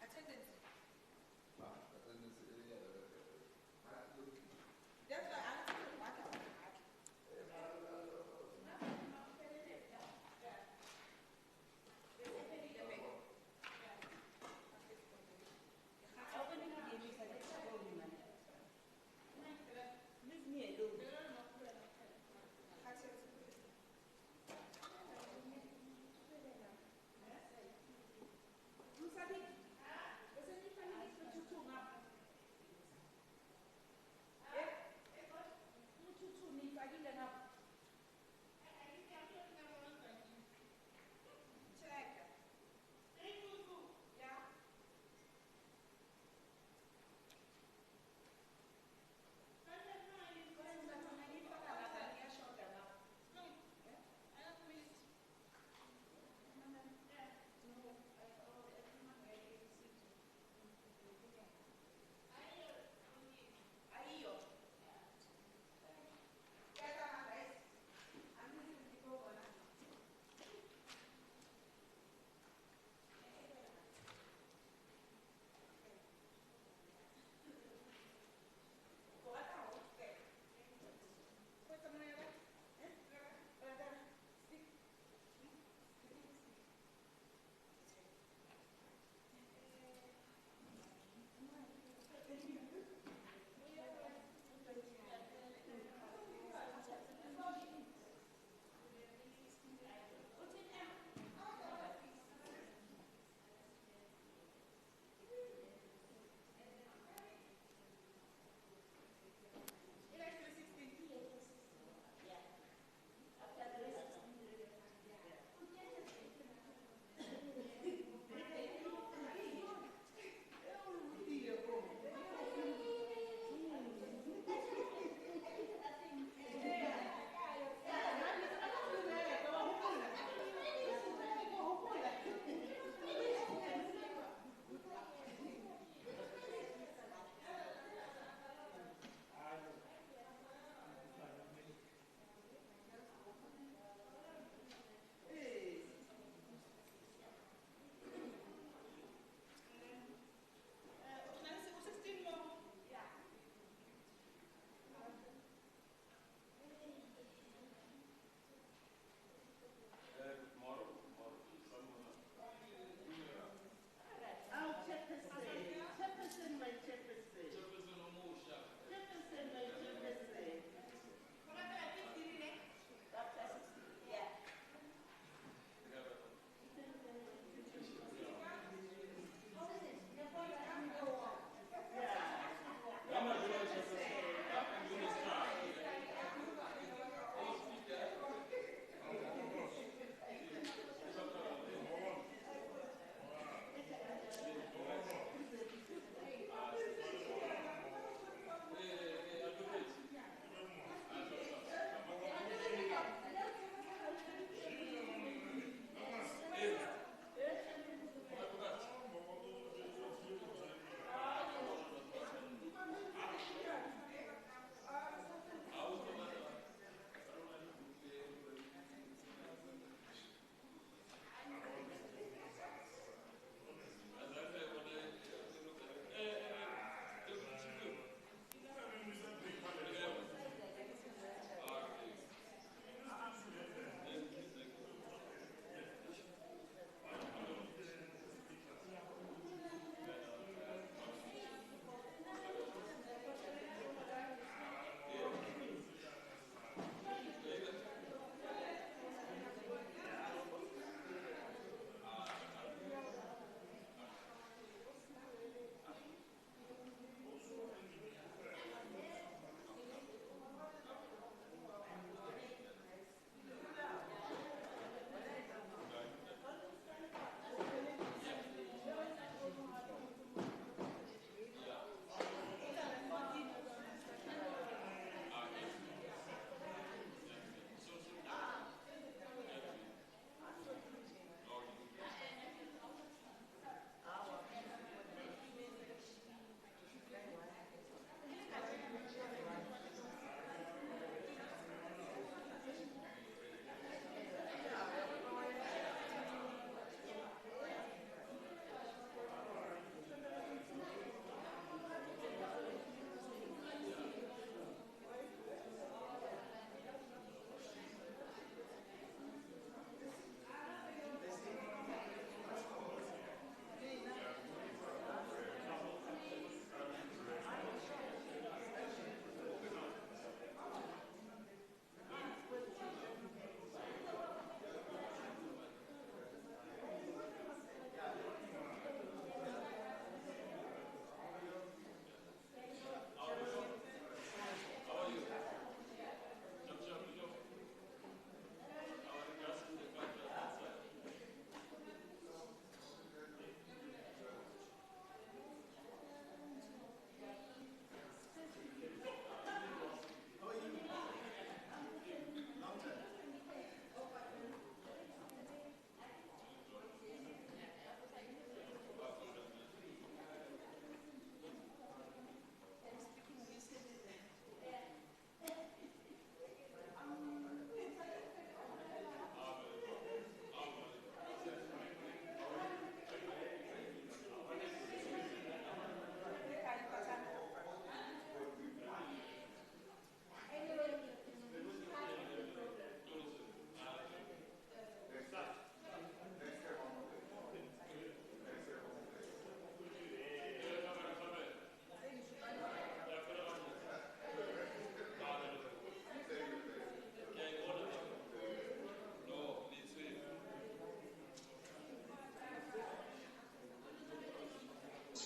Attendance.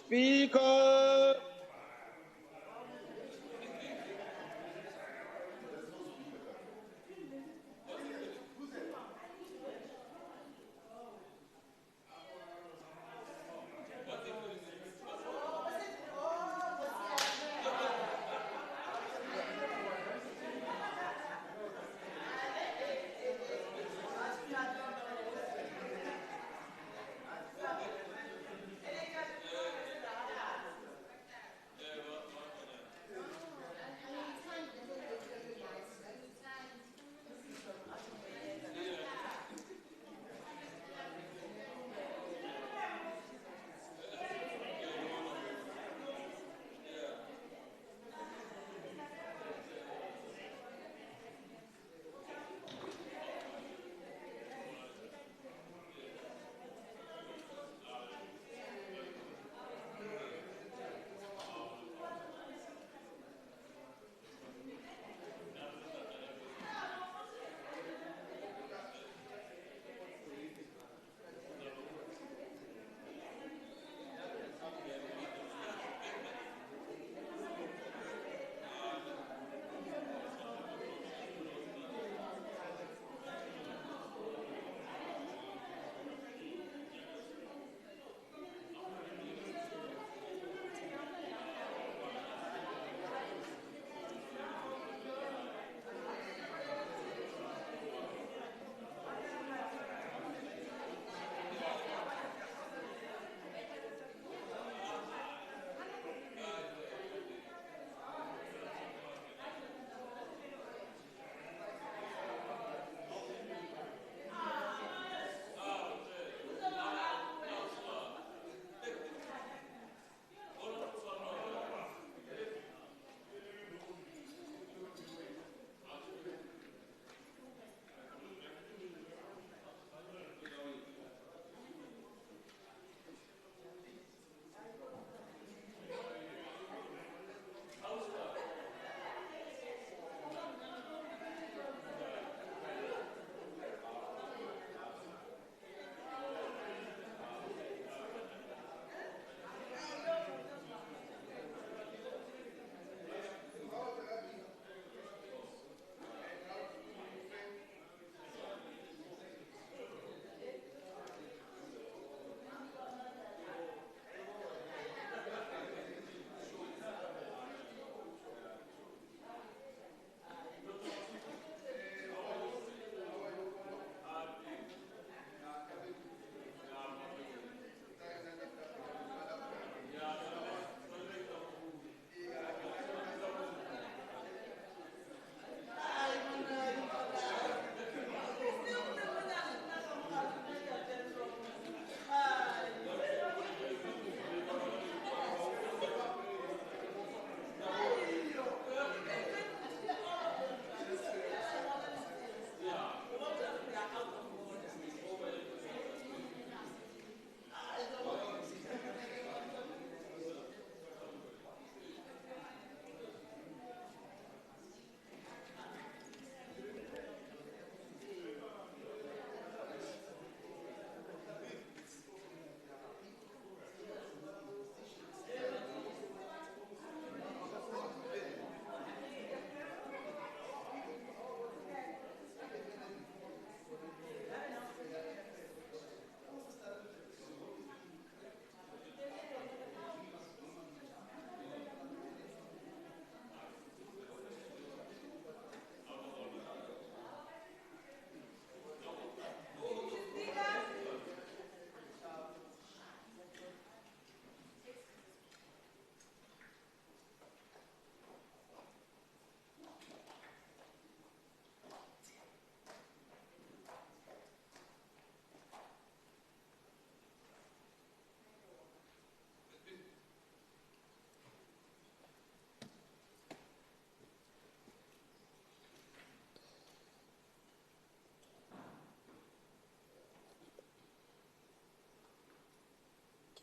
Speaker.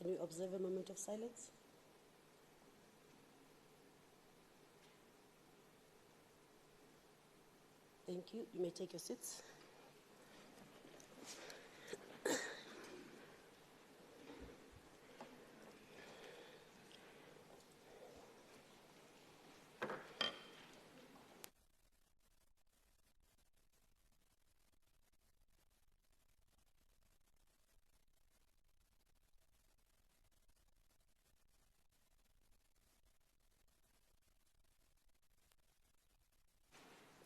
Can we observe a moment of silence? Thank you. You may take your seats.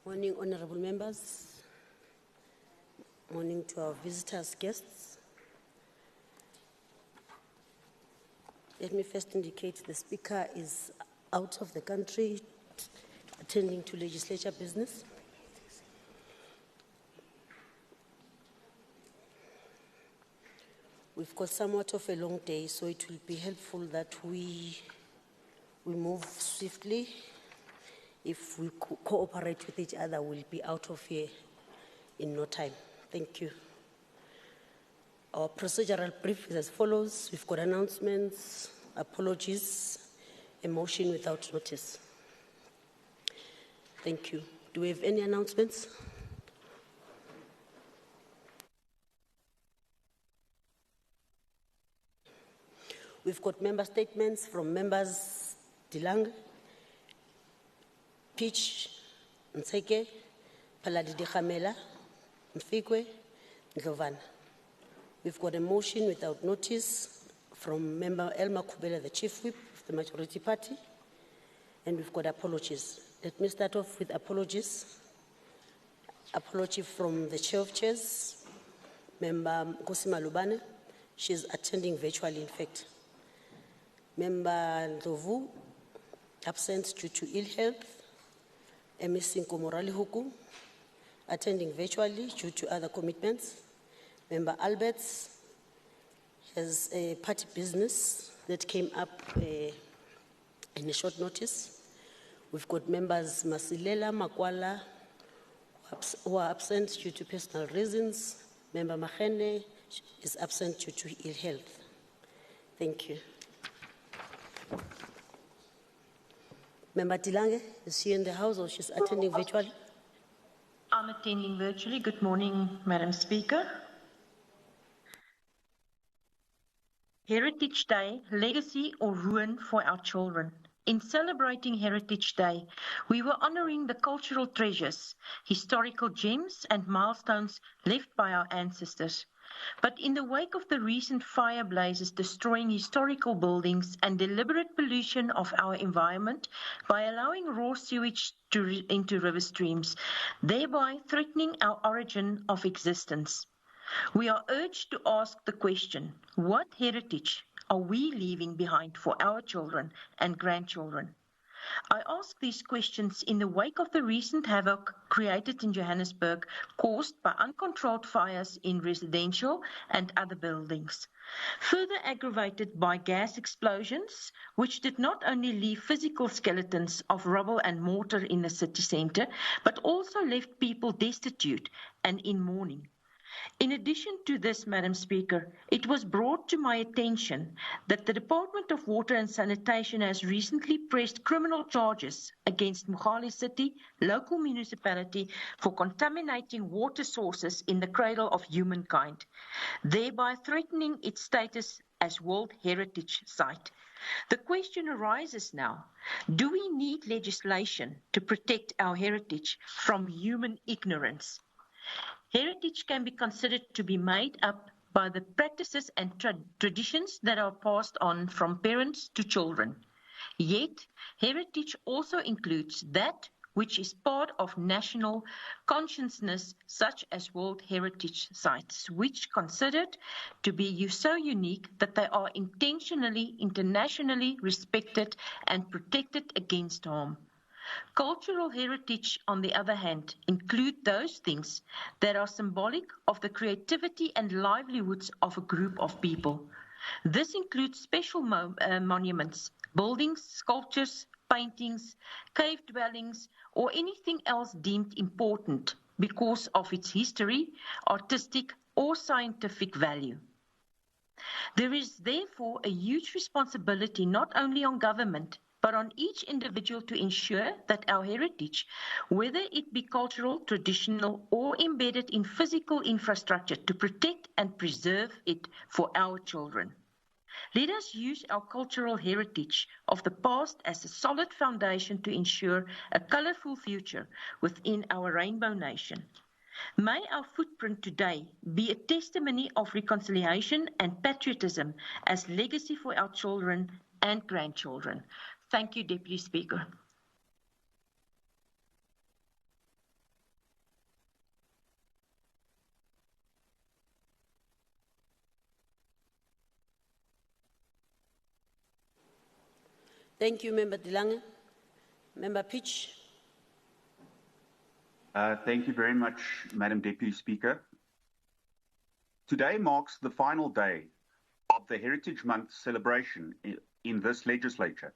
Morning, honorable members. Morning to our visitors, guests. Let me first indicate the speaker is out of the country, attending to legislature business. We've got somewhat of a long day, so it will be helpful that we move swiftly. If we cooperate with each other, we'll be out of here in no time. Thank you. Our procedural brief is as follows. We've got announcements, apologies, a motion without notice. Thank you. Do we have any announcements? We've got member statements from members Dilang, Peach, Nseke, Paladi Khamela, Mfikwe, Ndlovana. We've got a motion without notice from member Elma Kubela, the chief whip of the majority party, and we've got apologies. Let me start off with apologies. Apology from the chair of chairs, member Nkosima Lubane. She's attending virtually, in fact. Member Ndlovu, absent due to ill health. Ms. Nkomorali Huku, attending virtually due to other commitments. Member Alberts has a party business that came up in a short notice. We've got members Masilela, Makwala, who are absent due to personal reasons. Member Mahene is absent due to ill health. Thank you. Member Tilange, is she in the house or she's attending virtually? I'm attending virtually. Good morning, Madam Speaker. Heritage Day, legacy or ruin for our children. In celebrating Heritage Day, we were honoring the cultural treasures, historical gems and milestones left by our ancestors. But in the wake of the recent fire blazes destroying historical buildings and deliberate pollution of our environment by allowing raw sewage into river streams, thereby threatening our origin of existence, we are urged to ask the question, what heritage are we leaving behind for our children and grandchildren? I ask these questions in the wake of the recent havoc created in Johannesburg caused by uncontrolled fires in residential and other buildings, further aggravated by gas explosions, which did not only leave physical skeletons of rubble and mortar in the city centre, but also left people destitute and in mourning. In addition to this, Madam Speaker, it was brought to my attention that the Department of Water and Sanitation has recently pressed criminal charges against Mogale City, local municipality, for contaminating water sources in the cradle of humankind, thereby threatening its status as World Heritage Site. The question arises now, do we need legislation to protect our heritage from human ignorance? Heritage can be considered to be made up by the practices and traditions that are passed on from parents to children. Yet, heritage also includes that which is part of national consciousness, such as World Heritage Sites, which considered to be so unique that they are intentionally, internationally respected and protected against harm. Cultural heritage, on the other hand, include those things that are symbolic of the creativity and livelihoods of a group of people. This includes special monuments, buildings, sculptures, paintings, cave dwellings, or anything else deemed important because of its history, artistic, or scientific value. There is therefore a huge responsibility not only on government, but on each individual to ensure that our heritage, whether it be cultural, traditional, or embedded in physical infrastructure, to protect and preserve it for our children. Let us use our cultural heritage of the past as a solid foundation to ensure a colourful future within our rainbow nation. May our footprint today be a testimony of reconciliation and patriotism as legacy for our children and grandchildren. Thank you, Deputy Speaker. Thank you, Member DeLange. Member Pitch. Thank you very much, Madam Deputy Speaker. Today marks the final day of the Heritage Month celebration in this legislature.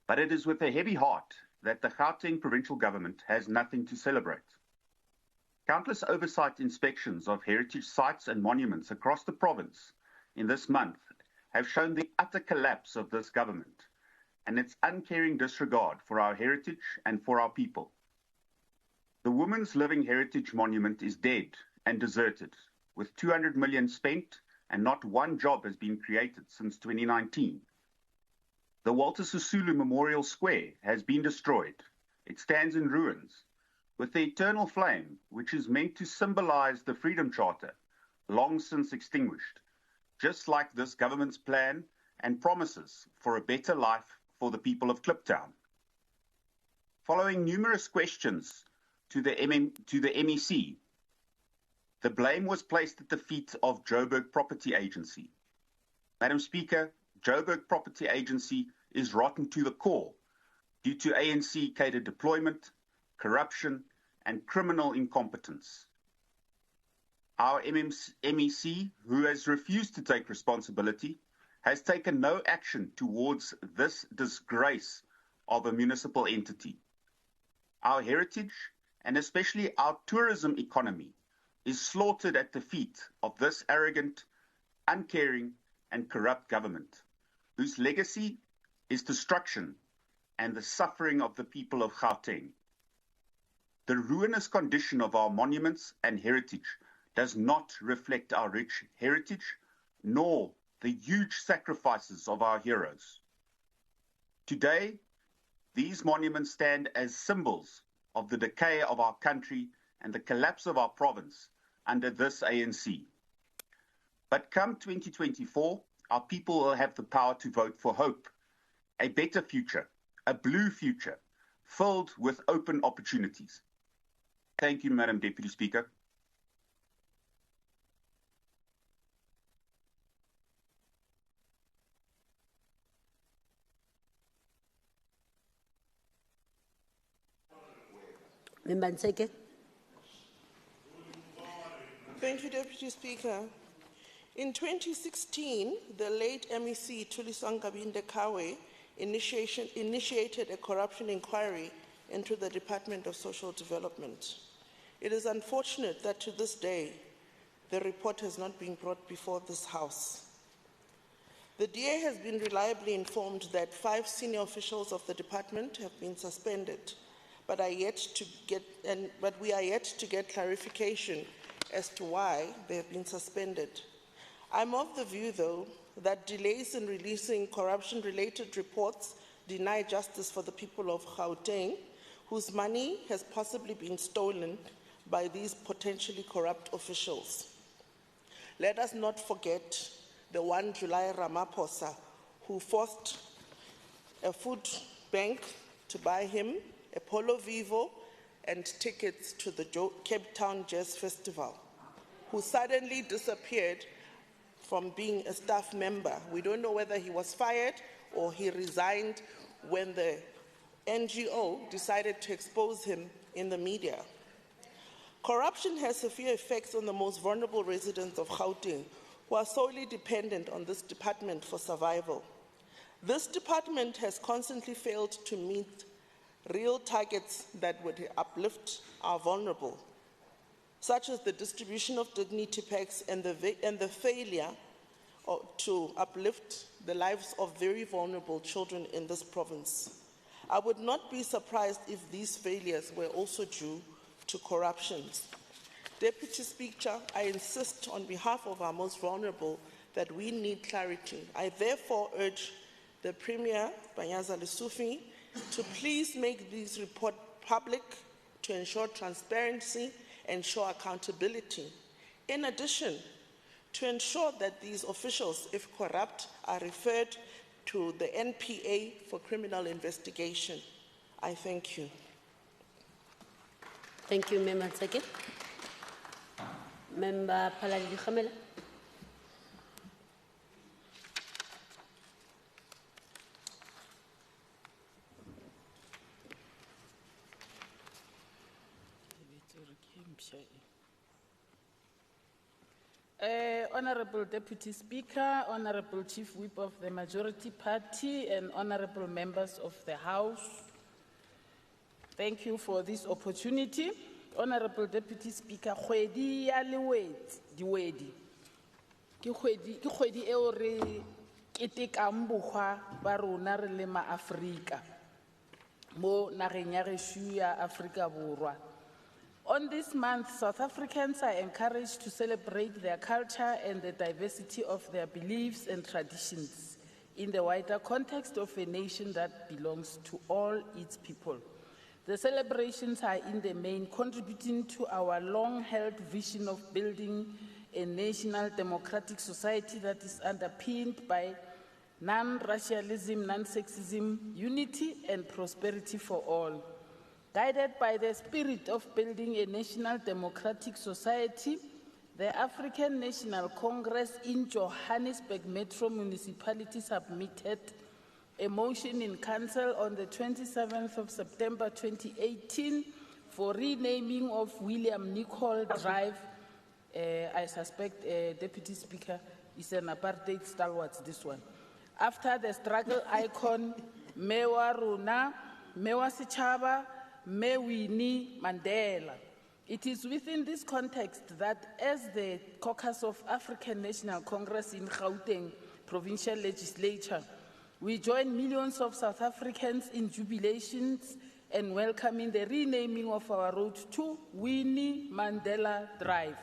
But it is with a heavy heart that the Gauteng Provincial Government has nothing to celebrate. Countless oversight inspections of heritage sites and monuments across the province in this month have shown the utter collapse of this government and its uncaring disregard for our heritage and for our people. The Women's Living Heritage Monument is dead and deserted, with 200 million spent and not one job has been created since 2019. The Walter Sisulu Memorial Square has been destroyed. It stands in ruins, with the eternal flame, which is meant to symbolize the Freedom Charter, long since extinguished, just like this government's plan and promises for a better life for the people of Kliptown. Following numerous questions to the MEC, the blame was placed at the feet of Joburg Property Agency. Madam Speaker, Joburg Property Agency is rotten to the core due to ANC cadre deployment, corruption, and criminal incompetence. Our MEC, who has refused to take responsibility, has taken no action towards this disgrace of a municipal entity. Our heritage, and especially our tourism economy, is slaughtered at the feet of this arrogant, uncaring, and corrupt government, whose legacy is destruction and the suffering of the people of Gauteng. The ruinous condition of our monuments and heritage does not reflect our rich heritage, nor the huge sacrifices of our heroes. Today, these monuments stand as symbols of the decay of our country and the collapse of our province under this ANC. But come 2024, our people will have the power to vote for hope, a better future, a blue future, filled with open opportunities. Thank you, Madam Deputy Speaker. Member Nseke. Thank you, Deputy Speaker. In 2016, the late MEC Thulisang Kabinde Kawe initiated a corruption inquiry into the Department of Social Development. It is unfortunate that to this day, the report has not been brought before this House. The DA has been reliably informed that 5 senior officials of the department have been suspended, but we are yet to get clarification as to why they have been suspended. I'm of the view, though, that delays in releasing corruption-related reports deny justice for the people of Gauteng, whose money has possibly been stolen by these potentially corrupt officials. Let us not forget the 1 July Ramaphosa, who forced a food bank to buy him a Polo Vivo and tickets to the Cape Town Jazz Festival, who suddenly disappeared from being a staff member. We don't know whether he was fired or he resigned when the NGO decided to expose him in the media. Corruption has severe effects on the most vulnerable residents of Gauteng, who are solely dependent on this department for survival. This department has constantly failed to meet real targets that would uplift our vulnerable, such as the distribution of dignity packs and the failure to uplift the lives of very vulnerable children in this province. I would not be surprised if these failures were also due to corruption. Deputy Speaker, I insist on behalf of our most vulnerable that we need clarity. I therefore urge the Premier, Panyaza Lesufi, to please make these reports public to ensure transparency and show accountability. In addition, to ensure that these officials, if corrupt, are referred to the NPA for criminal investigation. I thank you. Thank you, Member Nseke. Member Paladi-Khamela. Honorable Deputy Speaker, Honorable Chief Whip of the Majority Party, and Honorable members of the House, thank you for this opportunity. Honorable Deputy Speaker, kgwedi ya lewetsi, diwedi. Ke kgwedi eo re ketekang bokgwa ba rona re le ma-Afrika mo nageng ya gešo ya Afrika Borwa. On this month, South Africans are encouraged to celebrate their culture and the diversity of their beliefs and traditions in the wider context of a nation that belongs to all its people. The celebrations are in the main contributing to our long-held vision of building a national democratic society that is underpinned by non-racialism, non-sexism, unity and prosperity for all. Guided by the spirit of building a national democratic society, the African National Congress in Johannesburg Metro Municipality submitted a motion in Council on the 27th of September 2018 for renaming of William Nicol Drive. I suspect, Deputy Speaker, is an apartheid stalwart, this one. After the struggle icon, Mewa Runa, Mewa Sichaba, Winnie Mandela. It is within this context that as the caucus of African National Congress in Gauteng Provincial Legislature, we join millions of South Africans in jubilations and welcoming the renaming of our road to Winnie Mandela Drive.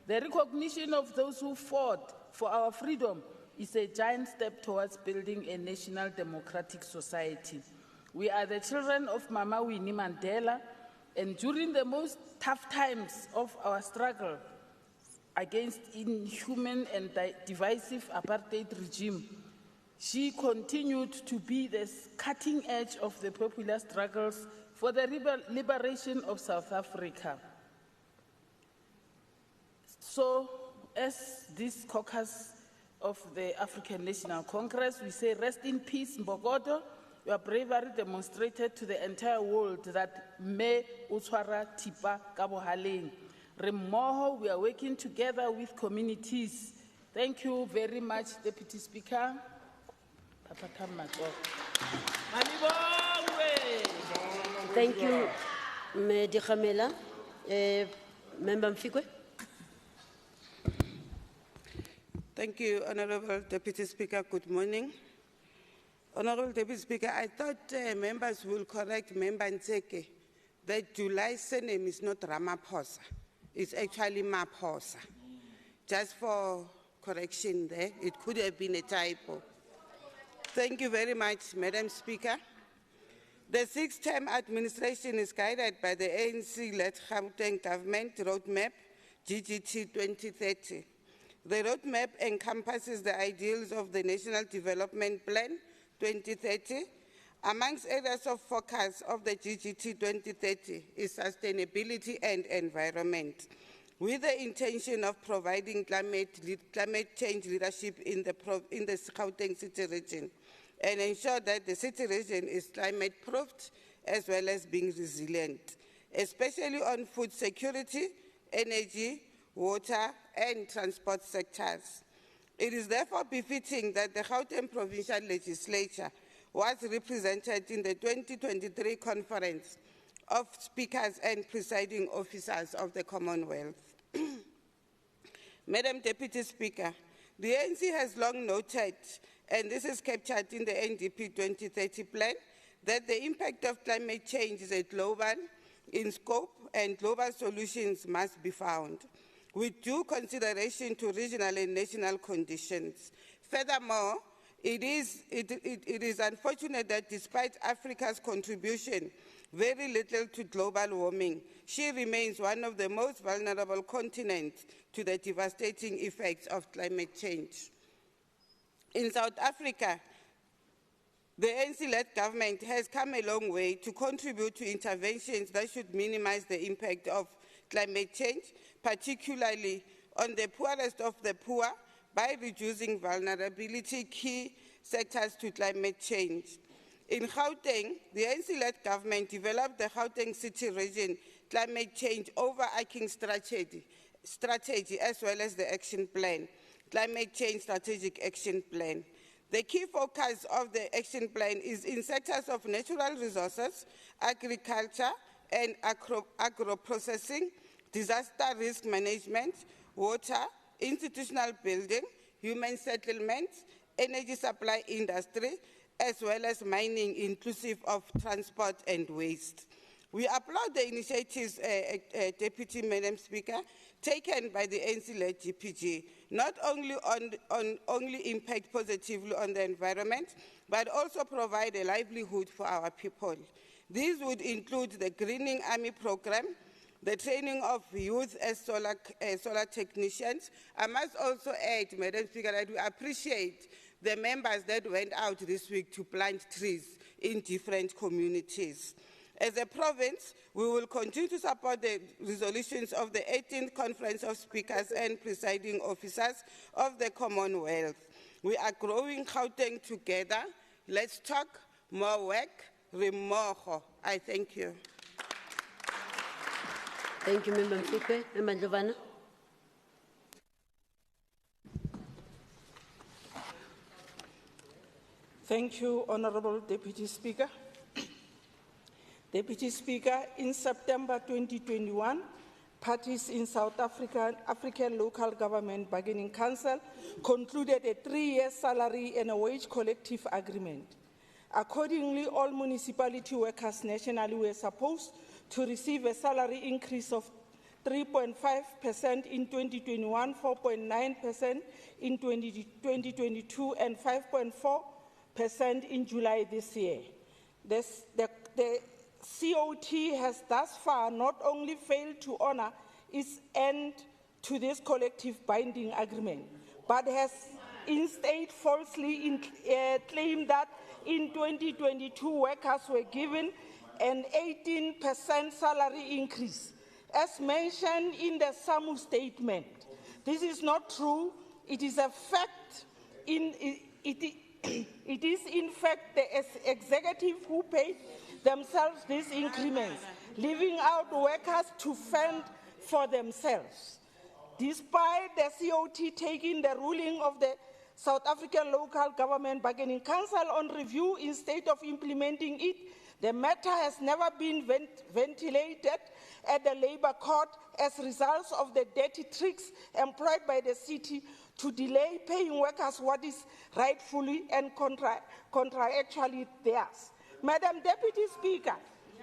The recognition of those who fought for our freedom is a giant step towards building a national democratic society. We are the children of Mama Winnie Mandela, and during the most tough times of our struggle against inhuman and divisive apartheid regime, she continued to be the cutting edge of the popular struggles for the liberation of South Africa. So, as this caucus of the African National Congress, we say rest in peace, Mbogodo. Your bravery demonstrated to the entire world that me utshwara thipa ka bohaleng. Re mmoho, we are working together with communities. Thank you very much, Deputy Speaker. Thank you, Medi Khamela. Member Mfikwe. Thank you, Honorable Deputy Speaker. Good morning. Honorable Deputy Speaker, I thought members will correct Member Nseke that July's surname is not Ramaphosa. It's actually Maphosa. Just for correction there, it could have been a typo. Thank you very much, Madam Speaker. The six-term administration is guided by the ANC-led Gauteng government roadmap, GGT 2030. The roadmap encompasses the ideals of the National Development Plan 2030. Amongst areas of focus of the GGT 2030 is sustainability and environment, with the intention of providing climate change leadership in the Gauteng city region and ensure that the city region is climate-proofed as well as being resilient, especially on food security, energy, water, and transport sectors. It is therefore befitting that the Gauteng Provincial Legislature was represented in the 2023 Conference of Speakers and Presiding Officers of the Commonwealth. Madam Deputy Speaker, the ANC has long noted, and this is captured in the NDP 2030 plan, that the impact of climate change is global in scope and global solutions must be found, with due consideration to regional and national conditions. Furthermore, it is unfortunate that despite Africa's contribution very little to global warming, she remains one of the most vulnerable continents to the devastating effects of climate change. In South Africa, the ANC-led government has come a long way to contribute to interventions that should minimize the impact of climate change, particularly on the poorest of the poor, by reducing vulnerability key sectors to climate change. In Gauteng, the ANC-led government developed the Gauteng City Region climate change overarching strategy as well as the action plan, climate change strategic action plan. The key focus of the action plan is in sectors of natural resources, agriculture and agro-processing, disaster risk management, water, institutional building, human settlements, energy supply industry, as well as mining inclusive of transport and waste. We applaud the initiatives, Deputy Madam Speaker, taken by the ANC-led GPG, not only impact positively on the environment, but also provide a livelihood for our people. These would include the Greening Army program, the training of youth as solar technicians. I must also add, Madam Speaker, that we appreciate the members that went out this week to plant trees in different communities. As a province, we will continue to support the resolutions of the 18th Conference of Speakers and Presiding Officers of the Commonwealth. We are growing Gauteng together. Let's talk, more work, remojo. I thank you. Thank you, Member Mfikwe. Member Ndlovana. Thank you, Honorable Deputy Speaker. Deputy Speaker, in September 2021, parties in South African Local Government Bargaining Council concluded a 3-year salary and a wage collective agreement. Accordingly, all municipality workers nationally were supposed to receive a salary increase of 3.5% in 2021, 4.9% in 2022, and 5.4% in July this year. The COT has thus far not only failed to honor its end to this collective binding agreement, but has instead falsely claimed that in 2022 workers were given an 18% salary increase. As mentioned in the SAMU statement, this is not true. It is a fact. It is in fact the executive who paid themselves these increments, leaving out workers to fend for themselves. Despite the COT taking the ruling of the South African Local Government Bargaining Council on review instead of implementing it, the matter has never been ventilated at the Labour Court as results of the dirty tricks employed by the city to delay paying workers what is rightfully and contractually theirs. Madam Deputy Speaker,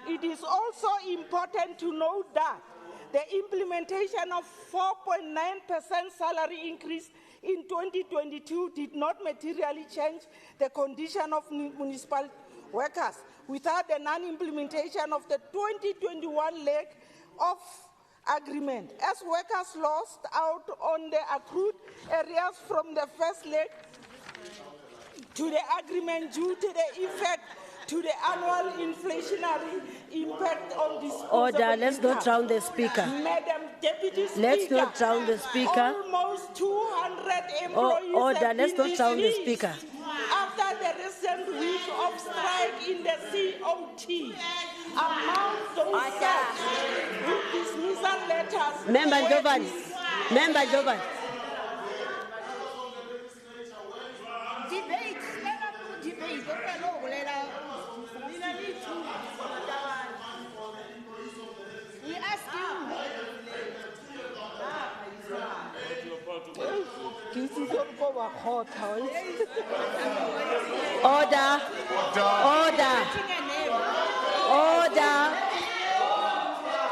it is also important to note that the implementation of 4.9% salary increase in 2022 did not materially change the condition of municipal workers without the non-implementation of the 2021 leg of agreement, as workers lost out on the accrued areas from the first leg to the agreement due to the effect to the annual inflationary impact on this. Order, let's not drown the speaker. Madam Deputy Speaker, let's not drown the speaker. Almost 200 employees order, let's not drown the speaker. After the recent week of strike in the COT, among those with dismissal letters. Member Jovan. Member Jovan. We ask you. Order. Order. Order.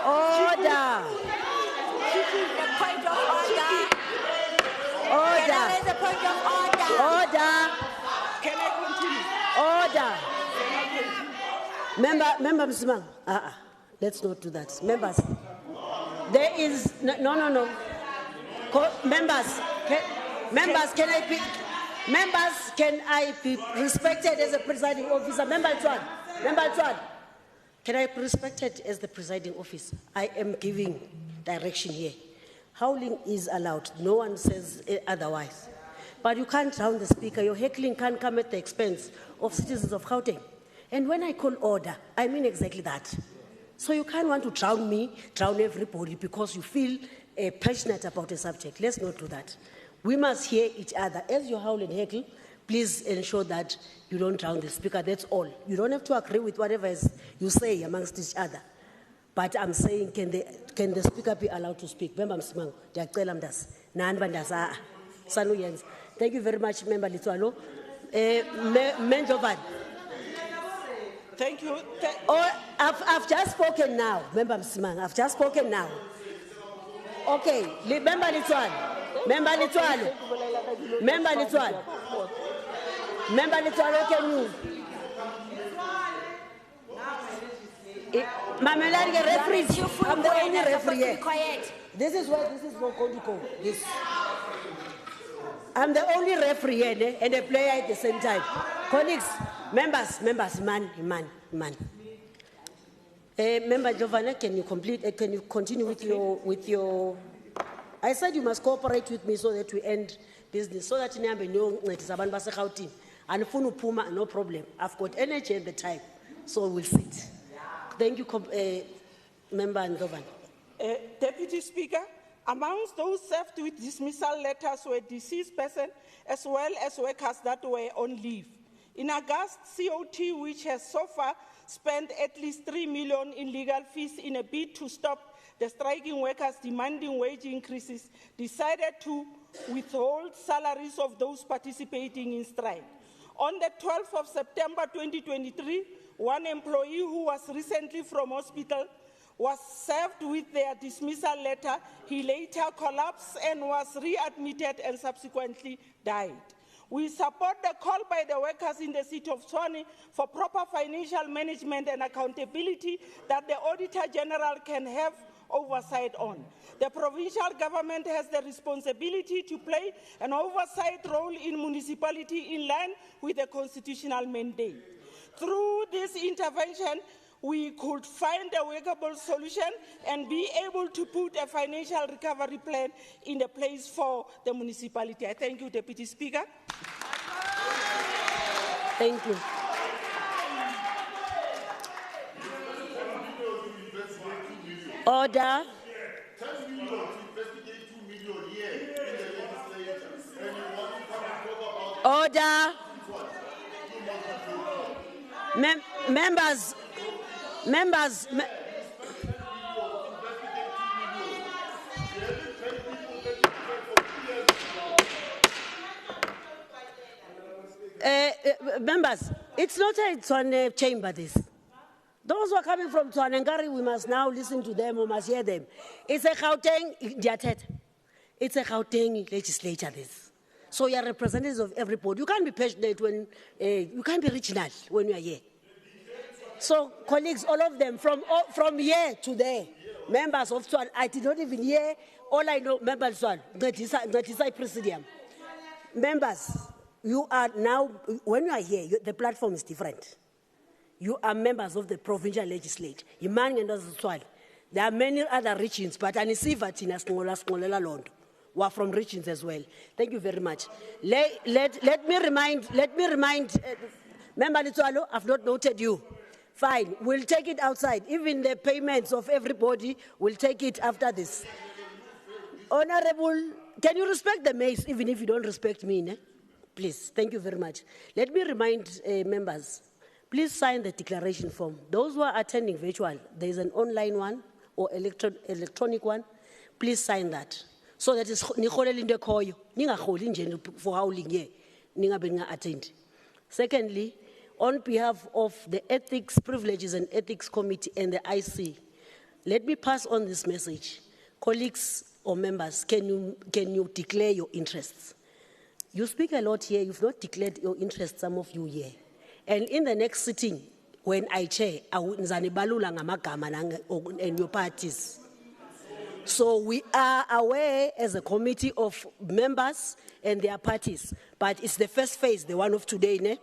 Order. The point of order. Order. There is a point of order. Order. Can I Order. continue? Member Msimang. Let's not do that. Members. There is no. Members, can I be respected as a presiding officer? Member Chuan, can I be respected as the presiding officer? I am giving direction here. Howling is allowed. No one says otherwise. But you can't drown the speaker. Your heckling can't come at the expense of citizens of Gauteng. And when I call order, I mean exactly that. So you can't want to drown me, drown everybody because you feel passionate about a subject. Let's not do that. We must hear each other. As you howl and heckle, please ensure that you don't drown the speaker. That's all. You don't have to agree with whatever you say amongst each other. But I'm saying, can the speaker be allowed to speak? Thank you very much, Member Litwalo. Menjovan. Thank you. I've just spoken now, Member Msimang. I've just spoken now. Okay, Member Litwalo. Member Litwalo. Member Litwalo. Member Litwalo, can you? Mamelani, referee. I'm the only referee here. This is where this is not going to go. This. I'm the only referee here and a player at the same time. Colleagues, members, man. Member Giovanna, can you continue with your? I said you must cooperate with me so that we end business, so that and Puma, no problem. I've got energy at the time, so we'll sit. Thank you, Member and Governor. Deputy Speaker, amongst those served with dismissal letters were deceased persons as well as workers that were on leave. In August, COT, which has so far spent at least 3 million in legal fees in a bid to stop the striking workers demanding wage increases, decided to withhold salaries of those participating in strike. On the 12th of September 2023, one employee who was recently from hospital was served with their dismissal letter. He later collapsed and was readmitted and subsequently died. We support the call by the workers in the city of Tshwane for proper financial management and accountability that the Auditor General can have oversight on. The provincial government has the responsibility to play an oversight role in municipality in line with the constitutional mandate. Through this intervention, we could find a workable solution and be able to put a financial recovery plan in the place for the municipality. I thank you, Deputy Speaker. Thank you. Order. Order. Members. Members, it's not a Tshwane chamber, this. Those who are coming from Tshwane, we must now listen to them, we must hear them. It's a Gauteng, it's a Gauteng legislature, this. So you are representatives of everybody. You can't be passionate when, you can't be regional when you are here. So, colleagues, all of them, from here to there, members of Tshwane, I did not even hear, all I know, members of Tshwane, Presidium. Members, you are now, when you are here, the platform is different. You are members of the provincial legislature. There are many other regions, but we are from regions as well. Thank you very much. Let me remind, Member Litwalo, I've not noted you. Fine, we'll take it outside. Even the payments of everybody, we'll take it after this. Honorable, can you respect the mace even if you don't respect me? Ne? Please, thank you very much. Let me remind members, please sign the declaration form. Those who are attending virtual, there is an online one or electronic one. Please sign that. So that is for howling here. Attend. Secondly, on behalf of the Ethics, Privileges and Ethics Committee and the IC, let me pass on this message. Colleagues or members, can you declare your interests? You speak a lot here, you've not declared your interests, some of you here. And in the next sitting, when I chair, I will and your parties. So we are aware as a committee of members and their parties, but it's the first phase, the one of today, ne?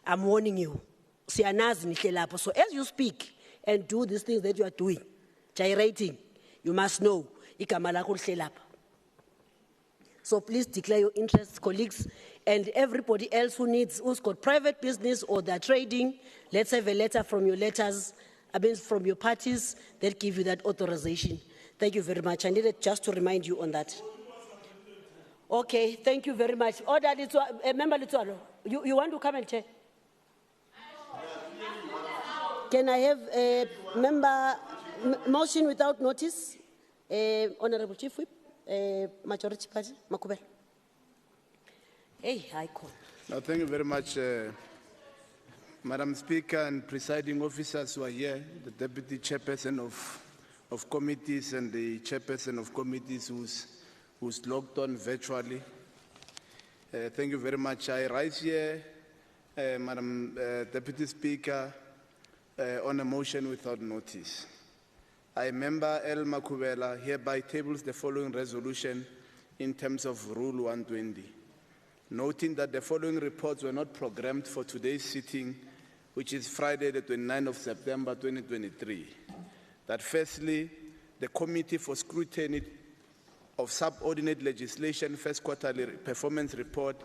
I'm warning you. So as you speak and do these things that you are doing, gyrating, you must know. So please declare your interests, colleagues, and everybody else who's got private business or they're trading, let's have a letter from your letters I mean, from your parties that give you that authorization. Thank you very much. I needed just to remind you on that. Okay, thank you very much. Order, Member Lutwalo, you want to come and check? Can I have a member motion without notice? Honorable Chief Whip, Majority Party, Makubel. Hey, I call. No, thank you very much, Madam Speaker and presiding officers who are here, the Deputy Chairperson of committees and the Chairperson of committees who's logged on virtually. Thank you very much. I rise here, Madam Deputy Speaker, on a motion without notice. I, Member L. Makubela, hereby tables the following resolution in terms of Rule 120. Noting that the following reports were not programmed for today's sitting, which is Friday, the 29th of September, 2023. That firstly, the Committee for Scrutiny of Subordinate Legislation First Quarterly Performance Report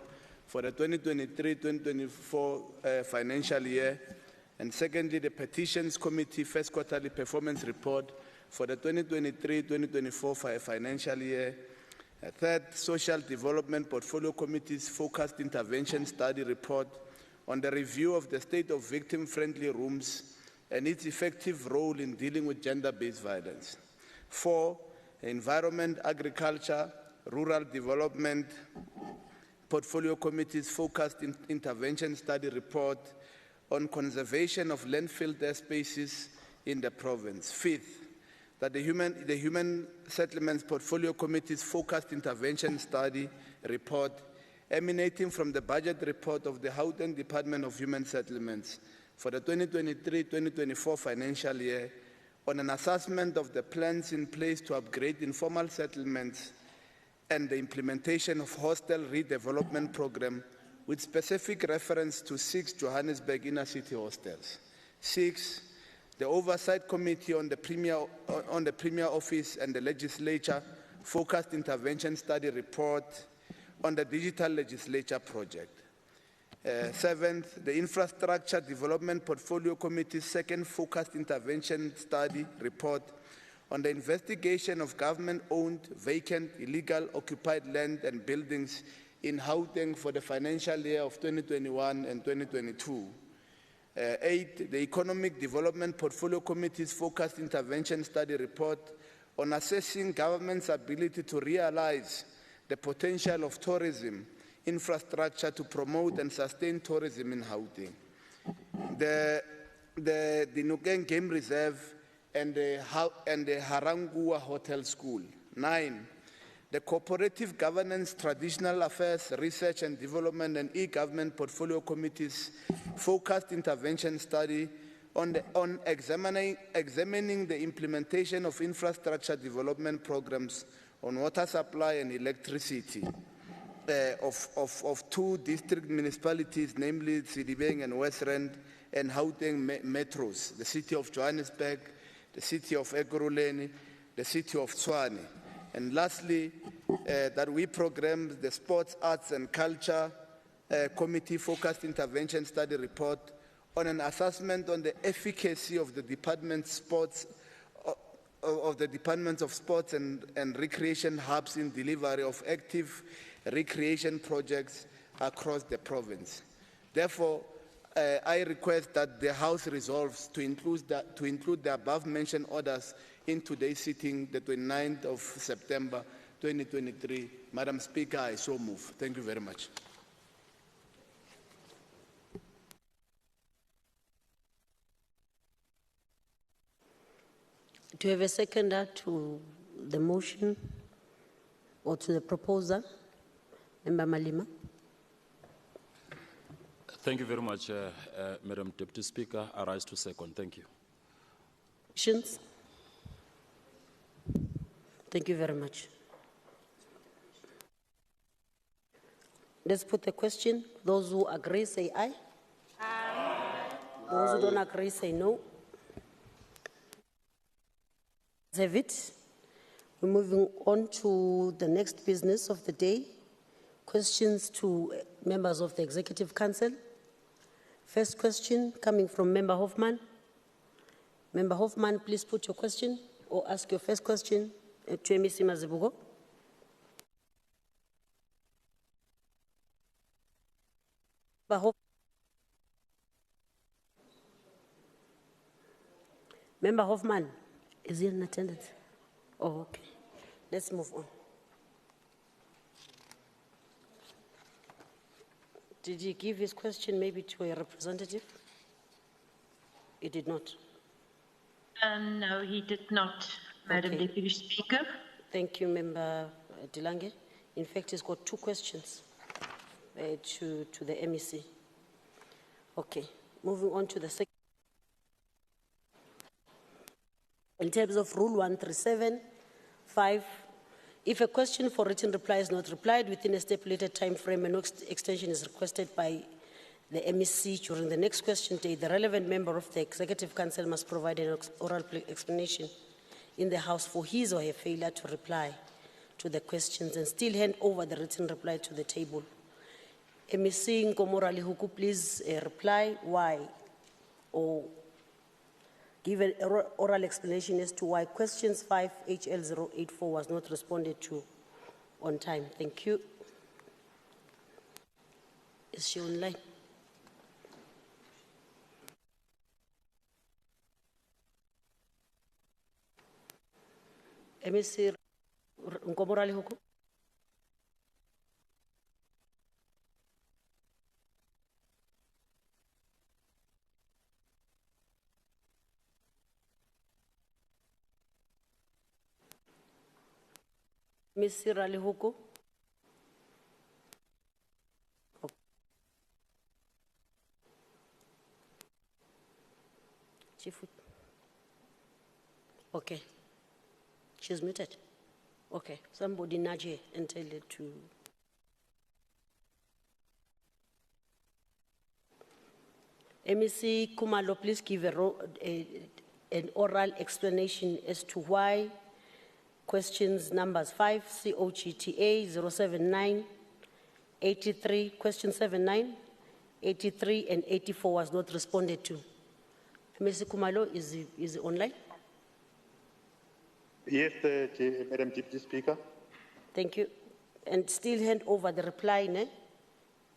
for the 2023-2024 financial year, and secondly, the Petitions Committee First Quarterly Performance Report for the 2023-2024 financial year. Third, Social Development Portfolio Committee's Focused Intervention Study Report on the review of the state of victim-friendly rooms and its effective role in dealing with gender-based violence. 4, Environment, Agriculture, Rural Development Portfolio Committee's Focused Intervention Study Report on conservation of landfill dead spaces in the province. 5th, that the Human Settlements Portfolio Committee's Focused Intervention Study Report emanating from the budget report of the Gauteng Department of Human Settlements for the 2023-2024 financial year on an assessment of the plans in place to upgrade informal settlements and the implementation of hostel redevelopment program with specific reference to 6 Johannesburg inner city hostels. 6, the Oversight Committee on the Premier Office and the Legislature Focused Intervention Study Report on the Digital Legislature Project. 7th, the Infrastructure Development Portfolio Committee's second Focused Intervention Study Report on the investigation of government-owned, vacant, illegal, occupied land and buildings in Gauteng for the financial year of 2021 and 2022. 8, the Economic Development Portfolio Committee's Focused Intervention Study Report on assessing government's ability to realize the potential of tourism infrastructure to promote and sustain tourism in Gauteng. The Dinokeng Game Reserve and the Harangua Hotel School. 9, the Cooperative Governance, Traditional Affairs, Research and Development and E-Government Portfolio Committee's Focused Intervention Study on examining the implementation of infrastructure development programs on water supply and electricity of 2 district municipalities, namely Sidibeng and West Rand, and Gauteng metros, the city of Johannesburg, the city of Ekurhuleni, the city of Tshwane. And lastly, that we programmed the Sports, Arts and Culture Committee Focused Intervention Study Report on an assessment on the efficacy of the Department's Sports and Recreation hubs in delivery of active recreation projects across the province. Therefore, I request that the House resolves to include the above-mentioned orders in today's sitting, the 29th of September, 2023. Madam Speaker, I so move. Thank you very much. Do you have a seconder to the motion or to the proposal? Member Malima. Thank you very much, Madam Deputy Speaker. I rise to second. Thank you. Questions? Thank you very much. Let's put the question. Those who agree, say aye. Aye. Those who don't agree, say no. Have it. We're moving on to the next business of the day. Questions to members of the Executive Council. First question coming from Member Hoffman. Member Hoffman, please put your question or ask your first question to MEC Mazibuko. Member Hoffman, is he in attendance? Oh, okay. Let's move on. Did he give his question maybe to a representative? He did not. No, he did not, Madam Okay. Deputy Speaker. Thank you, Member Dilange. In fact, he's got two questions to the MEC. Okay, moving on to the second. In terms of Rule 137(5), if a question for written reply is not replied within a stipulated time frame and no extension is requested by the MEC during the next question day, the relevant member of the Executive Council must provide an oral explanation in the House for his or her failure to reply to the questions and still hand over the written reply to the table. MEC Nkomora Lihuku, please reply why or give an oral explanation as to why questions 5 HL084 was not responded to on time. Thank you. Is she online? MEC Nkomora Lihuku. Ms. Ralihuko. Chief. Okay. She's muted. Okay. Somebody nudge her and tell her to. MEC Kumalo, please give an oral explanation as to why questions numbers 5 COGTA 079, 83, question 79, 83 and 84 was not responded to. Mr. Kumalo, is he online? Yes, Madam Deputy Speaker. Thank you. And still hand over the reply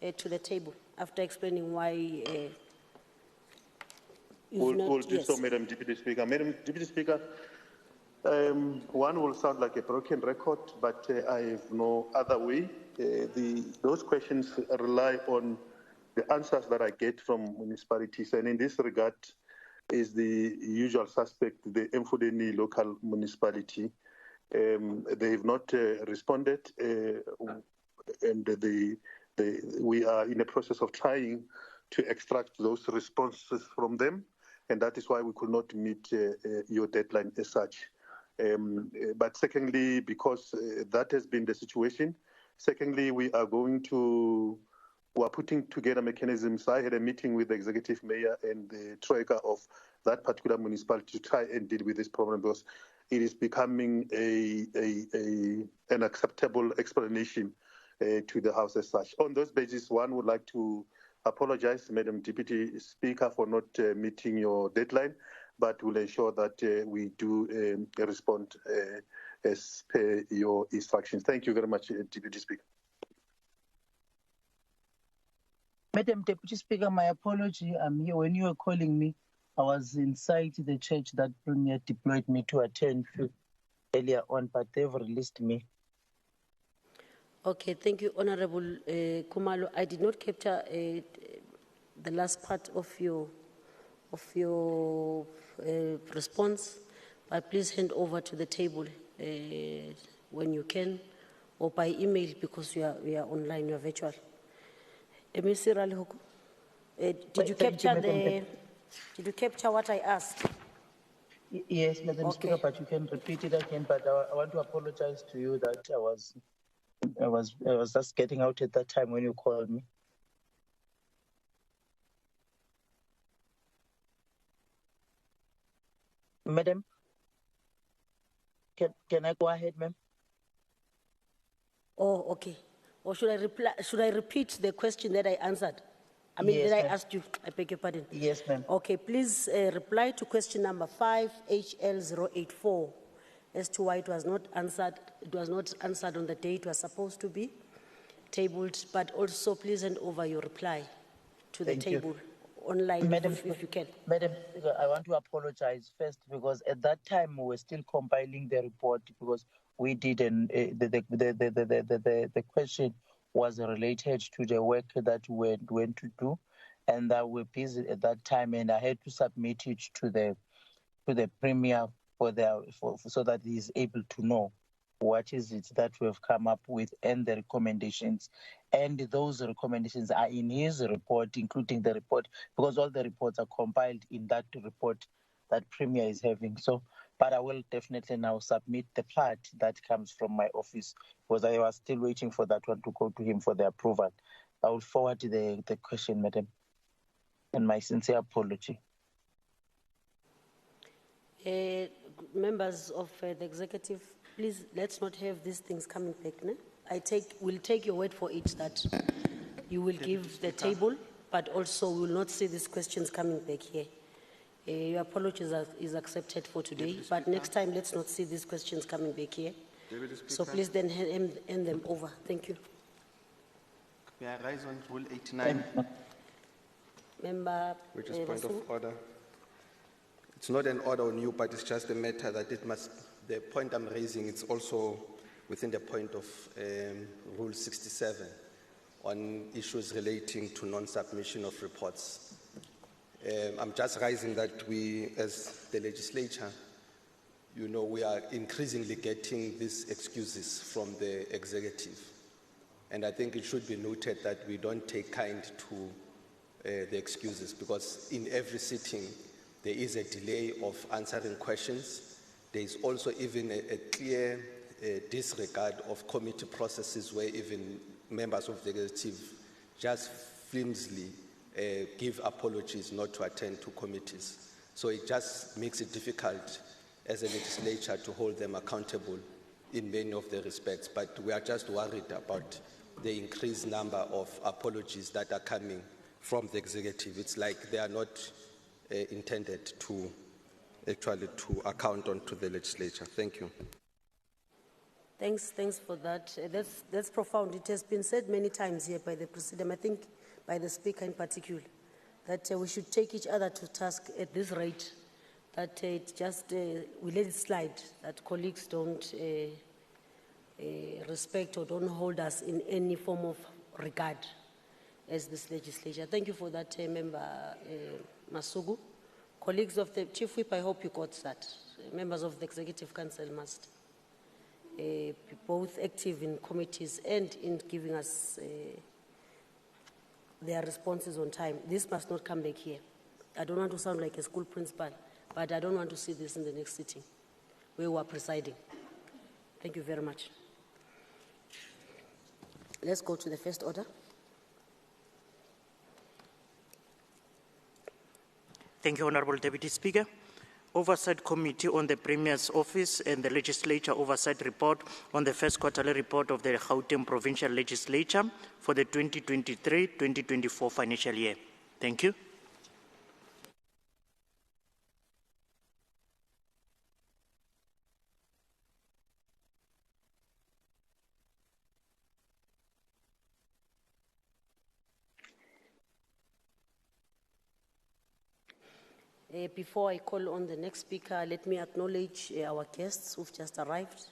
to the table after explaining why We'll do so, Madam Deputy Speaker. Madam Deputy Speaker, one will sound like a broken record, but I have no other way. Those questions rely on the answers that I get from municipalities, and in this regard is the usual suspect, the Mfudeni local municipality. They have not responded, and we are in a process of trying to extract those responses from them, and that is why we could not meet your deadline as such. But secondly, because that has been the situation, secondly, we are putting together mechanisms. I had a meeting with the executive mayor and the troika of that particular municipality to try and deal with this problem, because it is becoming an acceptable explanation to the House as such. On those basis, one would like to apologize, Madam Deputy Speaker, for not meeting your deadline, but will ensure that we do respond as per your instructions. Thank you very much, Deputy Speaker. Madam Deputy Speaker, my apology. I'm here. When you were calling me, I was inside the church that Premier deployed me to attend earlier on, but they've released me. Okay, thank you, Honorable Kumalo. I did not capture the last part of your response, but please hand over to the table when you can, or by email, because we are online, you are virtual. Mr. Ralihuku, did you capture what I asked? Yes, Madam Okay. Speaker, but you can repeat it again. But I want to apologize to you that I was just getting out at that time when you called me. Madam, can I go ahead, ma'am? Oh, okay. Or should I repeat the question that I answered? I mean, Yes, did I ma'am. ask you? I beg your pardon. Yes, ma'am. Okay, please reply to question number 5, HL084, as to why it was not answered. It was not answered on the day it was supposed to be tabled, but also please hand over your reply to the Thank you. table online Madam, if you can. Madam Speaker, I want to apologize first because at that time we were still compiling the report because we did the question was related to the work that we went to do, and that we're busy at that time, and I had to submit it to the Premier so that he is able to know what is it that we have come up with and the recommendations. And those recommendations are in his report, including the report, because all the reports are compiled in that report that Premier is having. So, but I will definitely now submit the part that comes from my office because I was still waiting for that one to go to him for the approval. I will forward the question, Madam, and my sincere apology. Members of the executive, please let's not have these things coming back. No? We'll take your word for it that you will give the table, but also we will not see these questions coming back here. Your apology is accepted for today, but next time let's not see these questions coming back here. So please then hand them over. Thank you. May I rise on Rule 89? Member, which is point of order. It's not an order on you, but it's just a matter that it must, the point I'm raising, it's also within the point of Rule 67 on issues relating to non-submission of reports. I'm just raising that we, as the legislature, you know, we are increasingly getting these excuses from the executive. And I think it should be noted that we don't take kind to the excuses, because in every sitting, there is a delay of answering questions. There is also even a clear disregard of committee processes where even members of the executive just flimsily give apologies not to attend to committees. So it just makes it difficult as a legislature to hold them accountable in many of the respects. But we are just worried about the increased number of apologies that are coming from the executive. It's like they are not intended to actually to account on to the legislature. Thank you. Thanks for that. That's profound. It has been said many times here by the President, I think by the Speaker in particular, that we should take each other to task at this rate, that it just, we let it slide, that colleagues don't respect or don't hold us in any form of regard as this legislature. Thank you for that, Member Masugu. Colleagues of the Chief Whip, I hope you got that. Members of the Executive Council must be both active in committees and in giving us their responses on time. This must not come back here. I don't want to sound like a school principal, but I don't want to see this in the next sitting where we are presiding. Thank you very much. Let's go to the first order. Thank you, Honourable Deputy Speaker. Oversight Committee on the Premier's Office and the Legislature Oversight Report on the first quarterly report of the Gauteng Provincial Legislature for the 2023-2024 financial year. Thank you. Before I call on the next speaker, let me acknowledge our guests who've just arrived.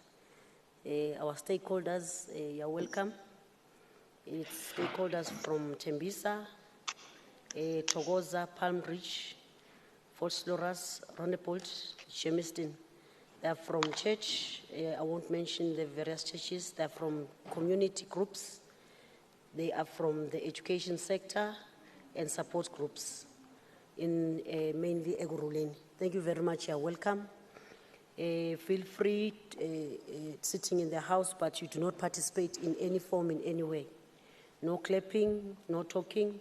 Our stakeholders, you're welcome. It's stakeholders from Tembisa, Togoza, Palm Ridge, Fort Sloras, Ronnepolt, Shemiston. They're from church. I won't mention the various churches. They're from community groups. They are from the education sector and support groups in mainly Eguruleni. Thank you very much. You're welcome. Feel free sitting in the house, but you do not participate in any form in any way. No clapping, no talking,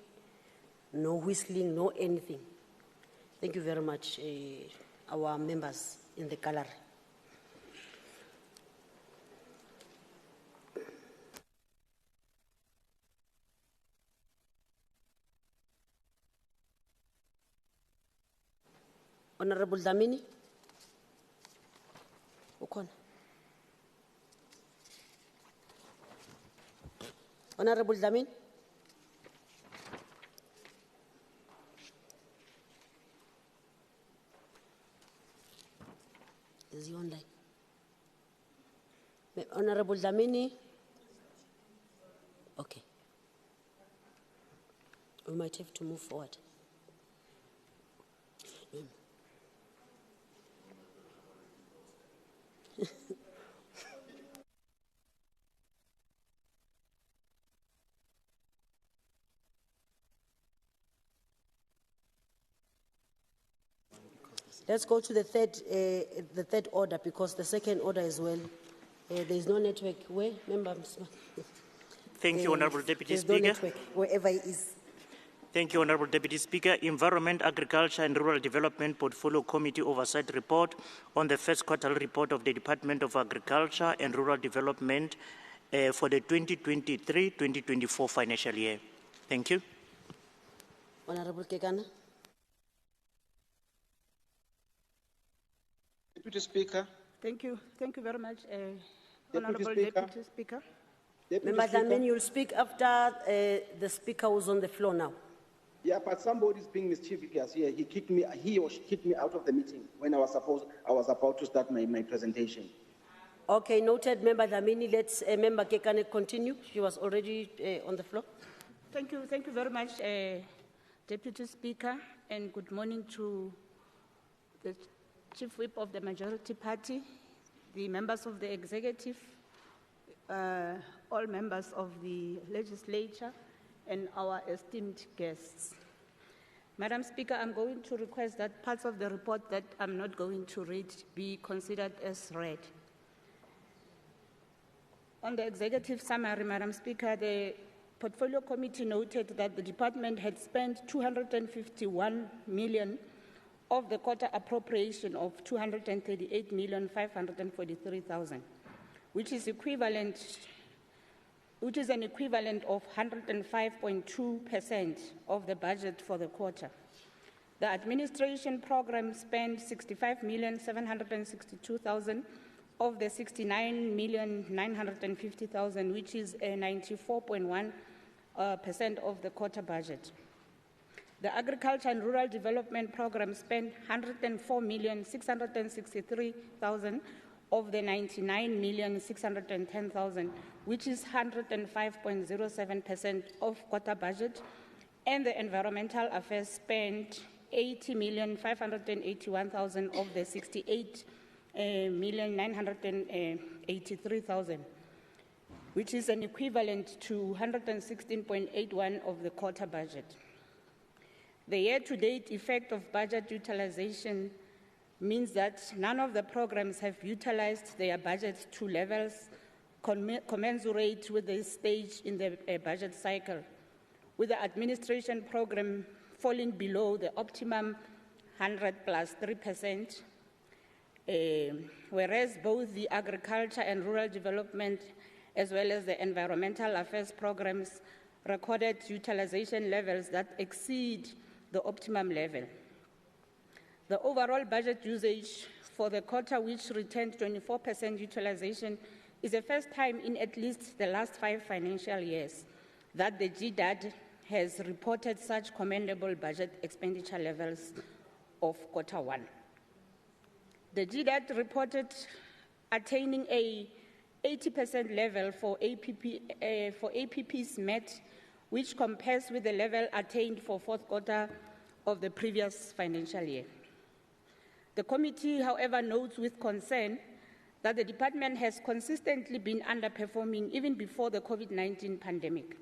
no whistling, no anything. Thank you very much, our members in the gallery. Honorable Dlamini. Ukhona. Honorable Dlamini. Is he online? Honorable Dlamini. Okay. We might have to move forward. Let's go to the third order, because the second order as well, there is no network. Where? Member? Thank you, Honourable Deputy There's Speaker. no network, wherever it is. Thank you, Honourable Deputy Speaker. Environment, Agriculture and Rural Development Portfolio Committee Oversight Report on the first quarterly report of the Department of Agriculture and Rural Development for the 2023-2024 financial year. Thank you. Honourable Kekana. Deputy Speaker. Thank you. Thank you very much, Deputy Honourable Speaker. Deputy Speaker. Member Dlamini, you'll speak after the speaker who's on the floor now. Yeah, but somebody's being mischievous here. He or she kicked me out of the meeting when I was about to start my presentation. Okay, noted. Member Dlamini, let's Member Kekana continue. She was already on the floor. Thank you very much, Deputy Speaker, and good morning to the Chief Whip of the Majority Party, the members of the Executive, all members of the Legislature, and our esteemed guests. Madam Speaker, I'm going to request that parts of the report that I'm not going to read be considered as read. On the executive summary, Madam Speaker, the Portfolio Committee noted that the department had spent 251 million of the quarter appropriation of 238,543,000, which is an equivalent of 105.2% of the budget for the quarter. The administration program spent 65,762,000 of the 69,950,000, which is a 94.1% of the quarter budget. The Agriculture and Rural Development Program spent 104,663,000 of the 99,610,000, which is 105.07% of quarter budget. And the Environmental Affairs spent 80,581,000 of the 68,983,000, which is an equivalent to 116.81% of the quarter budget. The year-to-date effect of budget utilization means that none of the programs have utilized their budget to levels commensurate with the stage in the budget cycle, with the administration program falling below the optimum 100 plus 3%, whereas both the agriculture and rural development as well as the environmental affairs programs recorded utilization levels that exceed the optimum level. The overall budget usage for the quarter, which retained 24% utilization, is the first time in at least the last 5 financial years that the GDAD has reported such commendable budget expenditure levels of quarter 1. The GDAD reported attaining a 80% level for APPs met, which compares with the level attained for fourth quarter of the previous financial year. The committee, however, notes with concern that the department has consistently been underperforming even before the COVID-19 pandemic.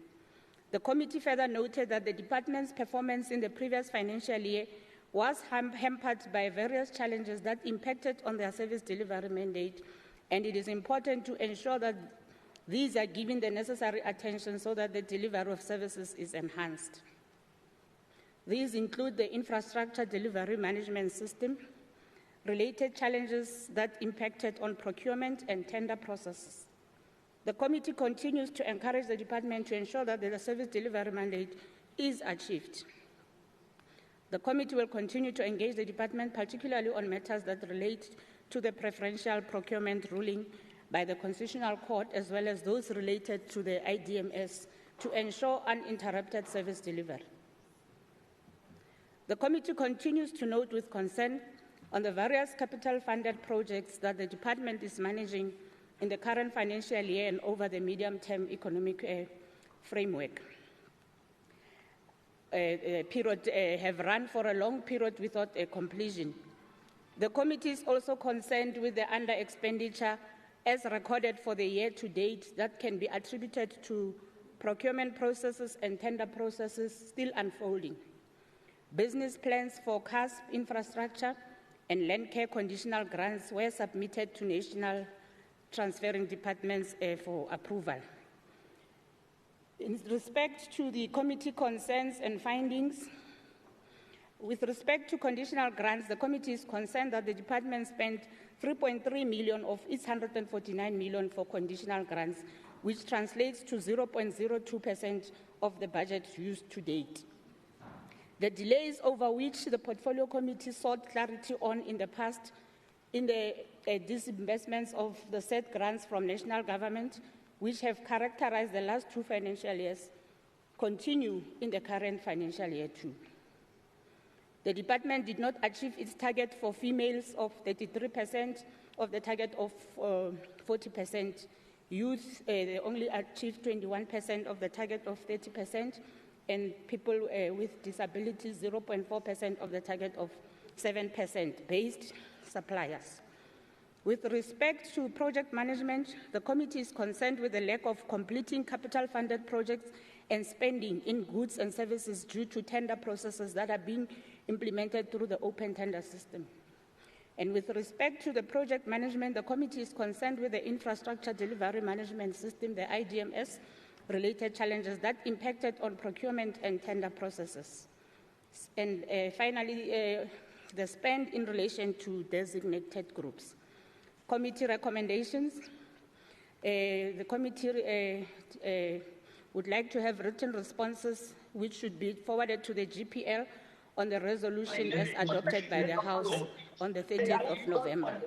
The committee further noted that the department's performance in the previous financial year was hampered by various challenges that impacted on their service delivery mandate, and it is important to ensure that these are given the necessary attention so that the delivery of services is enhanced. These include the infrastructure delivery management system, related challenges that impacted on procurement and tender processes. The committee continues to encourage the department to ensure that the service delivery mandate is achieved. The committee will continue to engage the department, particularly on matters that relate to the preferential procurement ruling by the Constitutional Court, as well as those related to the IDMS, to ensure uninterrupted service delivery. The committee continues to note with concern on the various capital-funded projects that the department is managing in the current financial year and over the medium-term economic framework. Have run for a long period without a completion. The committee is also concerned with the under-expenditure as recorded for the year to date that can be attributed to procurement processes and tender processes still unfolding. Business plans for CASP infrastructure and land care conditional grants were submitted to national transferring departments for approval. In respect to the committee concerns and findings, with respect to conditional grants, the committee is concerned that the department spent 3.3 million of its 149 million for conditional grants, which translates to 0.02% of the budget used to date. The delays over which the portfolio committee sought clarity on in the past in the disinvestments of the said grants from national government, which have characterized the last 2 financial years, continue in the current financial year too. The department did not achieve its target for females of 33% of the target of 40%. Youth, they only achieved 21% of the target of 30%, and people with disabilities 0.4% of the target of 7% based suppliers. With respect to project management, the committee is concerned with the lack of completing capital-funded projects and spending in goods and services due to tender processes that are being implemented through the open tender system. And with respect to the project management, the committee is concerned with the infrastructure delivery management system, the IDMS, related challenges that impacted on procurement and tender processes. And finally, the spend in relation to designated groups. Committee recommendations. The committee would like to have written responses which should be forwarded to the GPL on the resolution as adopted by the House on the 30th of November.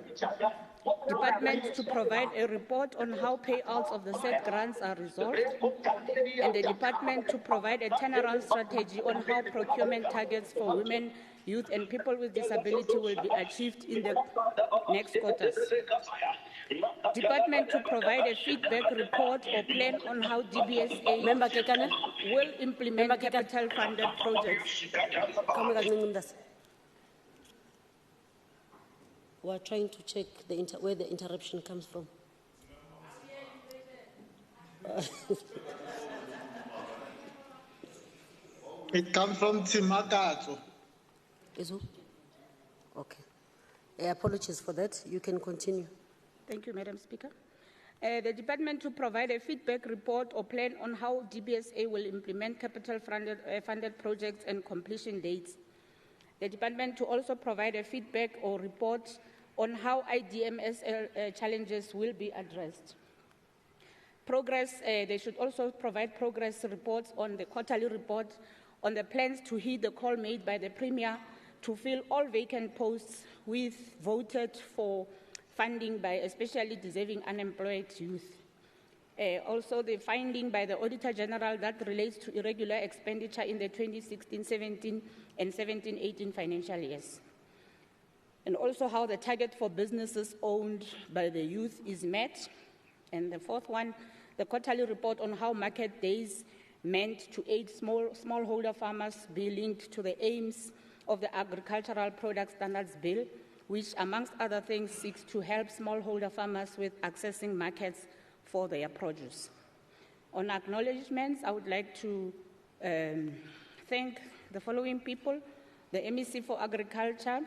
Department to provide a report on how payouts of the said grants are resolved, and the department to provide a turnaround strategy on how procurement targets for women, youth, and people with disability will be achieved in the next quarters. Department to provide a feedback report or plan on how DBSA will implement capital-funded projects. We're trying to check where the interruption comes from. It comes from Timakato. Is who? Okay. Apologies for that. You can continue. Thank you, Madam Speaker. The department to provide a feedback report or plan on how DBSA will implement capital-funded projects and completion dates. The department to also provide a feedback or report on how IDMS challenges will be addressed. Progress, they should also provide progress reports on the quarterly report on the plans to heed the call made by the Premier to fill all vacant posts with voted for funding by especially deserving unemployed youth. Also, the finding by the Auditor General that relates to irregular expenditure in the 2016-17 and 17-18 financial years. And also how the target for businesses owned by the youth is met. And the fourth one, the quarterly report on how market days meant to aid smallholder farmers be linked to the aims of the Agricultural Product Standards Bill, which, amongst other things, seeks to help smallholder farmers with accessing markets for their produce. On acknowledgements, I would like to thank the following people: the MEC for Agriculture,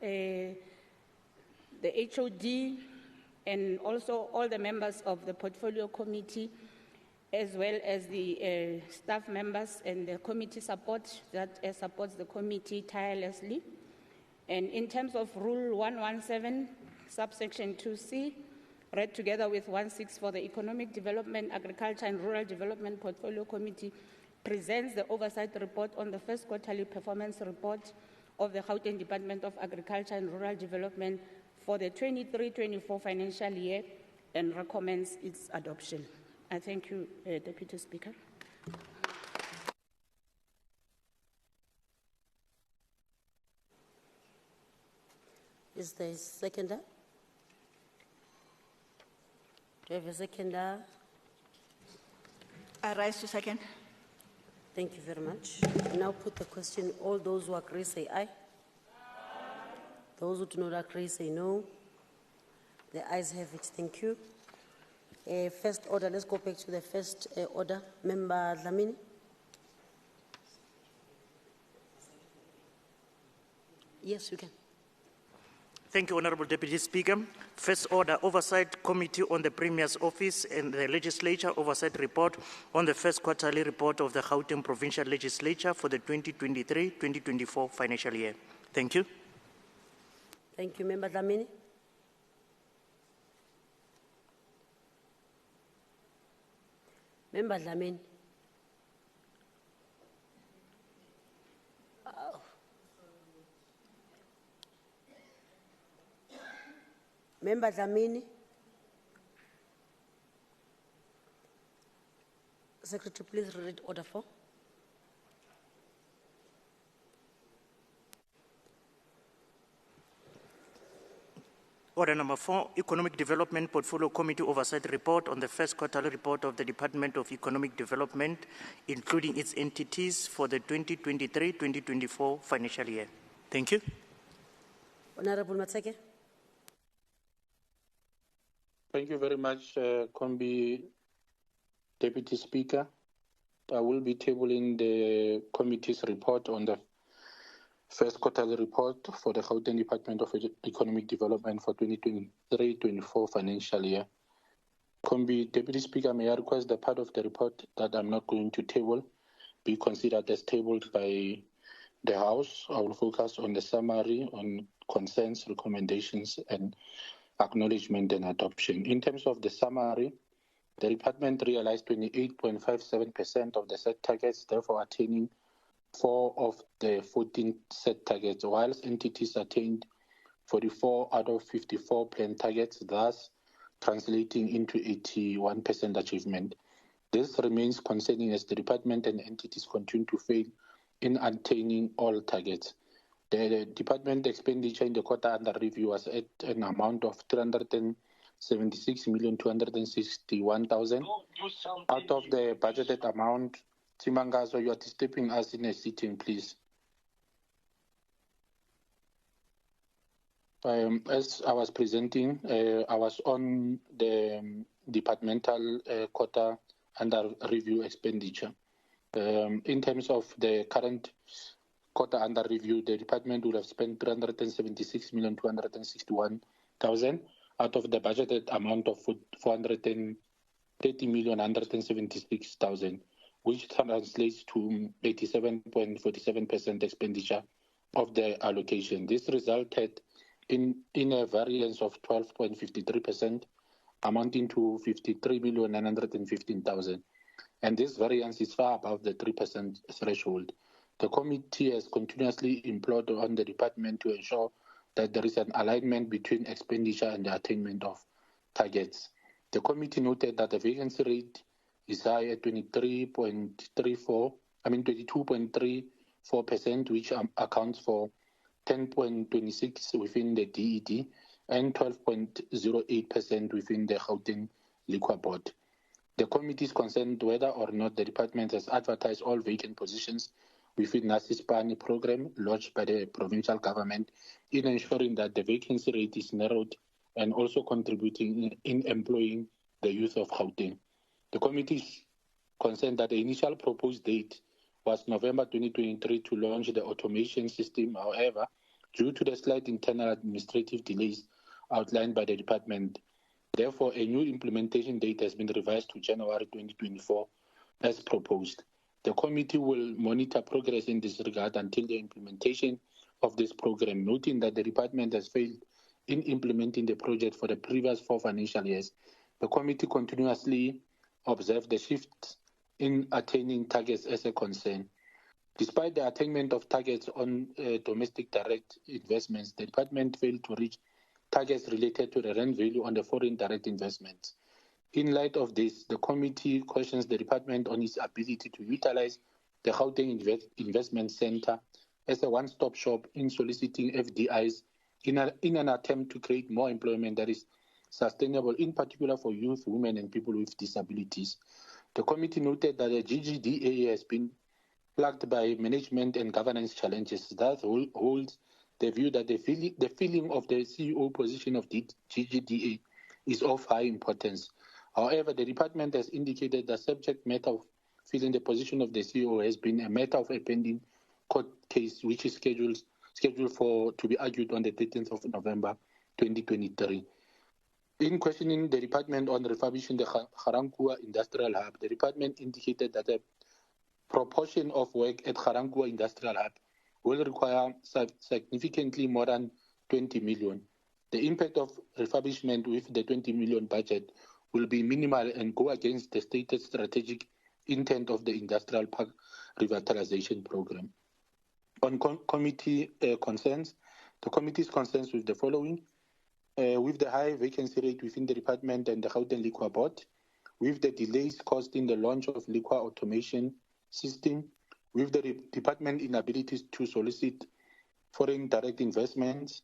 the HOD, and also all the members of the Portfolio Committee, as well as the staff members and the committee support that supports the committee tirelessly. And in terms of Rule 117, subsection 2C, read together with 16 for the Economic Development, Agriculture and Rural Development Portfolio Committee, presents the oversight report on the first quarterly performance report of the Gauteng Department of Agriculture and Rural Development for the 23-24 financial year and recommends its adoption. I thank you, Deputy Speaker. Is there a seconder? Do you have a seconder? I rise to second. Thank you very much. I now put the question. All those who agree say aye. Those who do not agree say no. The ayes have it. Thank you. First order, let's go back to the first order. Member Dlamini. Yes, you can. Thank you, Honorable Deputy Speaker. First order, Oversight Committee on the Premier's Office and the Legislature Oversight Report on the first quarterly report of the Gauteng Provincial Legislature for the 2023-2024 financial year. Thank you. Thank you, Member Dlamini. Member Dlamini. Member Dlamini. Secretary, please read order 4. Order number 4, Economic Development Portfolio Committee Oversight Report on the first quarterly report of the Department of Economic Development, including its entities for the 2023-2024 financial year. Thank you. Honorable Matseke. Thank you very much, Combi Deputy Speaker. I will be tabling the committee's report on the first quarterly report for the Gauteng Department of Economic Development for 2023-24 financial year. Combi Deputy Speaker, may I request the part of the report that I'm not going to table be considered as tabled by the House. I will focus on the summary, on concerns, recommendations, and acknowledgement and adoption. In terms of the summary, the department realized 28.57% of the set targets, therefore attaining 4 of the 14 set targets, whilst entities attained 44 out of 54 planned targets, thus translating into 81% achievement. This remains concerning as the department and entities continue to fail in attaining all targets. The department expenditure in the quarter under review was at an amount of 376,261,000. Out of the budgeted amount, Timangazo, you are stepping us in a sitting, please. As I was presenting, I was on the departmental quarter under review expenditure. In terms of the current quarter under review, the department would have spent 376,261,000 out of the budgeted amount of 430,176,000, which translates to 87.47% expenditure of the allocation. This resulted in a variance of 12.53%, amounting to 53,915,000. And this variance is far above the 3% threshold. The committee has continuously implored on the department to ensure that there is an alignment between expenditure and the attainment of targets. The committee noted that the vacancy rate is high at 22.34%, which accounts for 10.26% within the DED and 12.08% within the Gauteng Liquor Board. The committee is concerned whether or not the department has advertised all vacant positions within NASISPANI program lodged by the provincial government in ensuring that the vacancy rate is narrowed and also contributing in employing the youth of Gauteng. The committee is concerned that the initial proposed date was November 2023 to launch the automation system. However, due to the slight internal administrative delays outlined by the department, therefore a new implementation date has been revised to January 2024 as proposed. The committee will monitor progress in this regard until the implementation of this program, noting that the department has failed in implementing the project for the previous 4 financial years. The committee continuously observed the shifts in attaining targets as a concern. Despite the attainment of targets on domestic direct investments, the department failed to reach targets related to the rand value on the foreign direct investments. In light of this, the committee questions the department on its ability to utilize the Gauteng Investment Center as a one-stop shop in soliciting FDIs in an attempt to create more employment that is sustainable, in particular for youth, women, and people with disabilities. The committee noted that the GGDA has been plagued by management and governance challenges. Thus holds the view that the filling of the CEO position of the GGDA is of high importance. However, the department has indicated that subject matter of filling the position of the CEO has been a matter of a pending court case, which is scheduled to be argued on the 13th of November 2023. In questioning the department on refurbishing the Ga-Rankuwa Industrial Hub, the department indicated that a proportion of work at Ga-Rankuwa Industrial Hub will require significantly more than 20 million. The impact of refurbishment with the 20 million budget will be minimal and go against the stated strategic intent of the industrial park revitalization program. On committee concerns, the committee is concerned with the following: with the high vacancy rate within the department and the Gauteng Liquor Board, with the delays caused in the launch of liquor automation system, with the department inability to solicit foreign direct investments,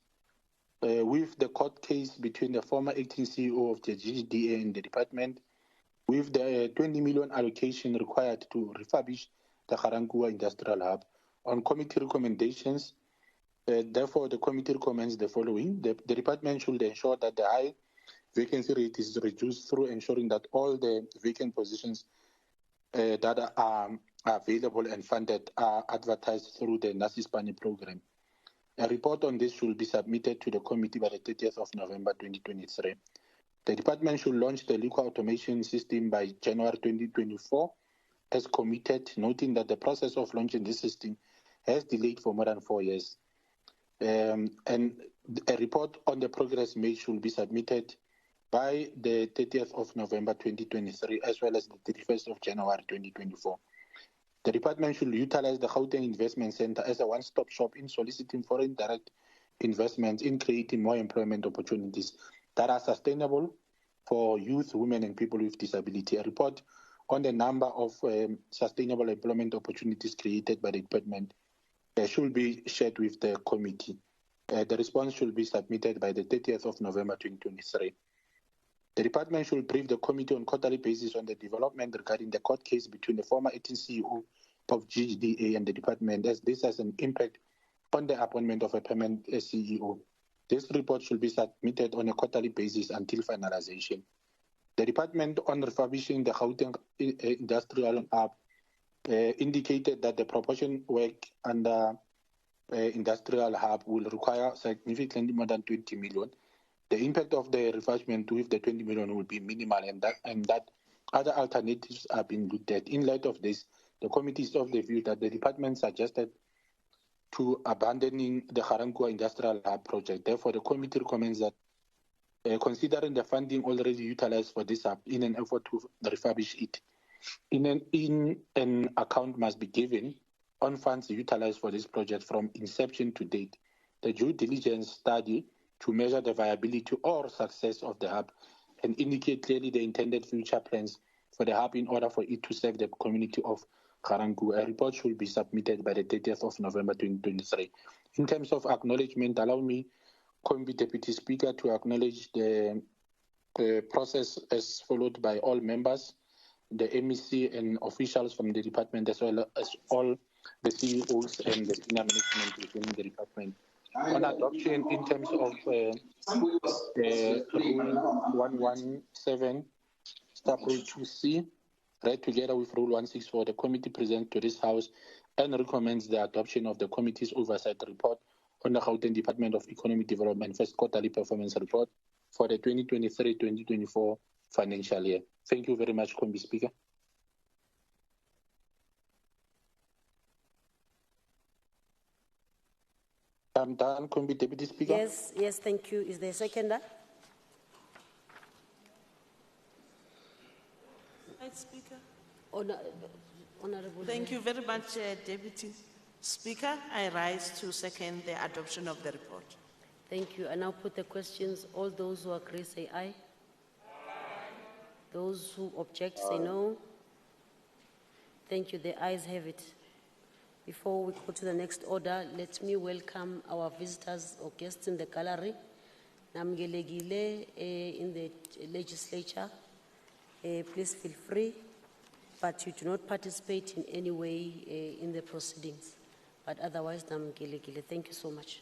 with the court case between the former acting CEO of the GGDA and the department, with the 20 million allocation required to refurbish the Ga-Rankuwa Industrial Hub. On committee recommendations, therefore, the committee recommends the following. The department should ensure that the high vacancy rate is reduced through ensuring that all the vacant positions that are available and funded are advertised through the NASISPANI program. A report on this should be submitted to the committee by the 30th of November 2023. The department should launch the liquor automation system by January 2024 as committed, noting that the process of launching this system has delayed for more than 4 years. And a report on the progress made should be submitted by the 30th of November 2023 as well as the 31st of January 2024. The department should utilize the Gauteng Investment Center as a one-stop shop in soliciting foreign direct investments, in creating more employment opportunities that are sustainable for youth, women, and people with disability. A report on the number of sustainable employment opportunities created by the department should be shared with the committee. The response should be submitted by the 30th of November 2023. The department should brief the committee on quarterly basis on the development regarding the court case between the former acting CEO of GGDA and the department, as this has an impact on the appointment of a permanent CEO. This report should be submitted on a quarterly basis until finalization. The department on refurbishing the Gauteng Industrial Hub indicated that the proportion work under Industrial Hub will require significantly more than 20 million. The impact of the refurbishment with the 20 million will be minimal, and that other alternatives are being looked at. In light of this, the committee is of the view that the department suggested to abandoning the Ga-Rankuwa Industrial Hub project. Therefore, the committee recommends that considering the funding already utilized for this hub in an effort to refurbish it, in an account must be given on funds utilized for this project from inception to date. The due diligence study to measure the viability or success of the hub and indicate clearly the intended future plans for the hub in order for it to serve the community of Ga-Rankuwa. A report should be submitted by the 30th of November 2023. In terms of acknowledgement, allow me, Combi Deputy Speaker, to acknowledge the process as followed by all members, the MEC and officials from the department, as well as all the CEOs and the senior management within the department. On adoption in terms of the Rule 117, Sub Rule 2C, read together with Rule 164, the committee presents to this House and recommends the adoption of the committee's oversight report on the Gauteng Department of Economic Development first quarterly performance report for the 2023-2024 financial year. Thank you very much, Combi Speaker. I'm done, Combi Deputy Speaker. Yes, thank you. Is there a seconder? Speaker. Honorable. Thank you very much, Deputy Speaker. I rise to second the adoption of the report. Thank you. I now put the questions. All those who agree say aye. Those who object say no. Thank you. The ayes have it. Before we go to the next order, let me welcome our visitors or guests in the gallery. Namgelegile in the legislature. Please feel free, but you do not participate in any way in the proceedings. But otherwise, namgelegile. Thank you so much.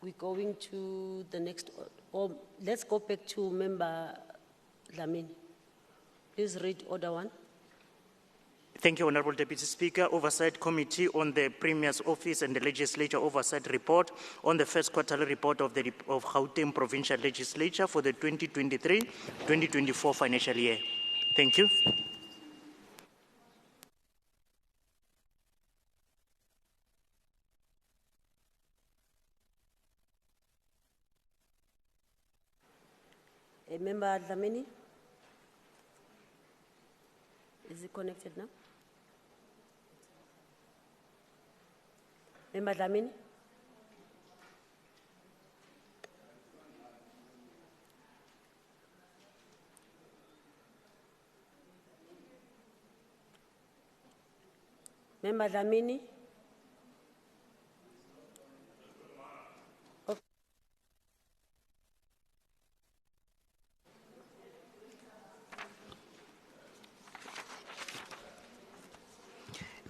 We're going to the next, or let's go back to Member Dlamini. Please read order 1. Thank you, Honourable Deputy Speaker. Oversight Committee on the Premier's Office and the Legislature Oversight Report on the first quarterly report of Gauteng Provincial Legislature for the 2023-2024 financial year. Thank you. Member Dlamini? Is it connected now? Member Dlamini? Member Dlamini?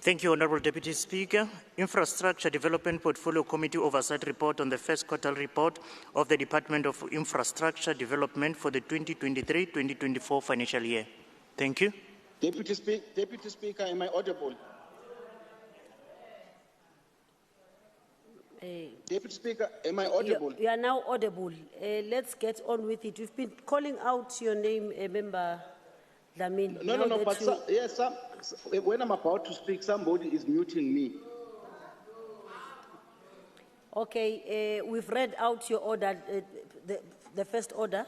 Thank you, Honourable Deputy Speaker. Infrastructure Development Portfolio Committee Oversight Report on the first quarter report of the Department of Infrastructure Development for the 2023-2024 financial year. Thank you. Deputy Speaker, am I audible? Deputy Speaker, am I audible? You are now audible. Let's get on with it. We've been calling out your name, Member Dlamini. No, but yes, when I'm about to speak, somebody is muting me. Okay, we've read out your order, the first order,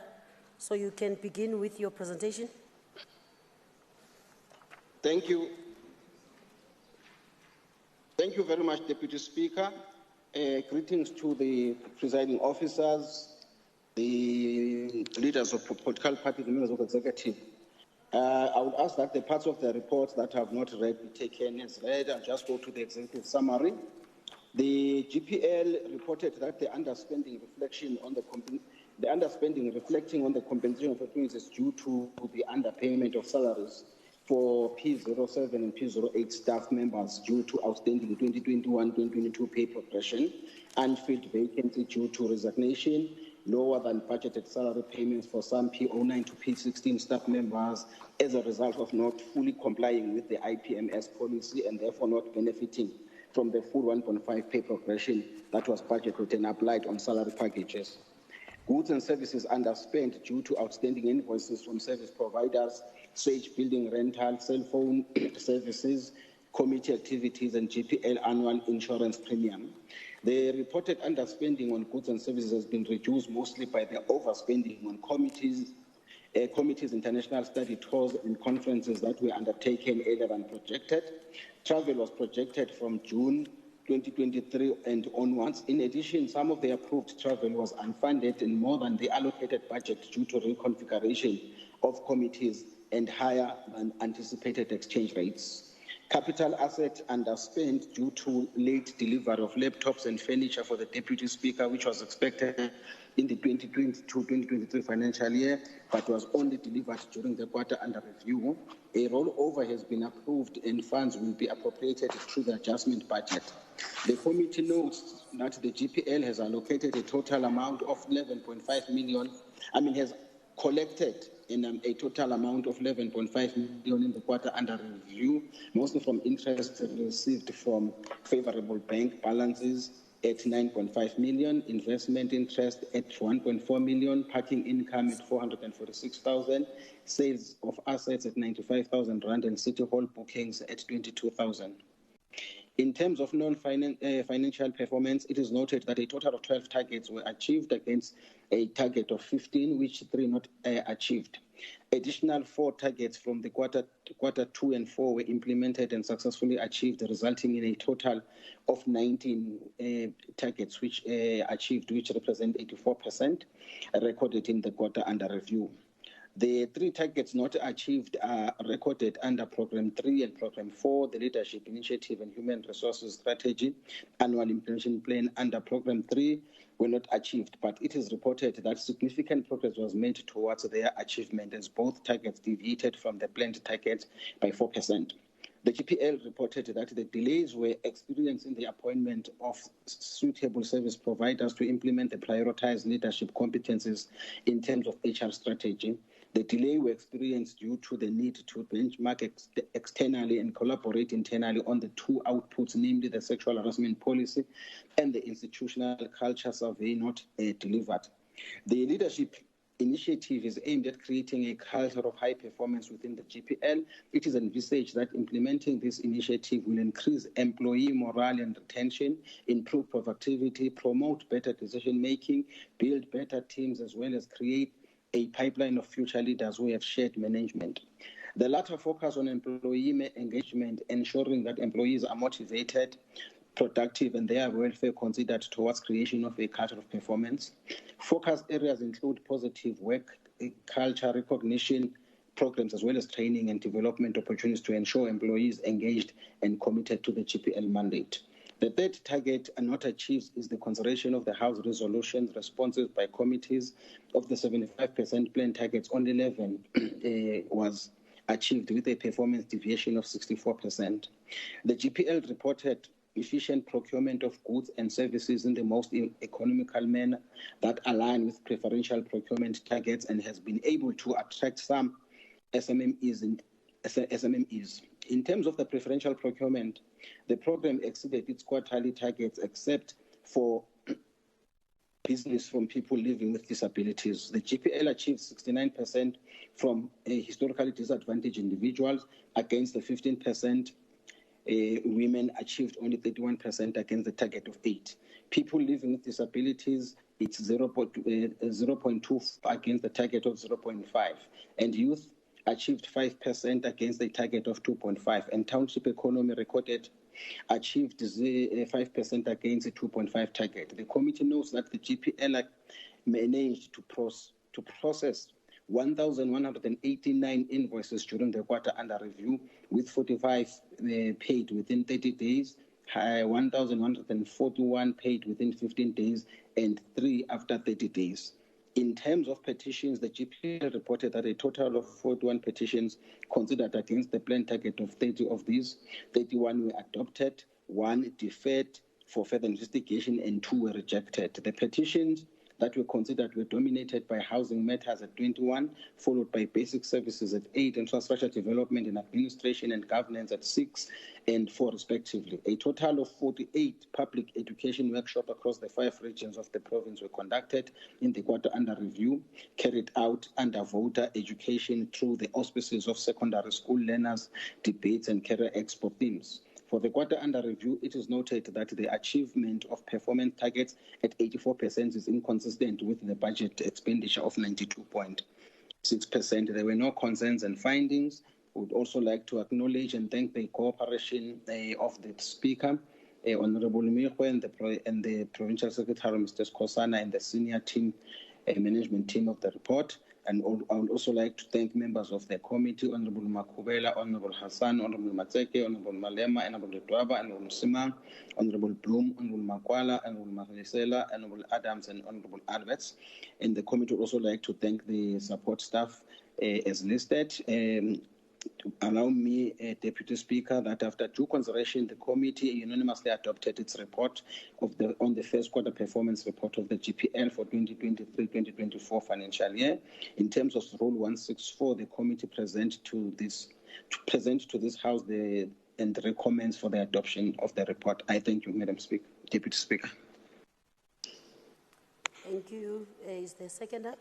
so you can begin with your presentation. Thank you. Thank you very much, Deputy Speaker. Greetings to the presiding officers, the leaders of political parties, the members of the executive. I would ask that the parts of the report that I have not read be taken as read. I'll just go to the executive summary. The GPL reported that the underspending reflecting on the compensation of employees is due to the underpayment of salaries for P07 and P08 staff members due to outstanding 2021-2022 pay progression, unfilled vacancy due to resignation, lower than budgeted salary payments for some P09 to P16 staff members as a result of not fully complying with the IPMS policy and therefore not benefiting from the full 1.5 pay progression that was budgeted and applied on salary packages. Goods and services underspent due to outstanding invoices from service providers, sage building rental, cell phone services, committee activities, and GPL annual insurance premium. The reported underspending on goods and services has been reduced mostly by the overspending on committees, international study tours, and conferences that were undertaken earlier than projected. Travel was projected from June 2023 and onwards. In addition, some of the approved travel was unfunded and more than the allocated budget due to reconfiguration of committees and higher than anticipated exchange rates. Capital assets underspent due to late delivery of laptops and furniture for the Deputy Speaker, which was expected in the 2022-2023 financial year, but was only delivered during the quarter under review. A rollover has been approved and funds will be appropriated through the adjustment budget. The committee notes that the GPL has allocated a total amount of 11.5 million, has collected in a total amount of 11.5 million in the quarter under review, mostly from interest received from favorable bank balances at 9.5 million, investment interest at 1.4 million, parking income at 446,000, sales of assets at 95,000 rand, and city hall bookings at 22,000. In terms of non-financial performance, it is noted that a total of 12 targets were achieved against a target of 15, which 3 not achieved. Additional 4 targets from the quarter 2 and 4 were implemented and successfully achieved, resulting in a total of 19 targets which achieved, which represent 84% recorded in the quarter under review. The 3 targets not achieved are recorded under Program 3 and Program 4, the Leadership Initiative and Human Resources Strategy Annual Implementation Plan under Program 3 were not achieved, but it is reported that significant progress was made towards their achievement as both targets deviated from the planned target by 4%. The GPL reported that the delays were experienced in the appointment of suitable service providers to implement the prioritized leadership competencies in terms of HR strategy. The delay were experienced due to the need to benchmark externally and collaborate internally on the 2 outputs, namely the sexual harassment policy and the institutional culture survey not delivered. The leadership initiative is aimed at creating a culture of high performance within the GPL. It is envisaged that implementing this initiative will increase employee morale and retention, improve productivity, promote better decision-making, build better teams, as well as create a pipeline of future leaders who have shared management. The latter focus on employee engagement, ensuring that employees are motivated, productive, and their welfare considered towards creation of a culture of performance. Focus areas include positive work culture recognition programs, as well as training and development opportunities to ensure employees engaged and committed to the GPL mandate. The 3rd target not achieved is the consideration of the House resolutions responses by committees. Of the 75% plan targets, only 11 was achieved with a performance deviation of 64%. The GPL reported efficient procurement of goods and services in the most economical manner that align with preferential procurement targets and has been able to attract some SMMEs. In terms of the preferential procurement, the program exceeded its quarterly targets except for business from people living with disabilities. The GPL achieved 69% from historically disadvantaged individuals against the 15%. Women achieved only 31% against the target of 8. People living with disabilities, it's 0.2 against the target of 0.5. And youth achieved 5% against the target of 2.5. And township economy achieved 5% against the 2.5 target. The committee notes that the GPL managed to process 1,189 invoices during the quarter under review, with 45 paid within 30 days, 1,141 paid within 15 days, and 3 after 30 days. In terms of petitions, the GPL reported that a total of 41 petitions considered against the planned target of 30 of these. 31 were adopted, 1 deferred for further investigation, and 2 were rejected. The petitions that were considered were dominated by housing matters at 21, followed by basic services at 8, infrastructure development and administration and governance at 6 and 4 respectively. A total of 48 public education workshops across the 5 regions of the province were conducted in the quarter under review, carried out under voter education through the auspices of secondary school learners, debates and career expo themes. For the quarter under review, it is noted that the achievement of performance targets at 84% is inconsistent with the budget expenditure of 92.6%. There were no concerns and findings. We would also like to acknowledge and thank the cooperation of the Speaker, Honorable Mirwe, and the Provincial Secretary, Mr. Skosana, and the senior team, management team of the report. And I would also like to thank members of the committee, Honorable Makubela, Honorable Hassan, Honorable Matseke, Honorable Malema, Honorable Dwaba, Honorable Simang, Honorable Bloom, Honorable Makwala, Honorable Marisela, Honorable Adams, and Honorable Alberts. And the committee would also like to thank the support staff as listed. Allow me, Deputy Speaker, that after due consideration, the committee unanimously adopted its report on the first quarter performance report of the GPL for 2023-2024 financial year. In terms of Rule 164, the committee present to this House and recommends for the adoption of the report. I thank you, Madam Speaker, Deputy Speaker. Thank you. Is there a seconder?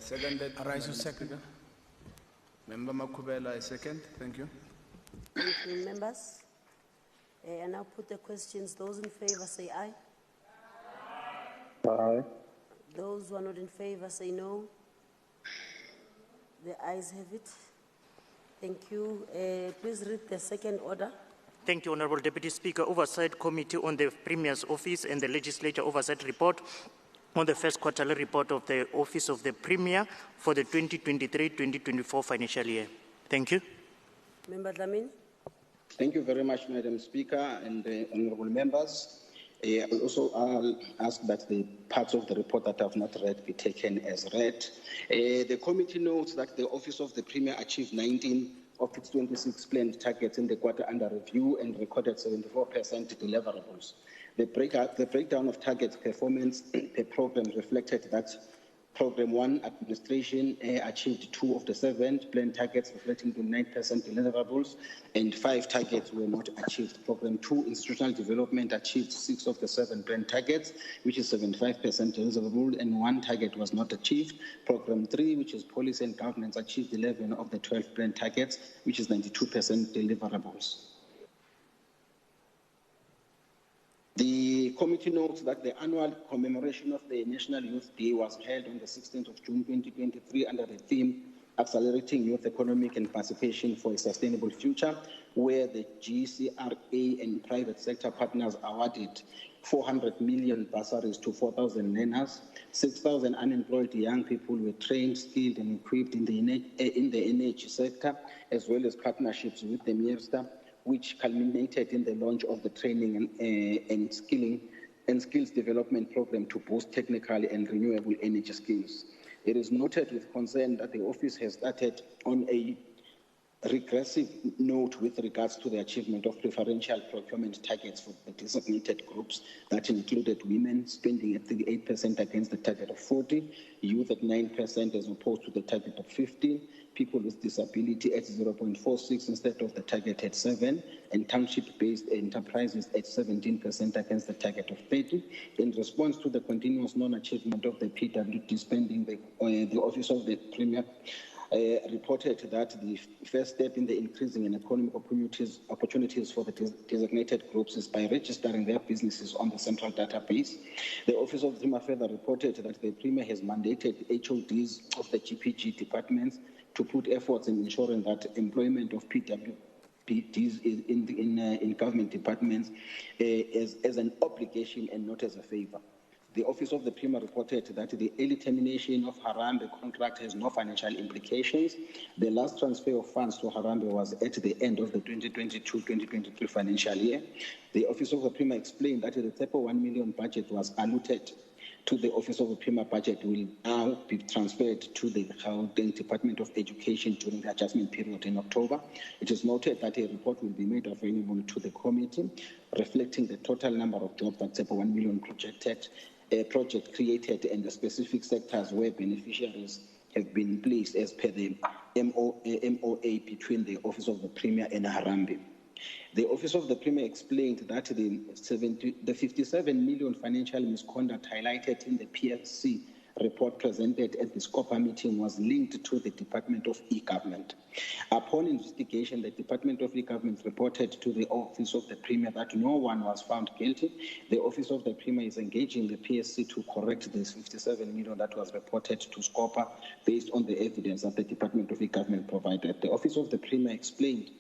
Seconded. Arise, Secretary. Member Makubela, I second. Thank you. Thank you, members. I now put the questions. Those in favor say aye. Aye. Those who are not in favor say no. The ayes have it. Thank you. Please read the second order. Thank you, Honorable Deputy Speaker. Oversight Committee on the Premier's Office and the Legislature Oversight Report on the first quarterly report of the Office of the Premier for the 2023-2024 financial year. Thank you. Member Dlamini. Thank you very much, Madam Speaker and honourable members. I also ask that the parts of the report that I have not read be taken as read. The committee notes that the Office of the Premier achieved 19 of its 26 planned targets in the quarter under review and recorded 74% deliverables. The breakdown of targets performance per program reflected that Program 1 Administration achieved 2 of the 7 planned targets, reflecting 29% deliverables, and 5 targets were not achieved. Program 2 Institutional Development achieved 6 of the 7 planned targets, which is 75% deliverable, and 1 target was not achieved. Program 3, which is Policy and Governance, achieved 11 of the 12 planned targets, which is 92% deliverables. The committee notes that the annual commemoration of the National Youth Day was held on the 16th of June 2023 under the theme Accelerating Youth Economic and Participation for a Sustainable Future, where the GCRA and private sector partners awarded 400 million bursaries to 4,000 learners. 6,000 unemployed young people were trained, skilled, and equipped in the energy sector, as well as partnerships with the MIRSTA, which culminated in the launch of the training and skills development program to boost technical and renewable energy skills. It is noted with concern that the office has started on a regressive note with regards to the achievement of preferential procurement targets for the designated groups that included women spending at 38% against the target of 40%, youth at 9% as opposed to the target of 15%, people with disability at 0.46 instead of the target at 7%, and township-based enterprises at 17% against the target of 30%. In response to the continuous non-achievement of the PWD spending, the Office of the Premier reported that the first step in the increasing in economic opportunities for the designated groups is by registering their businesses on the central database. The Office of the Premier further reported that the Premier has mandated HODs of the GPG departments to put efforts in ensuring that employment of PWDs in government departments as an obligation and not as a favor. The Office of the Premier reported that the early termination of Harambee contract has no financial implications. The last transfer of funds to Harambee was at the end of the 2022-2023 financial year. The Office of the Premier explained that the $1 million budget was allotted to the Office of the Premier budget will now be transferred to the Gauteng Department of Education during the adjustment period in October. It is noted that a report will be made available to the committee reflecting the total number of jobs that $1 million project created and the specific sectors where beneficiaries have been placed as per the MOA between the Office of the Premier and Harambee. The Office of the Premier explained that the 57 million financial misconduct highlighted in the PSC report presented at the SCOPA meeting was linked to the Department of E-Government. Upon investigation, the Department of E-Government reported to the Office of the Premier that no one was found guilty. The Office of the Premier is engaging the PSC to correct this 57 million that was reported to SCOPA based on the evidence that the Department of E-Government provided. The Office of the Premier explained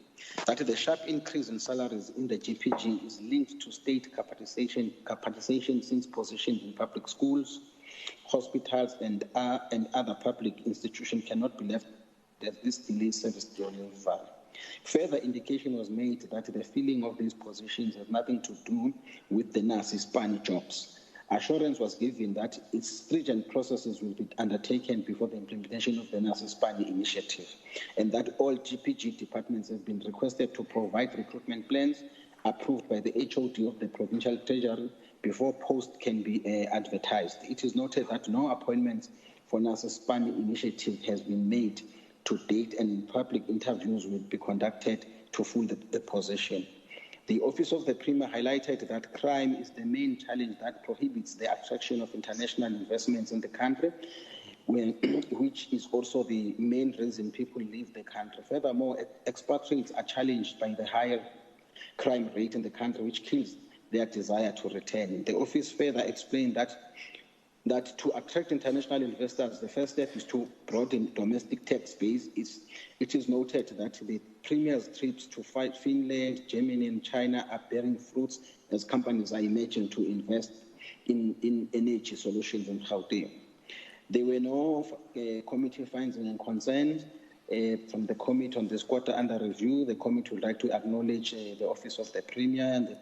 that the sharp increase in salaries in the GPG is linked to state capitalization since positions in public schools, hospitals, and other public institutions cannot be left as this delays service delivery. Further indication was made that the filling of these positions has nothing to do with the NASISPAN jobs. Assurance was given that its stringent processes will be undertaken before the implementation of the NASISPAN initiative, and that all GPG departments have been requested to provide recruitment plans approved by the HOD of the Provincial Treasury before posts can be advertised. It is noted that no appointments for NASISPAN initiative has been made to date, and public interviews will be conducted to fill the position. The Office of the Premier highlighted that crime is the main challenge that prohibits the attraction of international investments in the country, which is also the main reason people leave the country. Furthermore, expatriates are challenged by the higher crime rate in the country, which kills their desire to return. The office further explained that that to attract international investors, the first step is to broaden domestic tax base. It is noted that the Premier's trips to Finland, Germany, and China are bearing fruits as companies are emerging to invest in energy solutions in Gauteng. There were no committee findings and concerns from the committee on this quarter under review. The committee would like to acknowledge the Office of the Premier and the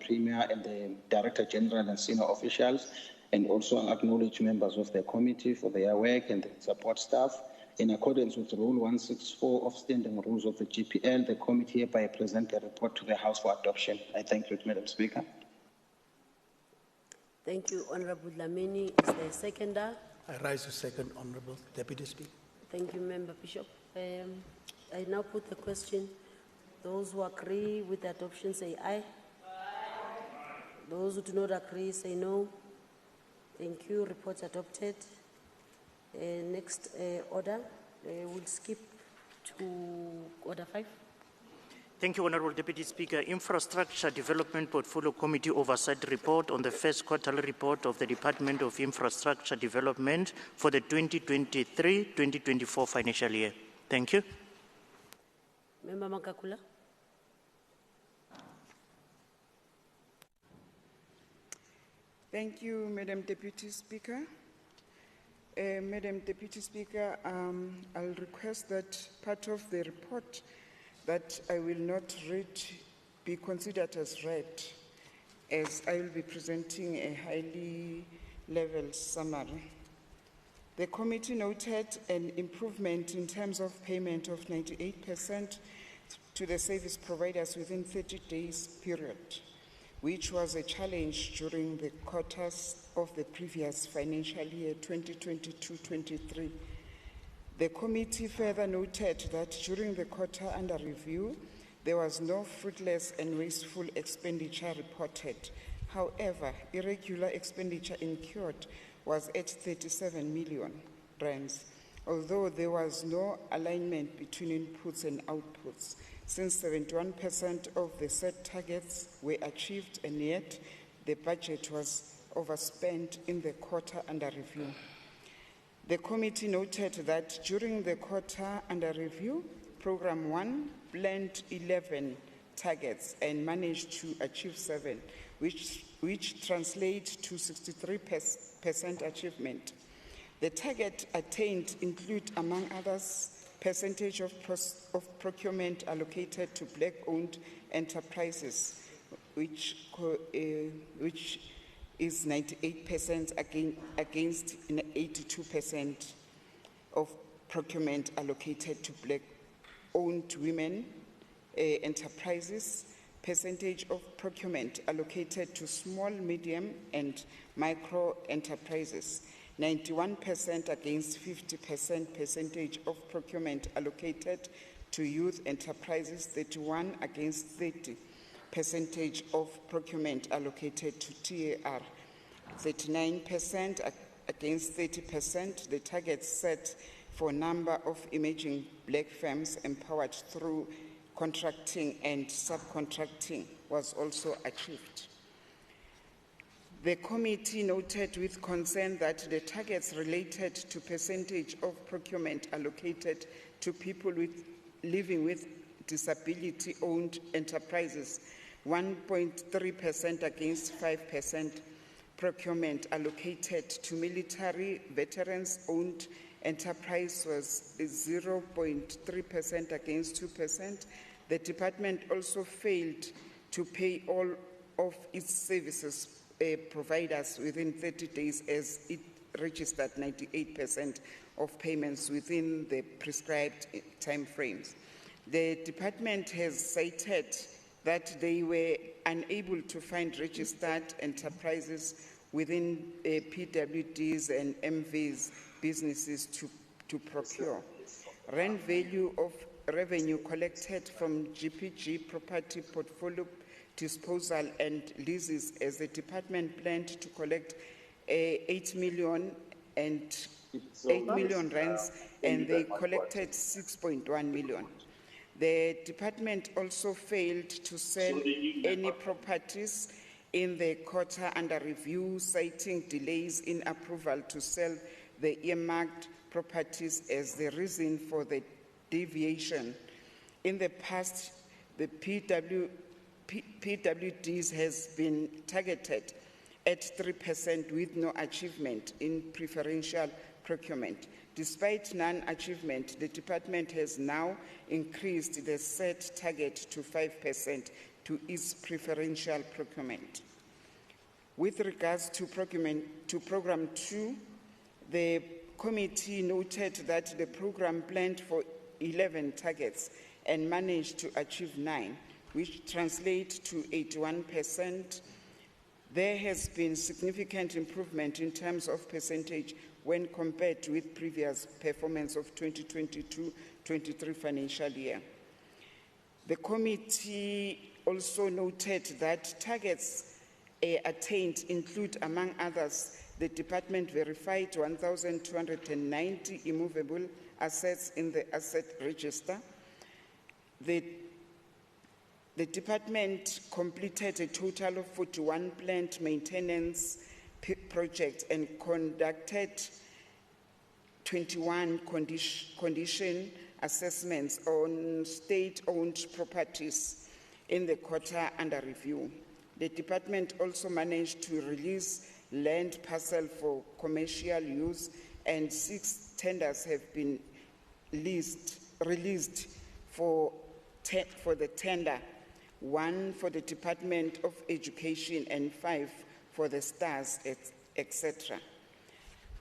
Director General and senior officials, and also acknowledge members of the committee for their work and the support staff. In accordance with Rule 164 of Standing Rules of the GPL, the committee hereby present a report to the House for adoption. I thank you, Madam Speaker. Thank you, Honorable Dlamini. Is there a seconder? I rise to second, Honorable Deputy Speaker. Thank you, Member Bishop. I now put the question. Those who agree with the adoption say aye. Those who do not agree say no. Thank you. Report adopted. Next order, we'll skip to order 5. Thank you, Honorable Deputy Speaker. Infrastructure Development Portfolio Committee Oversight Report on the first quarterly report of the Department of Infrastructure Development for the 2023-2024 financial year. Thank you. Member Makakula. Thank you, Madam Deputy Speaker. Madam Deputy Speaker, I'll request that part of the report that I will not read be considered as read, as I will be presenting a highly leveled summary. The committee noted an improvement in terms of payment of 98% to the service providers within 30 days period, which was a challenge during the quarters of the previous financial year 2022-23. The committee further noted that during the quarter under review, there was no fruitless and wasteful expenditure reported. However, irregular expenditure incurred was at 37 million rands, although there was no alignment between inputs and outputs, since 71% of the set targets were achieved, and yet the budget was overspent in the quarter under review. The committee noted that during the quarter under review, Program 1 planned 11 targets and managed to achieve 7, which translates to 63% achievement. The target attained include, among others, percentage of procurement allocated to black-owned enterprises, which is 98% against 82% of procurement allocated to black-owned women enterprises, percentage of procurement allocated to small, medium, and micro enterprises, 91% against 50% percentage of procurement allocated to youth enterprises, 31 against 30 percentage of procurement allocated to TAR, 39% against 30%. The target set for number of emerging black firms empowered through contracting and subcontracting was also achieved. The committee noted with concern that the targets related to percentage of procurement allocated to people living with disability-owned enterprises, 1.3% against 5%, procurement allocated to military veterans-owned enterprise was 0.3% against 2%. The department also failed to pay all of its services providers within 30 days, as it registered 98% of payments within the prescribed time frames. The department has cited that they were unable to find registered enterprises within PWDs and MVs businesses to procure. Rand value of revenue collected from GPG property portfolio disposal and leases, as the department planned to collect 8 million rands, and they collected 6.1 million. The department also failed to sell any properties in the quarter under review, citing delays in approval to sell the earmarked properties as the reason for the deviation. In the past, the PWDs has been targeted at 3% with no achievement in preferential procurement. Despite non-achievement, the department has now increased the set target to 5% to its preferential procurement. With regards to Program 2, the committee noted that the program planned for 11 targets and managed to achieve 9, which translates to 81%. There has been significant improvement in terms of percentage when compared with previous performance of 2022-23 financial year. The committee also noted that targets attained include, among others, the department verified 1,290 immovable assets in the asset register. The department completed a total of 41 plant maintenance projects and conducted 21 condition assessments on state-owned properties in the quarter under review. The department also managed to release land parcel for commercial use, and 6 tenders have been released for the tender, 1 for the Department of Education and 5 for the STARS, etc.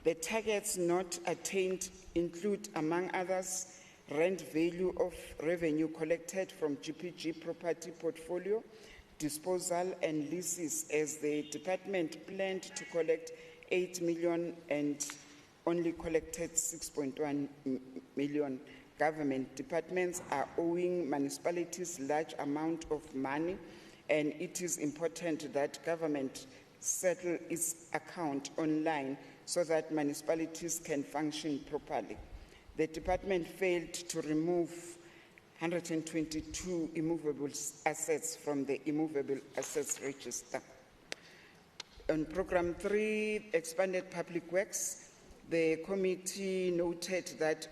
The targets not attained include, among others, rent value of revenue collected from GPG property portfolio, disposal and leases, as the department planned to collect 8 million and only collected 6.1 million. Government departments are owing municipalities large amount of money, and it is important that government settle its account online so that municipalities can function properly. The department failed to remove 122 immovable assets from the immovable assets register. On Program 3, Expanded Public Works, the committee noted that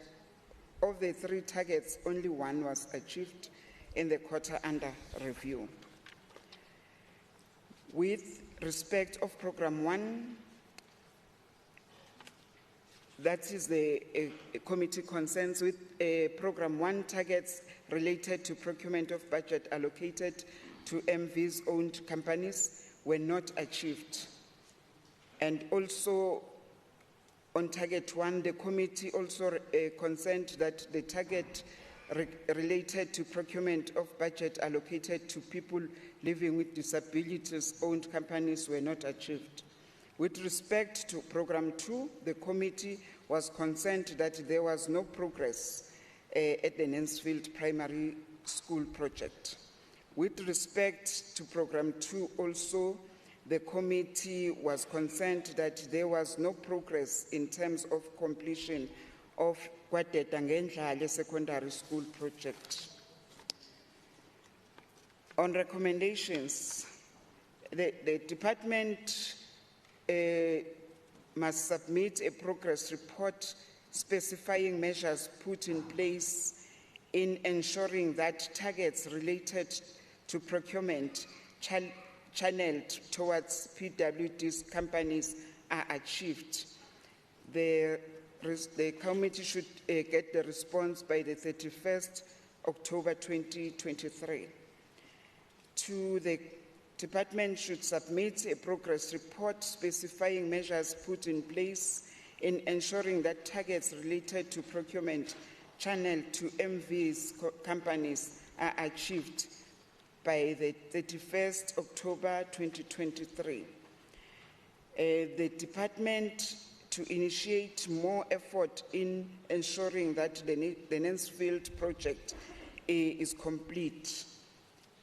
of the 3 targets, only 1 was achieved in the quarter under review. With respect of Program 1, that is the committee concerns with Program 1 targets related to procurement of budget allocated to MV's owned companies were not achieved. And also on Target 1, the committee also concerned that the target related to procurement of budget allocated to people living with disabilities owned companies were not achieved. With respect to Program 2, the committee was concerned that there was no progress at the Nansfield Primary School project. With respect to Program 2 also, the committee was concerned that there was no progress in terms of completion of Kwatetangendlale Secondary School project. On recommendations, the department must submit a progress report specifying measures put in place in ensuring that targets related to procurement channeled towards PWD's companies are achieved. The committee should get the response by the 31st October 2023. The department should submit a progress report specifying measures put in place in ensuring that targets related to procurement channeled to MV's companies are achieved by the 31st October 2023. The department to initiate more effort in ensuring that the Nansfield project is complete.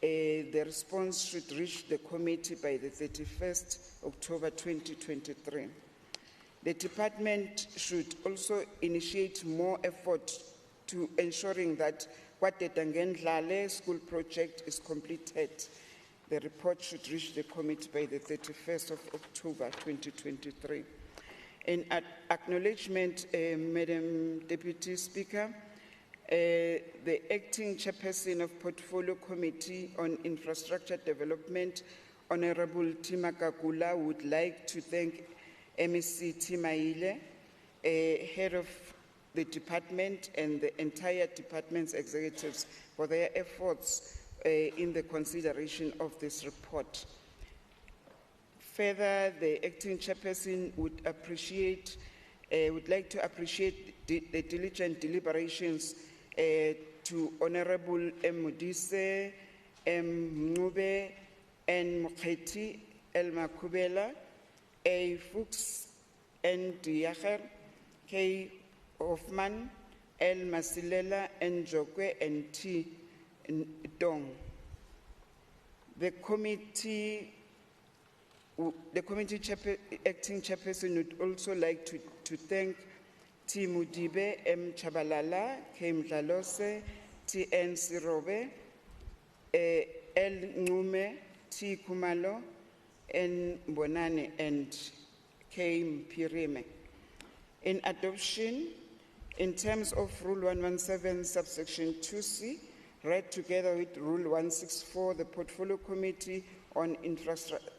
The response should reach the committee by the 31st October 2023. The department should also initiate more effort to ensuring that Kwatetangendlale school project is completed The report should reach the committee by the 31st of October 2023. In acknowledgement, Madam Deputy Speaker, the acting chairperson of Portfolio Committee on Infrastructure Development, Honorable Tima Kakula, would like to thank MEC Timaile, head of the department, and the entire department's executives for their efforts in the consideration of this report. Further, the acting chairperson would like to appreciate the diligent deliberations to Honorable M. Modise, M. Mube, N. Mukheti, L. Makubela, A. Fuchs, N. Diacher, K. Hoffman, L. Masilela, N. Jokwe, and T. Dong. The committee acting chairperson would also like to thank T. Mudibe, M. Chabalala, K. Mdlalose, T. N. Sirobe, L. Ngume, T. Kumalo, N. Bonane, and K. Mpirime. In adoption, in terms of Rule 117, subsection 2C, read together with Rule 164, the Portfolio Committee on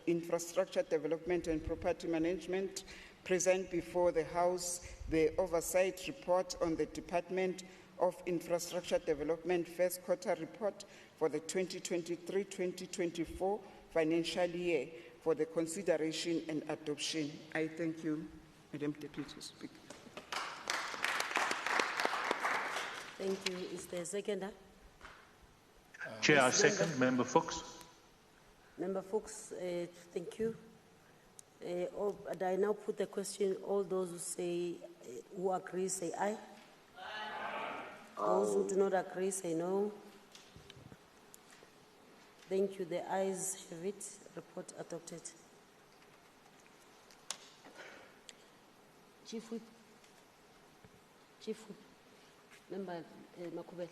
Infrastructure Development and Property Management present before the House the Oversight Report on the Department of Infrastructure Development First Quarter Report for the 2023-2024 financial year for the consideration and adoption. I thank you, Madam Deputy Speaker. Thank you. Is there a seconder? Chair, I second. Member Fuchs. Member Fuchs, thank you. And I now put the question, all those who say, who agree, say aye. Those who do not agree, say no. Thank you. The ayes have it. Report adopted. Chief Whip. Chief Whip. Member Makubel.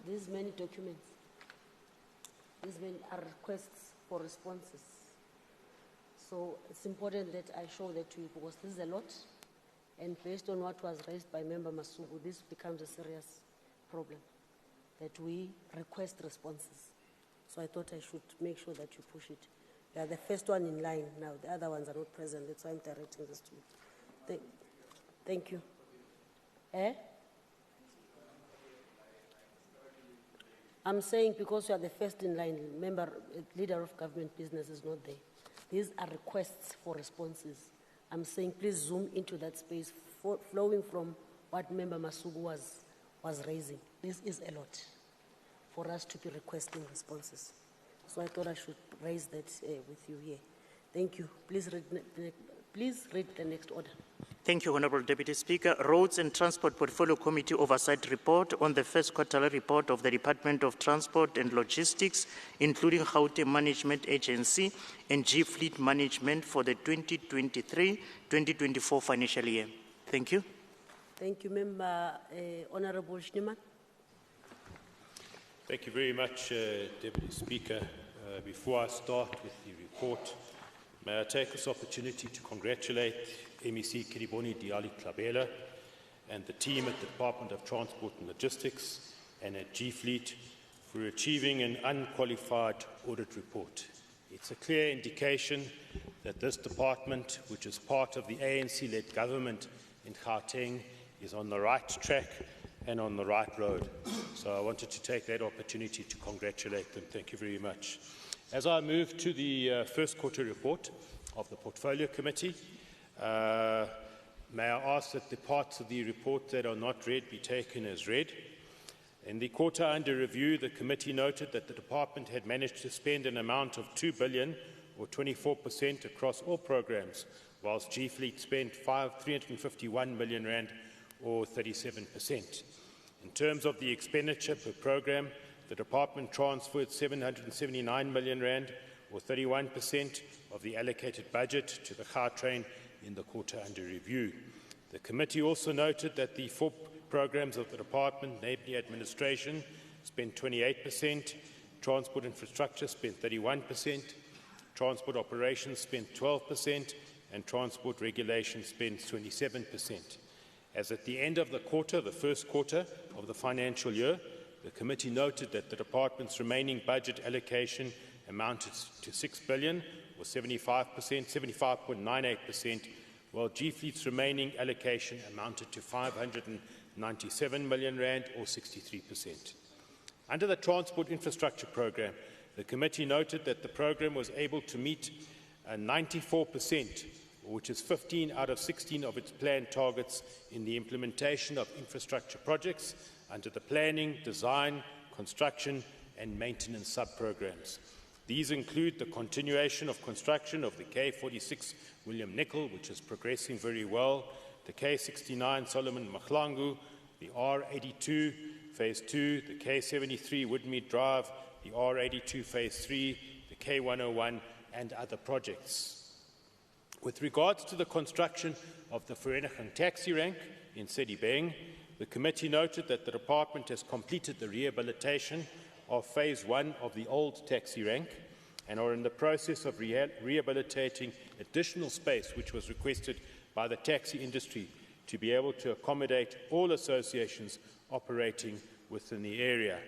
These many documents. These many are requests for responses. So it's important that I show that to you because this is a lot. And based on what was raised by Member Masugu, this becomes a serious problem that we request responses. So I thought I should make sure that you push it. You are the first one in line now. The other ones are not present. That's why I'm directing this to you. Thank you. I'm saying because you are the first in line, leader of government business is not there. These are requests for responses. I'm saying please zoom into that space, flowing from what Member Masugu was raising. This is a lot for us to be requesting responses. So I thought I should raise that with you here. Thank you. Please read the next order. Thank you, Honourable Deputy Speaker. Roads and Transport Portfolio Committee Oversight Report on the first quarterly report of the Department of Transport and Logistics, including Gauteng Management Agency and G-Fleet Management for the 2023-2024 financial year. Thank you. Thank you, Member Honourable Schneemann. Thank you very much, Deputy Speaker. Before I start with the report, may I take this opportunity to congratulate MEC Kiriboni Diali Klabela and the team at the Department of Transport and Logistics and at G-Fleet for achieving an unqualified audit report. It's a clear indication that this department, which is part of the ANC-led government in Gauteng, is on the right track and on the right road. So I wanted to take that opportunity to congratulate them. Thank you very much. As I move to the first quarter report of the Portfolio Committee, may I ask that the parts of the report that are not read be taken as read. In the quarter under review, the committee noted that the department had managed to spend an amount of 2 billion, or 24% across all programs, whilst G-Fleet spent 351 million rand, or 37%. In terms of the expenditure per program, the department transferred 779 million rand, or 31% of the allocated budget to the Gautrain in the quarter under review. The committee also noted that the 4 programs of the department, namely administration, spent 28%, Transport infrastructure spent 31%, transport operations spent 12%, and transport regulation spent 27%. As at the end of the quarter, the first quarter of the financial year, the committee noted that the department's remaining budget allocation amounted to 6 billion, or 75.98%, while G-Fleet's remaining allocation amounted to 597 million rand, or 63%. Under the Transport Infrastructure Programme, the committee noted that the programme was able to meet 94%, which is 15 out of 16 of its planned targets in the implementation of infrastructure projects under the planning, design, construction and maintenance sub-programs. These include the continuation of construction of the K46 William Nicol, which is progressing very well, the K69 Solomon Mahlangu, the R82 Phase 2, the K73 Woodmead Drive, the R82 Phase 3, the K101 and other projects. With regards to the construction of the Vereniging taxi rank in Sedibeng, the committee noted that the department has completed the rehabilitation of Phase 1 of the old taxi rank and are in the process of rehabilitating additional space which was requested by the taxi industry to be able to accommodate all associations operating within the area.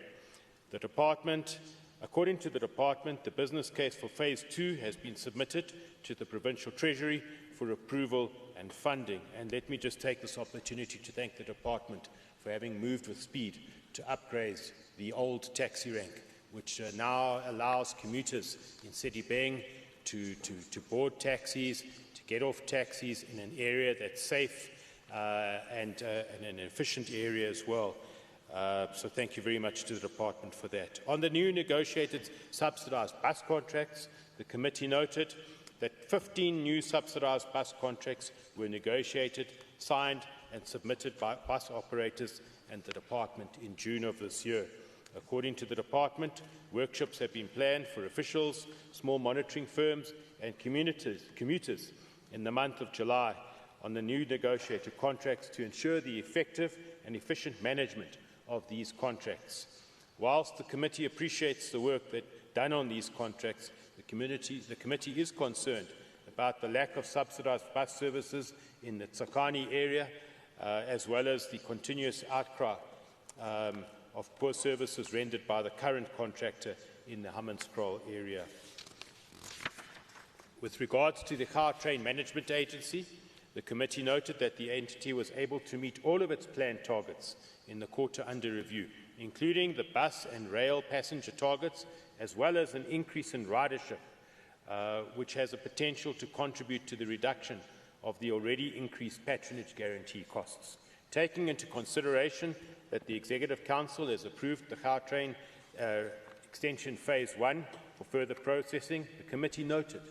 According to the department, the business case for Phase 2 has been submitted to the Provincial Treasury for approval and funding. And let me just take this opportunity to thank the department for having moved with speed to upgrade the old taxi rank, which now allows commuters in Sedibeng to board taxis, to get off taxis in an area that's safe and an efficient area as well. So thank you very much to the department for that. On the new negotiated subsidised bus contracts, the committee noted that 15 new subsidised bus contracts were negotiated, signed and submitted by bus operators and the department in June of this year. According to the department, workshops have been planned for officials, small monitoring firms and commuters in the month of July on the new negotiated contracts to ensure the effective and efficient management of these contracts. Whilst the committee appreciates the work done on these contracts, the committee is concerned about the lack of subsidised bus services in the Tsakani area, as well as the continuous outcry of poor services rendered by the current contractor in the Hammanskraal area. With regards to the Gautrain Management Agency, the committee noted that the entity was able to meet all of its planned targets in the quarter under review, including the bus and rail passenger targets, as well as an increase in ridership, which has a potential to contribute to the reduction of the already increased patronage guarantee costs. Taking into consideration that the Executive Council has approved the Gautrain Extension Phase 1 for further processing, the committee noted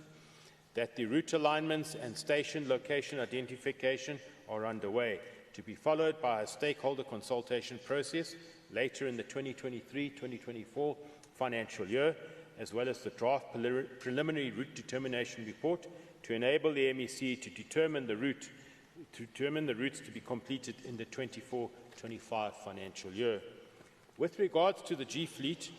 that the route alignments and station location identification are underway, to be followed by a stakeholder consultation process later in the 2023-2024 financial year, as well as the draft preliminary route determination report to enable the MEC to determine the routes to be completed in the 24-25 financial year. With regards to the G-Fleet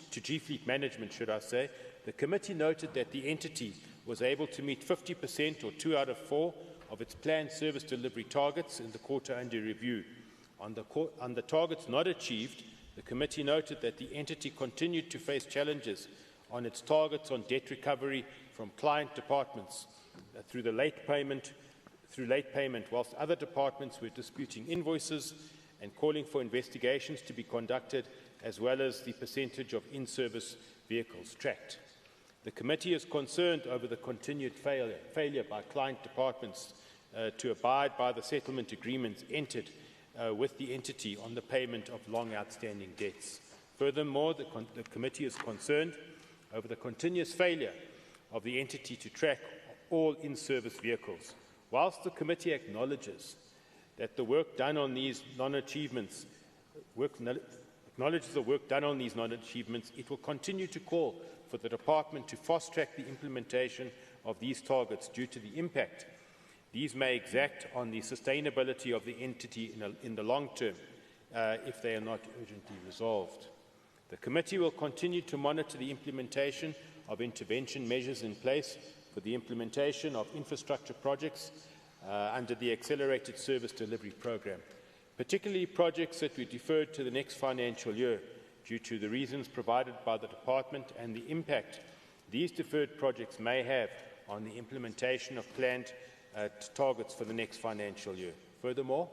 management, the committee noted that the entity was able to meet 50% or 2 out of 4 of its planned service delivery targets in the quarter under review. On the targets not achieved, the committee noted that the entity continued to face challenges on its targets on debt recovery from client departments through late payment, whilst other departments were disputing invoices and calling for investigations to be conducted, as well as the percentage of in-service vehicles tracked. The committee is concerned over the continued failure by client departments to abide by the settlement agreements entered with the entity on the payment of long outstanding debts. Furthermore, the committee is concerned over the continuous failure of the entity to track all in-service vehicles. Whilst the committee acknowledges that the work done on these non-achievements, it will continue to call for the department to fast-track the implementation of these targets due to the impact these may exact on the sustainability of the entity in the long term if they are not urgently resolved. The committee will continue to monitor the implementation of intervention measures in place for the implementation of infrastructure projects under the Accelerated Service Delivery Programme, particularly projects that we deferred to the next financial year due to the reasons provided by the Department and the impact these deferred projects may have on the implementation of planned targets for the next financial year. Furthermore,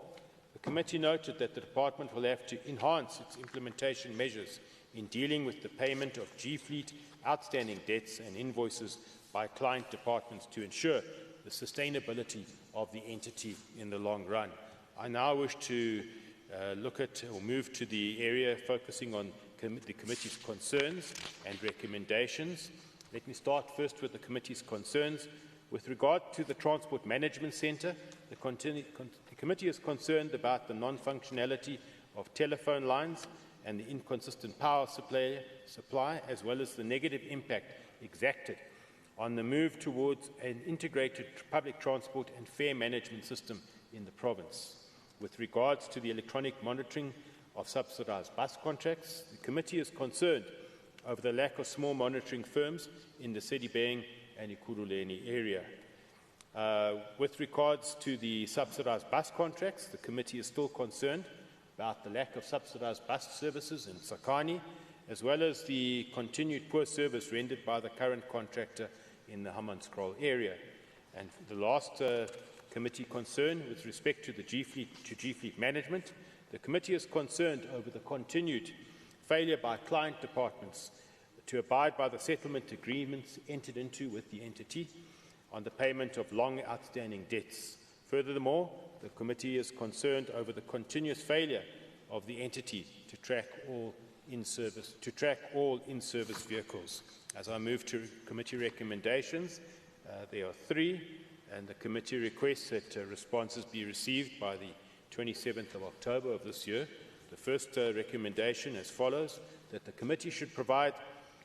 the committee noted that the Department will have to enhance its implementation measures in dealing with the payment of G-Fleet outstanding debts and invoices by client departments to ensure the sustainability of the entity in the long run. I now wish to look at or move to the area focusing on the committee's concerns and recommendations. Let me start first with the committee's concerns. With regard to the Transport Management Centre, the committee is concerned about the non-functionality of telephone lines and the inconsistent power supply, as well as the negative impact exacted on the move towards an integrated public transport and fare management system in the province. With regards to the electronic monitoring of subsidised bus contracts, the committee is concerned over the lack of small monitoring firms in the Sedibeng and Ekurhuleni area. With regards to the subsidised bus contracts, the committee is still concerned about the lack of subsidised bus services in Tsakani, as well as the continued poor service rendered by the current contractor in the Hammanskraal area. And the last committee concern with respect to the G-Fleet management, the committee is concerned over the continued failure by client departments to abide by the settlement agreements entered into with the entity on the payment of long outstanding debts. Furthermore, the committee is concerned over the continuous failure of the entity to track all in-service vehicles. As I move to committee recommendations, there are 3, and the committee requests that responses be received by the 27th of October of this year. The first recommendation as follows: that the committee should provide,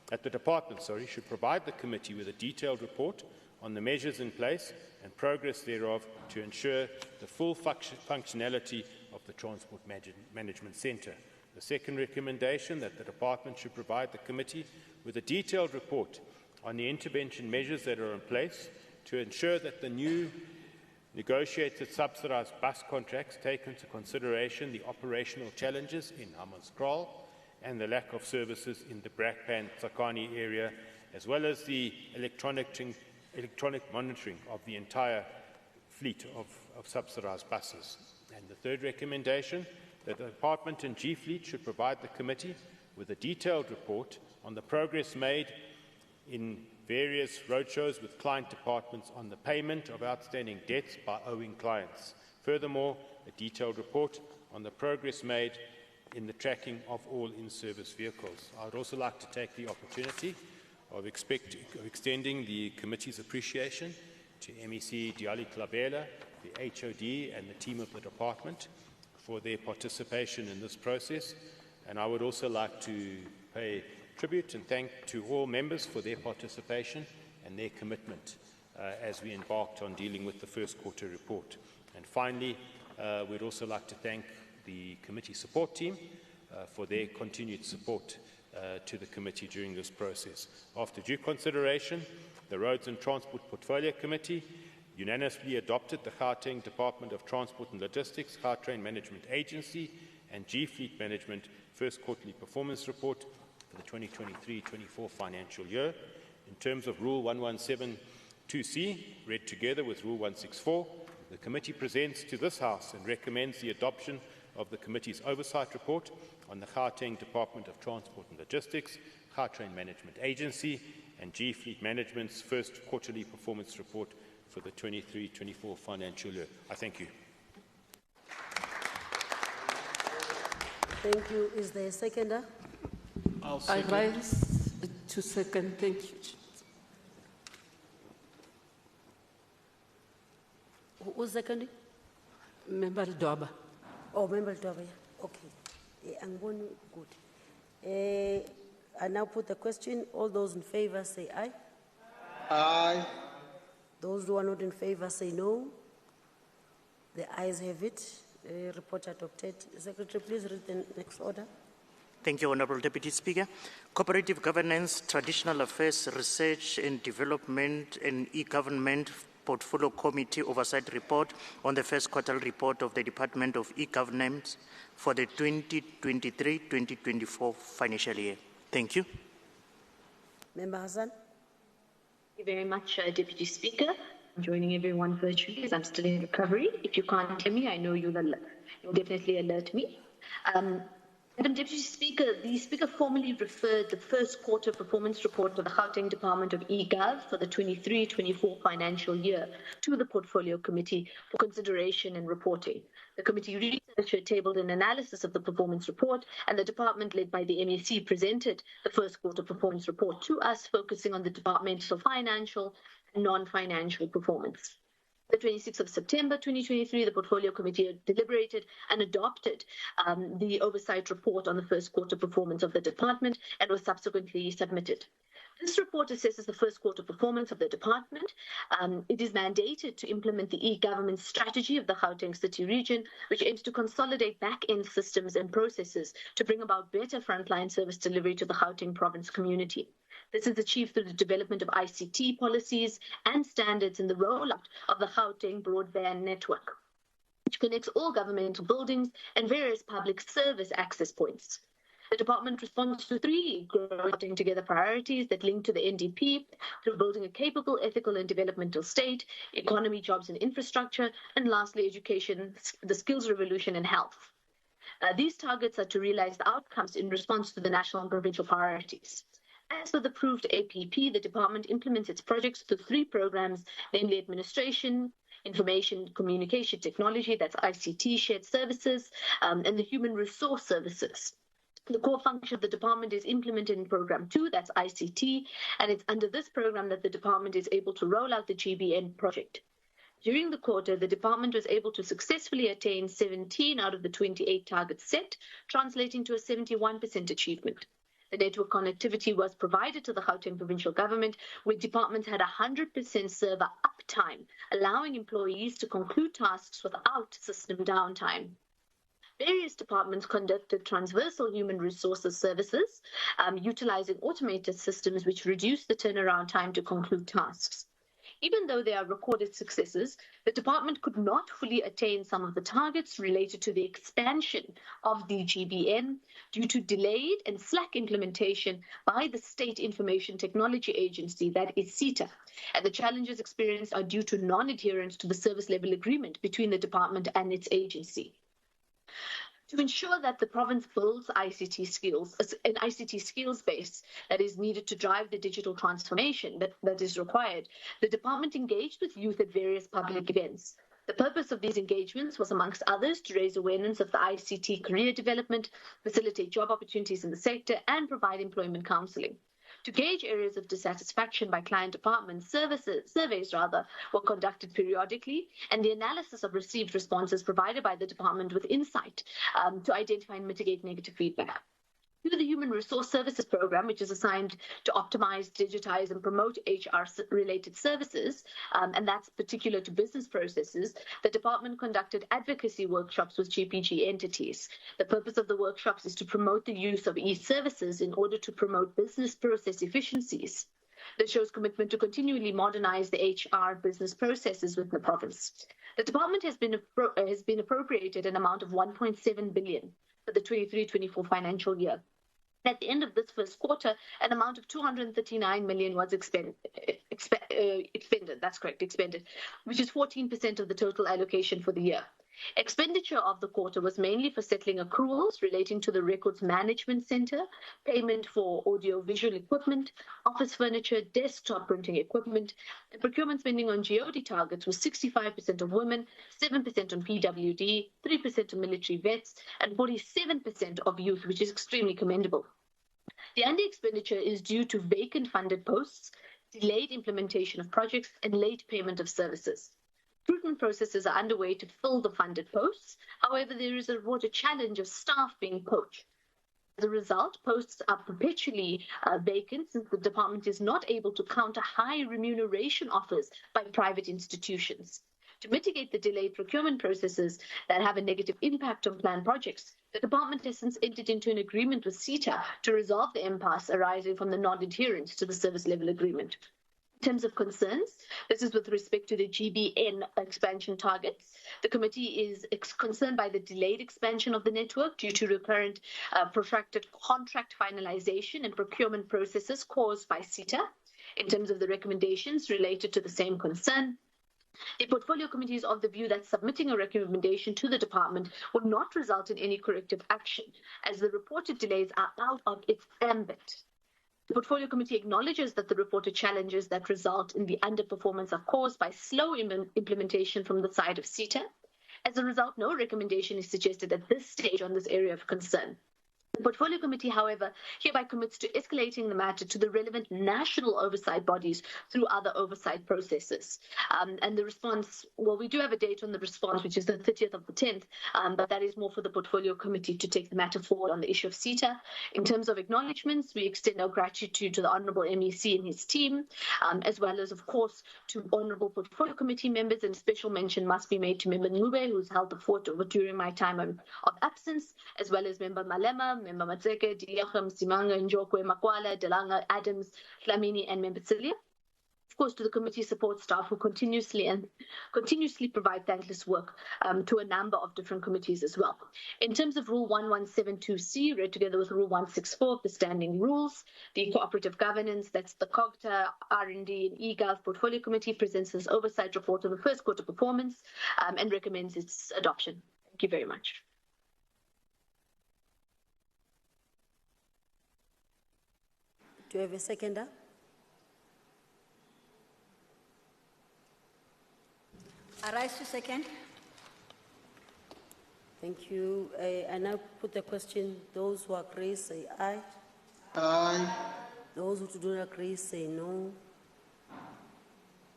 that the department, should provide the committee with a detailed report on the measures in place and progress thereof to ensure the full functionality of the Transport Management Centre. The second recommendation, that the department should provide the committee with a detailed report on the intervention measures that are in place to ensure that the new negotiated subsidised bus contracts take into consideration the operational challenges in Hammanskraal and the lack of services in the Brakpan Tsakani area, as well as the electronic monitoring of the entire fleet of subsidised buses. And the third recommendation, that the department and G-Fleet should provide the committee with a detailed report on the progress made in various roadshows with client departments on the payment of outstanding debts by owing clients. Furthermore, a detailed report on the progress made in the tracking of all in-service vehicles. I would also like to take the opportunity of extending the committee's appreciation to MEC Diali Klabela, the HOD and the team of the department for their participation in this process. And I would also like to pay tribute and thank to all members for their participation and their commitment as we embarked on dealing with the first quarter report. And finally, we'd also like to thank the committee support team for their continued support to the committee during this process. After due consideration, the Roads and Transport Portfolio Committee unanimously adopted the Gauteng Department of Transport and Logistics, Gautrain Management Agency and G-Fleet Management First Quarterly Performance Report for the 2023-24 financial year. In terms of Rule 1172C, read together with Rule 164, the committee presents to this House and recommends the adoption of the committee's oversight report on the Gauteng Department of Transport and Logistics, Gautrain Management Agency and G-Fleet Management's First Quarterly Performance Report for the 23-24 financial year. I thank you. Thank you. Is there a seconder? I rise to second. Thank you. Who's seconding? Member Dwaba. Oh, Member Dwaba, yeah. Okay. I'm going good. I now put the question. All those in favour say aye. Aye. Those who are not in favour say no. The ayes have it. Report adopted. Secretary, please read the next order. Thank you, Honourable Deputy Speaker. Cooperative Governance, Traditional Affairs, Research and Development and E-Government Portfolio Committee Oversight Report on the first quarterly report of the Department of E-Governance for the 2023-2024 financial year. Thank you. Member Hassan. Thank you very much, Deputy Speaker. I'm joining everyone virtually as I'm still in recovery. If you can't hear me, I know you'll definitely alert me. Madam Deputy Speaker, the Speaker formally referred the first quarter performance report of the Gauteng Department of eGov for the 23-24 financial year to the Portfolio Committee for consideration and reporting. The committee researcher tabled an analysis of the performance report, and the department led by the MEC presented the first quarter performance report to us, focusing on the departmental financial and non-financial performance. The 26th of September 2023, the Portfolio Committee deliberated and adopted the oversight report on the first quarter performance of the department and was subsequently submitted. This report assesses the first quarter performance of the department. It is mandated to implement the e-government strategy of the Gauteng City region, which aims to consolidate back-end systems and processes to bring about better frontline service delivery to the Gauteng province community. This is achieved through the development of ICT policies and standards in the rollout of the Gauteng broadband network, which connects all governmental buildings and various public service access points. The department responds to three Growing Together priorities that link to the NDP through building a capable, ethical and developmental state, economy, jobs and infrastructure, and lastly, education, the skills revolution and health. These targets are to realize the outcomes in response to the national and provincial priorities. As for the approved APP, the department implements its projects through three programs, namely administration, information communication technology, that's ICT, shared services, and the human resource services. The core function of the department is implemented in Program 2, that's ICT, and it's under this program that the department is able to roll out the GBN project. During the quarter, the department was able to successfully attain 17 out of the 28 targets set, translating to a 71% achievement. The network connectivity was provided to the Gauteng provincial government, where departments had 100% server uptime, allowing employees to conclude tasks without system downtime. Various departments conducted transversal human resources services, utilizing automated systems which reduce the turnaround time to conclude tasks. Even though there are recorded successes, the department could not fully attain some of the targets related to the expansion of the GBN due to delayed and slack implementation by the State Information Technology Agency, that is SETA, and the challenges experienced are due to non-adherence to the service level agreement between the department and its agency. To ensure that the province builds ICT skills, an ICT skills base that is needed to drive the digital transformation that is required, the department engaged with youth at various public events. The purpose of these engagements was, amongst others, to raise awareness of the ICT career development, facilitate job opportunities in the sector, and provide employment counselling. To gauge areas of dissatisfaction by client departments, surveys were conducted periodically, and the analysis of received responses provided by the department with insight to identify and mitigate negative feedback. Through the Human Resource Services Program, which is assigned to optimize, digitize, and promote HR-related services, and that's particular to business processes, the department conducted advocacy workshops with GPG entities. The purpose of the workshops is to promote the use of e-services in order to promote business process efficiencies. This shows commitment to continually modernize the HR business processes within the province. The department has been appropriated an amount of 1.7 billion for the 23-24 financial year. At the end of this first quarter, an amount of 239 million was expended, which is 14% of the total allocation for the year. Expenditure of the quarter was mainly for settling accruals relating to the Records Management Center, payment for audio-visual equipment, office furniture, desktop printing equipment, and procurement spending on GOD targets was 65% of women, 7% on PWD, 3% on military vets, and 47% of youth, which is extremely commendable. The under-expenditure is due to vacant funded posts, delayed implementation of projects, and late payment of services. Recruitment processes are underway to fill the funded posts. However, there is a broader challenge of staff being poached. As a result, posts are perpetually vacant since the department is not able to counter high remuneration offers by private institutions. To mitigate the delayed procurement processes that have a negative impact on planned projects, the department has since entered into an agreement with CETA to resolve the impasse arising from the non-adherence to the service level agreement. In terms of concerns, this is with respect to the GBN expansion targets. The committee is concerned by the delayed expansion of the network due to recurrent protracted contract finalization and procurement processes caused by CETA. In terms of the recommendations related to the same concern, the portfolio committee is of the view that submitting a recommendation to the department would not result in any corrective action, as the reported delays are out of its ambit. The Portfolio Committee acknowledges that the reported challenges that result in the underperformance are caused by slow implementation from the side of CETA. As a result, no recommendation is suggested at this stage on this area of concern. The Portfolio Committee, however, hereby commits to escalating the matter to the relevant national oversight bodies through other oversight processes. And the response, well, we do have a date on the response, which is the 30th of the 10th, but that is more for the Portfolio Committee to take the matter forward on the issue of CETA. In terms of acknowledgements, we extend our gratitude to the Honourable MEC and his team, as well as, of course, to Honourable Portfolio Committee members, and special mention must be made to Member Ngube, who's held the fort over during my time of absence, as well as Member Malema, Member Matseke, Diachem, Simanga, Njokwe, Makwala, Delanga, Adams, Flamini, and Member Cilia. Of course, to the committee support staff who continuously provide thankless work to a number of different committees as well. In terms of Rule 1172C, read together with Rule 164 of the Standing Rules, the Cooperative Governance, that's the COGTA, R&D, and eGov Portfolio Committee presents this oversight report on the first quarter performance and recommends its adoption. Thank you very much. Do you have a seconder? I rise to second. Thank you. I now put the question. Those who agree say aye. Aye. Those who do not agree say no.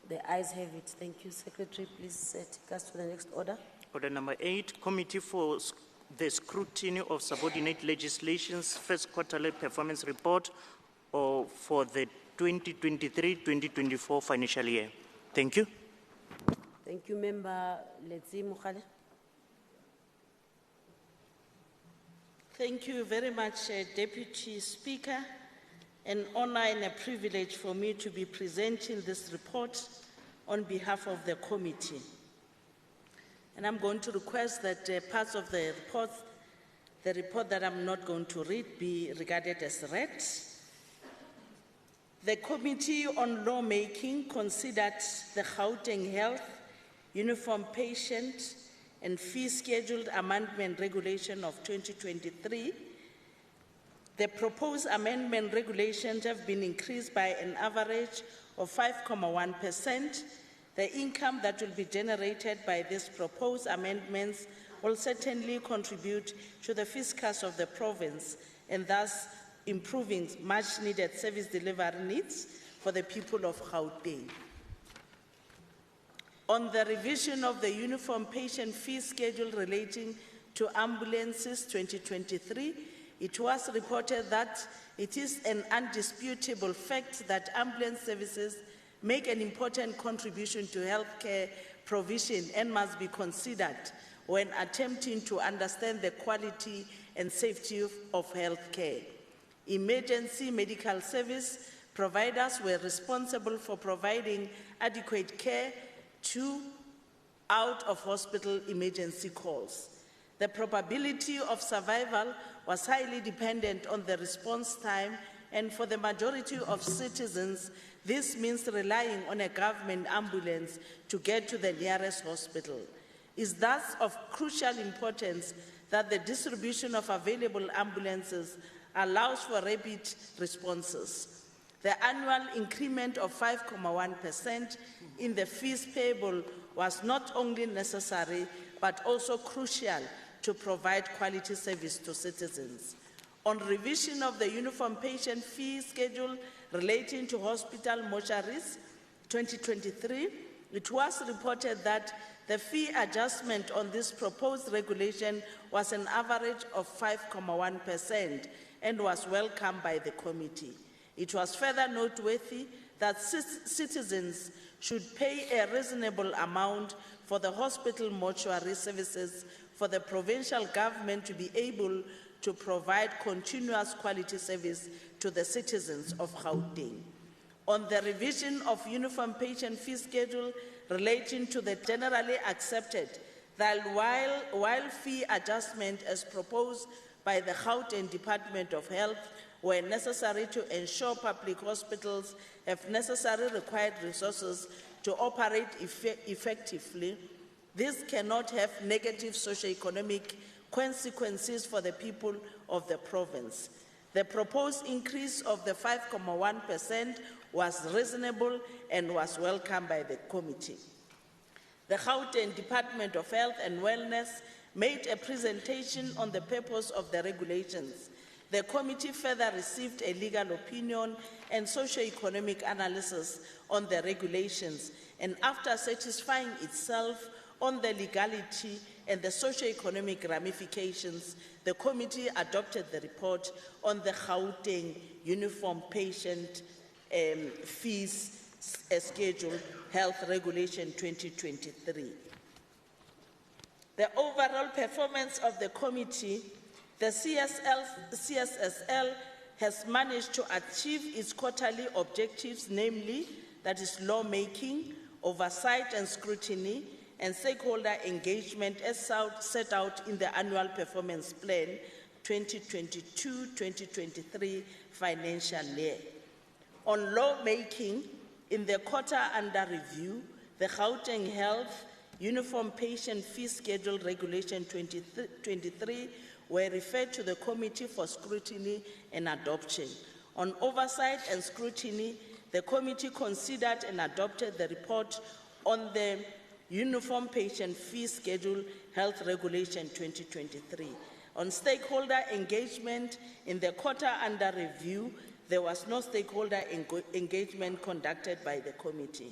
The ayes have it. Thank you, Secretary. Please take us to the next order. Order number 8, Committee for the Scrutiny of Subordinate Legislation's first quarterly performance report for the 2023-2024 financial year. Thank you. Thank you, Member Letzi Mukhale. Thank you very much, Deputy Speaker. An honor and a privilege for me to be presenting this report on behalf of the committee. And I'm going to request that parts of the report that I'm not going to read, be regarded as read. The Committee on Lawmaking considered the Gauteng Health, Uniform Patient and Fee Scheduled Amendment Regulation of 2023. The proposed amendment regulations have been increased by an average of 5.1%. The income that will be generated by these proposed amendments will certainly contribute to the fiscus of the province and thus improving much needed service delivery needs for the people of Gauteng. On the revision of the Uniform Patient Fee Schedule relating to ambulances 2023, it was reported that it is an undisputable fact that ambulance services make an important contribution to healthcare provision and must be considered when attempting to understand the quality and safety of healthcare. Emergency medical service providers were responsible for providing adequate care to out-of-hospital emergency calls. The probability of survival was highly dependent on the response time, and for the majority of citizens, this means relying on a government ambulance to get to the nearest hospital. It is thus of crucial importance that the distribution of available ambulances allows for rapid responses. The annual increment of 5.1% in the fees payable was not only necessary, but also crucial to provide quality service to citizens. On revision of the Uniform Patient Fee Schedule relating to hospital mortuaries 2023, it was reported that the fee adjustment on this proposed regulation was an average of 5.1% and was welcomed by the committee. It was further noteworthy that citizens should pay a reasonable amount for the hospital mortuary services for the provincial government to be able to provide continuous quality service to the citizens of Gauteng. On the revision of uniform patient fee schedule relating to the generally accepted that while fee adjustment as proposed by the Gauteng Department of Health were necessary to ensure public hospitals have necessary required resources to operate effectively, this cannot have negative socio-economic consequences for the people of the province. The proposed increase of the 5.1% was reasonable and was welcomed by the committee. The Gauteng Department of Health and Wellness made a presentation on the purpose of the regulations. The committee further received a legal opinion and socio-economic analysis on the regulations, and after satisfying itself on the legality and the socio-economic ramifications, the committee adopted the report on the Gauteng Uniform Patient Fees Schedule Health Regulation 2023. The overall performance of the committee, the CSSL has managed to achieve its quarterly objectives, namely, that is lawmaking, oversight and scrutiny, and stakeholder engagement as set out in the annual performance plan 2022-2023 financial year. On lawmaking, in the quarter under review, the Gauteng Health Uniform Patient Fee Schedule Regulation 2023 were referred to the Committee for Scrutiny and Adoption. On oversight and scrutiny, the committee considered and adopted the report on the Uniform Patient Fee Schedule Health Regulation 2023. On stakeholder engagement, in the quarter under review, there was no stakeholder engagement conducted by the committee.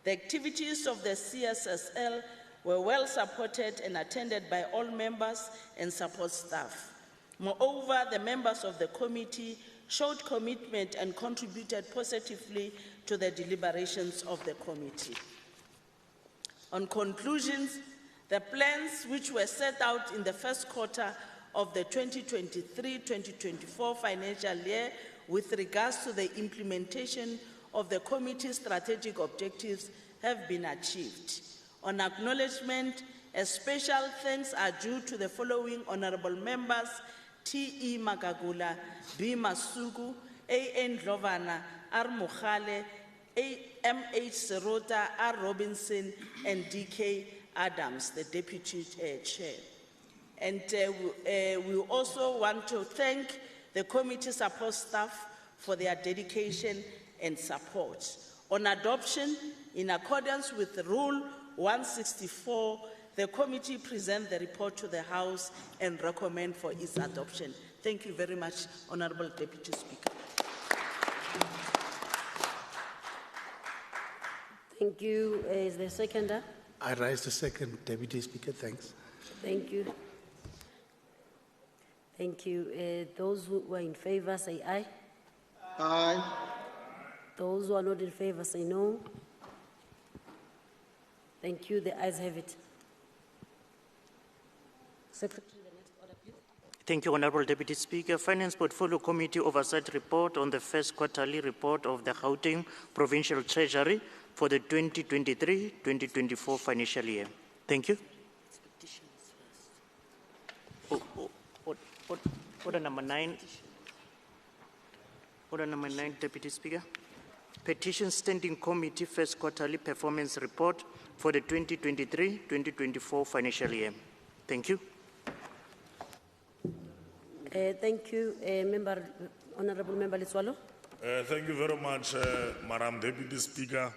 The activities of the CSSL were well supported and attended by all members and support staff. Moreover, the members of the committee showed commitment and contributed positively to the deliberations of the committee. On conclusions, the plans which were set out in the first quarter of the 2023-2024 financial year with regards to the implementation of the committee's strategic objectives have been achieved. On acknowledgement, a special thanks are due to the following honorable members: T.E. Magagula, B. Masuku, A.N. Dlovana, R. Mukhale, M.H. Serota, R. Robinson, and D.K. Adams, the Deputy Chair. And we also want to thank the committee support staff for their dedication and support. On adoption, in accordance with Rule 164, the committee presents the report to the House and recommend for its adoption. Thank you very much, Honorable Deputy Speaker. Thank you. Is there a seconder? I rise to second, Deputy Speaker. Thanks. Thank you. Thank you. Those who are in favor say aye. Aye. Those who are not in favor say no. Thank you. The ayes have it. Secretary, the next order, please. Thank you, Honorable Deputy Speaker. Finance Portfolio Committee Oversight Report on the first quarterly report of the Gauteng Provincial Treasury for the 2023-2024 financial year. Thank you. Order number 9. Order number 9, Deputy Speaker. Petitions Standing Committee First Quarterly Performance Report for the 2023-2024 financial year. Thank you. Thank you, Honorable Member Letswalo. Thank you very much, Madam Deputy Speaker.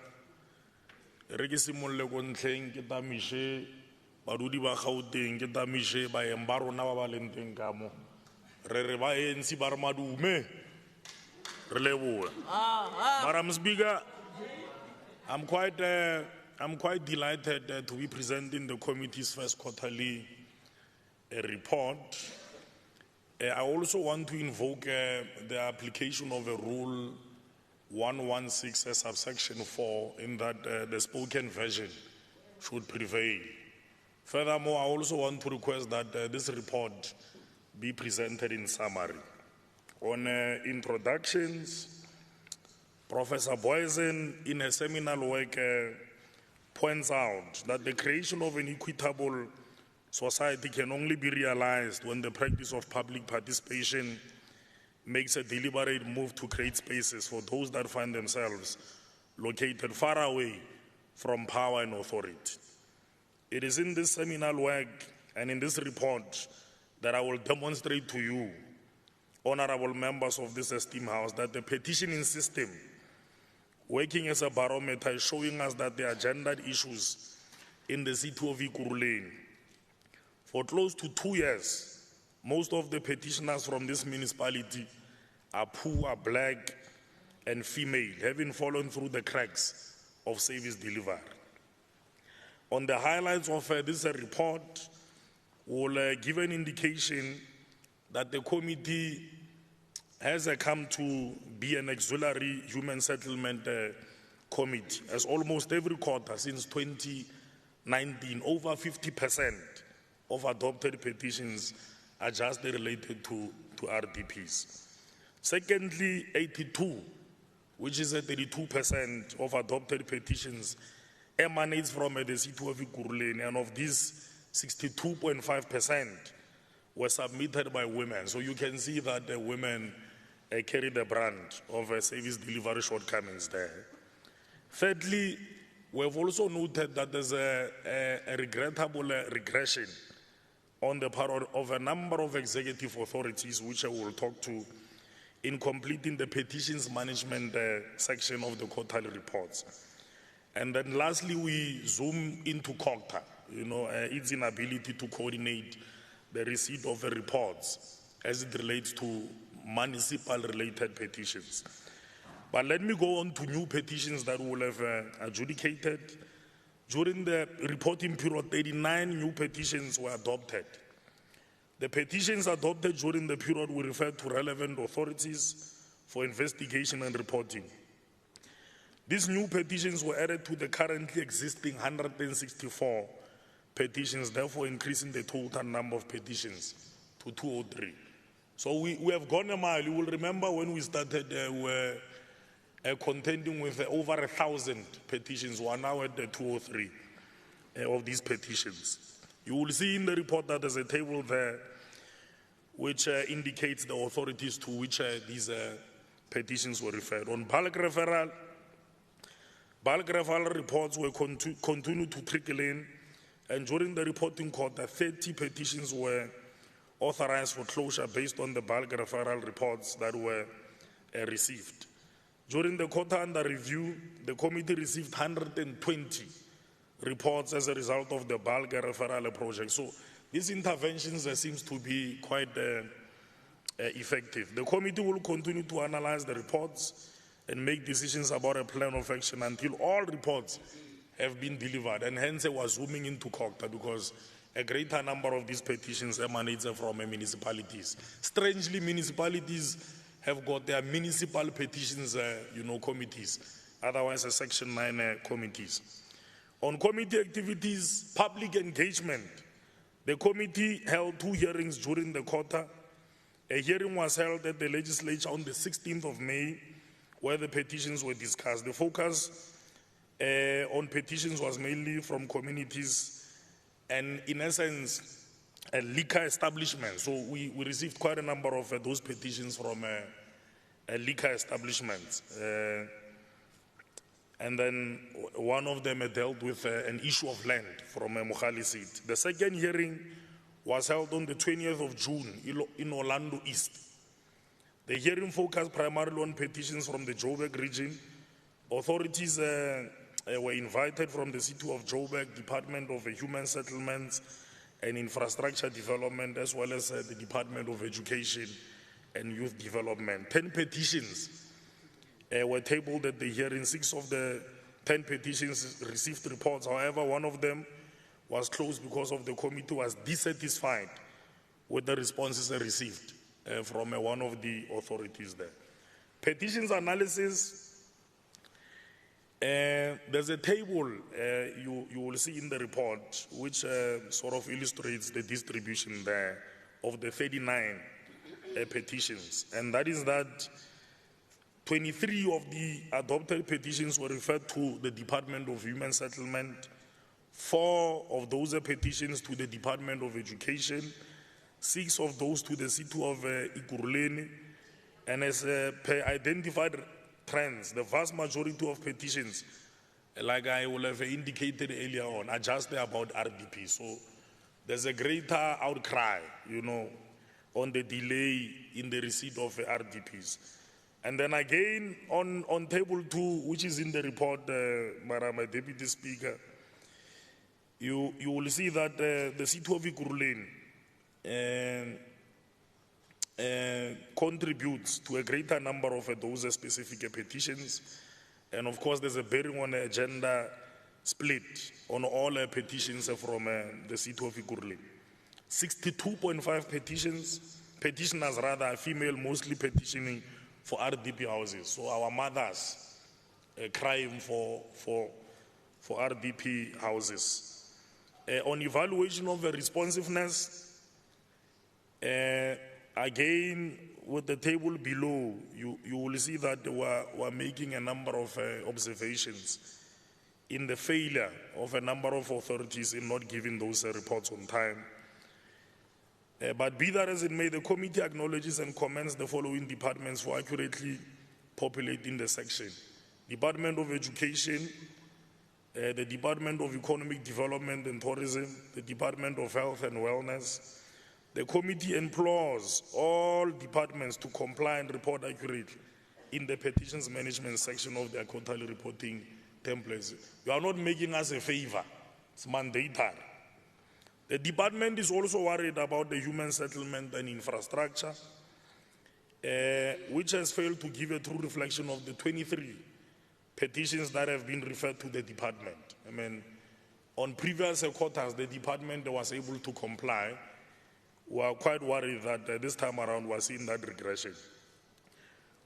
Regisimulle ko ntleng ke tamishe badudi ba Gauteng ke tamishe ba emba rona ba ba leng teng ka mo re re ba ensi ba re madume re leboha. Madam Speaker, I'm quite delighted to be presenting the committee's first quarterly report. I also want to invoke the application of a rule 116 subsection 4 in that the spoken version should prevail. Furthermore, I also want to request that this report be presented in summary. On introductions, Professor Boysen in a seminal work points out that the creation of an equitable society can only be realized when the practice of public participation makes a deliberate move to create spaces for those that find themselves located far away from power and authority. It is in this seminal work and in this report that I will demonstrate to you, honorable members of this esteemed house, that the petitioning system, working as a barometer, is showing us that there are gendered issues in the city of Ekurhuleni. For close to 2 years, most of the petitioners from this municipality are poor, black, and female, having fallen through the cracks of service delivery. On the highlights of this report, will give an indication that the committee has come to be an auxiliary human settlement committee, as almost every quarter since 2019, over 50% of adopted petitions are just related to RDPs. Secondly, 82, which is 32% of adopted petitions, emanates from the city of Ekurhuleni, and of these, 62.5% were submitted by women. So you can see that the women carry the brand of service delivery shortcomings there. Thirdly, we've also noted that there's a regrettable regression on the part of a number of executive authorities, which I will talk to, in completing the petitions management section of the quarterly reports. And then lastly, we zoom into COCTA, its inability to coordinate the receipt of the reports as it relates to municipal-related petitions. But let me go on to new petitions that we will have adjudicated. During the reporting period, 39 new petitions were adopted. The petitions adopted during the period will refer to relevant authorities for investigation and reporting. These new petitions were added to the currently existing 164 petitions, therefore increasing the total number of petitions to 203. So we have gone a mile. You will remember when we started, we were contending with over 1,000 petitions. We are now at the 203 of these petitions. You will see in the report that there's a table there which indicates the authorities to which these petitions were referred. On bulk referral reports were continued to trickle in, and during the reporting quarter, 30 petitions were authorized for closure based on the bulk referral reports that were received. During the quarter under review, the committee received 120 reports as a result of the bulk referral project. So these interventions seems to be quite effective. The committee will continue to analyze the reports and make decisions about a plan of action until all reports have been delivered. And hence I was zooming into COCTA because a greater number of these petitions emanates from municipalities. Strangely, municipalities have got their municipal petitions, committees, otherwise Section 9 committees. On committee activities, public engagement, the committee held 2 hearings during the quarter. A hearing was held at the legislature on the 16th of May, where the petitions were discussed. The focus on petitions was mainly from communities and, in essence, a liquor establishment. So we received quite a number of those petitions from liquor establishments. And then one of them dealt with an issue of land from Mohali seat. The second hearing was held on the 20th of June in Orlando East. The hearing focused primarily on petitions from the Joburg region. Authorities were invited from the City of Joburg, Department of Human Settlements and Infrastructure Development, as well as the Department of Education and Youth Development. 10 petitions were tabled at the hearing. 6 of the 10 petitions received reports. However, one of them was closed because of the committee was dissatisfied with the responses received from one of the authorities there. Petitions analysis There's a table you will see in the report which sort of illustrates the distribution there of the 39 petitions, and that is that 23 of the adopted petitions were referred to the Department of Human Settlement, 4 of those petitions to the Department of Education, 6 of those to the city of Ikuruleni, and as per identified trends, the vast majority of petitions, like I will have indicated earlier on, are just about RDP. So there's a greater outcry, on the delay in the receipt of RDPs. And then again, on table 2, which is in the report, Madam Deputy Speaker, you will see that the city of Ikuruleni contributes to a greater number of those specific petitions. And of course, there's a bearing on the agenda split on all petitions from the city of Ikuruleni. 62.5 petitioners rather, female, mostly petitioning for RDP houses. So our mothers crying for RDP houses. On evaluation of the responsiveness, again, with the table below, you will see that we're making a number of observations in the failure of a number of authorities in not giving those reports on time. But be that as it may, the committee acknowledges and commends the following departments for accurately populating the section: Department of Education, the Department of Economic Development and Tourism, the Department of Health and Wellness. The committee implores all departments to comply and report accurately in the petitions management section of their quarterly reporting templates. You are not making us a favor, it's mandatory. The department is also worried about the human settlement and infrastructure, which has failed to give a true reflection of the 23 petitions that have been referred to the department. I mean, on previous quarters, the department was able to comply. We are quite worried that this time around we're seeing that regression.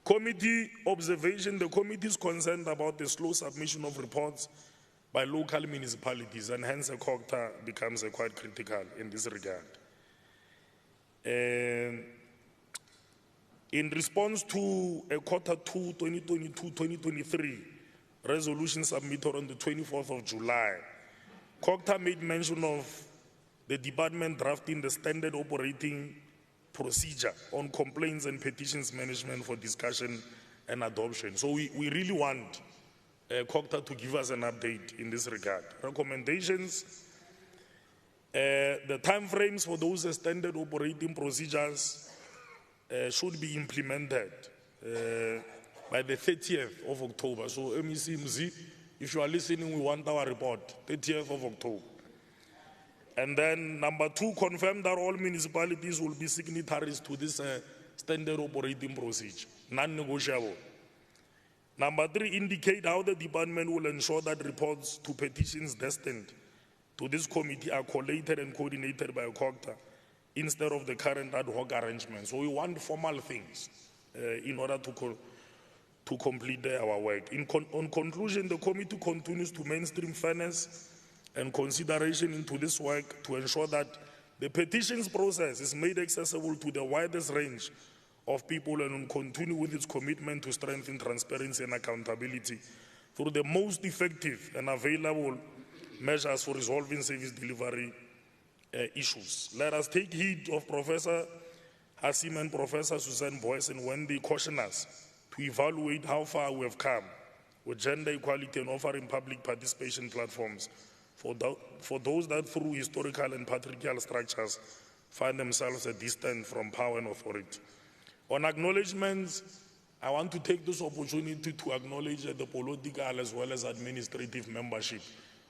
Committee observation: the committee is concerned about the slow submission of reports by local municipalities, and hence a COCTA becomes quite critical in this regard. In response to a quarter 2, 2022-2023 resolution submitted on the 24th of July, COCTA made mention of the department drafting the standard operating procedure on complaints and petitions management for discussion and adoption. So we really want COCTA to give us an update in this regard. Recommendations: the timeframes for those standard operating procedures should be implemented by the 30th of October. So MEC Mzi, if you are listening, we want our report, 30th of October. And then number 2, confirm that all municipalities will be signatories to this standard operating procedure, non-negotiable. Number 3, indicate how the department will ensure that reports to petitions destined to this committee are collated and coordinated by COCTA instead of the current ad hoc arrangements. So we want formal things in order to complete our work. On conclusion, the committee continues to mainstream fairness and consideration into this work to ensure that the petitions process is made accessible to the widest range of people, and will continue with its commitment to strengthen transparency and accountability through the most effective and available measures for resolving service delivery issues. Let us take heed of Professor Hasim and Professor Susan Boyson when they caution us to evaluate how far we have come with gender equality and offering public participation platforms for those that through historical and patriarchal structures find themselves distant from power and authority. On acknowledgements, I want to take this opportunity to acknowledge the political as well as administrative membership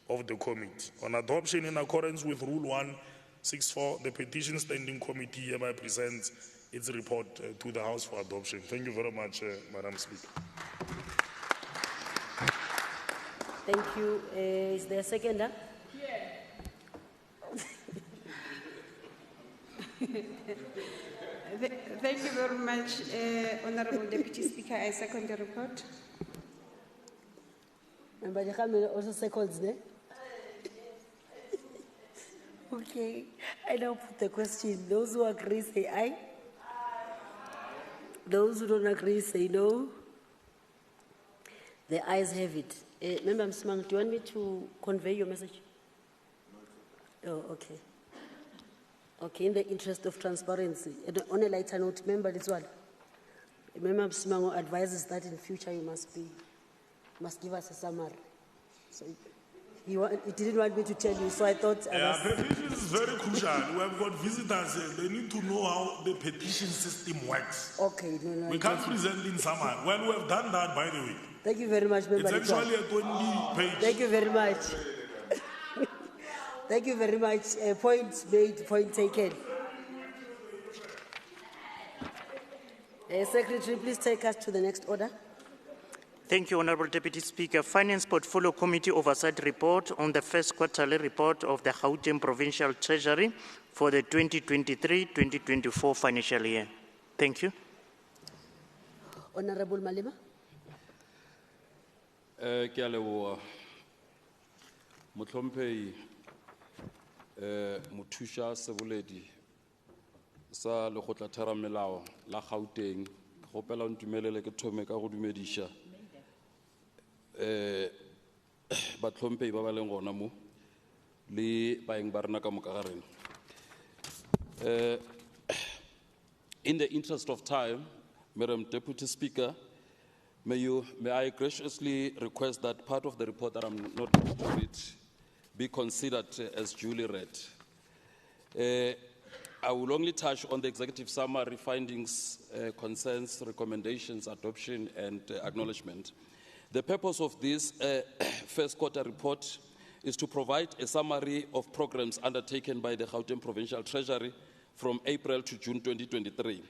of the committee. On adoption, in accordance with Rule 164, the Petition Standing Committee hereby presents its report to the House for adoption. Thank you very much, Madam Speaker. Thank you. Is there a seconder? Thank you very much, Honorable Deputy Speaker. I second the report. Member Dikhamela also seconds there. Okay, I now put the question. Those who agree say aye. Those who don't agree say no. The ayes have it. Member Msimang, do you want me to convey your message? Oh, okay. Okay, in the interest of transparency, on a lighter note, remember this one. Member Msimang advises that in future you must give us a summary. So he didn't want me to tell you, so I thought. Petitions is very crucial. We have got visitors here. They need to know how the petition system works. Okay, no. We can't present in summary. When we have done that, by the way. Thank you very much, Member. It's actually a 20-page. Thank you very much. Thank you very much. Point made, point taken. Secretary, please take us to the next order. Thank you, Honourable Deputy Speaker. Finance Portfolio Committee Oversight Report on the first quarterly report of the Gauteng Provincial Treasury for the 2023-2024 financial year. Thank you. Honourable Malema. Ke a leboha motlhomphehi mothusha seboledi sa lekgotla theramelao la Gauteng gopela ntumelele ke thome ka go dumedisha batlhomphehi ba ba leng gona mo le baeng ba rena ka moka ga rena. In the interest of time, Madam Deputy Speaker, may I graciously request that part of the report that I'm not going to read be considered as duly read. I will only touch on the executive summary, findings, concerns, recommendations, adoption, and acknowledgement. The purpose of this first quarter report is to provide a summary of programs undertaken by the Gauteng Provincial Treasury from April to June 2023.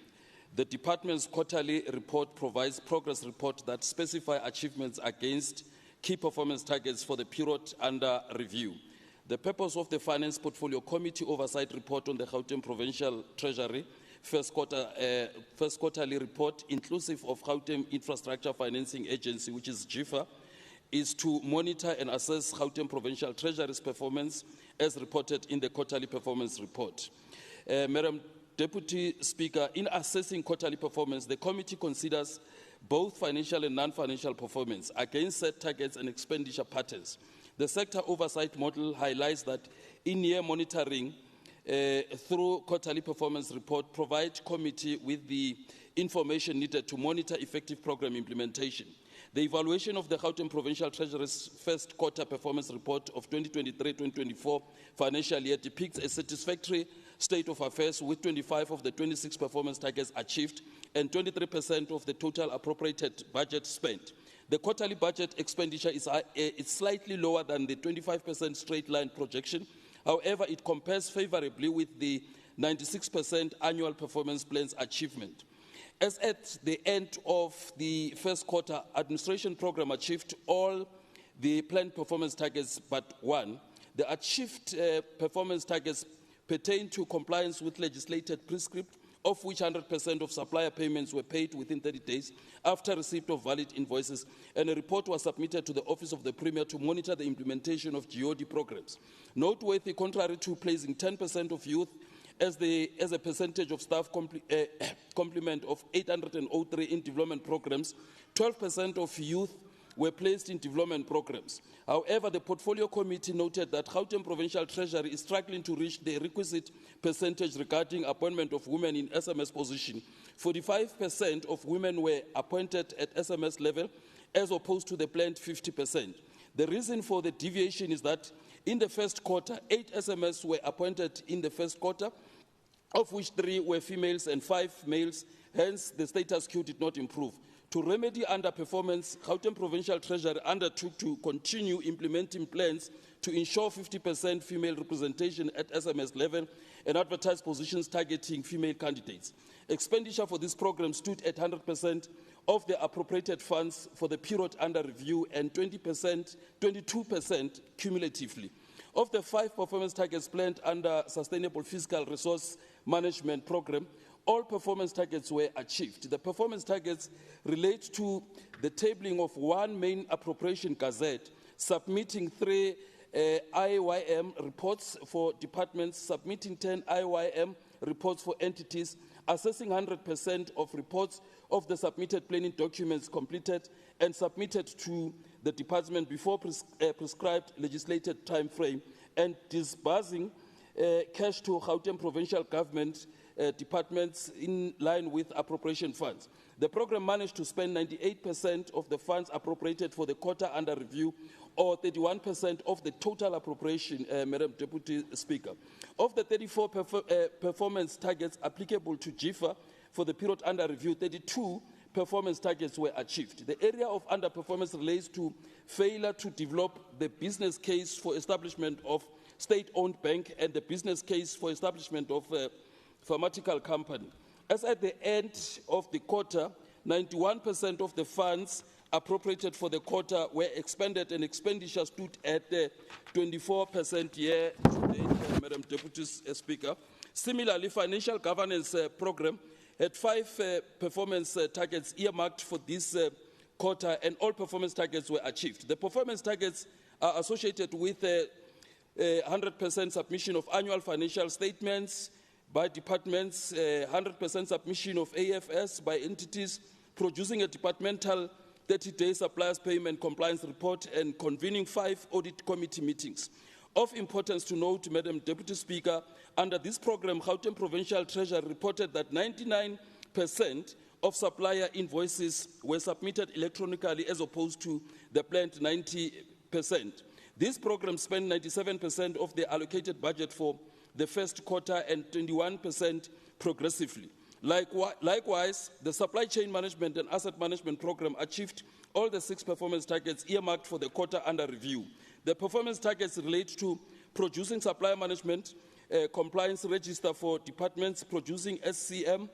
The department's quarterly report provides progress reports that specify achievements against key performance targets for the period under review. The purpose of the Finance Portfolio Committee Oversight Report on the Gauteng Provincial Treasury first quarterly report, inclusive of Gauteng Infrastructure Financing Agency, which is GIFA, is to monitor and assess Gauteng Provincial Treasury's performance as reported in the quarterly performance report. Madam Deputy Speaker, in assessing quarterly performance, the committee considers both financial and non-financial performance against set targets and expenditure patterns. The sector oversight model highlights that in-year monitoring through quarterly performance report provides committee with the information needed to monitor effective program implementation. The evaluation of the Gauteng Provincial Treasury's first quarter performance report of 2023-2024 financial year depicts a satisfactory state of affairs with 25 of the 26 performance targets achieved and 23% of the total appropriated budget spent. The quarterly budget expenditure is slightly lower than the 25% straight line projection. However, it compares favorably with the 96% annual performance plan's achievement. As at the end of the first quarter, administration program achieved all the planned performance targets but one. The achieved performance targets pertain to compliance with legislated prescript, of which 100% of supplier payments were paid within 30 days after receipt of valid invoices, and a report was submitted to the Office of the Premier to monitor the implementation of GOD programs. Noteworthy, contrary to placing 10% of youth as a percentage of staff complement of 803 in development programs, 12% of youth were placed in development programs. However, the Portfolio Committee noted that Gauteng Provincial Treasury is struggling to reach the requisite percentage regarding appointment of women in SMS position. 45% of women were appointed at SMS level as opposed to the planned 50%. The reason for the deviation is that in the first quarter, 8 SMS were appointed in the first quarter, of which 3 were females and 5 males. Hence, the status quo did not improve. To remedy underperformance, Gauteng Provincial Treasury undertook to continue implementing plans to ensure 50% female representation at SMS level and advertise positions targeting female candidates. Expenditure for this program stood at 100% of the appropriated funds for the period under review and 22% cumulatively. Of the 5 performance targets planned under Sustainable Fiscal Resource Management Program, all performance targets were achieved. The performance targets relate to the tabling of one main appropriation gazette submitting 3 IYM reports for departments, submitting 10 IYM reports for entities, assessing 100% of reports of the submitted planning documents completed and submitted to the department before prescribed legislated time frame, and disbursing cash to Gauteng Provincial Government departments in line with appropriation funds. The program managed to spend 98% of the funds appropriated for the quarter under review, or 31% of the total appropriation, Madam Deputy Speaker. Of the 34 performance targets applicable to GIFA for the period under review, 32 performance targets were achieved. The area of underperformance relates to failure to develop the business case for establishment of state-owned bank and the business case for establishment of a pharmaceutical company. As at the end of the quarter, 91% of the funds appropriated for the quarter were expended, and expenditure stood at 24% year to date, Madam Deputy Speaker. Similarly, financial governance program had 5 performance targets earmarked for this quarter, and all performance targets were achieved. The performance targets are associated with 100% submission of annual financial statements by departments, 100% submission of AFS by entities, producing a departmental 30-day suppliers payment compliance report, and convening 5 audit committee meetings. Of importance to note, Madam Deputy Speaker, under this program, Gauteng Provincial Treasury reported that 99% of supplier invoices were submitted electronically as opposed to the planned 90%. This program spent 97% of the allocated budget for the first quarter and 21% progressively. Likewise, the supply chain management and asset management program achieved all the 6 performance targets earmarked for the quarter under review. The performance targets relate to producing supplier management, compliance register for departments, producing SCM,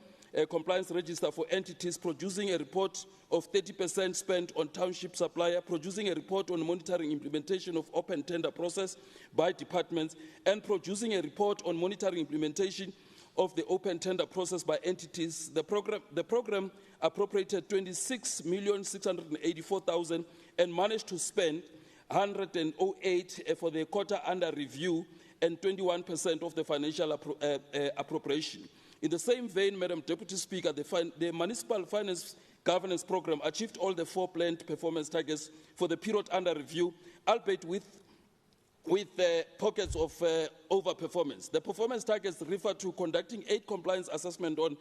compliance register for entities, producing a report of 30% spent on township supplier, producing a report on monitoring implementation of open tender process by departments, and producing a report on monitoring implementation of the open tender process by entities. The program appropriated 26,684,000 and managed to spend 108 for the quarter under review and 21% of the financial appropriation. In the same vein, Madam Deputy Speaker, the Municipal Finance Governance Program achieved all the 4 planned performance targets for the period under review, albeit with pockets of overperformance. The performance targets refer to conducting 8 compliance assessments on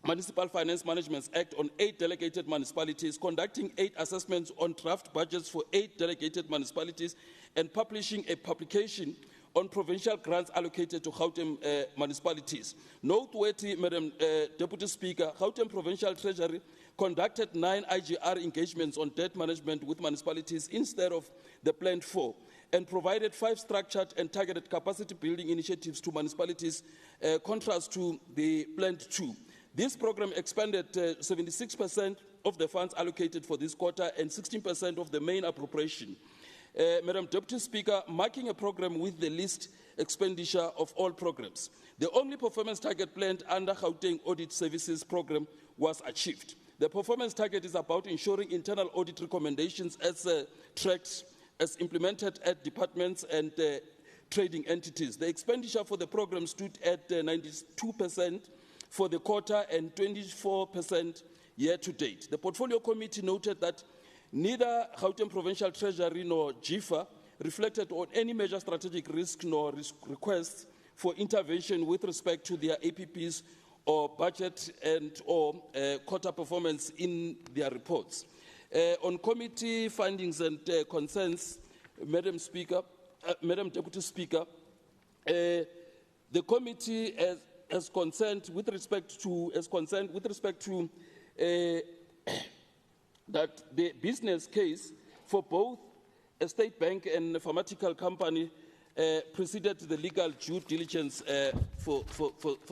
Municipal Finance Management Act on 8 delegated municipalities, conducting 8 assessments on draft budgets for 8 delegated municipalities, and publishing a publication on provincial grants allocated to Gauteng municipalities. Noteworthy, Madam Deputy Speaker, Gauteng Provincial Treasury conducted 9 IGR engagements on debt management with municipalities instead of the planned 4, and provided 5 structured and targeted capacity building initiatives to municipalities, contrast to the planned 2. This program expended 76% of the funds allocated for this quarter and 16% of the main appropriation. Madam Deputy Speaker, marking a program with the least expenditure of all programs. The only performance target planned under Gauteng Audit Services Program was achieved. The performance target is about ensuring internal audit recommendations as tracked, as implemented at departments and trading entities. The expenditure for the program stood at 92% for the quarter and 24% year to date. The Portfolio Committee noted that neither Gauteng Provincial Treasury nor GIFA reflected on any major strategic risk nor requests for intervention with respect to their APPs or budget and or quarter performance in their reports. On committee findings and concerns, Madam Deputy Speaker, the committee is concerned with respect to that the business case for both a state bank and a pharmaceutical company preceded the legal due diligence for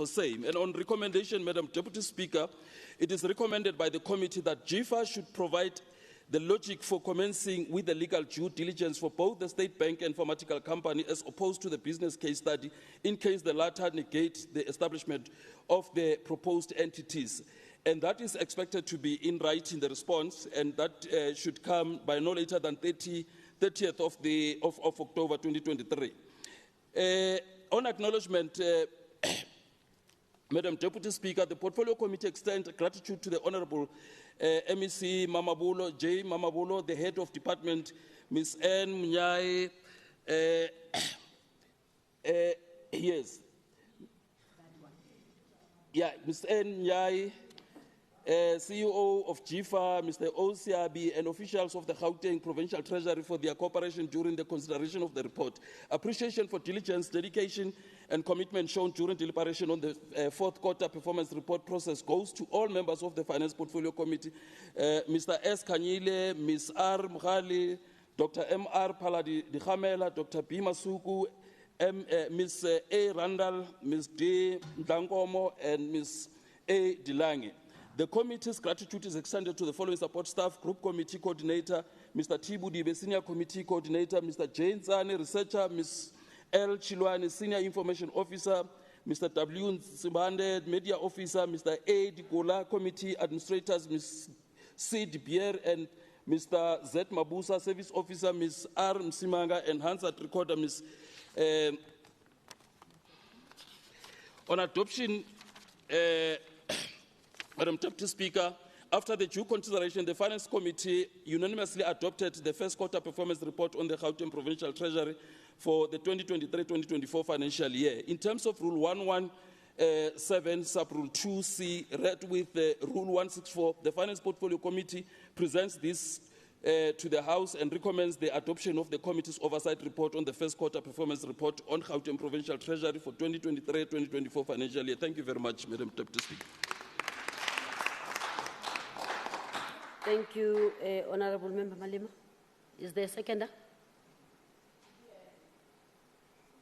same. And on recommendation, Madam Deputy Speaker, it is recommended by the committee that GIFA should provide the logic for commencing with the legal due diligence for both the state bank and pharmaceutical company as opposed to the business case study in case the latter negate the establishment of the proposed entities. and that is expected to be in writing, the response, and that should come by no later than 30th of October 2023. On acknowledgement, Madam Deputy Speaker, the Portfolio Committee extends gratitude to the Honourable MEC Mamabulo, J. Mamabulo, the Head of Department, Ms. N. Mnyai, yes. Yeah, Ms. N. Mnyai, CEO of GIFA, Mr. OCRB, and officials of the Gauteng Provincial Treasury for their cooperation during the consideration of the report. Appreciation for diligence, dedication, and commitment shown during deliberation on the fourth quarter performance report process goes to all members of the Finance Portfolio Committee, Mr. S. Kanyile, Ms. R. Mghali, Dr. M.R. Paladi Dikhamela, Dr. B. Masuku, Ms. A. Randall, Ms. D. Ndankomo, and Ms. A. Dilange. The committee's gratitude is extended to the following support staff: Group Committee Coordinator, Mr. Tibudibe, Senior Committee Coordinator, Mr. Jane Zane, Researcher, Ms. L. Chilwani, Senior Information Officer, Mr. W. Simbande, Media Officer, Mr. A. Dikola, Committee Administrators, Ms. C. Dibier, and Mr. Z. Mabusa, Service Officer, Ms. R. Msimanga, and Hansard Recorder, Ms. On adoption, Madam Deputy Speaker, after the due consideration, the Finance Committee unanimously adopted the first quarter performance report on the Gauteng Provincial Treasury for the 2023-2024 financial year. In terms of Rule 117, Sub-Rule 2C, read with Rule 164, the Finance Portfolio Committee presents this to the House and recommends the adoption of the Committee's Oversight Report on the first quarter performance report on Gauteng Provincial Treasury for 2023-2024 financial year. Thank you very much, Madam Deputy Speaker. Thank you, Honourable Member Malema. Is there a seconder?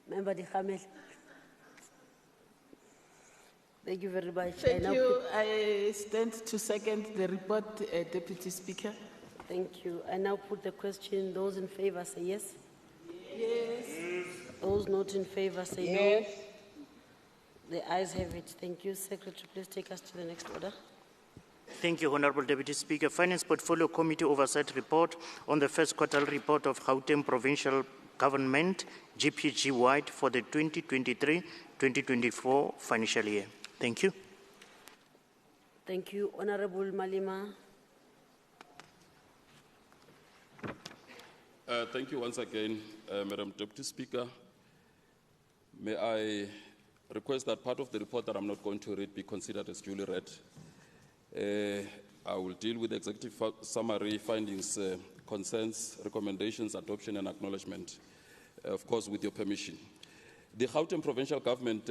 Member Dikhamel. Thank you very much. Thank you. I stand to second the report, Deputy Speaker. Thank you. I now put the question. Those in favour say yes. Yes. Those not in favour say Yes. no. The ayes have it. Thank you. Secretary, please take us to the next order. Thank you, Honourable Deputy Speaker. Finance Portfolio Committee Oversight Report on the first quarterly report of Gauteng Provincial Government, GPG-wide, for the 2023-2024 financial year. Thank you. Thank you. Honourable Malema. Thank you once again, Madam Deputy Speaker. May I request that part of the report that I'm not going to read be considered as duly read. I will deal with the executive summary, findings, concerns, recommendations, adoption, and acknowledgement, of course, with your permission. The Gauteng Provincial Government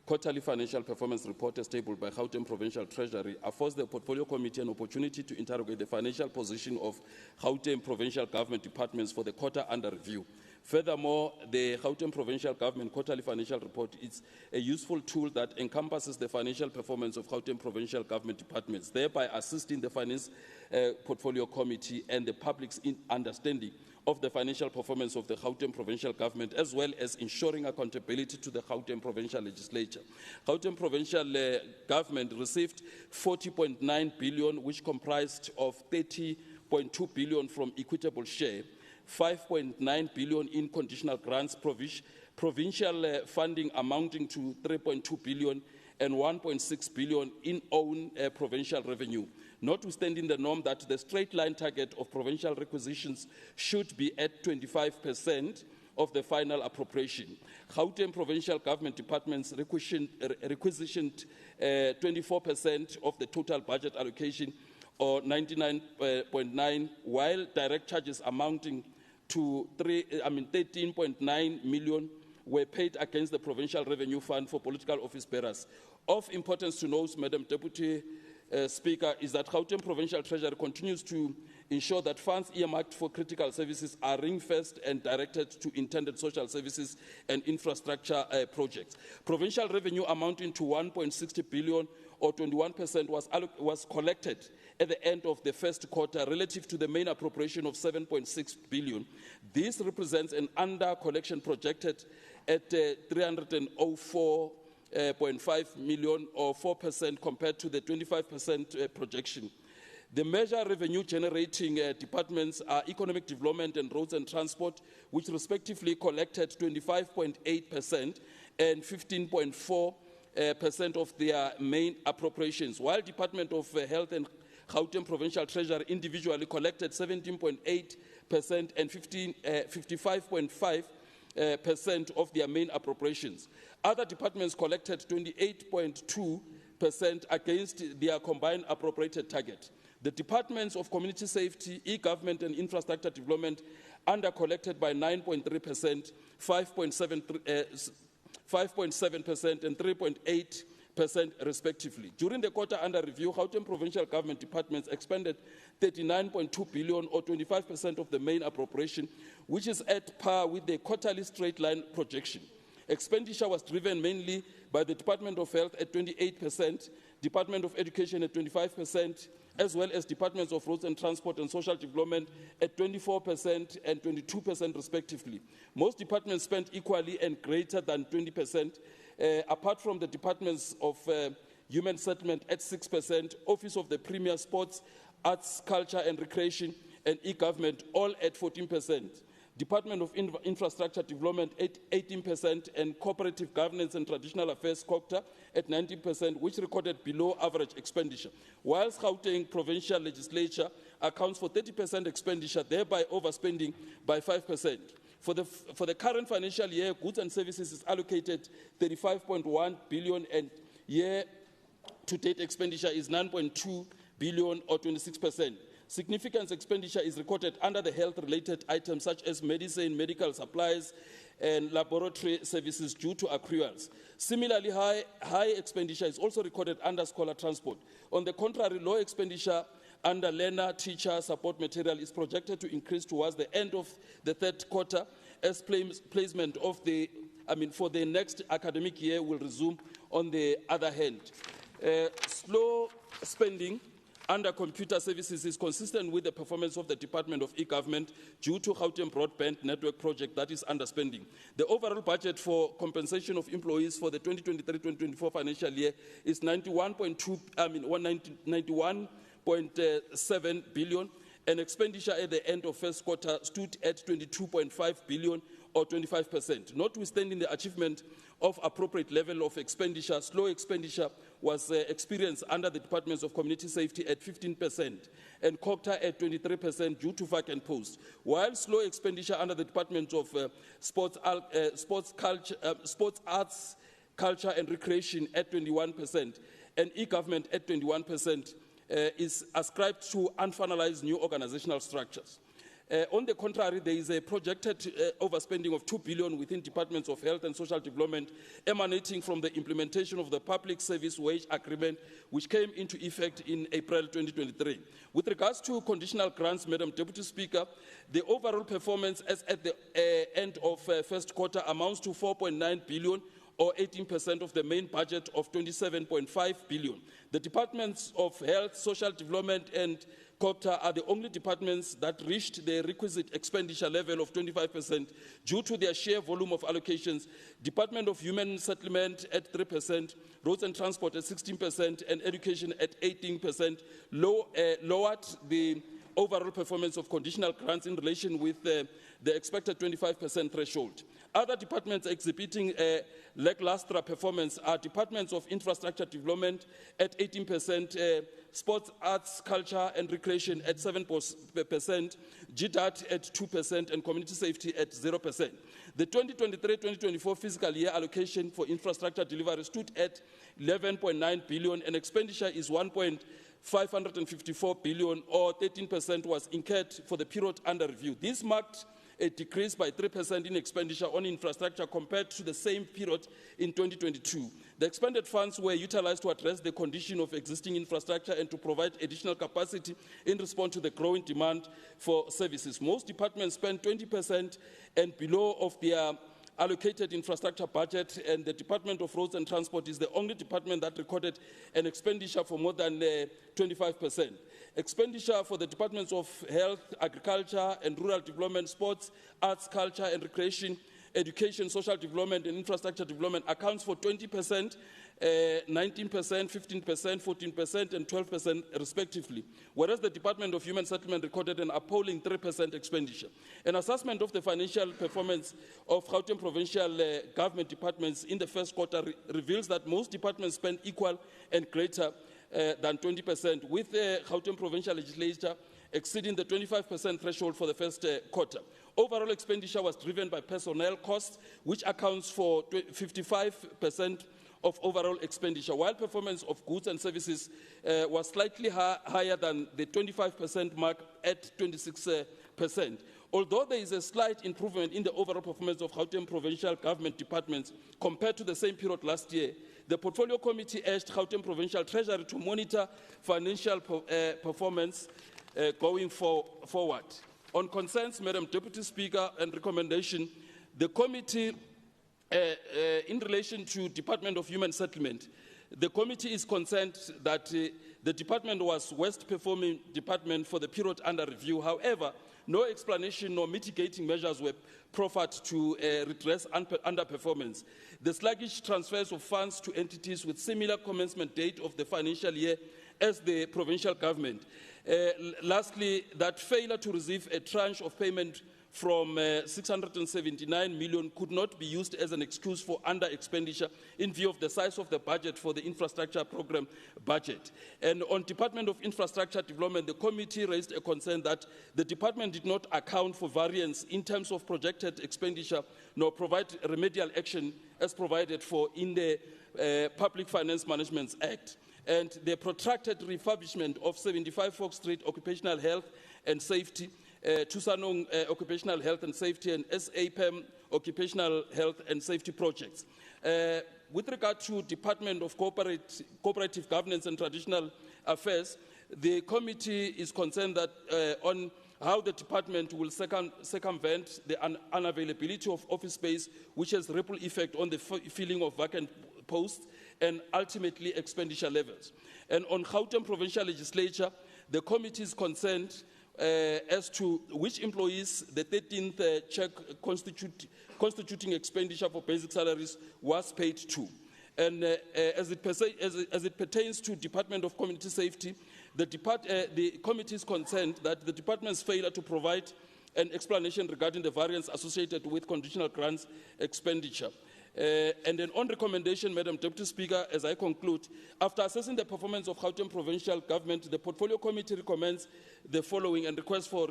quarterly financial performance report as tabled by Gauteng Provincial Treasury affords the Portfolio Committee an opportunity to interrogate the financial position of Gauteng Provincial Government departments for the quarter under review. Furthermore, the Gauteng Provincial Government Quarterly Financial Report is a useful tool that encompasses the financial performance of Gauteng Provincial Government departments, thereby assisting the Finance Portfolio Committee and the public's understanding of the financial performance of the Gauteng Provincial Government, as well as ensuring accountability to the Gauteng Provincial Legislature. Gauteng Provincial Government received 40.9 billion, which comprised of 30.2 billion from equitable share, 5.9 billion in conditional grants, provincial funding amounting to 3.2 billion, and 1.6 billion in own provincial revenue, notwithstanding the norm that the straight line target of provincial requisitions should be at 25% of the final appropriation. Gauteng Provincial Government departments requisitioned 24% of the total budget allocation, or 99.9, while direct charges amounting to 13.9 million were paid against the Provincial Revenue Fund for political office bearers. Of importance to note, Madam Deputy Speaker, is that Gauteng Provincial Treasury continues to ensure that funds earmarked for critical services are ring-fenced and directed to intended social services and infrastructure projects. Provincial revenue amounting to 1.60 billion, or 21%, was collected at the end of the first quarter relative to the main appropriation of 7.6 billion. This represents an under-collection projected at 304 1.5 million or 4% compared to the 25% projection. The major revenue generating departments are economic development and roads and transport, which respectively collected 25.8% and 15.4% of their main appropriations, while Department of Health and Gauteng Provincial Treasury individually collected 17.8% and 55.5% of their main appropriations. Other departments collected 28.2% against their combined appropriated target. The departments of community safety, e-government and infrastructure development under-collected by 9.3%, 5.7% and 3.8% respectively. During the quarter under review, Gauteng Provincial Government departments expended 39.2 billion or 25% of the main appropriation, which is at par with the quarterly straight line projection. Expenditure was driven mainly by the Department of Health at 28%, Department of Education at 25%, as well as Departments of Roads and Transport and Social Development at 24% and 22% respectively. Most departments spent equally and greater than 20%, apart from the Departments of Human Settlement at 6%, Office of the Premier Sports, Arts, Culture and Recreation, and e-government all at 14%. Department of Infrastructure Development at 18%, and Cooperative Governance and Traditional Affairs COCTA at 19%, which recorded below average expenditure. Whilst Gauteng Provincial Legislature accounts for 30% expenditure, thereby overspending by 5%. For the current financial year, goods and services is allocated 35.1 billion and year-to-date expenditure is 9.2 billion or 26%. Significant expenditure is recorded under the health-related items such as medicine, medical supplies, and laboratory services due to accruals. Similarly, high expenditure is also recorded under scholar transport. On the contrary, low expenditure under learner teacher support material is projected to increase towards the end of the third quarter as placement of for the next academic year will resume. On the other hand, slow spending under computer services is consistent with the performance of the Department of E-Government due to Gauteng Broadband Network project that is underspending. The overall budget for compensation of employees for the 2023-2024 financial year is 91.7 billion, and expenditure at the end of first quarter stood at 22.5 billion or 25%. Notwithstanding the achievement of appropriate level of expenditure, slow expenditure was experienced under the Departments of Community Safety at 15% and COCTA at 23% due to vacant posts, while slow expenditure under the Department of Sports, Arts, Culture and Recreation at 21% and e-government at 21% is ascribed to unfinalized new organizational structures. On the contrary, there is a projected overspending of 2 billion within Departments of Health and Social Development emanating from the implementation of the Public Service Wage Agreement, which came into effect in April 2023. With regards to conditional grants, Madam Deputy Speaker, the overall performance as at the end of first quarter amounts to 4.9 billion or 18% of the main budget of 27.5 billion. The Departments of Health, Social Development and COPTA are the only departments that reached the requisite expenditure level of 25% due to their sheer volume of allocations. Department of Human Settlement at 3%, Roads and Transport at 16%, and Education at 18%, lowered the overall performance of conditional grants in relation with the expected 25% threshold. Other departments exhibiting a lackluster performance are Departments of Infrastructure Development at 18%, Sports, Arts, Culture and Recreation at 7%, GDAT at 2%, and Community Safety at 0%. The 2023-2024 fiscal year allocation for infrastructure delivery stood at 11.9 billion and expenditure is 1.554 billion or 13% was incurred for the period under review. This marked a decrease by 3% in expenditure on infrastructure compared to the same period in 2022. The expended funds were utilized to address the condition of existing infrastructure and to provide additional capacity in response to the growing demand for services. Most departments spend 20% and below of their allocated infrastructure budget, and the Department of Roads and Transport is the only department that recorded an expenditure for more than 25%. Expenditure for the Departments of Health, Agriculture and Rural Development, Sports, Arts, Culture and Recreation education, social development, and infrastructure development accounts for 20%, 19%, 15%, 14%, and 12% respectively, whereas the Department of Human Settlement recorded an appalling 3% expenditure. An assessment of the financial performance of Gauteng provincial government departments in the first quarter reveals that most departments spent equal and greater than 20%, with the Gauteng provincial legislature exceeding the 25% threshold for the first quarter. Overall expenditure was driven by personnel costs, which accounts for 55% of overall expenditure, while performance of goods and services was slightly higher than the 25% mark at 26%. Although there is a slight improvement in the overall performance of Gauteng provincial government departments compared to the same period last year, the Portfolio Committee urged Gauteng provincial treasury to monitor financial performance going forward. On concerns, Madam Deputy Speaker, and recommendation, the committee, in relation to Department of Human Settlement, the committee is concerned that the department was worst performing department for the period under review. However, no explanation nor mitigating measures were proffered to redress underperformance. The sluggish transfers of funds to entities with similar commencement date of the financial year as the provincial government. Lastly, that failure to receive a tranche of payment from 679 million could not be used as an excuse for under-expenditure in view of the size of the budget for the infrastructure program budget. And on Department of Infrastructure Development, the committee raised a concern that the department did not account for variance in terms of projected expenditure nor provide remedial action as provided for in the Public Finance Management Act. And the protracted refurbishment of 75 Fox Street Occupational Health and Safety, Tusanong Occupational Health and Safety, and SAPEM Occupational Health and Safety projects. With regard to Department of Cooperative Governance and Traditional Affairs, the committee is concerned that on how the department will circumvent the unavailability of office space, which has ripple effect on the filling of vacant posts and ultimately expenditure levels. And on Gauteng Provincial Legislature, the committee is concerned as to which employees the 13th check constituting expenditure for basic salaries was paid to. And as it pertains to Department of Community Safety, the committee is concerned that the department's failure to provide an explanation regarding the variance associated with conditional grants expenditure. And then on recommendation, Madam Deputy Speaker, as I conclude, after assessing the performance of Gauteng Provincial Government, the Portfolio Committee recommends the following and requests for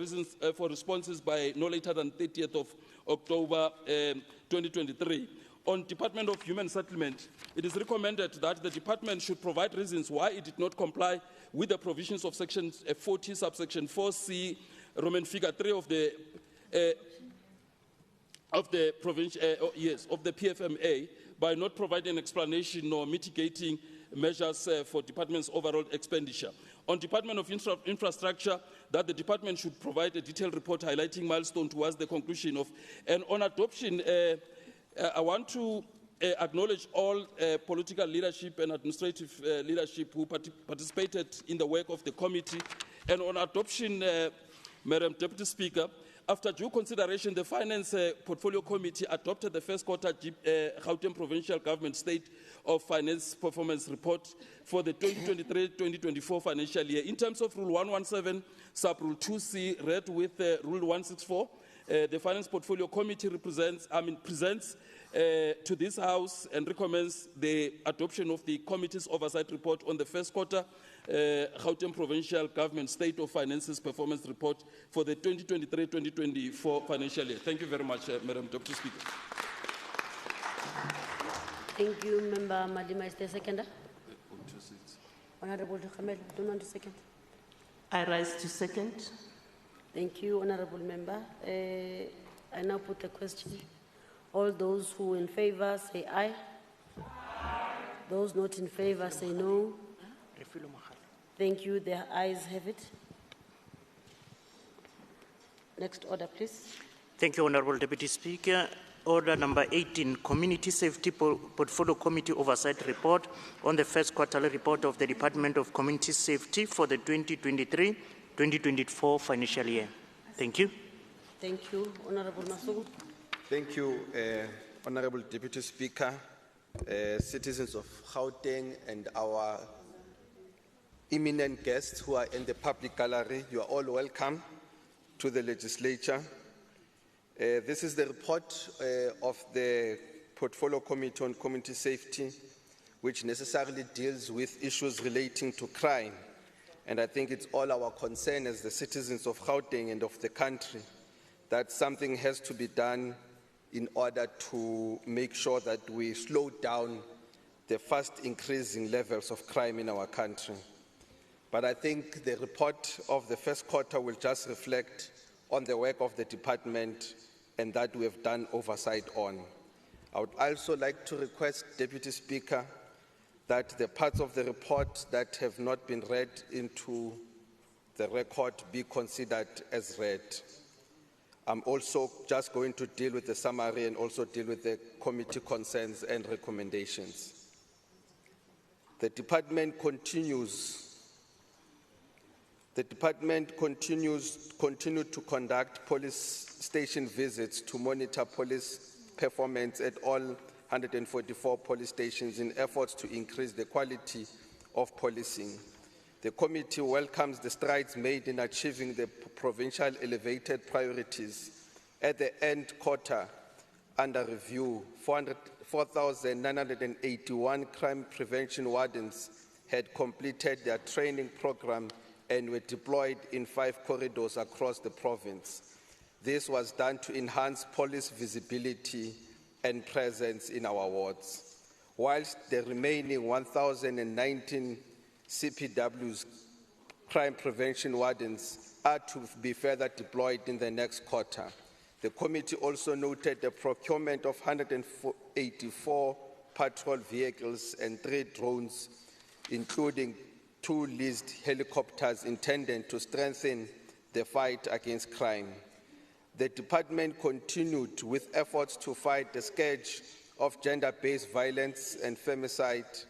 responses by no later than 30th of October 2023. On Department of Human Settlement, it is recommended that the department should provide reasons why it did not comply with the provisions of Section 40, subsection 4C, Roman figure 3 of the PFMA by not providing explanation or mitigating measures for department's overall expenditure. On Department of Infrastructure, that the department should provide a detailed report highlighting milestone towards the conclusion of. And on adoption, I want to acknowledge all political leadership and administrative leadership who participated in the work of the committee. And on adoption, Madam Deputy Speaker, after due consideration, the Finance Portfolio Committee adopted the first quarter Gauteng Provincial Government State of Finance Performance Report for the 2023-2024 financial year. In terms of Rule 117, Sub-Rule 2C, read with Rule 164, the Finance Portfolio Committee presents to this House and recommends the adoption of the Committee's Oversight Report on the first quarter Gauteng Provincial Government State of Finances Performance Report for the 2023-2024 financial year. Thank you very much, Madam Deputy Speaker. Thank you, Member Madima. Is there a seconder? Honorable Khamel, do you want to second? I rise to second. Thank you, Honorable Member. I now put the question. All those who in favor say aye. Aye. Those not in favor say no. Thank you. The ayes have it. Next order, please. Thank you, Honorable Deputy Speaker. Order number 18, Community Safety Portfolio Committee Oversight Report on the first quarterly report of the Department of Community Safety for the 2023-2024 financial year. Thank you. Thank you, Honorable Masuku. Thank you, Honorable Deputy Speaker, citizens of Gauteng and our eminent guests who are in the public gallery. You are all welcome to the legislature. This is the report of the Portfolio Committee on Community Safety, which necessarily deals with issues relating to crime. And I think it's all our concern as the citizens of Gauteng and of the country that something has to be done in order to make sure that we slow down the fast increasing levels of crime in our country. But I think the report of the first quarter will just reflect on the work of the department and that we have done oversight on. I would also like to request, Deputy Speaker, that the parts of the report that have not been read into the record be considered as read. I'm also just going to deal with the summary and also deal with the committee concerns and recommendations. The department continues to conduct police station visits to monitor police performance at all 144 police stations in efforts to increase the quality of policing. The committee welcomes the strides made in achieving the provincial elevated priorities. At the end quarter under review, 4,981 crime prevention wardens had completed their training program and were deployed in 5 corridors across the province. This was done to enhance police visibility and presence in our wards. Whilst the remaining 1,019 CPW's crime prevention wardens are to be further deployed in the next quarter. The committee also noted the procurement of 184 patrol vehicles and 3 drones, including 2 leased helicopters intended to strengthen the fight against crime. The department continued with efforts to fight the scourge of gender-based violence and femicide.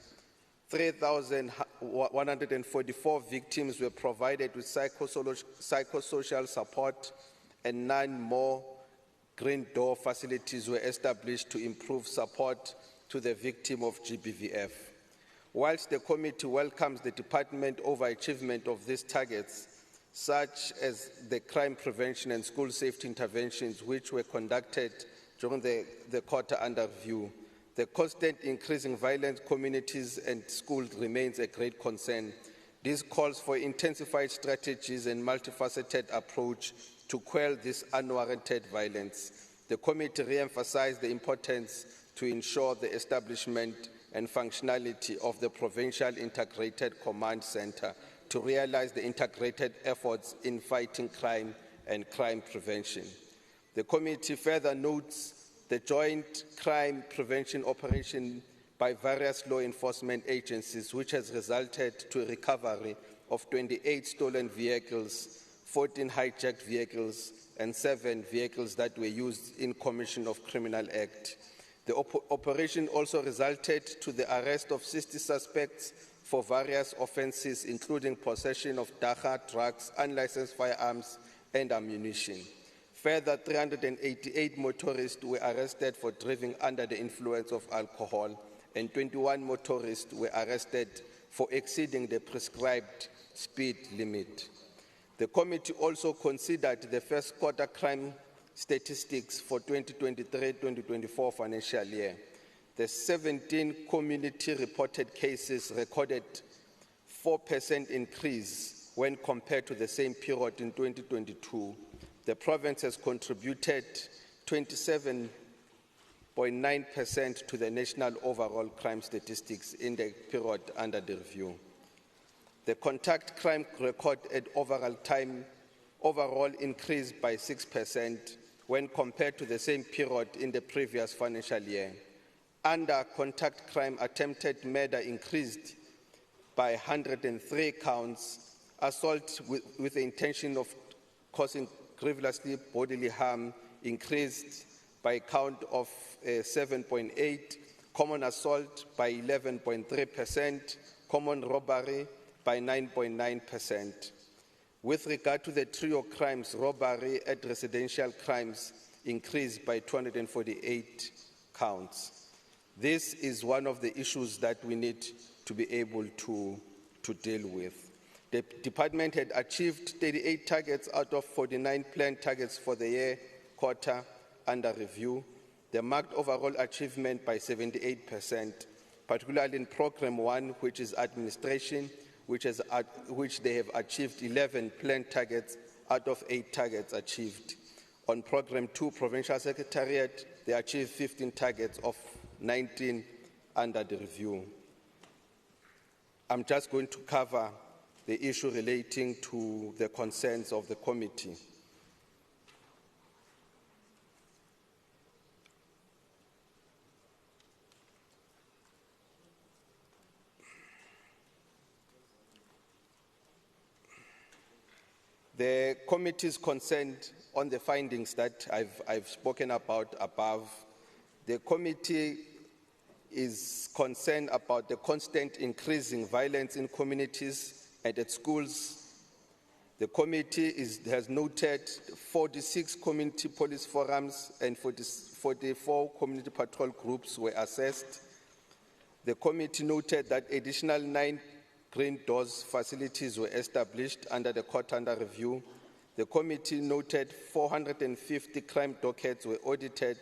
3,144 victims were provided with psychosocial support, and 9 more green door facilities were established to improve support to the victim of GBVF. Whilst the committee welcomes the department overachievement of these targets, such as the crime prevention and school safety interventions which were conducted during the quarter under review, the constant increase in violent communities and schools remains a great concern. This calls for intensified strategies and multifaceted approach to quell this unwarranted violence. The committee re-emphasized the importance to ensure the establishment and functionality of the Provincial Integrated Command Center to realize the integrated efforts in fighting crime and crime prevention. The committee further notes the joint crime prevention operation by various law enforcement agencies, which has resulted to a recovery of 28 stolen vehicles, 14 hijacked vehicles, and 7 vehicles that were used in commission of criminal act. The operation also resulted to the arrest of 60 suspects for various offenses, including possession of dacha, drugs, unlicensed firearms, and ammunition. Further, 388 motorists were arrested for driving under the influence of alcohol, and 21 motorists were arrested for exceeding the prescribed speed limit. The committee also considered the first quarter crime statistics for 2023-2024 financial year. The 17 community reported cases recorded 4% increase when compared to the same period in 2022. The province has contributed 27.9% to the national overall crime statistics in the period under the review. The contact crime record at overall increased by 6% when compared to the same period in the previous financial year. Under contact crime, attempted murder increased by 103 counts, assault with the intention of causing grievously bodily harm increased by a count of 7.8, common assault by 11.3%, common robbery by 9.9%. With regard to the trio crimes, robbery and residential crimes, increased by 248 counts. This is one of the issues that we need to be able to deal with. The department had achieved 38 targets out of 49 planned targets for the year quarter under review. They marked overall achievement by 78%, particularly in Program 1, which is administration, which they have achieved 11 planned targets out of 8 targets achieved. On Program 2, Provincial Secretariat, they achieved 15 targets of 19 under the review. I'm just going to cover the issue relating to the concerns of the committee. The committee is concerned on the findings that I've spoken about above. The committee is concerned about the constant increasing violence in communities and at schools. The committee has noted 46 community police forums and 44 community patrol groups were assessed. The committee noted that additional 9 green doors facilities were established under the court under review. The committee noted 450 crime dockets were audited,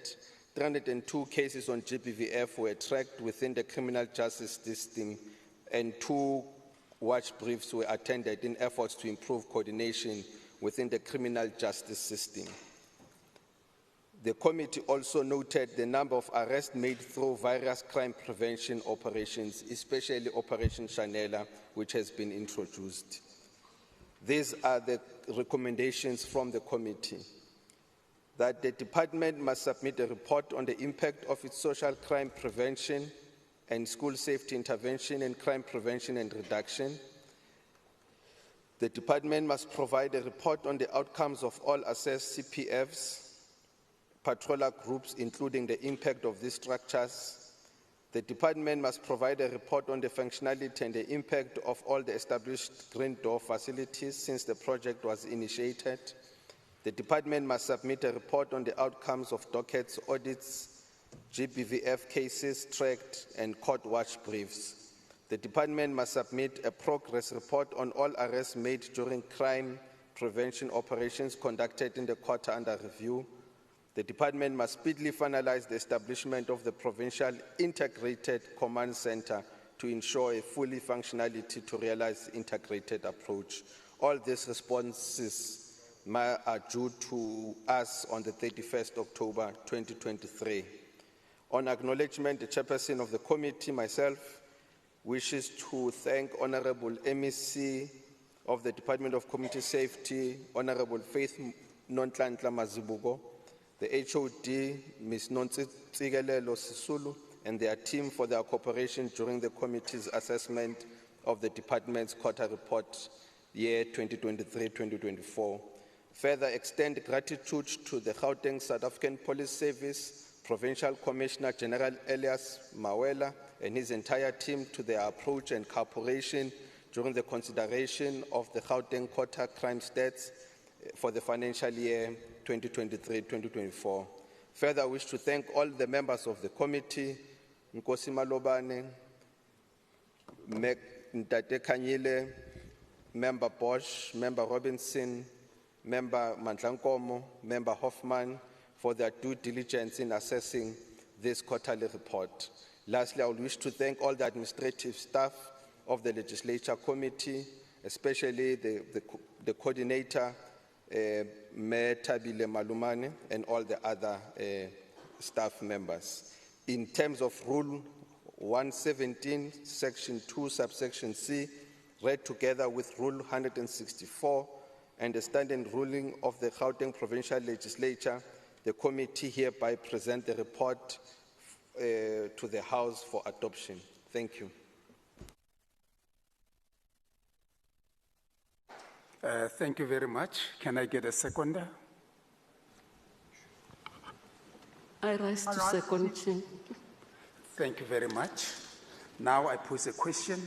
302 cases on GBVF were tracked within the criminal justice system, and 2 watch briefs were attended in efforts to improve coordination within the criminal justice system. The committee also noted the number of arrests made through various crime prevention operations, especially Operation Chanela, which has been introduced. These are the recommendations from the committee: that the department must submit a report on the impact of its social crime prevention and school safety intervention and crime prevention and reduction. The department must provide a report on the outcomes of all assessed CPFs, patroller groups, including the impact of these structures. The department must provide a report on the functionality and the impact of all the established green door facilities since the project was initiated. The department must submit a report on the outcomes of dockets, audits, GBVF cases tracked, and court watch briefs. The department must submit a progress report on all arrests made during crime prevention operations conducted in the quarter under review. The department must speedily finalize the establishment of the Provincial Integrated Command Center to ensure a fully functionality to realize integrated approach. All these responses are due to us on the 31st October 2023. On acknowledgement, the chairperson of the committee, myself, wishes to thank Honorable MEC of the Department of Community Safety, Honorable Faith Nontlantla Mazibuko, the HOD, Ms. Nontsigelelo Sisulu, and their team for their cooperation during the committee's assessment of the department's quarter report year 2023-2024. Further extend gratitude to the Gauteng South African Police Service, Provincial Commissioner General Elias Mawela and his entire team to their approach and cooperation during the consideration of the Gauteng quarter crime stats for the financial year 2023-2024. Further, I wish to thank all the members of the committee, Nkosi Malobane, Ntate Kanyile, Member Bosch, Member Robinson, Member Mandlankomo, Member Hoffman, for their due diligence in assessing this quarterly report. Lastly, I would wish to thank all the administrative staff of the Legislature Committee, especially the coordinator, Mayor Tabile Malumane, and all the other staff members. In terms of Rule 117, Section 2, Subsection C, read together with Rule 164 and the standing ruling of the Gauteng Provincial Legislature, the committee hereby present the report to the House for adoption. Thank you. Thank you very much. Can I get a seconder? I rise to second. Thank you very much. Now I pose a question.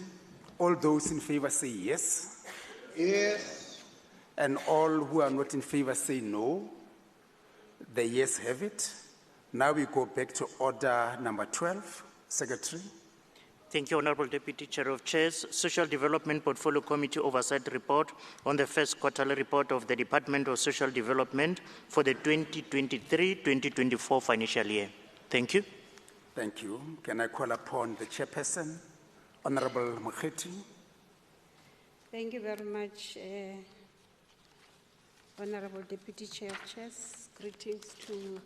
All those in favor say yes. Yes. And all who are not in favor say no. The yeas have it. Now we go back to order number 12. Secretary. Thank you, Honorable Deputy Chair of Chairs. Social Development Portfolio Committee Oversight Report on the first quarterly report of the Department of Social Development for the 2023-2024 financial year. Thank you. Thank you. Can I call upon the chairperson, Honorable Mokgethi? Thank you very much, Honorable Deputy Chair of Chairs. Greetings to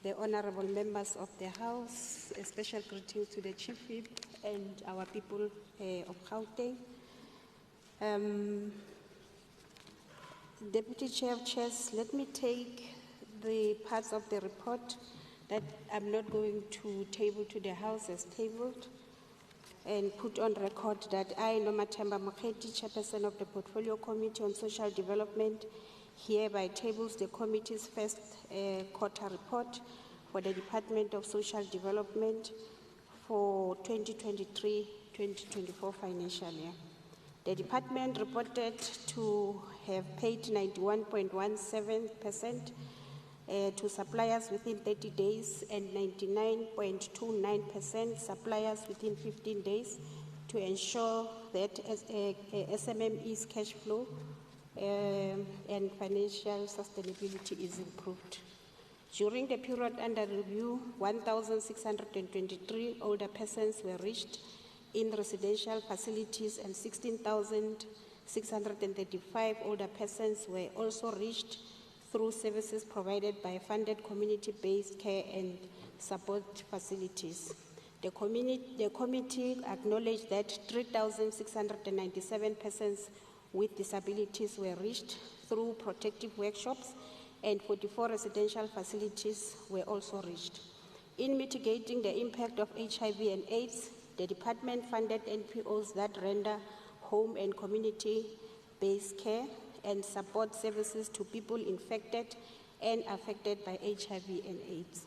the honorable members of the House. A special greetings to the Chief Whip and our people of Gauteng. Deputy Chair of Chairs, let me take the parts of the report that I'm not going to table to the House as tabled, and put on record that I, Nomathemba Mokgethi, Chairperson of the Portfolio Committee on Social Development, hereby tables the committee's first quarter report for the Department of Social Development for 2023-2024 financial year. The department reported to have paid 91.17% to suppliers within 30 days and 99.29% suppliers within 15 days to ensure that SMME's cash flow and financial sustainability is improved. During the period under review, 1,623 older persons were reached in residential facilities and 16,635 older persons were also reached through services provided by funded community-based care and support facilities. The committee acknowledged that 3,697 persons with disabilities were reached through protective workshops, and 44 residential facilities were also reached. In mitigating the impact of HIV and AIDS, the department funded NPOs that render home and community-based care and support services to people infected and affected by HIV and AIDS.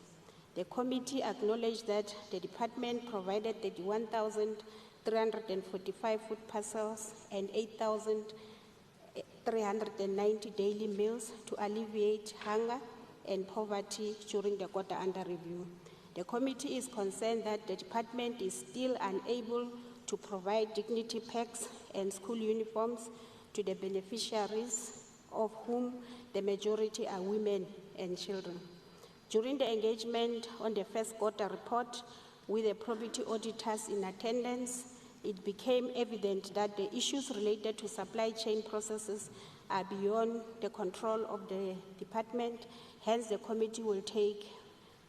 The committee acknowledged that the department provided 31,345 food parcels and 8,390 daily meals to alleviate hunger and poverty during the quarter under review. The committee is concerned that the department is still unable to provide dignity packs and school uniforms to the beneficiaries, of whom the majority are women and children. During the engagement on the first quarter report with the probity auditors in attendance, it became evident that the issues related to supply chain processes are beyond the control of the department. Hence, the committee will take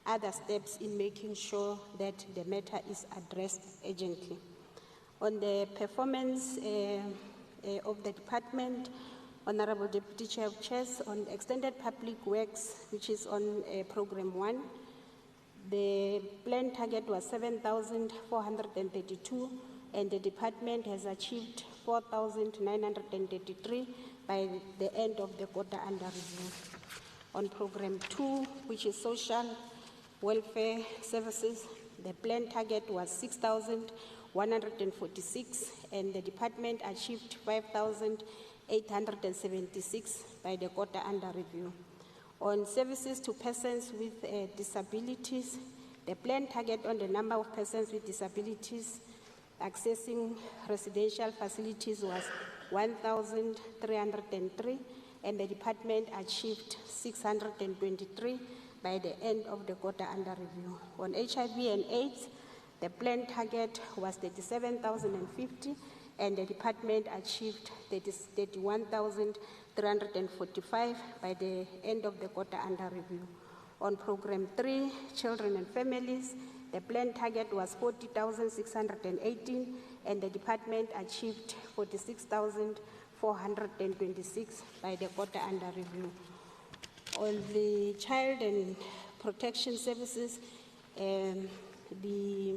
other steps in making sure that the matter is addressed urgently. On the performance of the department, Honorable Deputy Chair of Chairs, on extended public works, which is on program 1, the planned target was 7,432, and the department has achieved 4,933 by the end of the quarter under review. On program 2, which is social welfare services, the planned target was 6,146, and the department achieved 5,876 by the quarter under review. On services to persons with disabilities, the planned target on the number of persons with disabilities accessing residential facilities was 1,303, and the department achieved 623 by the end of the quarter under review. On HIV and AIDS, the planned target was 37,050, and the department achieved 31,345 by the end of the quarter under review. On program 3, children and families, the planned target was 40,618, and the department achieved 46,426 by the quarter under review. On the child and protection services, the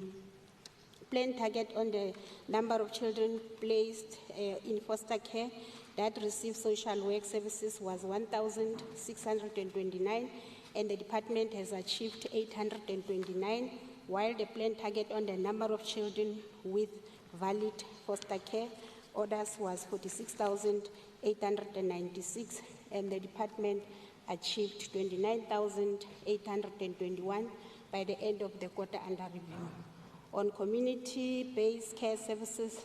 planned target on the number of children placed in foster care that receive social work services was 1,629, and the department has achieved 829, while the planned target on the number of children with valid foster care orders was 46,896, and the department achieved 29,821 by the end of the quarter under review. On community-based care services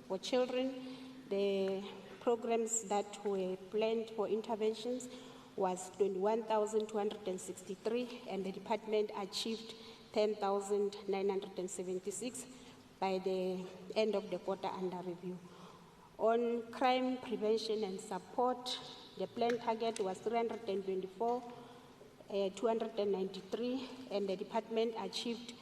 for children, the programs that were planned for interventions was 21,263, and the department achieved 10,976 by the end of the quarter under review. On crime prevention and support, the planned target was 324,293, and the department achieved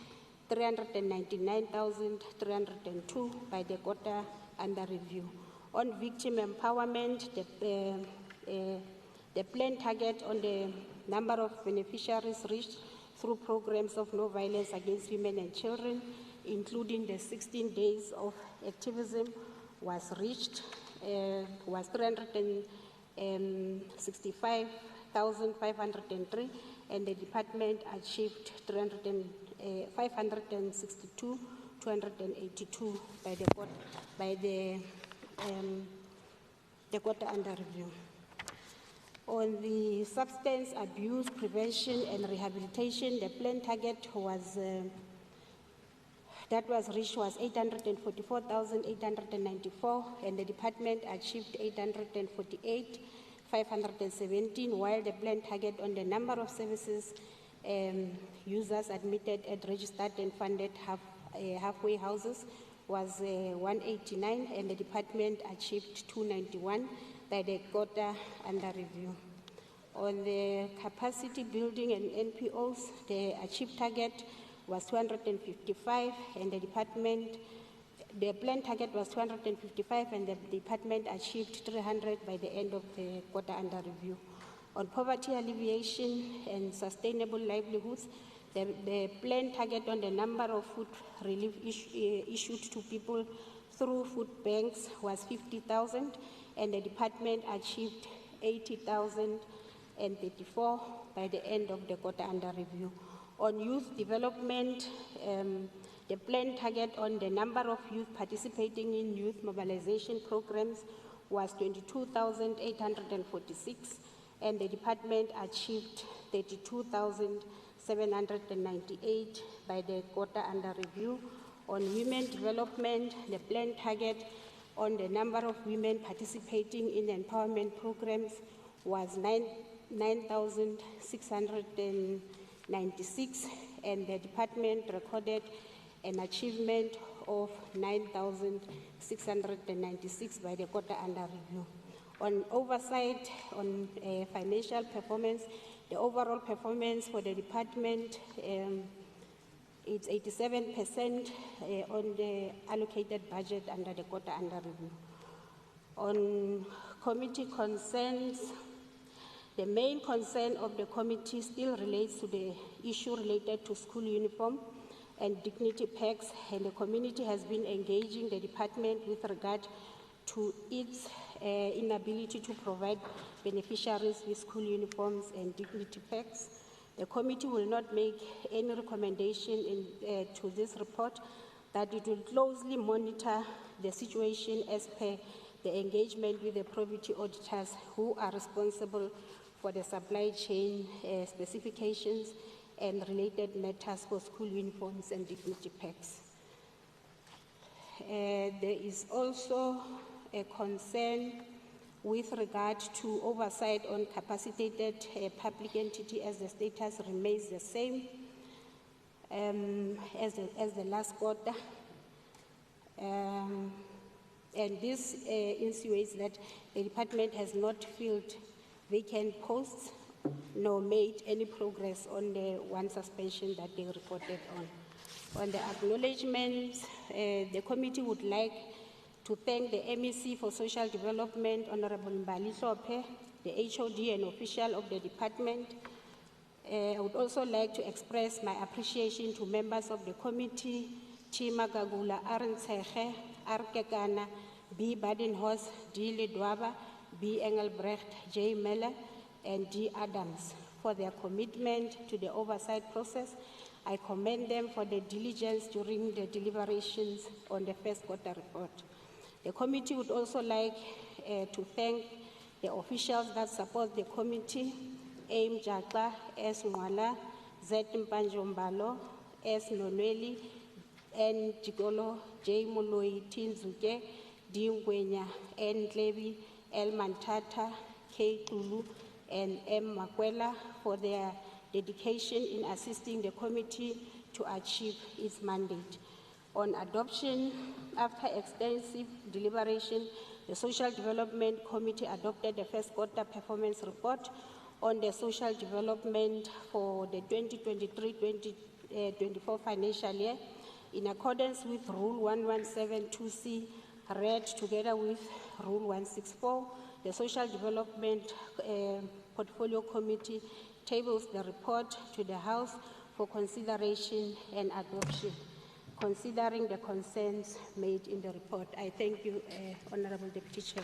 399,302 by the quarter under review. On victim empowerment, the planned target on the number of beneficiaries reached through programs of no violence against women and children, including the 16 days of activism, was reached, was 365,503, and the department achieved 562,282 by the quarter under review. On the substance abuse prevention and rehabilitation, the planned target was that was reached was 844,894, and the department achieved 848,517, while the planned target on the number of services users admitted at registered and funded halfway houses was 189, and the department achieved 291 by the quarter under review. On the capacity building and NPOs, the achieved target was 255, and the planned target was 255, and the department achieved 300 by the end of the quarter under review. On poverty alleviation and sustainable livelihoods, the planned target on the number of food relief issued to people through food banks was 50,000, and the department achieved 80,034 by the end of the quarter under review. On youth development, the planned target on the number of youth participating in youth mobilization programs was 22,846, and the department achieved 32,798 by the quarter under review. On women development, the planned target on the number of women participating in empowerment programs was 9,696, and the department recorded an achievement of 9,696 by the quarter under review. On oversight, on financial performance, the overall performance for the department, it's 87% on the allocated budget under the quarter under review. On committee concerns, the main concern of the committee still relates to the issue related to school uniform and dignity packs, and the community has been engaging the department with regard to its inability to provide beneficiaries with school uniforms and dignity packs. The committee will not make any recommendation to this report, that it will closely monitor the situation as per the engagement with the probity auditors who are responsible for the supply chain specifications and related matters for school uniforms and dignity packs. There is also a concern with regard to oversight on capacitated public entity, as the status remains the same as the last quarter. And this insinuates that the department has not filled vacant posts nor made any progress on the one suspension that they reported on. On the acknowledgements, the committee would like to thank the MEC for Social Development, Honorable Mbali Sope, the HOD and official of the department. I would also like to express my appreciation to members of the committee, Chima Gagula, Arnseche, Arkekana, B. Badenhorst, D. Lidwaba, B. Engelbrecht, J. Meller, and D. Adams for their commitment to the oversight process. I commend them for their diligence during the deliberations on the first quarter report. The committee would also like to thank The officials that support the committee: Aim Jaka, S. Mwala, Z. Mpanjombalo, S. Nonweli, N. Jigolo, J. Moloi Tinzuke, D. Ngwenya, N. Levi, L. Mantata, K. Tulu, and M. Makwela for their dedication in assisting the committee to achieve its mandate. On adoption, after extensive deliberation, the Social Development Committee adopted the first quarter performance report on the social development for the 2023-2024 financial year in accordance with Rule 1172C, read together with Rule 164. The Social Development Portfolio Committee tables the report to the House for consideration and adoption, considering the concerns made in the report. I thank you, Honorable Deputy Chair.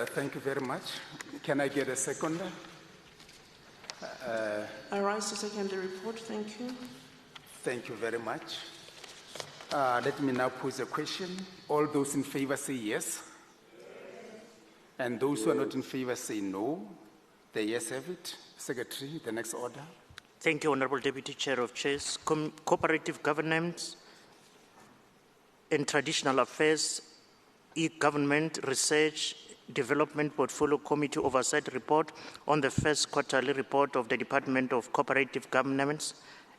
Thank you very much. Can I get a seconder? I rise to second the report. Thank you. Thank you very much. Let me now pose a question. All those in favor say yes. And those who are not in favor say no. The yes have it. Secretary, the next order. Thank you, Honorable Deputy Chair of Chairs. Cooperative Governance and Traditional Affairs, E-Government Research Development Portfolio Committee Oversight Report on the first quarterly report of the Department of Cooperative Governance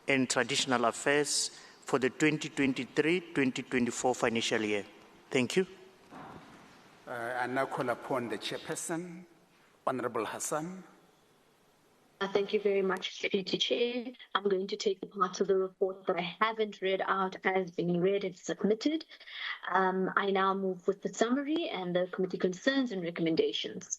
and Traditional Affairs for the 2023-2024 financial year. Thank you. I now call upon the chairperson, Honorable Hassan. Thank you very much, Deputy Chair. I'm going to take the parts of the report that I haven't read out as being read and submitted. I now move with the summary and the committee concerns and recommendations.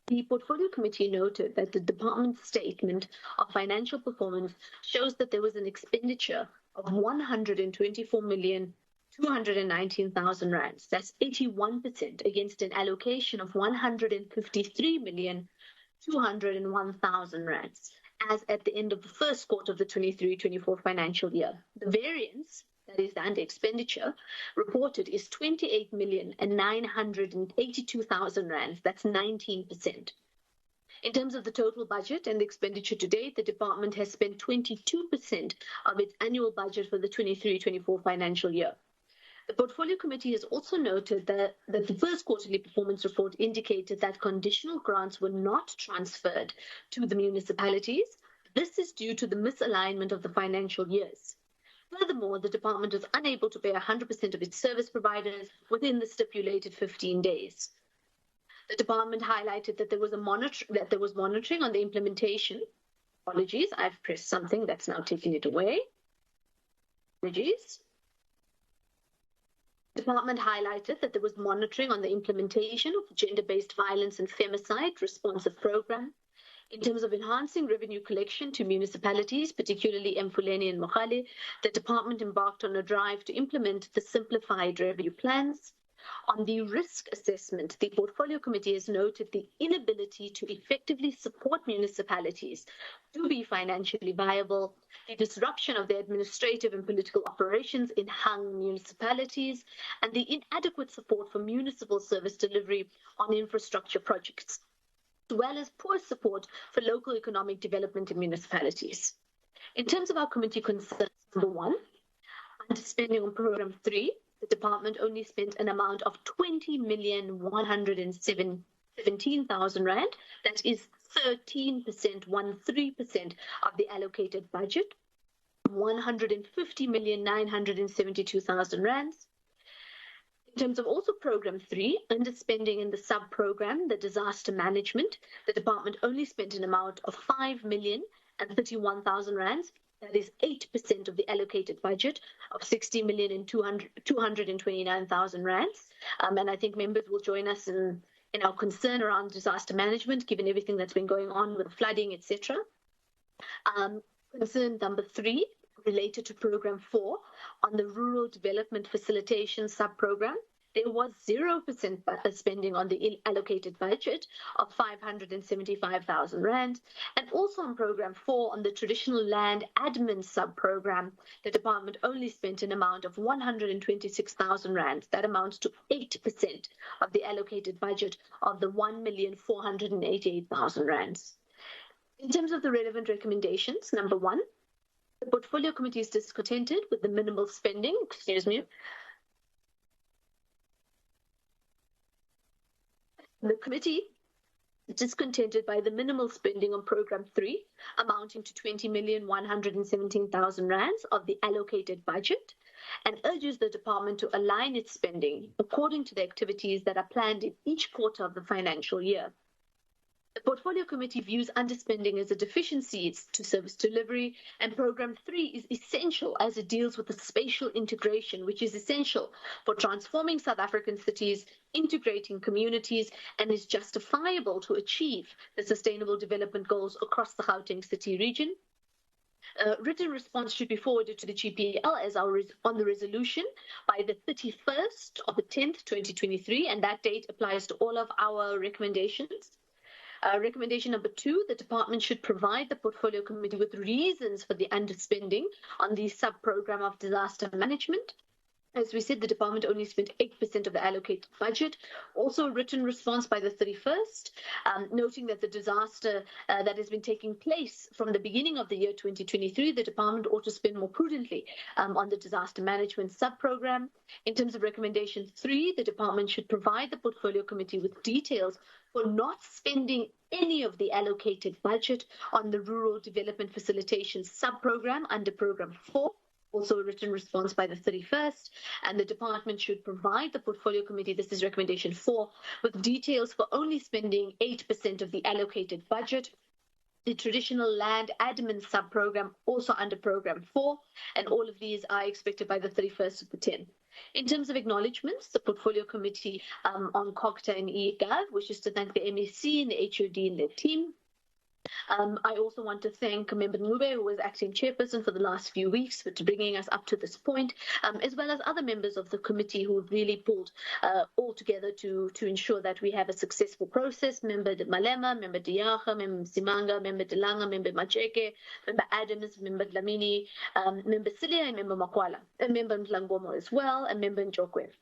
The Portfolio Committee noted that the department's statement of financial performance shows that there was an expenditure of 124,219,000 rands. That's 81% against an allocation of 153,201,000 rands as at the end of the first quarter of the 23-24 financial year. The variance, that is the under expenditure, reported is 28,982,000 rands. That's 19%. In terms of the total budget and the expenditure to date, the department has spent 22% of its annual budget for the 23-24 financial year. The Portfolio Committee has also noted that the first quarterly performance report indicated that conditional grants were not transferred to the municipalities. This is due to the misalignment of the financial years. Furthermore, the department was unable to pay 100% of its service providers within the stipulated 15 days. The department highlighted that there was monitoring on the implementation. Apologies, I've pressed something that's now taken it away. Apologies. The department highlighted that there was monitoring on the implementation of the gender-based violence and femicide responsive program. In terms of enhancing revenue collection to municipalities, particularly Mfuleni and Mohale, the department embarked on a drive to implement the simplified revenue plans. On the risk assessment, the Portfolio Committee has noted the inability to effectively support municipalities to be financially viable, the disruption of the administrative and political operations in hung municipalities, and the inadequate support for municipal service delivery on infrastructure projects, as well as poor support for local economic development in municipalities. In terms of our committee concerns, number one, underspending on Program 3, the department only spent an amount of 20,117,000 rand. That is 13%, 13% of the allocated budget, 150,972,000 rands. In terms of also Program 3, underspending in the sub-program, the disaster management, the department only spent an amount of 5,031,000 rands. That is 8% of the allocated budget of 60,229,000 rands. And I think members will join us in our concern around disaster management, given everything that's been going on with flooding, etc. Concern number 3, related to Program 4, on the Rural Development Facilitation sub-program. there was 0% spending on the allocated budget of 575,000 Rand. And also on Program 4, on the Traditional Land Admin Sub-Program, the department only spent an amount of 126,000 Rand. That amounts to 8% of the allocated budget of the 1,488,000 Rands. In terms of the relevant recommendations, number 1, the Portfolio Committee is discontented with the minimal spending, The committee is discontented by the minimal spending on Program 3, amounting to 20,117,000 Rands of the allocated budget, and urges the department to align its spending according to the activities that are planned in each quarter of the financial year. The Portfolio Committee views underspending as a deficiency to service delivery, and Program 3 is essential as it deals with the spatial integration, which is essential for transforming South African cities, integrating communities, and is justifiable to achieve the sustainable development goals across the Gauteng city region. Written response should be forwarded to the GPL as on the resolution by the 31st of the 10th, 2023, and that date applies to all of our recommendations. Recommendation number 2, the department should provide the Portfolio Committee with reasons for the underspending on the sub-program of disaster management. As we said, the department only spent 8% of the allocated budget. Also a written response by the 31st, noting that the disaster that has been taking place from the beginning of the year 2023, the department ought to spend more prudently on the disaster management sub-program. In terms of recommendation 3, the department should provide the Portfolio Committee with details for not spending any of the allocated budget on the Rural Development Facilitation sub-program under Program 4. Also a written response by the 31st, and the department should provide the Portfolio Committee, this is recommendation 4, with details for only spending 8% of the allocated budget. The Traditional Land Admin Sub-Program also under Program 4, and all of these are expected by the 31st of the 10th. In terms of acknowledgements, the Portfolio Committee on COGTA and eGov wishes to thank the MEC and the HOD and their team. I also want to thank Member Ngube, who was acting chairperson for the last few weeks, for bringing us up to this point, as well as other members of the committee who really pulled all together to ensure that we have a successful process. Member Malema, Member Diaga, Member Simanga, Member Delanga, Member Macheke, Member Adams, Member Dlamini, Member Silia, and Member Makwala, and Member Mtlangomo as well, and Member Njokwe.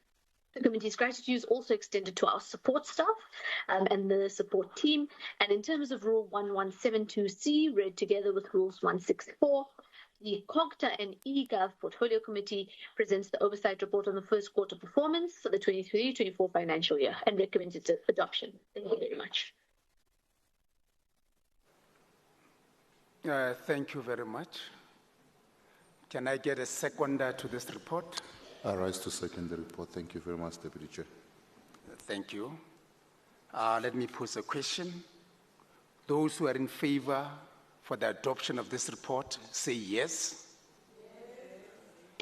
The committee's gratitude is also extended to our support staff and the support team. And in terms of Rule 1172C, read together with Rules 164, the COGTA and eGov Portfolio Committee presents the oversight report on the first quarter performance for the 23-24 financial year and recommends its adoption. Thank you very much. Thank you very much. Can I get a seconder to this report? I rise to second the report. Thank you very much, Deputy Chair. Thank you. Let me pose a question. Those who are in favor for the adoption of this report, say yes.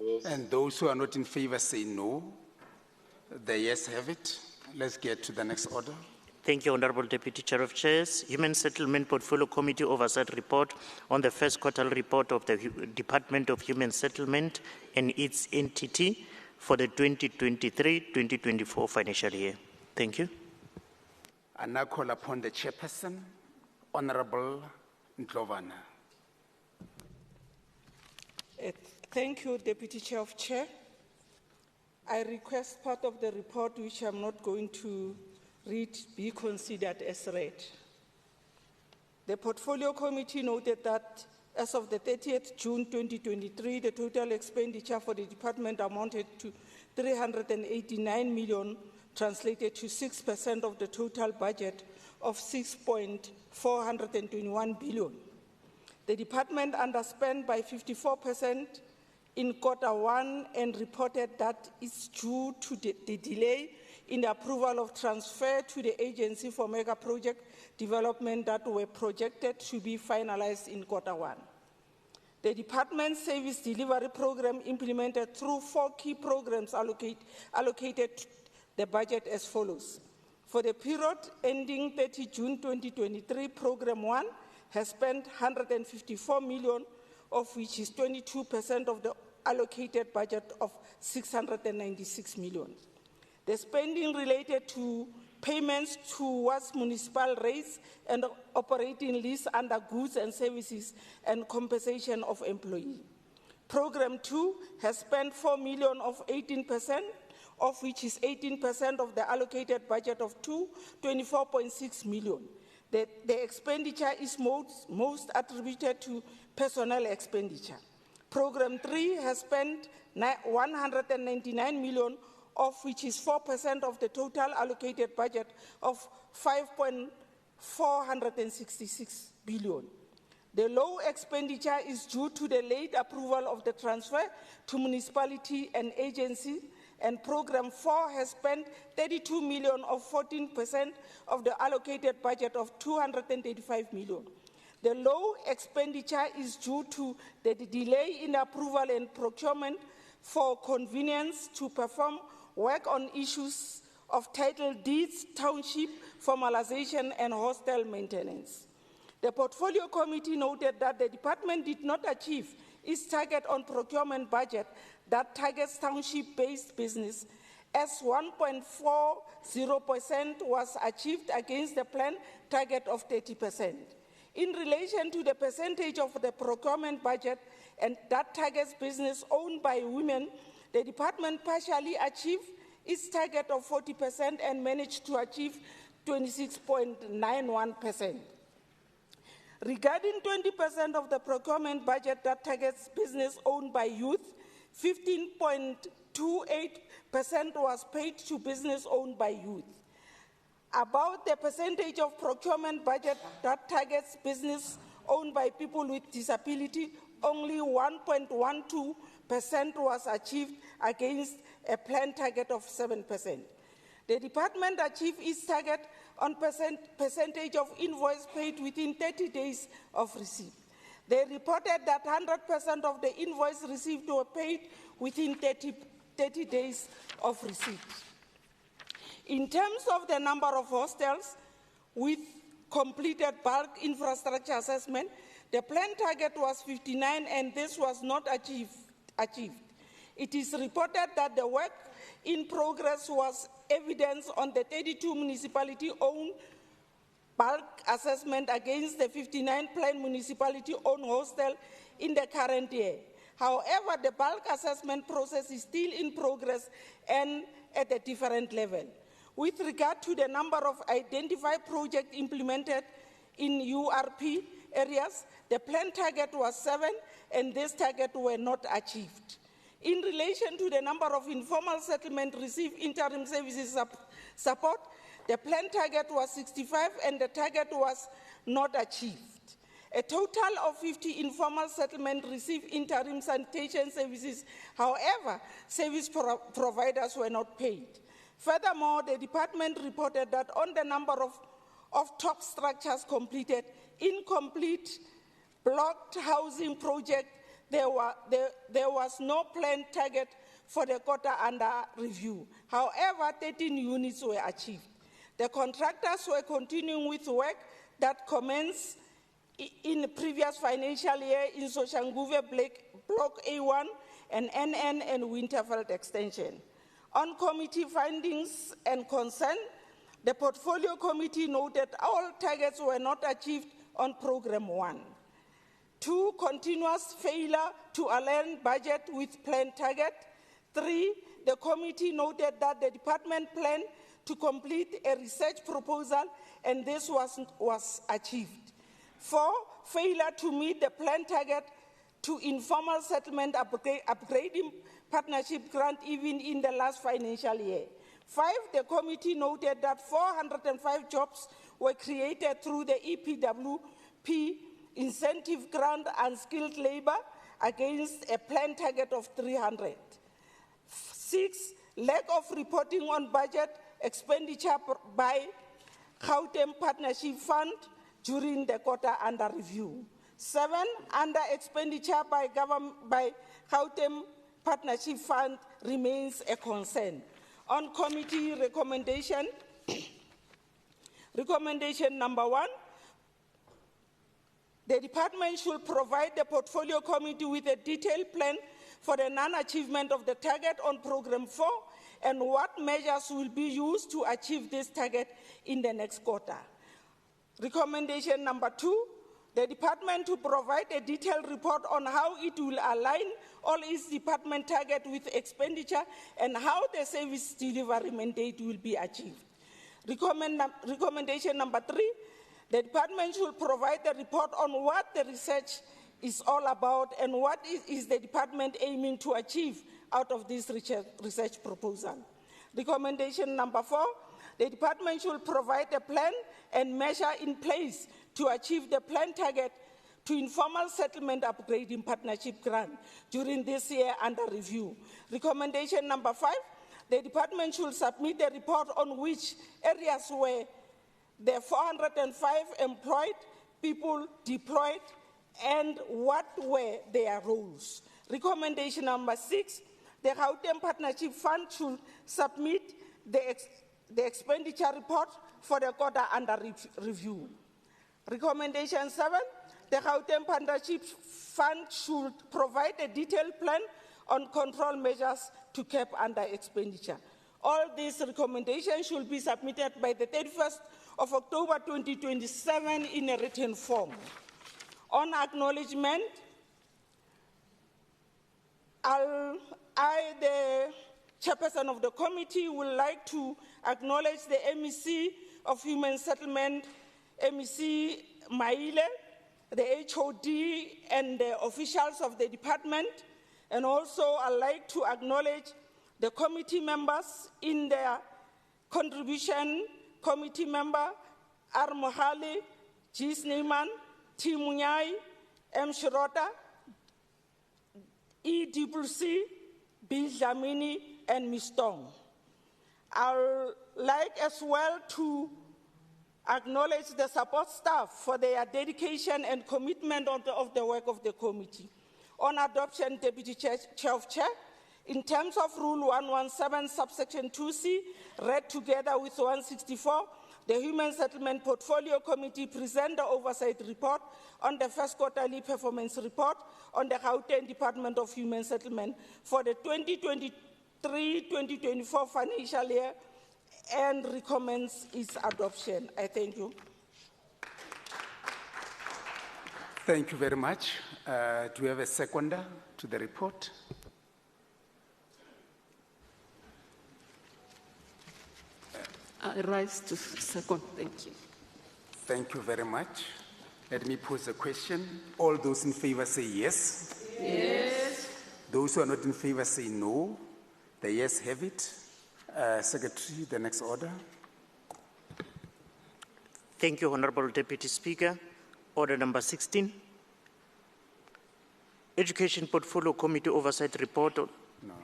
Yes. And those who are not in favor, say no. The yes have it. Let's get to the next order. Thank you, Honorable Deputy Chair of Chairs. Human Settlement Portfolio Committee Oversight Report on the first quarterly report of the Department of Human Settlement and its entity for the 2023-2024 financial year. Thank you. I now call upon the Chairperson, Honorable Ndlovana. Thank you, Deputy Chair of Chair. I request part of the report, which I'm not going to read, be considered as read. The Portfolio Committee noted that as of the 30th June 2023, the total expenditure for the department amounted to 389 million, translated to 6% of the total budget of 6.421 billion. The department underspent by 54% in Q1 and reported that it's due to the delay in the approval of transfer to the agency for mega project development that were projected to be finalized in Q1. The department's service delivery program implemented through 4 key programs allocated the budget as follows. For the period ending 30 June 2023, Program 1 has spent 154 million, of which is 22% of the allocated budget of 696 million. The spending related to payments towards municipal rates and operating lease under goods and services and compensation of employees. Program 2 has spent 4 million of 18%, of which is 18% of the allocated budget of 24.6 million. The expenditure is most attributed to personnel expenditure. Program 3 has spent 199 million, of which is 4% of the total allocated budget of 5.466 billion. The low expenditure is due to the late approval of the transfer to municipality and agency, and Program 4 has spent 32 million of 14% of the allocated budget of 235 million. The low expenditure is due to the delay in approval and procurement for convenience to perform work on issues of title deeds, township formalization, and hostel maintenance. The Portfolio Committee noted that the department did not achieve its target on procurement budget that targets township-based business, as 1.40% was achieved against the planned target of 30%. In relation to the percentage of the procurement budget and that targets business owned by women, the department partially achieved its target of 40% and managed to achieve 26.91%. Regarding 20% of the procurement budget that targets business owned by youth, 15.28% was paid to business owned by youth. About the percentage of procurement budget that targets business owned by people with disability, only 1.12% was achieved against a planned target of 7%. The department achieved its target on percentage of invoice paid within 30 days of receipt. They reported that 100% of the invoice received were paid within 30 days of receipt. In terms of the number of hostels with completed bulk infrastructure assessment, the planned target was 59 and this was not achieved. It is reported that the work in progress was evidence on the 32 municipality-owned bulk assessment against the 59 planned municipality-owned hostel in the current year. However, the bulk assessment process is still in progress and at a different level. With regard to the number of identified projects implemented in URP areas, the planned target was 7 and this target were not achieved. In relation to the number of informal settlement received interim services support, the planned target was 65 and the target was not achieved. A total of 50 informal settlements received interim sanitation services. However, service providers were not paid. Furthermore, the department reported that on the number of top structures completed, incomplete blocked housing project, there was no planned target for the quarter under review. However, 13 units were achieved. The contractors were continuing with work that commenced in the previous financial year in Soshanguve Block A1 and NN and Winterfeld Extension. On committee findings and concern, the Portfolio Committee noted all targets were not achieved on Program 1. 2, continuous failure to align budget with planned target. 3, the committee noted that the department planned to complete a research proposal and this was achieved. 4, failure to meet the planned target to informal settlement upgrading partnership grant even in the last financial year. 5, the committee noted that 405 jobs were created through the EPWP incentive grant and skilled labor against a planned target of 300. 6, lack of reporting on budget expenditure by Gauteng Partnership Fund during the quarter under review. 7, under expenditure by Gauteng Partnership Fund remains a concern. On committee recommendation, recommendation number 1, the department should provide the Portfolio Committee with a detailed plan for the non-achievement of the target on Program 4 and what measures will be used to achieve this target in the next quarter. Recommendation number 2, the department to provide a detailed report on how it will align all its department target with expenditure and how the service delivery mandate will be achieved. Recommendation number 3, the department should provide a report on what the research is all about and what is the department aiming to achieve out of this research proposal. Recommendation number 4, the department should provide a plan and measure in place to achieve the planned target to informal settlement upgrading partnership grant during this year under review. Recommendation number 5, the department should submit a report on which areas were the 405 employed people deployed and what were their roles. Recommendation number 6, the Gauteng Partnership Fund should submit the expenditure report for the quarter under review. Recommendation 7, the Gauteng Partnership Fund should provide a detailed plan on control measures to cap under expenditure. All these recommendations should be submitted by the 31st of October 2027 in a written form. On acknowledgement, I, the chairperson of the committee, would like to acknowledge the MEC of Human Settlement, MEC Maile, the HOD, and the officials of the department. And also, I'd like to acknowledge the committee members in their contribution. Committee member R. Mohali, G. Sneyman, T. Munyai, M. Shirota, E. Dipulsi, B. Jamini, and Ms. Tong. I'd like as well to acknowledge the support staff for their dedication and commitment of the work of the committee. On adoption, Deputy Chair of Chair, in terms of Rule 117, subsection 2C, read together with 164, the Human Settlement Portfolio Committee present the oversight report on the first quarterly performance report on the Gauteng Department of Human Settlement for the 2023-2024 financial year and recommends its adoption. I thank you. Thank you very much. Do we have a seconder to the report? I rise to second. Thank you. Thank you very much. Let me pose a question. All those in favor say yes. Yes. Those who are not in favor say no. The yes have it. Secretary, the next order. Thank you, Honorable Deputy Speaker. Order number 16. Education Portfolio Committee Oversight Report. No.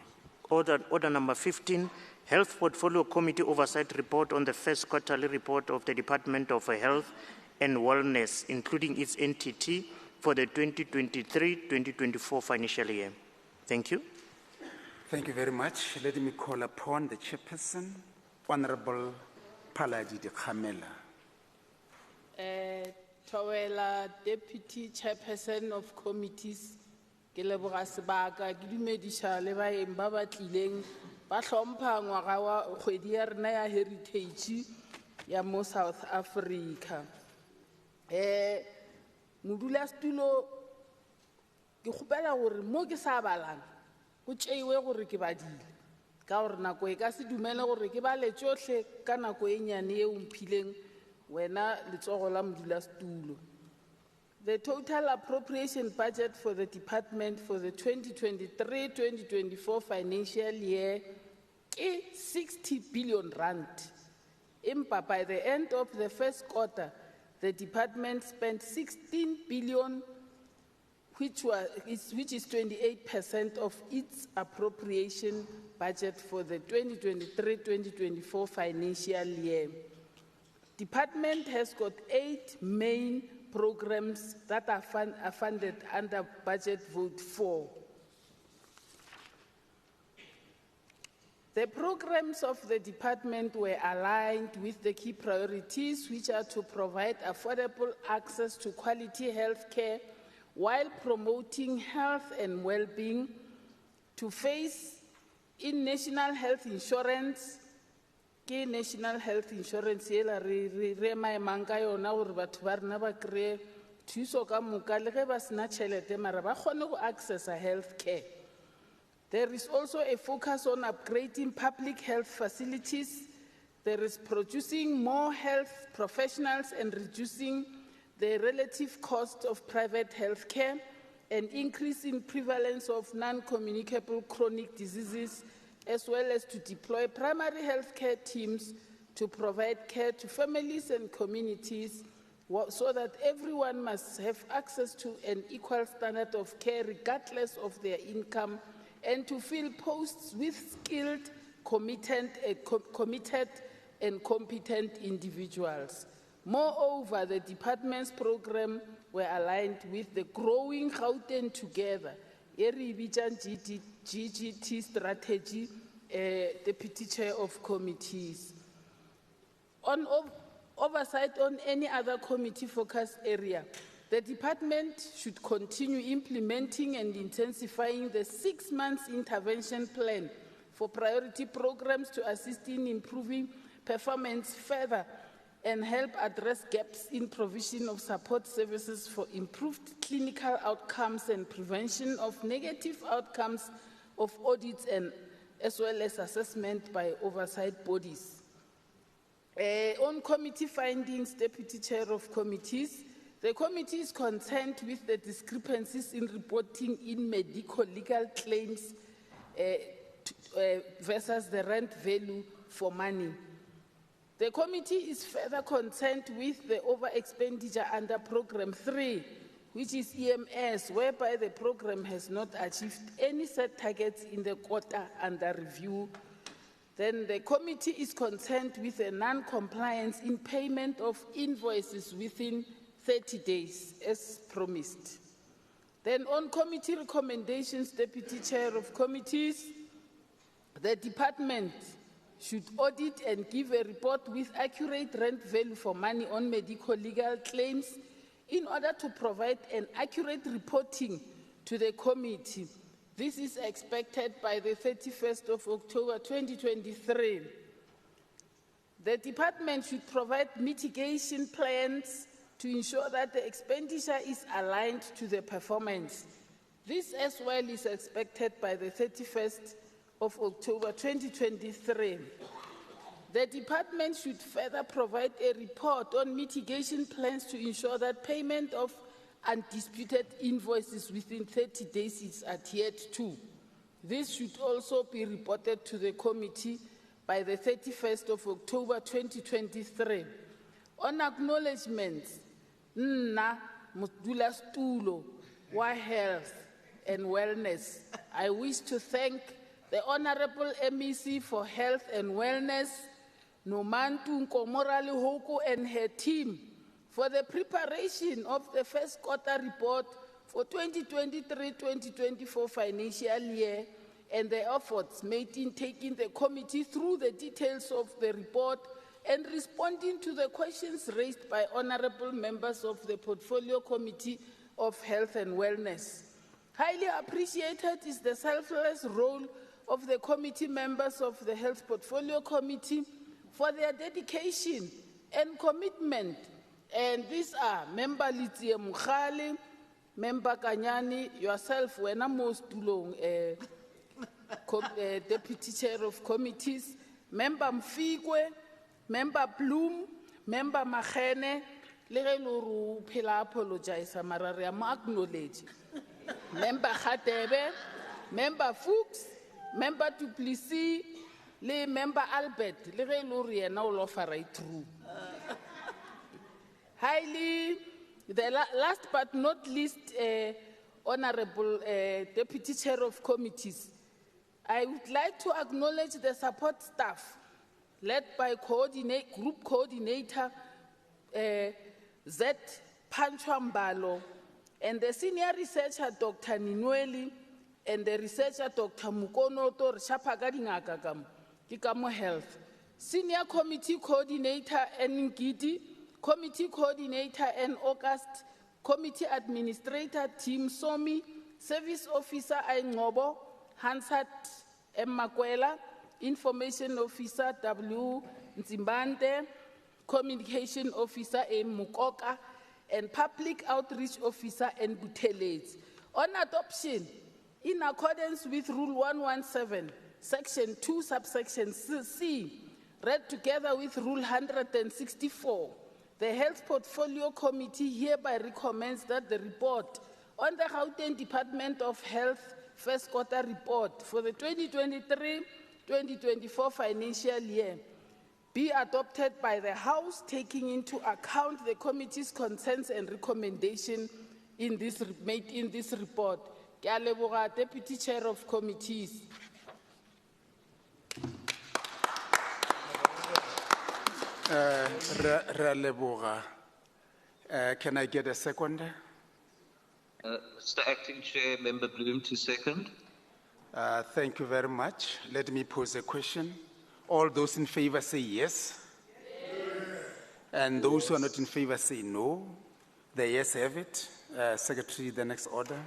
Order number 15. Health Portfolio Committee Oversight Report on the first quarterly report of the Department of Health and Wellness, including its entity, for the 2023-2024 financial year. Thank you. Thank you very much. Let me call upon the chairperson, Honorable Paladi de Khamela. Tawela, Deputy Chairperson of Committees, ke leboga sebaka ke dumedisha le baeng ba batlileng ba hlompha ngwaga wa kgwedi ya rena ya heritage ya mo South Africa. Modulasetulo ke kgopela gore mo ke sa balang go tšeiwe gore ke badile ka gore nako e ka se dumele gore ke bale tšohle ka nako e nyane e mphileng wena letsogo la modulasetulo. The total appropriation budget for the department for the 2023-2024 financial year is 60 billion rand. Impa, by the end of the first quarter, the department spent 16 billion, which is 28% of its appropriation budget for the 2023-2024 financial year. Department has got 8 main programs that are funded under budget vote 4. The programs of the department were aligned with the key priorities, which are to provide affordable access to quality health care while promoting health and well-being, to face in national health insurance, ke national health insurance ela re maemang ka yona gore batho ba rena ba kry-e thuso ka moka le ge ba sena tšhelete mara ba kgone go accessa health care. There is also a focus on upgrading public health facilities. There is producing more health professionals and reducing the relative cost of private health care, and increasing prevalence of non-communicable chronic diseases, as well as to deploy primary health care teams to provide care to families and communities so that everyone must have access to an equal standard of care regardless of their income, and to fill posts with skilled, committed and competent individuals. Moreover, the department's program were aligned with the growing Gauteng Together, GGT strategy, Deputy Chair of Committees. On oversight on any other committee focus area, the department should continue implementing and intensifying the 6-month intervention plan for priority programs to assist in improving performance further and help address gaps in provision of support services for improved clinical outcomes and prevention of negative outcomes of audits, and as well as assessment by oversight bodies. On committee findings, Deputy Chair of Committees, the committee is concerned with the discrepancies in reporting in medical legal claims versus the rent value for money. The committee is further concerned with the over-expenditure under Program 3, which is EMS, whereby the program has not achieved any set targets in the quarter under review. Then the committee is concerned with a non-compliance in payment of invoices within 30 days, as promised. Then on committee recommendations, Deputy Chair of Committees, the department should audit and give a report with accurate rent value for money on medical legal claims in order to provide an accurate reporting to the committee. This is expected by the 31st of October 2023. The department should provide mitigation plans to ensure that the expenditure is aligned to the performance. This as well is expected by the 31st of October 2023. The department should further provide a report on mitigation plans to ensure that payment of undisputed invoices within 30 days is adhered to. This should also be reported to the committee by the 31st of October 2023. On acknowledgements, Nna Mudula Stulo, wa Health and Wellness, I wish to thank the Honorable MEC for Health and Wellness, Nomantu Nkomorali Hoko and her team for the preparation of the first quarter report for 2023-2024 financial year and the efforts made in taking the committee through the details of the report and responding to the questions raised by honorable members of the Portfolio Committee of Health and Wellness. Highly appreciated is the selfless role of the committee members of the Health Portfolio Committee for their dedication and commitment. And these are Member Litsie Mukhali, Member Kanyani, yourself, Wena Mostulong, Deputy Chair of Committees, Member Mfikwe, Member Bloom, Member Machene, Legeluru Pila apologize, Mararia acknowledge, Member Khatebe, Member Fuchs, Member Duplessis, le Member Albert, Legeluru and all of right through. Highly, last but not least, Honorable Deputy Chair of Committees, I would like to acknowledge the support staff led by Group Coordinator Z. Panchwambalo and the Senior Researcher Dr. Ninweli and the Researcher Dr. Mukonoto Shapagadingagagam, Kikamo Health, Senior Committee Coordinator Ngidi, Committee Coordinator and August, Committee Administrator Team Somi, Service Officer Aingobo, Hansat Makwela, Information Officer W. Nzimbande, Communication Officer M. Mukoka, and Public Outreach Officer N. Butelets. On adoption, in accordance with Rule 117, Section 2, Subsection C, read together with Rule 164, the Health Portfolio Committee hereby recommends that the report on the Gauteng Department of Health first quarter report for the 2023-2024 financial year be adopted by the House, taking into account the committee's concerns and recommendation made in this report. Ke a leboga, Deputy Chair of Committees. Can I get a second? Mr. Acting Chair, Member Bloom to second. Thank you very much. Let me pose a question. All those in favor say yes. And those who are not in favor say no. The yes have it. Secretary, the next order.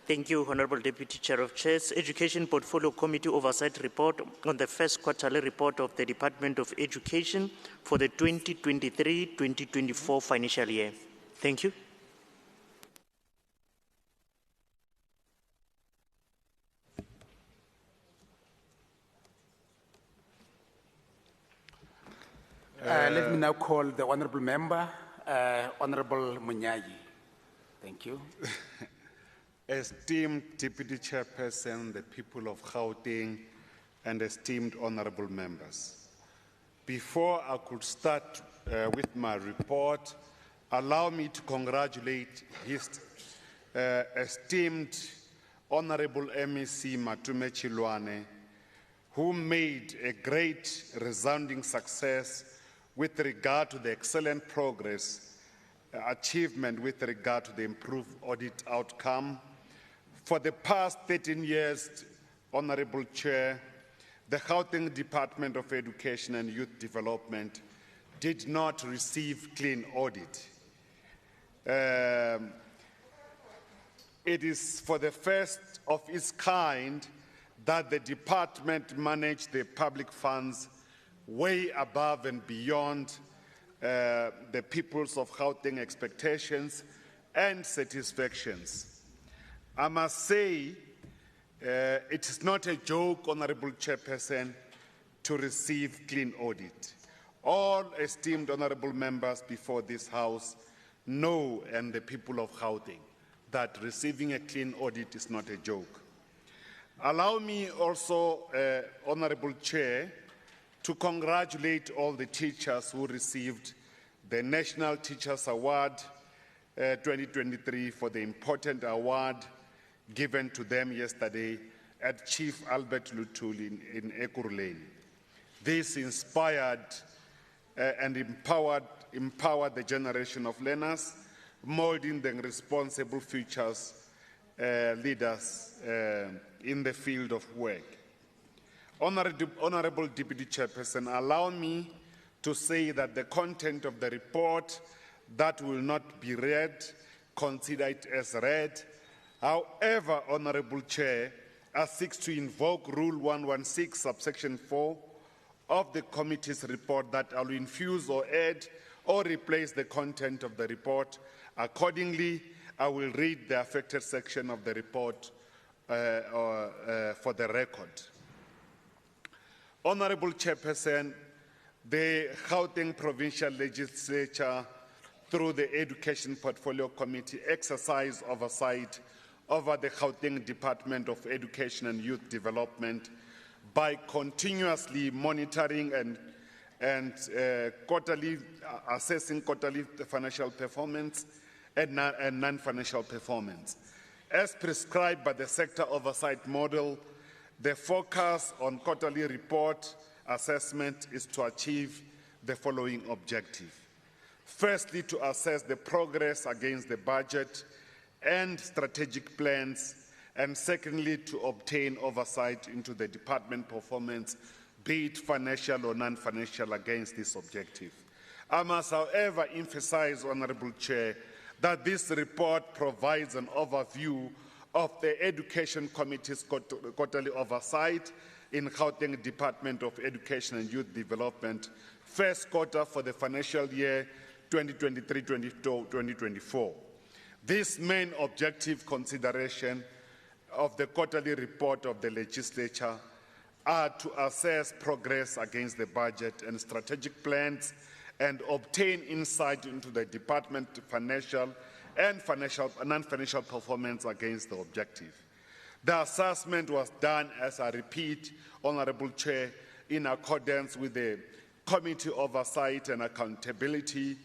Thank you, Honorable Deputy Chair of Chairs. Education Portfolio Committee Oversight Report on the first quarterly report of the Department of Education for the 2023-2024 financial year. Thank you. Let me now call the Honorable Member, Honorable Munyagi. Thank you. Esteemed Deputy Chairperson, the people of Gauteng, and esteemed honorable members. Before I could start with my report, allow me to congratulate his esteemed Honorable MEC Matume Chilwane, who made a great resounding success with regard to the excellent progress achievement with regard to the improved audit outcome. For the past 13 years, Honorable Chair, the Gauteng Department of Education and Youth Development did not receive clean audit. It is for the first of its kind that the department managed the public funds way above and beyond the peoples of Gauteng expectations and satisfactions. I must say, it is not a joke, Honorable Chairperson, to receive clean audit. All esteemed honorable members before this House know, and the people of Gauteng, that receiving a clean audit is not a joke. Allow me also, Honorable Chair, to congratulate all the teachers who received the National Teachers Award 2023 for the important award given to them yesterday at Chief Albert Lutul in Ekurhuleni. This inspired and empowered the generation of learners, molding the responsible futures leaders in the field of work. Honorable Deputy Chairperson, allow me to say that the content of the report that will not be read, consider it as read. However, Honorable Chair, I seek to invoke Rule 116, subsection 4 of the committee's report that I will infuse or add or replace the content of the report. Accordingly, I will read the affected section of the report for the record. Honorable Chairperson, the Gauteng Provincial Legislature, through the Education Portfolio Committee, exercise oversight over the Gauteng Department of Education and Youth Development by continuously monitoring and quarterly assessing quarterly financial performance and non-financial performance. As prescribed by the sector oversight model, the focus on quarterly report assessment is to achieve the following objective. Firstly, to assess the progress against the budget and strategic plans, and secondly, to obtain oversight into the department performance, be it financial or non-financial, against this objective. I must, however, emphasize, Honorable Chair, that this report provides an overview of the Education Committee's quarterly oversight in Gauteng Department of Education and Youth Development, first quarter for the financial year 2023-2024. This main objective consideration of the quarterly report of the legislature are to assess progress against the budget and strategic plans and obtain insight into the department's financial and non-financial performance against the objective. The assessment was done, as I repeat, Honourable Chair, in accordance with the Committee Oversight and Accountability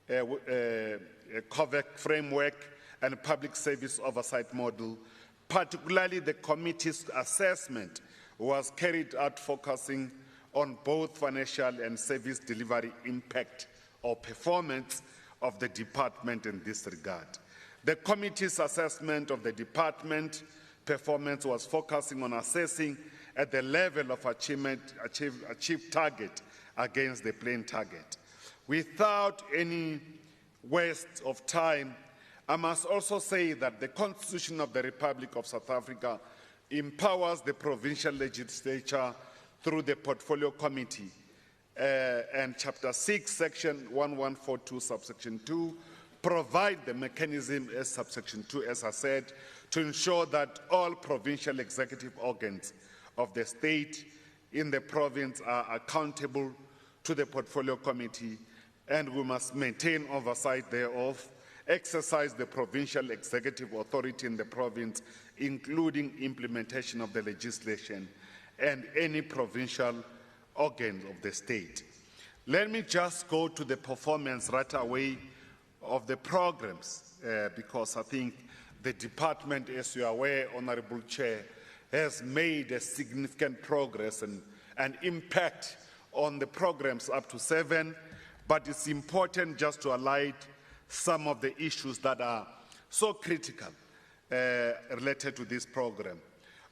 COVEC framework and Public Service Oversight model. Particularly, the committee's assessment was carried out focusing on both financial and service delivery impact or performance of the department in this regard. The committee's assessment of the department performance was focusing on assessing at the level of achieved target against the plain target. Without any waste of time, I must also say that the Constitution of the Republic of South Africa empowers the provincial legislature through the Portfolio Committee and Chapter 6, Section 1142, Subsection 2, provide the mechanism as Subsection 2, as I said, to ensure that all provincial executive organs of the state in the province are accountable to the Portfolio Committee, and we must maintain oversight thereof, exercise the provincial executive authority in the province, including implementation of the legislation and any provincial organs of the state. Let me just go to the performance right away of the programs, because I think the department, as you are aware, Honourable Chair, has made a significant progress and impact on the programs up to 7, but it's important just to highlight some of the issues that are so critical related to this program.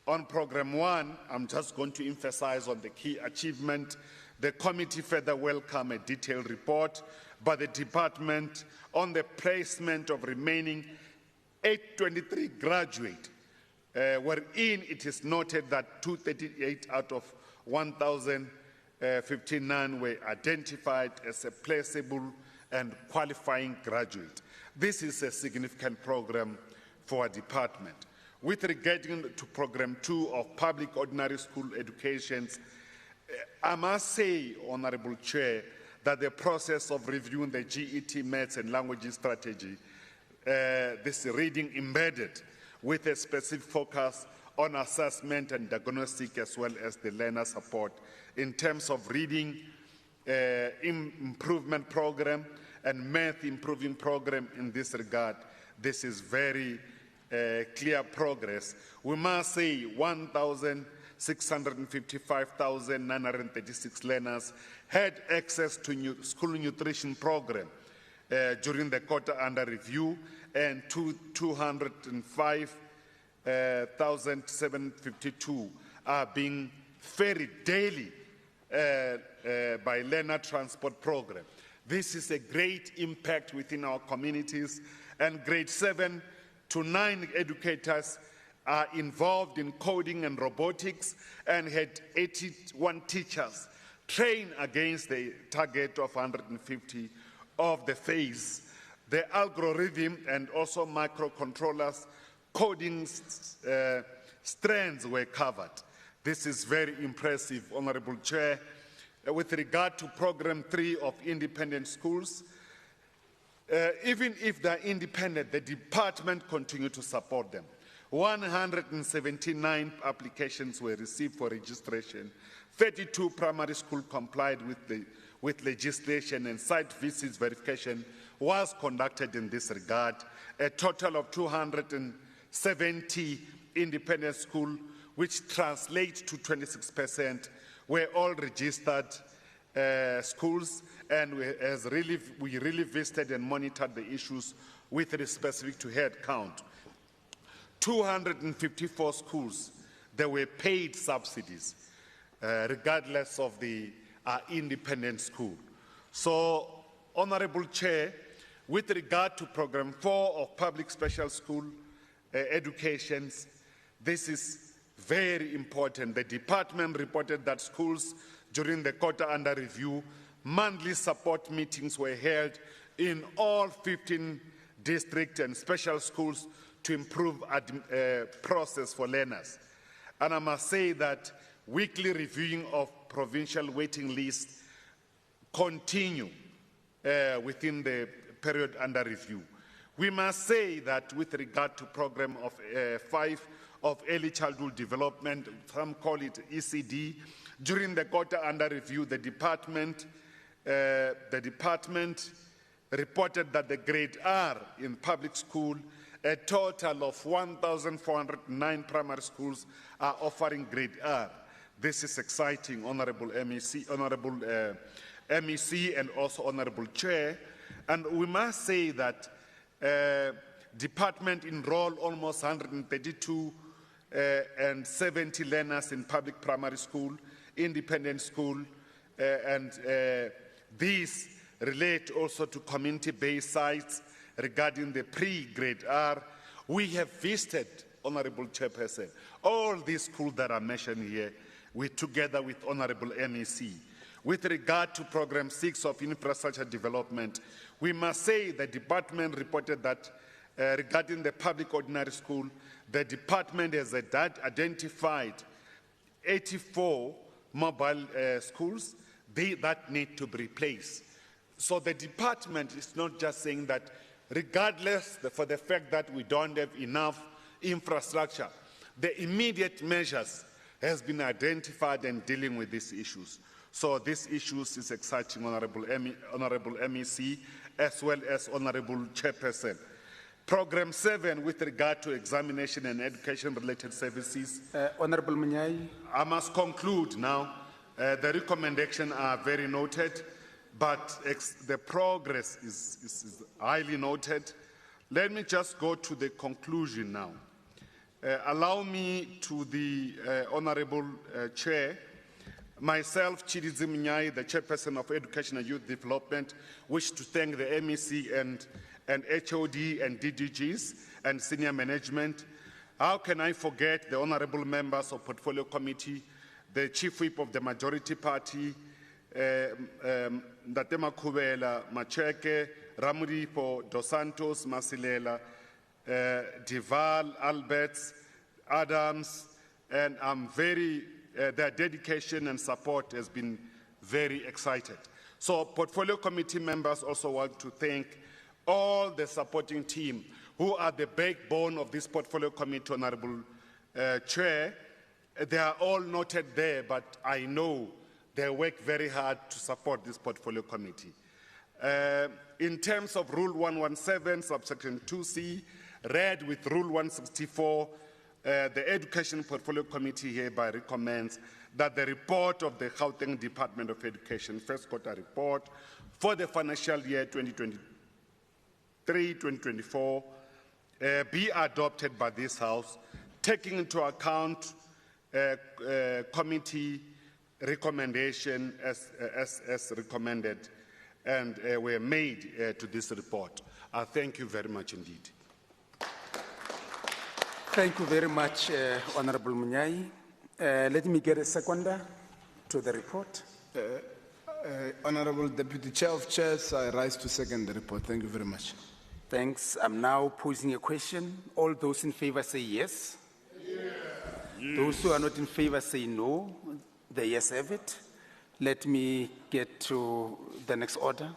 On Program 1, I'm just going to emphasize on the key achievement. The committee further welcome a detailed report by the department on the placement of remaining 823 graduates, wherein it is noted that 238 out of 1,059 were identified as a placeable and qualifying graduate. This is a significant program for our department. With regard to Program 2 of Public Ordinary School Education, I must say, Honourable Chair, that the process of reviewing the GET Maths and Languages strategy, this reading embedded with a specific focus on assessment and diagnostic as well as the learner support in terms of reading improvement program and math improving program in this regard. This is very clear progress. We must say 1,655,936 learners had access to school nutrition program during the quarter under review, and 205,752 are being ferried daily by learner transport program. This is a great impact within our communities, and grade 7 to 9 educators are involved in coding and robotics and had 81 teachers trained against the target of 150 of the phase. The algorithm and also microcontrollers coding strands were covered. This is very impressive, Honourable Chair. With regard to Program 3 of independent schools, even if they're independent, the department continued to support them. 179 applications were received for registration. 32 primary schools complied with legislation, and site visits verification was conducted in this regard. A total of 270 independent schools, which translates to 26%, were all registered schools, and we really visited and monitored the issues with respect to head count. 254 schools, there were paid subsidies, regardless of the independent school. So, Honourable Chair, with regard to Program 4 of Public Special School education. This is very important. The department reported that schools during the quarter under review, monthly support meetings were held in all 15 district and special schools to improve process for learners. And I must say that weekly reviewing of provincial waiting lists continue within the period under review. We must say that with regard to program of 5 of early childhood development, some call it ECD, during the quarter under review, the department reported that the grade R in public school, a total of 1,409 primary schools are offering grade R. This is exciting, Honorable MEC, MEC and also Honorable Chair. And we must say that department enrolled almost 132 and 70 learners in public primary school, independent school, and these relate also to community-based sites regarding the pre-grade R. We have visited, Honorable Chairperson, all these schools that are mentioned here, together with Honorable MEC. With regard to Program 6 of Infrastructure Development, we must say the department reported that regarding the public ordinary school, the department has identified 84 mobile schools that need to be replaced. So the department is not just saying that regardless for the fact that we don't have enough infrastructure, the immediate measures has been identified and dealing with these issues. So these issues is exciting, Honorable MEC, as well as Honorable Chairperson. Program 7 with regard to examination and education-related services. Honorable Munyai. I must conclude now. The recommendations are very noted, but the progress is highly noted. Let me just go to the conclusion now. Allow me to the Honorable Chair, myself, Chidizi Munyai, the Chairperson of Education and Youth Development, wish to thank the MEC and HOD and DDGs and senior management. How can I forget the honorable members of Portfolio Committee, the Chief Whip of the Majority Party, Ndatema Kubela, Macheke, Ramuripo, Dos Santos, Masilela, Dival, Alberts, Adams, and I'm very, their dedication and support has been very excited. So Portfolio Committee members also want to thank all the supporting team who are the backbone of this Portfolio Committee, Honorable Chair. They are all noted there, but I know they work very hard to support this Portfolio Committee. In terms of Rule 117, subsection 2C, read with Rule 164, the Education Portfolio Committee hereby recommends that the report of the Gauteng Department of Education, first quarter report for the financial year 2023-2024, be adopted by this House, taking into account committee recommendation as recommended and were made to this report. Thank you very much indeed. Thank you very much, Honorable Munyai. Let me get a seconder to the report. Honorable Deputy Chair of Chairs, I rise to second the report. Thank you very much. Thanks. I'm now posing a question. All those in favor say yes. Yes. Those who are not in favor say no. The yes have it. Let me get to the next order.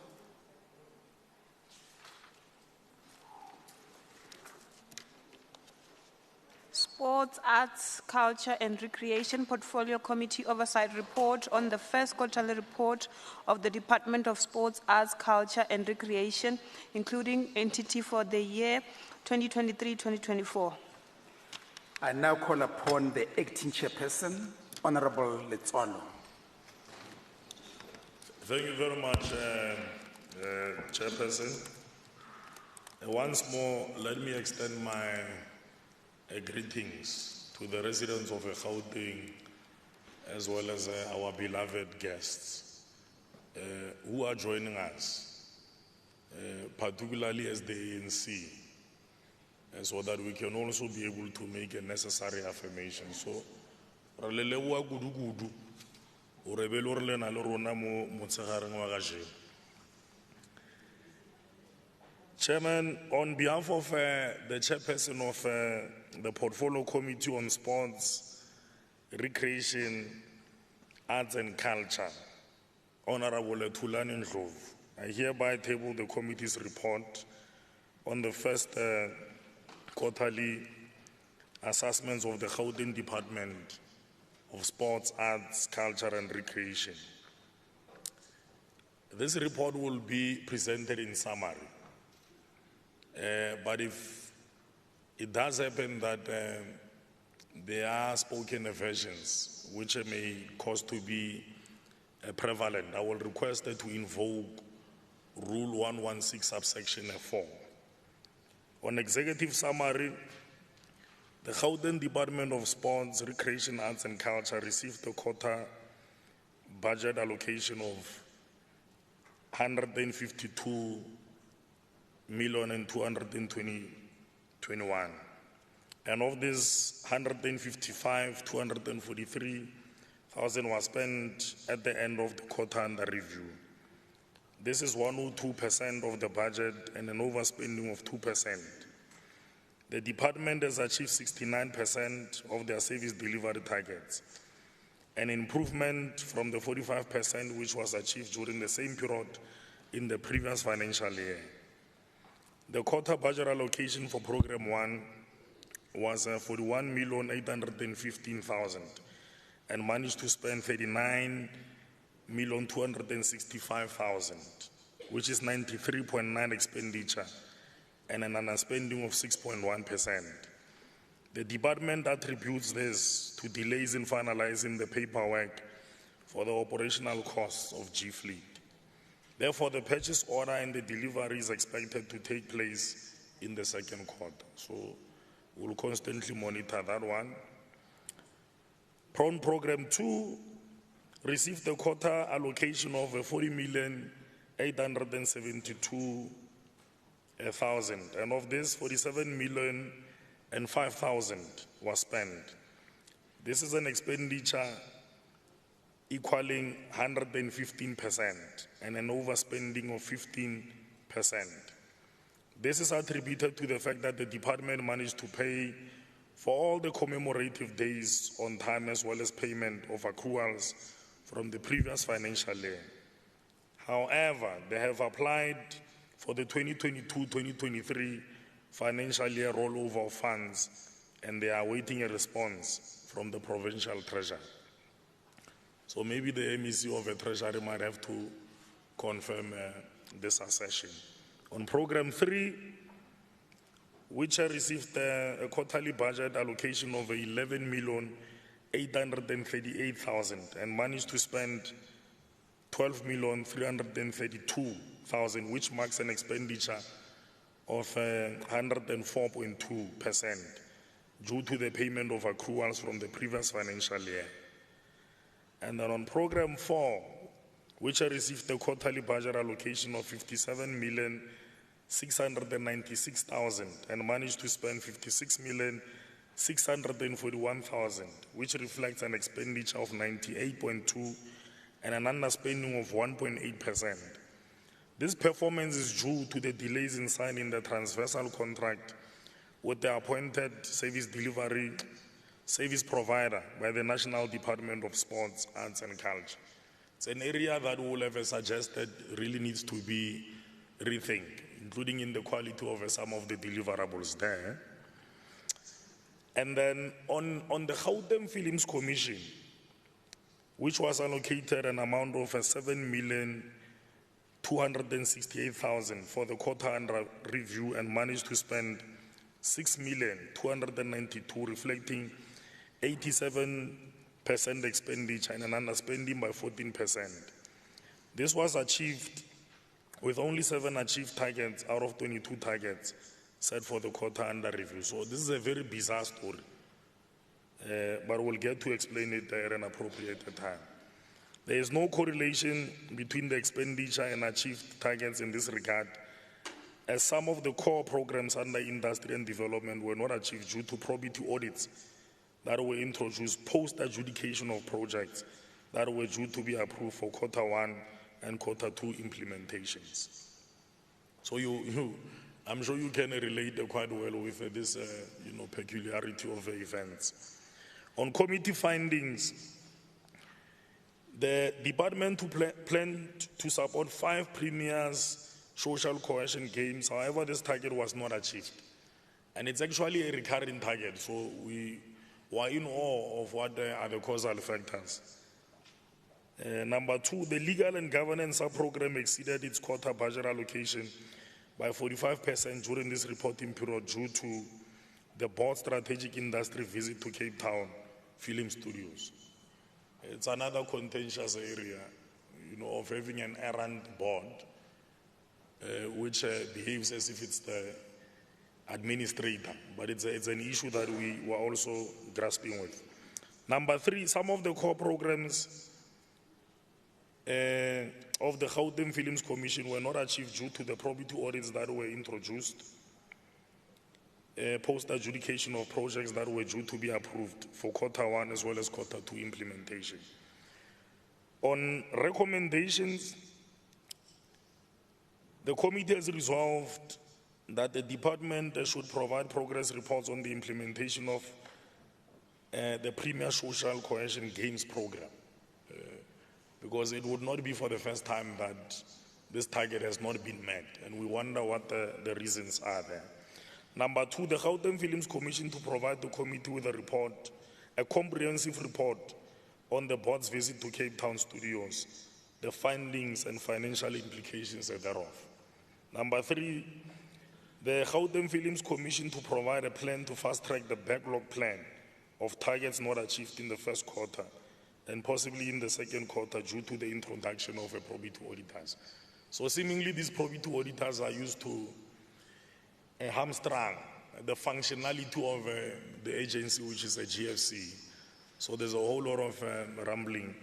Sports, Arts, Culture and Recreation Portfolio Committee Oversight Report on the first quarterly report of the Department of Sports, Arts, Culture and Recreation, including entity for the year 2023-2024. I now call upon the acting chairperson, Honorable Letsolo. Thank you very much, Chairperson. Once more, let me extend my greetings to the residents of Gauteng, as well as our beloved guests who are joining us, particularly as the ANC. so that we can also be able to make a necessary affirmation. So, re le leboha kudu-kudu, hore be le hore le na le rona mo motshegareng wa kajeno. Chairman, on behalf of the chairperson of the Portfolio Committee on Sports, Recreation, Arts and Culture, Honorable Thulani Ndlovu, I hereby table the committee's report on the first quarterly assessments of the Gauteng Department of Sports, Arts, Culture and Recreation. This report will be presented in summary. But if it does happen that there are spoken versions which may cause to be prevalent, I will request that to invoke Rule 116 subsection 4. On executive summary, the Gauteng Department of Sports, Recreation, Arts and Culture received a quota budget allocation of 152,220,21. And of this 243,000 was spent at the end of the quarter under review. This is 102% of the budget and an overspending of 2%. The department has achieved 69% of their service delivery targets, an improvement from the 45% which was achieved during the same period in the previous financial year. The quarter budget allocation for Program 1 was 41,815,000 and managed to spend 39,265,000, which is 93.9% expenditure and an underspending of 6.1%. The department attributes this to delays in finalizing the paperwork for the operational costs of G-Fleet. Therefore, the purchase order and the delivery is expected to take place in the second quarter. So we'll constantly monitor that one. Program 2 received a quota allocation of 40,872,000, and of this 47,005,000 was spent. This is an expenditure equaling 115% and an overspending of 15%. This is attributed to the fact that the department managed to pay for all the commemorative days on time, as well as payment of accruals from the previous financial year. However, they have applied for the 2022-2023 financial year rollover of funds, and they are awaiting a response from the Provincial Treasury. So maybe the MEC of the Treasury might have to confirm this accession. On Program 3, which received a quarterly budget allocation of 11,838,000 and managed to spend 12,332,000, which marks an expenditure of 104.2% due to the payment of accruals from the previous financial year. And then on Program 4, which received a quarterly budget allocation of 57,696,000 and managed to spend 56,641,000, which reflects an expenditure of 98.2% and an underspending of 1.8%. This performance is due to the delays in signing the transversal contract with the appointed service delivery service provider by the National Department of Sports, Arts and Culture. It's an area that all have suggested really needs to be rethinked, including in the quality of some of the deliverables there. And then on the Gauteng Films Commission, which was allocated an amount of 7,268,000 for the quarter under review and managed to spend 6,292,000, reflecting 87% expenditure and an underspending by 14%. This was achieved with only 7 achieved targets out of 22 targets set for the quarter under review. So this is a very bizarre story, but we'll get to explain it at an appropriate time. There is no correlation between the expenditure and achieved targets in this regard, as some of the core programs under industry and development were not achieved due to probity audits that were introduced post-adjudication of projects that were due to be approved for Q1 and Q2 implementations. So I'm sure you can relate quite well with this peculiarity of the events. On committee findings, the department planned to support 5 premiers social cohesion games. However, this target was not achieved. And it's actually a recurring target, so we were in awe of what are the causal factors. Number 2, the legal and governance sub-program exceeded its quota budget allocation by 45% during this reporting period due to the board's strategic industry visit to Cape Town film studios. It's another contentious area, of having an errand board which behaves as if it's the administrator, but it's an issue that we were also grasping with. Number 3, some of the core programs of the Gauteng Films Commission were not achieved due to the probity audits that were introduced post-adjudication of projects that were due to be approved for Q1 as well as Q2 implementation. On recommendations, the committee has resolved that the department should provide progress reports on the implementation of the Premier Social Cohesion Games program, because it would not be for the first time that this target has not been met, and we wonder what the reasons are there. Number 2, the Gauteng Films Commission to provide the committee with a report, a comprehensive report on the board's visit to Cape Town studios, the findings and financial implications thereof. Number 3, the Gauteng Films Commission to provide a plan to fast-track the backlog plan of targets not achieved in the first quarter and possibly in the second quarter due to the introduction of a probity auditors. So seemingly these probity auditors are used to hamstring the functionality of the agency, which is a GFC. So there's a whole lot of rambling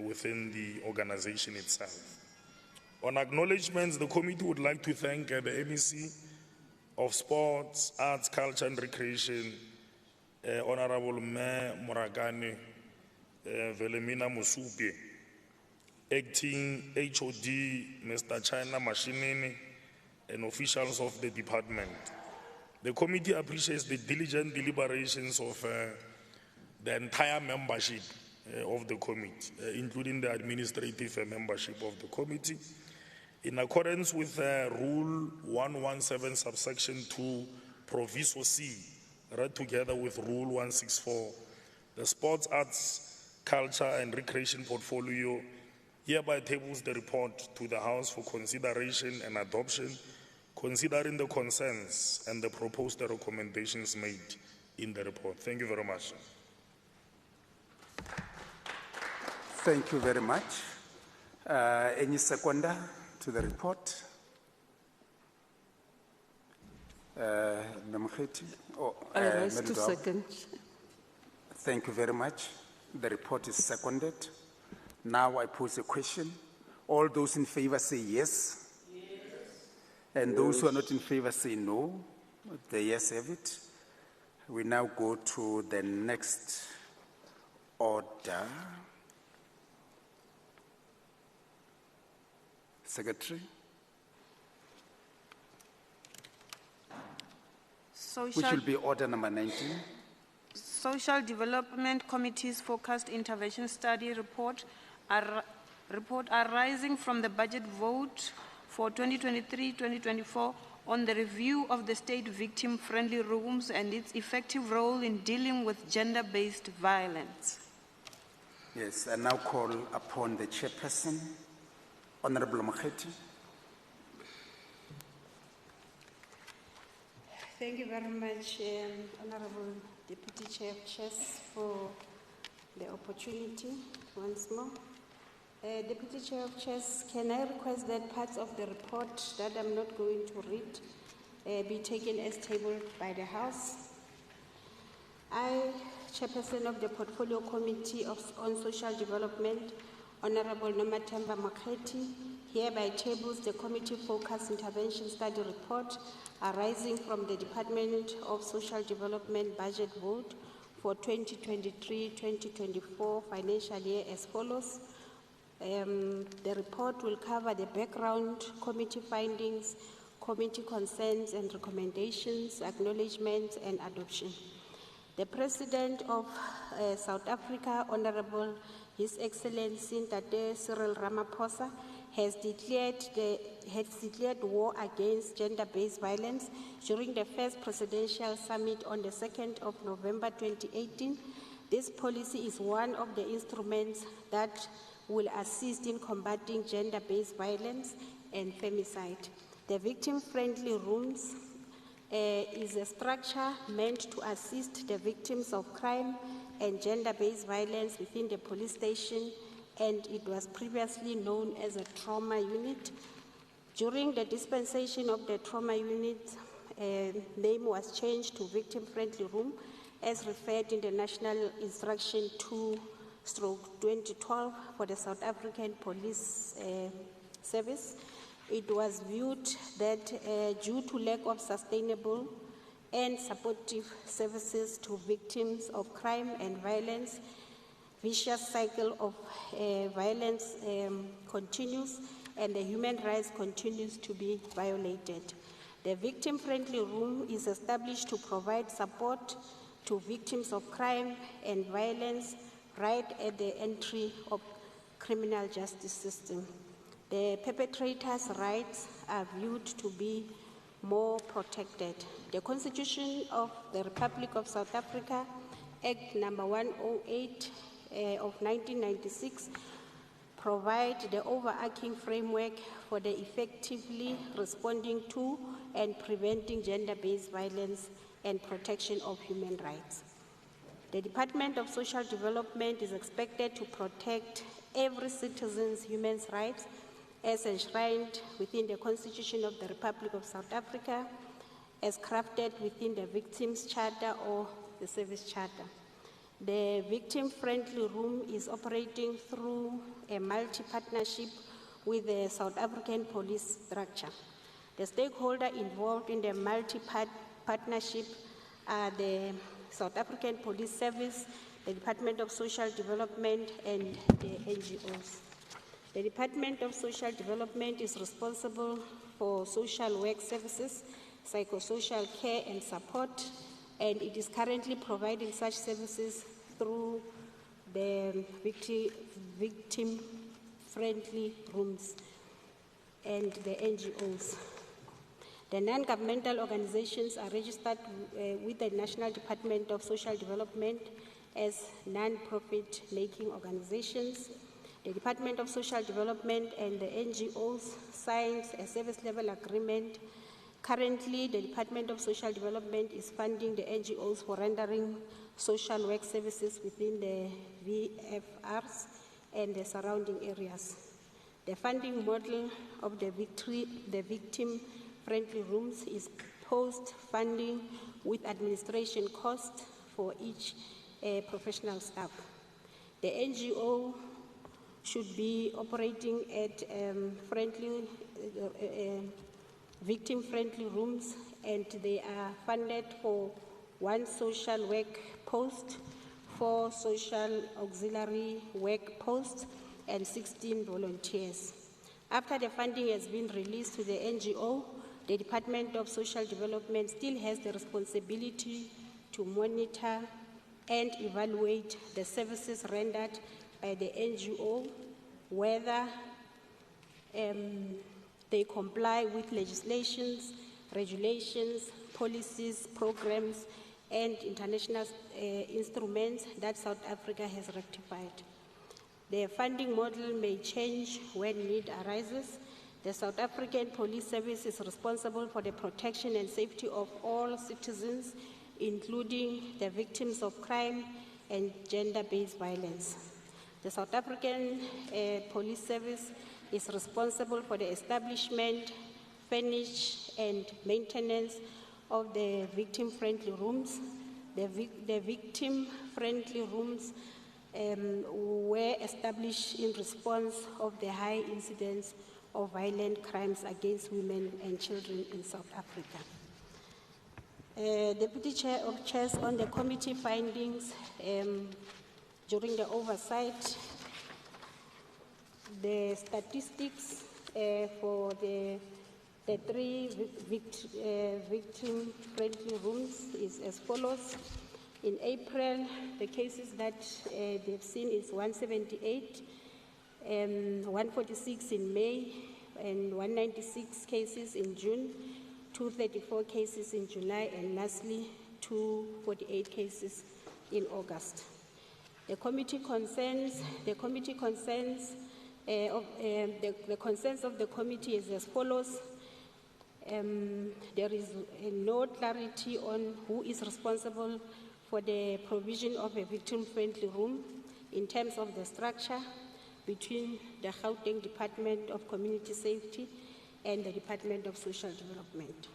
within the organization itself. On acknowledgements, the committee would like to thank the MEC of Sports, Arts, Culture and Recreation, Honorable Mayor Morakane Velemina Musupe, Acting HOD Mr. China Mashinini, and officials of the department. The committee appreciates the diligent deliberations of the entire membership of the committee, including the administrative membership of the committee. In accordance with Rule 117, subsection 2, Provincial C, read together with Rule 164, the Sports, Arts, Culture and Recreation portfolio hereby tables the report to the House for consideration and adoption, considering the concerns and the proposed recommendations made in the report. Thank you very much. Thank you very much. Any seconder to the report? Namkheti? I rise to second. Thank you very much. The report is seconded. Now I pose a question. All those in favor say yes. Yes. And those who are not in favor say no. The yes have it. We now go to the next order. Secretary. Which will be order number 19. Social Development Committee's Focused Intervention Study report arising from the budget vote for 2023-2024 on the review of the state victim-friendly rooms and its effective role in dealing with gender-based violence. Yes, I now call upon the chairperson, Honorable Mokheti. Thank you very much, Honorable Deputy Chair of Chairs, for the opportunity once more. Deputy Chair of Chairs, can I request that parts of the report that I'm not going to read be taken as tabled by the House? I, Chairperson of the Portfolio Committee on Social Development, Honorable Nomathemba Mokheti, hereby tables the committee focused intervention study report arising from the Department of Social Development budget vote for 2023-2024 financial year as follows. The report will cover the background, committee findings, committee concerns and recommendations, acknowledgements and adoption. The President of South Africa, Honorable His Excellency Tate Cyril Ramaphosa, has declared war against gender-based violence during the first presidential summit on the 2nd of November 2018. This policy is one of the instruments that will assist in combating gender-based violence and femicide. The victim-friendly rooms is a structure meant to assist the victims of crime and gender-based violence within the police station, and it was previously known as a trauma unit. During the dispensation of the trauma unit, name was changed to victim-friendly room as referred in the National Instruction 2/2012 for the South African Police Service. It was viewed that due to lack of sustainable and supportive services to victims of crime and violence, vicious cycle of violence continues and the human rights continues to be violated. The victim-friendly room is established to provide support to victims of crime and violence right at the entry of criminal justice system. The perpetrators' rights are viewed to be more protected. The Constitution of the Republic of South Africa, Act number 108 of 1996, provide the overarching framework for the effectively responding to and preventing gender-based violence and protection of human rights. The Department of Social Development is expected to protect every citizen's human rights as enshrined within the Constitution of the Republic of South Africa, as crafted within the Victims' Charter or the Service Charter. The victim-friendly room is operating through a multi-partnership with the South African police structure. The stakeholders involved in the multi-partnership are the South African Police Service, the Department of Social Development, and the NGOs. The Department of Social Development is responsible for social work services, psychosocial care and support, and it is currently providing such services through the victim-friendly rooms and the NGOs. The non-governmental organizations are registered with the National Department of Social Development as non-profit making organizations. The Department of Social Development and the NGOs signed a service level agreement. Currently, the Department of Social Development is funding the NGOs for rendering social work services within the VFRs and the surrounding areas. The funding model of the victim-friendly rooms is post-funding with administration costs for each professional staff. The NGO should be operating at victim-friendly rooms, and they are funded for 1 social work post, 4 social auxiliary work posts, and 16 volunteers. After the funding has been released to the NGO, the Department of Social Development still has the responsibility to monitor and evaluate the services rendered by the NGO, whether they comply with legislations, regulations, policies, programs, and international instruments that South Africa has ratified. The funding model may change when need arises. The South African Police Service is responsible for the protection and safety of all citizens, including the victims of crime and gender-based violence. The South African Police Service is responsible for the establishment, furnish, and maintenance of the victim-friendly rooms. The victim-friendly rooms were established in response of the high incidence of violent crimes against women and children in South Africa. Deputy Chair of Chairs, on the committee findings during the oversight, the statistics for the three victim-friendly rooms is as follows. In April, the cases that they've seen is 178, 146 in May, and 196 cases in June, 234 cases in July, and lastly, 248 cases in August. The concerns of the committee is as follows. There is no clarity on who is responsible for the provision of a victim-friendly room in terms of the structure between the Gauteng Department of Community Safety and the Department of Social Development.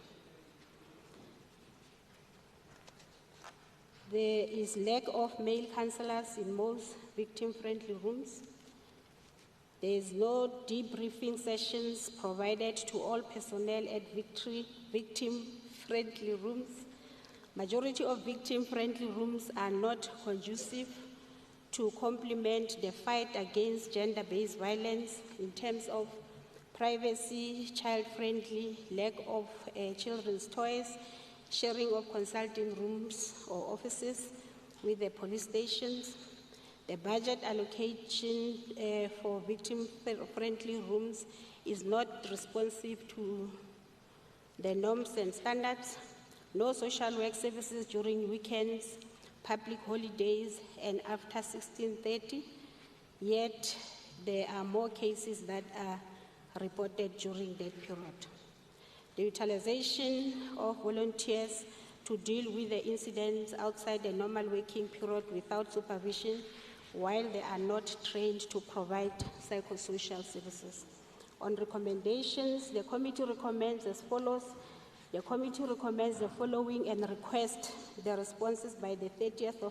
There is lack of male counselors in most victim-friendly rooms. There is no debriefing sessions provided to all personnel at victim-friendly rooms. Majority of victim-friendly rooms are not conducive to complement the fight against gender-based violence in terms of privacy, child-friendly, lack of children's toys, sharing of consulting rooms or offices with the police stations. The budget allocation for victim-friendly rooms is not responsive to the norms and standards. No social work services during weekends, public holidays, and after 16:30, yet there are more cases that are reported during that period. The utilization of volunteers to deal with the incidents outside the normal working period without supervision, while they are not trained to provide psychosocial services. On recommendations, the committee recommends as follows. The committee recommends the following and requests the responses by the 30th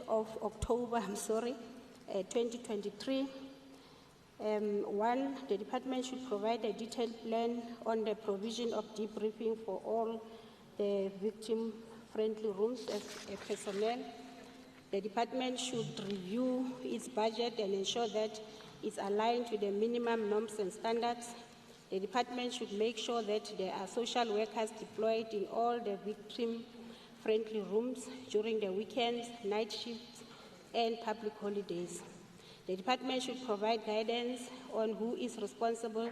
of October, 2023. One, the department should provide a detailed plan on the provision of debriefing for all the victim-friendly rooms as a personnel. The department should review its budget and ensure that it's aligned to the minimum norms and standards. The department should make sure that there are social workers deployed in all the victim-friendly rooms during the weekends, night shifts, and public holidays. The department should provide guidance on who is responsible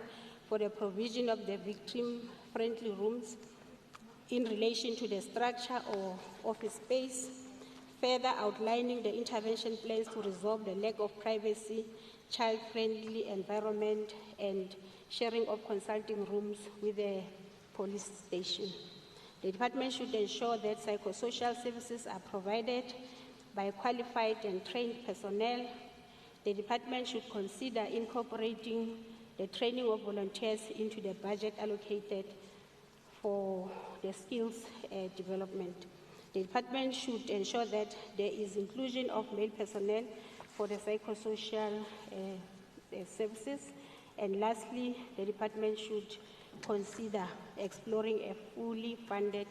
for the provision of the victim-friendly rooms in relation to the structure or office space, further outlining the intervention plans to resolve the lack of privacy, child-friendly environment, and sharing of consulting rooms with the police station. The department should ensure that psychosocial services are provided by qualified and trained personnel. The department should consider incorporating the training of volunteers into the budget allocated for the skills development. The department should ensure that there is inclusion of male personnel for the psychosocial services. And lastly, the department should consider exploring a fully funded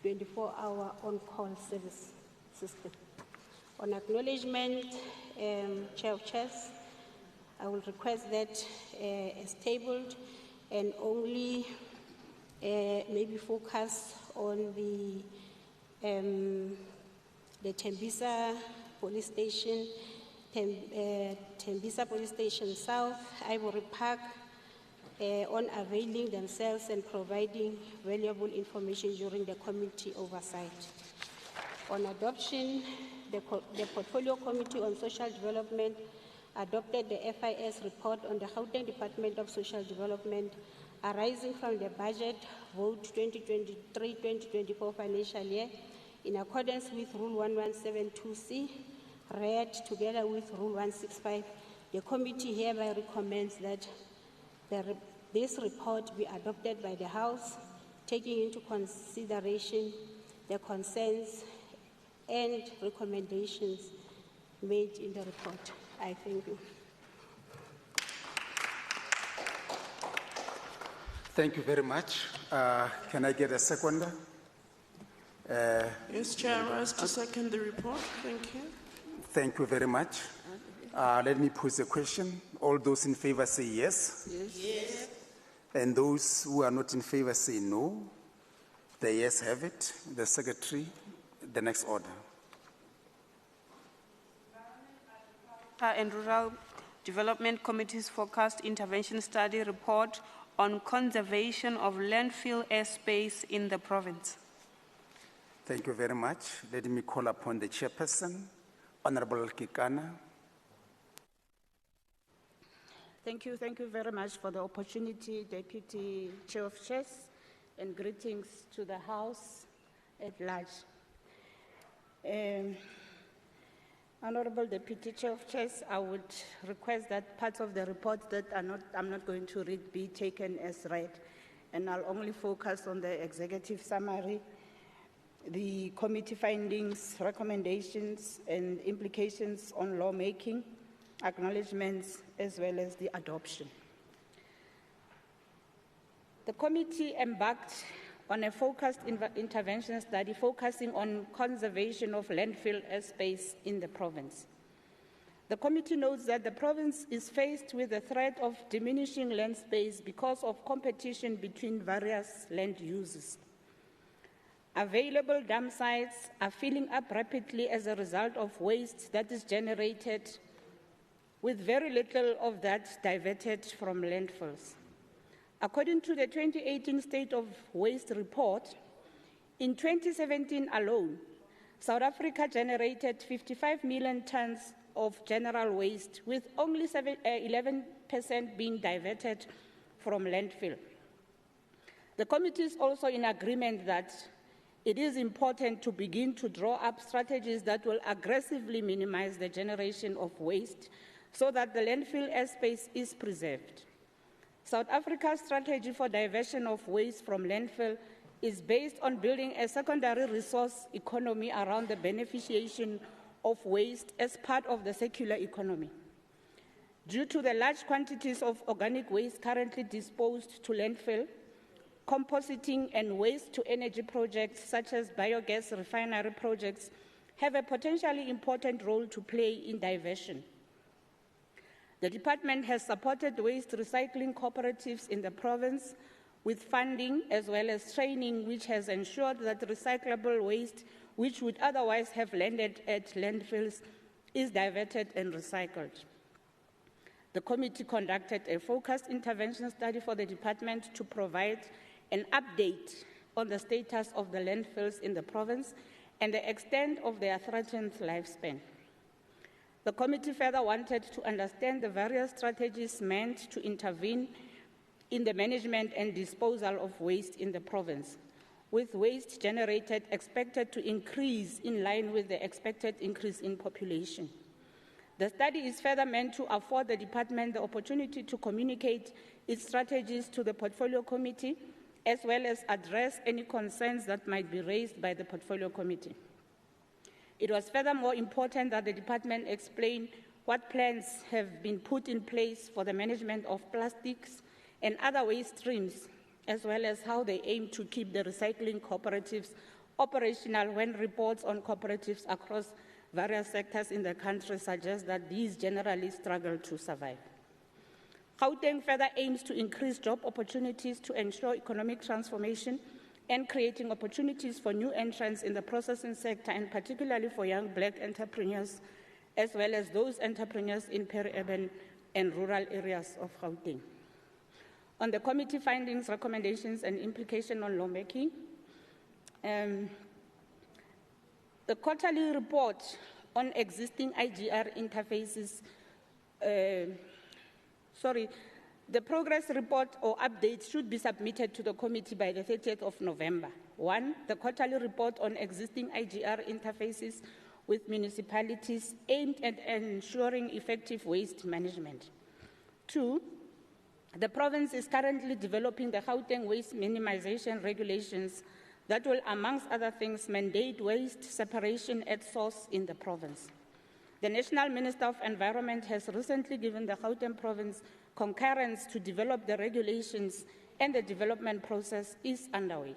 24-hour on-call service system. On acknowledgement, Chair of Chairs, I will request that as tabled and only maybe focus on the Tembisa Police Station, Tembisa Police Station South, Ivory Park, on availing themselves and providing valuable information during the committee oversight. On adoption, the Portfolio Committee on Social Development adopted the FIS report on the Gauteng Department of Social Development arising from the budget vote 2023-2024 financial year in accordance with Rule 1172C, read together with Rule 165. The committee hereby recommends that this report be adopted by the House, taking into consideration the concerns and recommendations made in the report. I thank you. Thank you very much. Can I get a seconder? Yes, Chair, I rise to second the report. Thank you. Thank you very much. Let me pose a question. All those in favor say yes. Yes. And those who are not in favor say no. The yes have it. The Secretary, the next order. And Rural Development Committee's Forecast Intervention Study Report on Conservation of Landfill Airspace in the province. Thank you very much. Let me call upon the chairperson, Honorable Kekana. Thank you very much for the opportunity, Deputy Chair of Chairs, and greetings to the House at large. Honorable Deputy Chair of Chairs, I would request that parts of the report that I'm not going to read be taken as read, and I'll only focus on the executive summary, the committee findings, recommendations, and implications on lawmaking, acknowledgements, as well as the adoption. The committee embarked on a focused intervention study focusing on conservation of landfill airspace in the province. The committee notes that the province is faced with the threat of diminishing land space because of competition between various land uses. Available dump sites are filling up rapidly as a result of waste that is generated, with very little of that diverted from landfills. According to the 2018 State of Waste report, in 2017 alone, South Africa generated 55 million tons of general waste, with only 11% being diverted from landfill. The committee is also in agreement that it is important to begin to draw up strategies that will aggressively minimize the generation of waste so that the landfill airspace is preserved. South Africa's strategy for diversion of waste from landfill is based on building a secondary resource economy around the beneficiation of waste as part of the circular economy. Due to the large quantities of organic waste currently disposed to landfill, compositing and waste-to-energy projects such as biogas refinery projects have a potentially important role to play in diversion. The department has supported waste recycling cooperatives in the province with funding as well as training, which has ensured that recyclable waste, which would otherwise have landed at landfills, is diverted and recycled. The committee conducted a focused intervention study for the department to provide an update on the status of the landfills in the province and the extent of their threatened lifespan. The committee further wanted to understand the various strategies meant to intervene in the management and disposal of waste in the province, with waste generated expected to increase in line with the expected increase in population. The study is further meant to afford the department the opportunity to communicate its strategies to the portfolio committee, as well as address any concerns that might be raised by the portfolio committee. It was furthermore important that the department explain what plans have been put in place for the management of plastics and other waste streams, as well as how they aim to keep the recycling cooperatives operational when reports on cooperatives across various sectors in the country suggest that these generally struggle to survive. Gauteng further aims to increase job opportunities to ensure economic transformation and creating opportunities for new entrants in the processing sector, and particularly for young black entrepreneurs, as well as those entrepreneurs in peri-urban and rural areas of Gauteng. On the committee findings, recommendations, and implication on lawmaking, the quarterly report on existing IGR interfaces, the progress report or update should be submitted to the committee by the 30th of November. 1, the quarterly report on existing IGR interfaces with municipalities aimed at ensuring effective waste management. 2, the province is currently developing the Gauteng waste minimization regulations that will, amongst other things, mandate waste separation at source in the province. The National Minister of Environment has recently given the Gauteng province concurrence to develop the regulations and the development process is underway.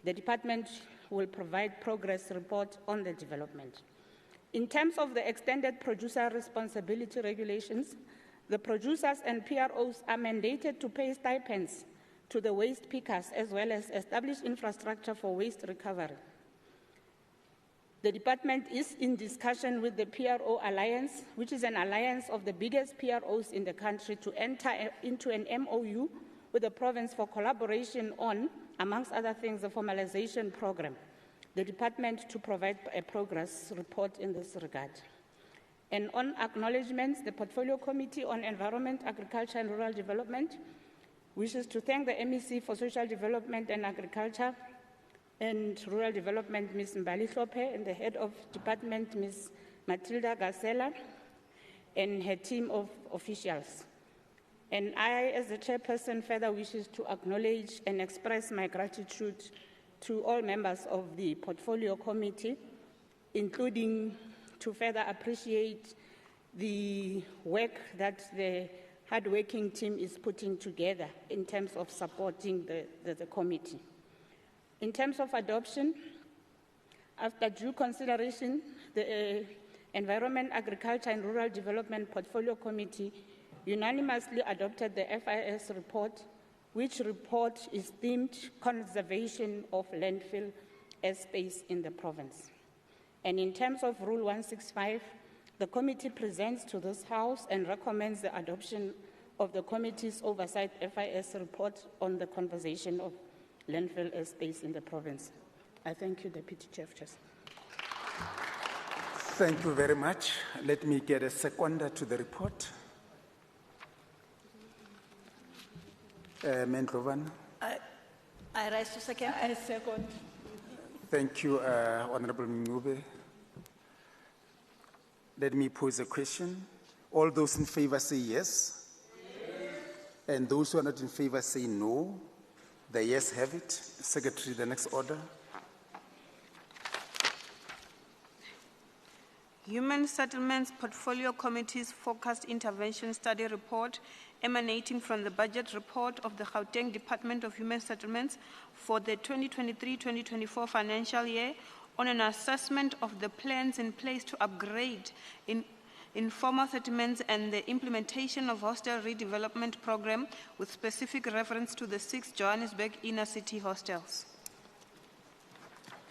The department will provide progress report on the development. In terms of the extended producer responsibility regulations, the producers and PROs are mandated to pay stipends to the waste pickers as well as establish infrastructure for waste recovery. The department is in discussion with the PRO Alliance, which is an alliance of the biggest PROs in the country, to enter into an MOU with the province for collaboration on, amongst other things, the formalization program. The department to provide a progress report in this regard. And on acknowledgements, the Portfolio Committee on Environment, Agriculture and Rural Development wishes to thank the MEC for Social Development and Agriculture and Rural Development, Ms. Mbali Hlope, and the head of department, Ms. Matilda Gasela, and her team of officials. And I, as the chairperson, further wishes to acknowledge and express my gratitude to all members of the Portfolio Committee, including to further appreciate the work that the hard-working team is putting together in terms of supporting the committee. In terms of adoption, after due consideration, the Environment, Agriculture and Rural Development Portfolio Committee unanimously adopted the FIS report, which report is themed Conservation of Landfill Airspace in the province. And in terms of Rule 165, the committee presents to this House and recommends the adoption of the committee's Oversight FIS report on the conservation of landfill airspace in the province. I thank you, Deputy Chair. Thank you very much. Let me get a seconder to the report. Mendlovan. I rise to second. I second. Thank you, Honorable Mngube. Let me pose a question. All those in favor say yes. Yes. And those who are not in favor say no. The yes have it. Secretary, the next order. Human Settlements Portfolio Committee's Focused Intervention Study Report emanating from the budget report of the Gauteng Department of Human Settlements for the 2023-2024 financial year on an assessment of the plans in place to upgrade informal settlements and the implementation of hostel redevelopment program with specific reference to the 6 Johannesburg inner city hostels.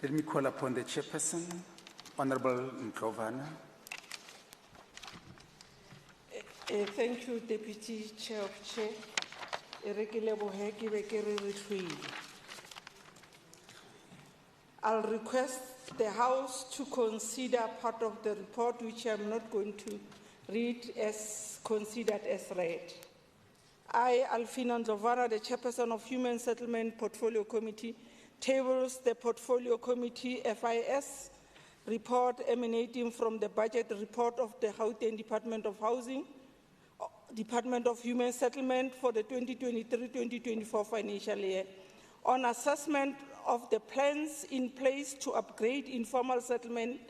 Let me call upon the chairperson, Honorable Ndlovana. Thank you, Deputy Chair of Chair. I'll request the House to consider part of the report, which I'm not going to read, as considered as read. I, Alfina Ndlovana, the chairperson of Human Settlement Portfolio Committee, tables the Portfolio Committee FIS report emanating from the budget report of the Gauteng Department of Housing, Department of Human Settlement for the 2023-2024 financial year on assessment of the plans in place to upgrade informal settlement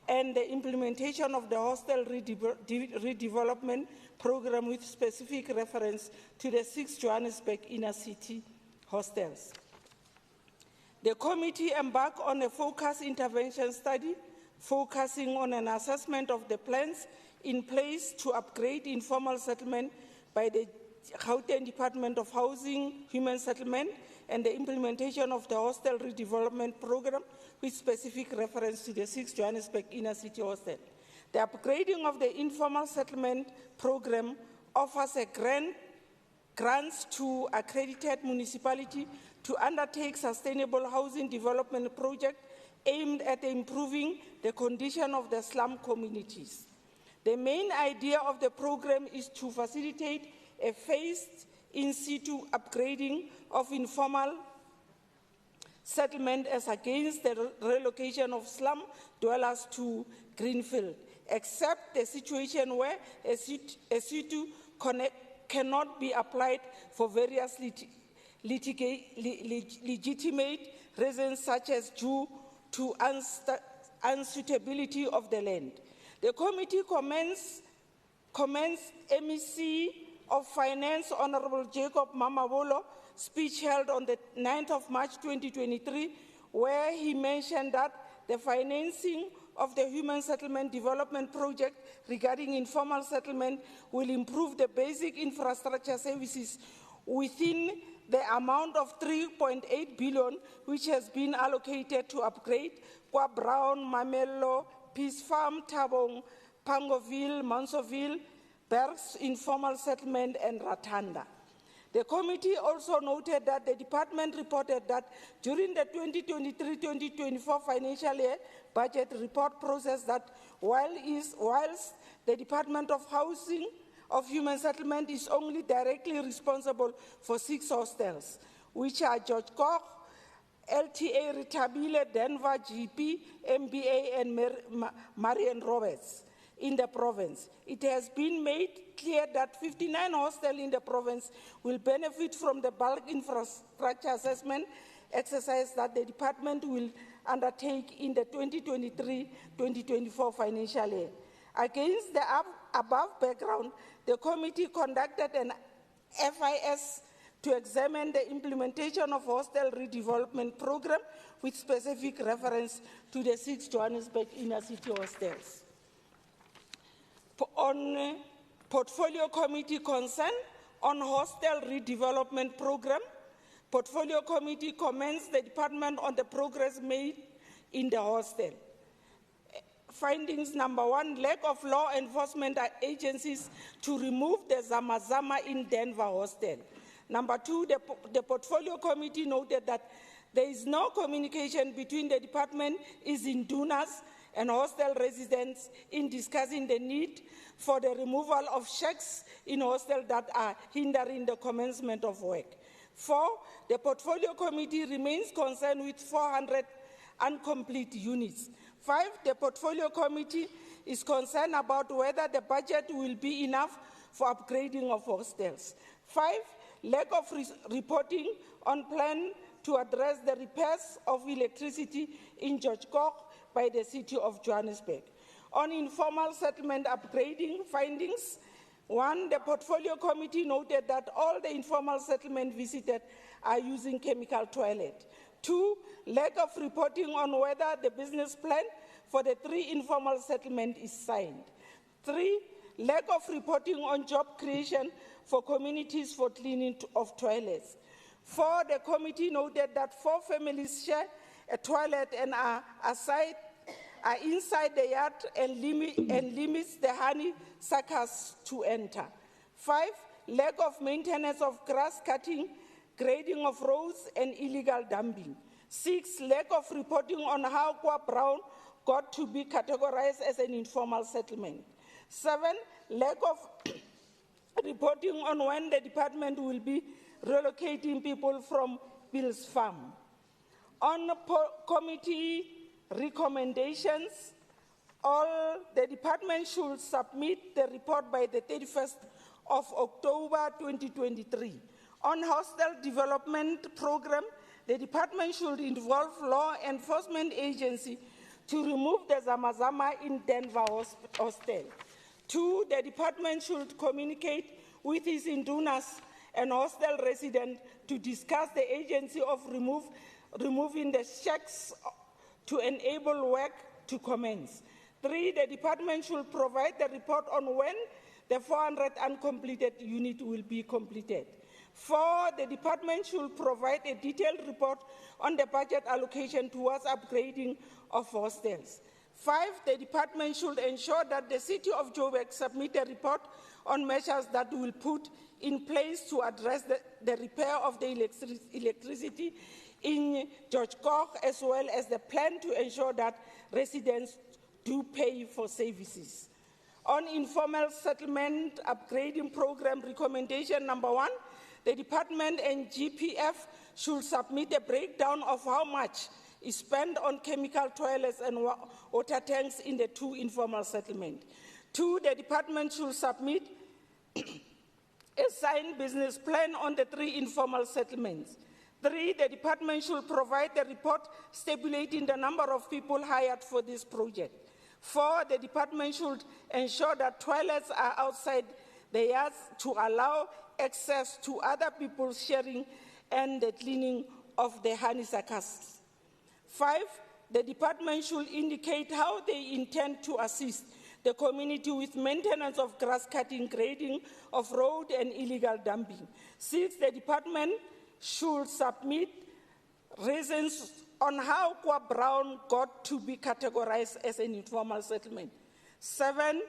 and the implementation of the hostel redevelopment program with specific reference to the 6 Johannesburg inner city hostels. The committee embarked on a focused intervention study focusing on an assessment of the plans in place to upgrade informal settlement by the Gauteng Department of Housing, Human Settlement, and the implementation of the hostel redevelopment program with specific reference to the 6 Johannesburg inner city hostel. The upgrading of the informal settlement program offers a grants to accredited municipality to undertake sustainable housing development project aimed at improving the condition of the slum communities. The main idea of the program is to facilitate a phased in situ upgrading of informal settlement as against the relocation of slum dwellers to greenfield, except the situation where a situ cannot be applied for various legitimate reasons, such as due to unsuitability of the land. The committee commends MEC of Finance, Honorable Jacob Mamabolo, speech held on the 9th of March 2023, where he mentioned that the financing of the Human Settlement Development Project regarding informal settlement will improve the basic infrastructure services within the amount of 3.8 billion, which has been allocated to upgrade Kwa Brown, Mamello, Peace Farm, Tabong, Pangoville, Mansoville, Berks Informal Settlement, and Ratanda. The committee also noted that the department reported that during the 2023-2024 financial year budget report process that whilst the Department of Housing of Human Settlement is only directly responsible for 6 hostels, which are George Koch, LTA Retabile, Denver, GP, MBA, and Marian Roberts in the province. It has been made clear that 59 hostels in the province will benefit from the bulk infrastructure assessment exercise that the department will undertake in the 2023-2024 financial year. Against the above background, the committee conducted an FIS to examine the implementation of hostel redevelopment program with specific reference to the 6 Johannesburg inner city hostels. On Portfolio Committee concern on hostel redevelopment program, Portfolio Committee commends the department on the progress made in the hostel. Findings number 1, lack of law enforcement agencies to remove the Zamazama in Denver hostel. Number 2, the Portfolio Committee noted that there is no communication between the department in Dunas and hostel residents in discussing the need for the removal of shacks in hostels that are hindering the commencement of work. 4, the Portfolio Committee remains concerned with 400 incomplete units. 5, the Portfolio Committee is concerned about whether the budget will be enough for upgrading of hostels. 5, lack of reporting on plan to address the repairs of electricity in George Koch by the City of Johannesburg. On informal settlement upgrading findings, 1, the Portfolio Committee noted that all the informal settlement visited are using chemical toilet. 2, lack of reporting on whether the business plan for the 3 informal settlement is signed. 3, lack of reporting on job creation for communities for cleaning of toilets. 4, the committee noted that 4 families share a toilet and are inside the yard and limits the honey suckers to enter. 5, lack of maintenance of grass cutting, grading of roads, and illegal dumping. 6, lack of reporting on how Kwa Brown got to be categorized as an informal settlement. 7, lack of reporting on when the department will be relocating people from Bill's Farm. On committee recommendations, all the department should submit the report by the 31st of October 2023. On hostel development program, the department should involve law enforcement agency to remove the Zamazama in Denver hostel. 2, the department should communicate with its indunas and hostel residents to discuss the agency of removing the shacks to enable work to commence. 3, the department should provide the report on when the 400 uncompleted units will be completed. 4, the department should provide a detailed report on the budget allocation towards upgrading of hostels. 5, the department should ensure that the City of Joburg submit a report on measures that will put in place to address the repair of the electricity in George Koch, as well as the plan to ensure that residents do pay for services. On informal settlement upgrading program recommendation number 1, the department and GPF should submit a breakdown of how much is spent on chemical toilets and water tanks in the 2 informal settlements. 2, the department should submit a signed business plan on the 3 informal settlements. 3, the department should provide a report stipulating the number of people hired for this project. 4, the department should ensure that toilets are outside the yards to allow access to other people sharing and the cleaning of the honeysuckers. 5, the department should indicate how they intend to assist the community with maintenance of grass cutting, grading of road, and illegal dumping. 6, the department should submit reasons on how Kwa Brown got to be categorized as an informal settlement. 7,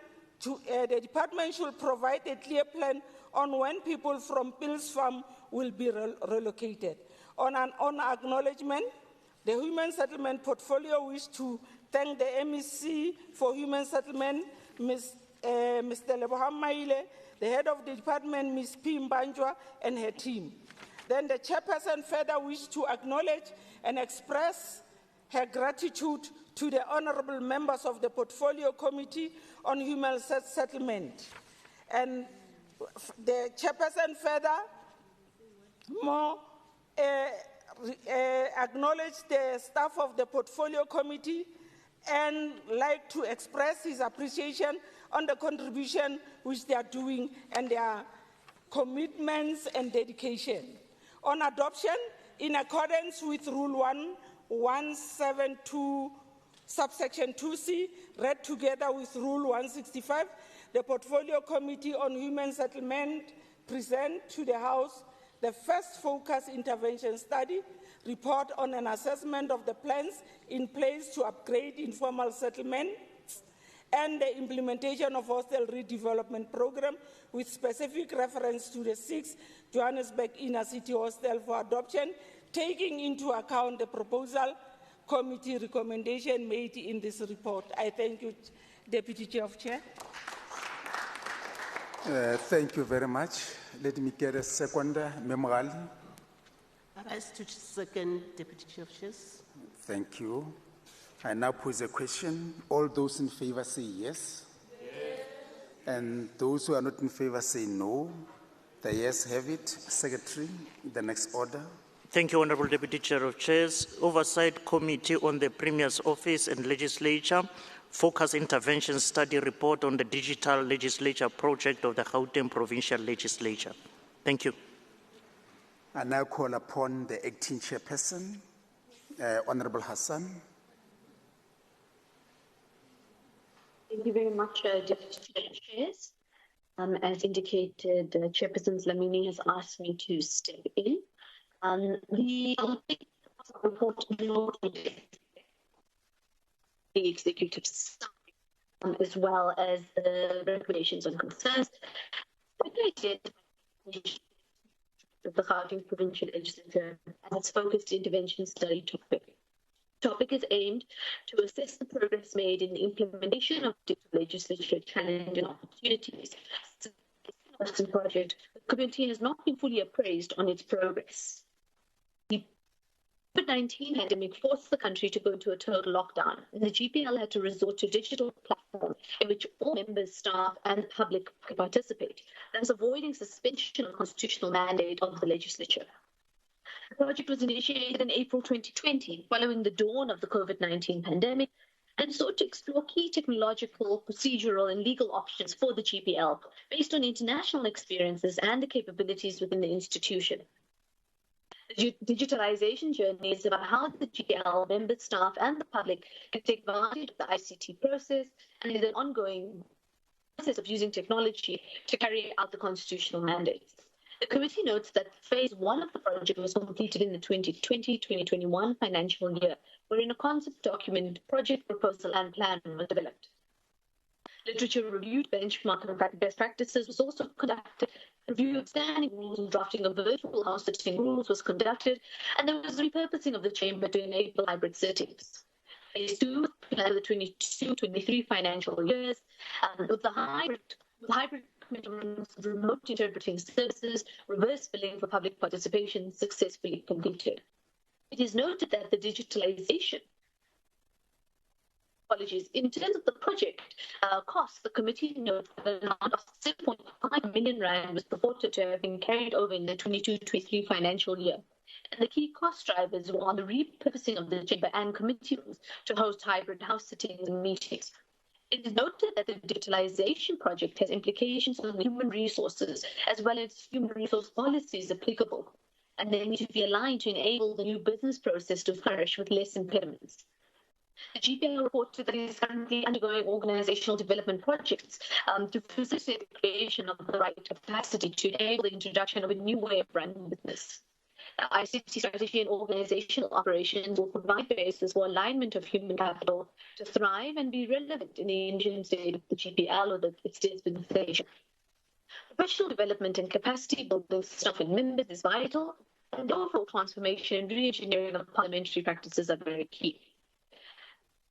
the department should provide a clear plan on when people from Pills Farm will be relocated. On acknowledgement, the Human Settlement Portfolio wish to thank the MEC for Human Settlement, Mr. Leboham Maile, the head of the department, Ms. P. Mbanjwa, and her team. Then the chairperson further wish to acknowledge and express her gratitude to the honorable members of the Portfolio Committee on Human Settlement. And the chairperson further acknowledge the staff of the Portfolio Committee and like to express his appreciation on the contribution which they are doing and their commitments and dedication. On adoption, in accordance with Rule 1172, subsection 2C, read together with Rule 165, the Portfolio Committee on Human Settlement present to the House the first focus intervention study report on an assessment of the plans in place to upgrade informal settlements and the implementation of hostel redevelopment program with specific reference to the 6 Johannesburg Inner City Hostel for adoption, taking into account the proposal committee recommendation made in this report. I thank you, Deputy Chair of Chair. Thank you very much. Let me get a seconder, Memorali. I rise to second, Deputy Chair of Chairs. Thank you. I now pose a question. All those in favor say yes. Yes. And those who are not in favor say no. The yes have it. Secretary, the next order. Thank you, Honorable Deputy Chair of Chairs. Oversight Committee on the Premier's Office and Legislature, Focus Intervention Study Report on the Digital Legislature Project of the Gauteng Provincial Legislature. Thank you. I now call upon the acting chairperson, Honorable Hassan. Thank you very much, Deputy Chair of Chairs. As indicated, Chairperson Lamini has asked me to step in. The report the executive staff, as well as the recommendations and concerns the Gauteng Provincial Legislature as its focused intervention study topic. The topic is aimed to assess the progress made in the implementation of the legislature challenge and opportunities. The project, the committee has not been fully appraised on its progress. The COVID-19 pandemic forced the country to go into a total lockdown, and the GPL had to resort to a digital platform in which all members, staff, and the public could participate, thus avoiding suspension of the constitutional mandate of the legislature. The project was initiated in April 2020, following the dawn of the COVID-19 pandemic, and sought to explore key technological, procedural, and legal options for the GPL based on international experiences and the capabilities within the institution. The digitalization journey is about how the GPL, member staff, and the public can take advantage of the ICT process and is an ongoing process of using technology to carry out the constitutional mandates. The committee notes that phase 1 of the project was completed in the 2020-2021 financial year, wherein a concept document, project proposal, and plan were developed. Literature reviewed, benchmark and best practices was also conducted. Review of standing rules and drafting of virtual house sitting rules was conducted, and there was repurposing of the chamber to enable hybrid sittings. Phase 2 planned the 22-23 financial years, with the hybrid remote interpreting services, reverse billing for public participation successfully completed. It is noted that the digitalization, in terms of the project costs, the committee notes that an amount of 7.5 million rand was reported to have been carried over in the 22-23 financial year. And the key cost drivers were on the repurposing of the chamber and committee rooms to host hybrid house sittings and meetings. It is noted that the digitalization project has implications on human resources as well as human resource policies applicable. and they need to be aligned to enable the new business process to flourish with less impediments. The GPL reported that it is currently undergoing organizational development projects to facilitate the creation of the right capacity to enable the introduction of a new way of running business. ICT strategy and organizational operations will provide the basis for alignment of human capital to thrive and be relevant in the Indian state of the GPL or its dispensation. Professional development and capacity building staff and members is vital, and the overall transformation and re-engineering of parliamentary practices are very key.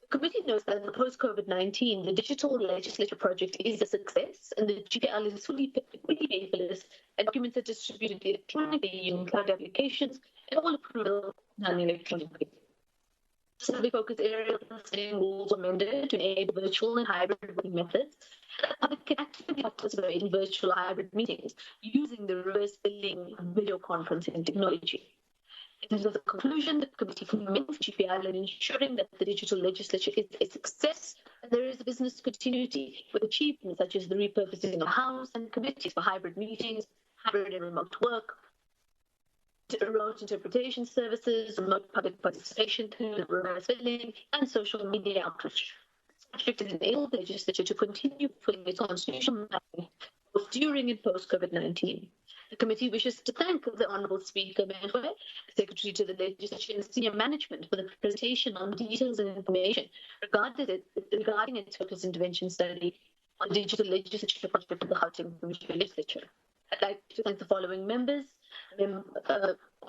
The committee knows that in the post-COVID-19, the digital legislature project is a success, and the GPL is fully paperless, and documents are distributed electronically using cloud applications, and all approval done electronically. Specific focus areas of setting rules are amended to enable virtual and hybrid working methods. The public can actively participate in virtual hybrid meetings using the reverse billing video conferencing technology. In terms of the conclusion, the committee commends GPL in ensuring that the digital legislature is a success and there is a business continuity with achievements such as the repurposing of the House and committees for hybrid meetings, hybrid and remote work, remote interpretation services, remote public participation through the reverse billing, and social media outreach. This project has enabled the legislature to continue fulfilling its constitutional mandate both during and post-COVID-19. The committee wishes to thank the Honourable Speaker, Mehwe, the Secretary to the Legislature and Senior Management for the presentation on details and information regarding its focus intervention study on digital legislature project of the Gauteng Provincial Legislature. I'd like to thank the following members, the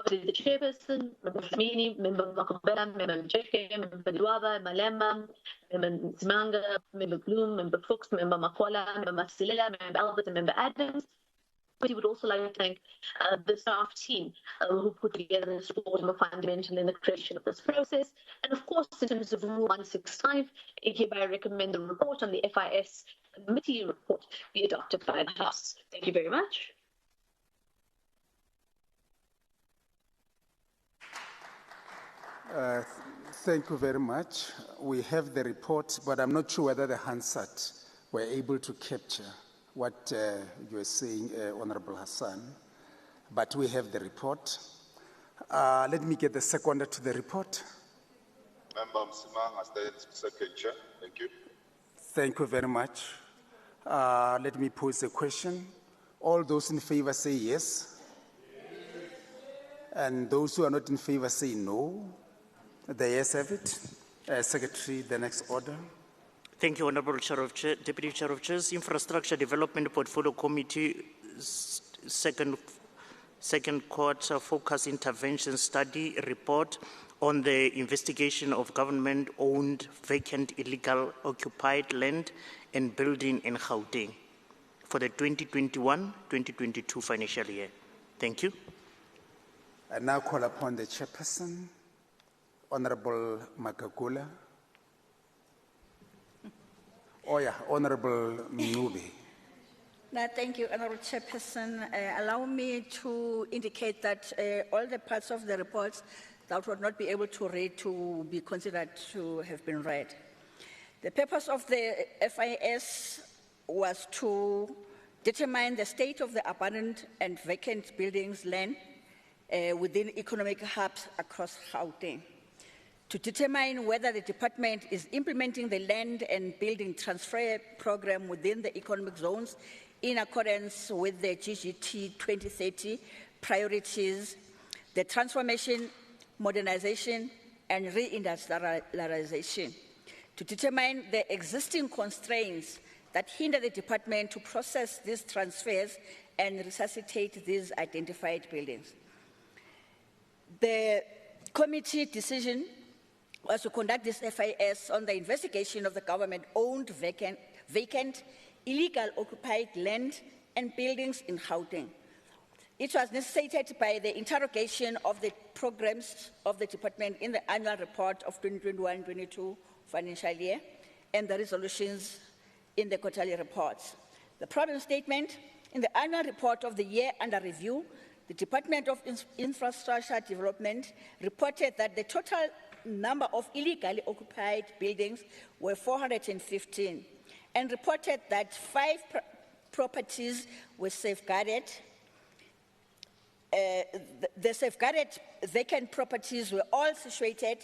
Chairperson, Member Flamini, Member Makubela, Member Mjeke, Member Luava, Malema, Member Zimanga, Member Bloom, Member Fuchs, Member Makwala, Member Masilela, Member Albert, and Member Adams. We would also like to thank the staff team who put together this report and were fundamental in the creation of this process. And of course, in terms of Rule 165, I hereby recommend the report on the FIS committee report be adopted by the House. Thank you very much. Thank you very much. We have the report, but I'm not sure whether the Hansard were able to capture what you were saying, Honorable Hassan, but we have the report. Let me get the seconder to the report. Member Msimang, State Secretary. Thank you. Thank you very much. Let me pose a question. All those in favor say yes. And those who are not in favor say no. The yes have it. Secretary, the next order. Thank you, Honourable Deputy Chair of Chairs. Infrastructure Development Portfolio Committee second quarter focus intervention study report on the investigation of government-owned vacant illegal occupied land and building in Gauteng for the 2021-2022 financial year. Thank you. I now call upon the Chairperson, Honourable Magagula. Oh yeah, Honourable Mnubi. No, thank you, Honourable Chairperson. Allow me to indicate that all the parts of the reports that would not be able to read to be considered to have been read. The purpose of the FIS was to determine the state of the abandoned and vacant buildings land within economic hubs across Gauteng, to determine whether the department is implementing the land and building transfer program within the economic zones in accordance with the GGT 2030 priorities, the transformation, modernization, and reindustrialization, to determine the existing constraints that hinder the department to process these transfers and resuscitate these identified buildings. The committee decision was to conduct this FIS on the investigation of the government-owned vacant, illegal occupied land and buildings in Gauteng. It was necessitated by the interrogation of the programs of the department in the annual report of 2021-22 financial year and the resolutions in the quarterly reports. The problem statement in the annual report of the year under review, the Department of Infrastructure Development reported that the total number of illegally occupied buildings were 415 and reported that 5 properties were safeguarded the safeguarded vacant properties were all situated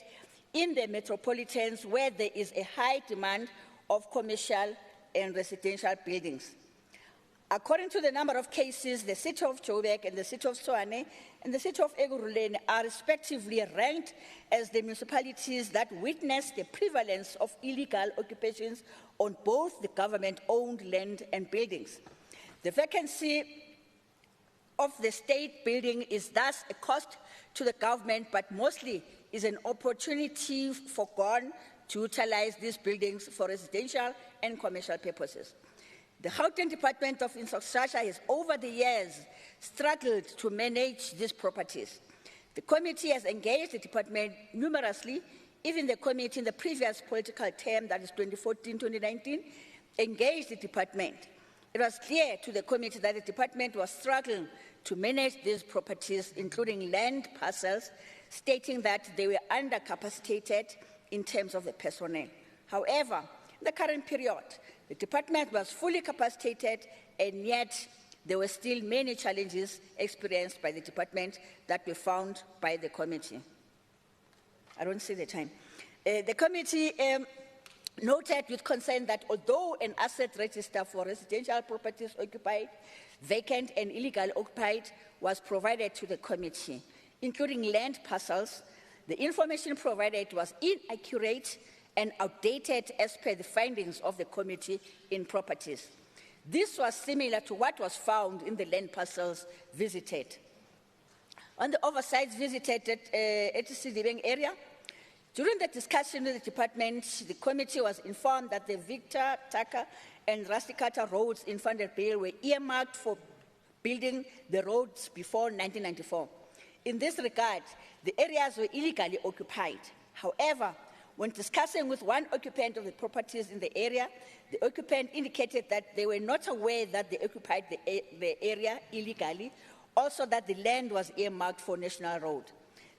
in the metropolitans where there is a high demand of commercial and residential buildings. According to the number of cases, the city of Joburg and the city of Tshwane and the city of Ekurhuleni are respectively ranked as the municipalities that witness the prevalence of illegal occupations on both the government-owned land and buildings. The vacancy of the state building is thus a cost to the government, but mostly is an opportunity forgone to utilize these buildings for residential and commercial purposes. The Gauteng Department of Infrastructure has over the years struggled to manage these properties. The committee has engaged the department numerously. Even the committee in the previous political term, that is 2014-2019, engaged the department. It was clear to the committee that the department was struggling to manage these properties, including land parcels, stating that they were undercapacitated in terms of the personnel. However, in the current period, the department was fully capacitated, and yet there were still many challenges experienced by the department that were found by the committee. I don't see the time. The committee noted with concern that although an asset register for residential properties occupied, vacant and illegal occupied was provided to the committee, including land parcels, the information provided was inaccurate and outdated as per the findings of the committee in properties. This was similar to what was found in the land parcels visited. On the oversight visited at the Sidibeng area, during the discussion with the department, the committee was informed that the Victor, Taka, and Rusticata roads in Vanderbilt were earmarked for building the roads before 1994. In this regard, the areas were illegally occupied. However, when discussing with one occupant of the properties in the area, the occupant indicated that they were not aware that they occupied the area illegally, also that the land was earmarked for National Road.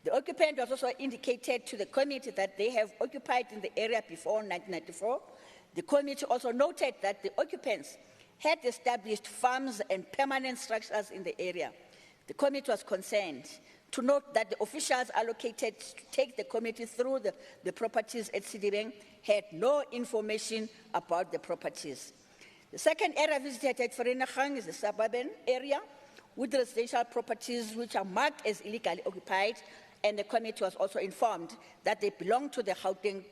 The occupant was also indicated to the committee that they have occupied in the area before 1994. The committee also noted that the occupants had established farms and permanent structures in the area. The committee was concerned to note that the officials allocated to take the committee through the properties at Sidibeng had no information about the properties. The second area visited at Vereeniging is the suburban area with residential properties which are marked as illegally occupied, and the committee was also informed that they belong to the Gauteng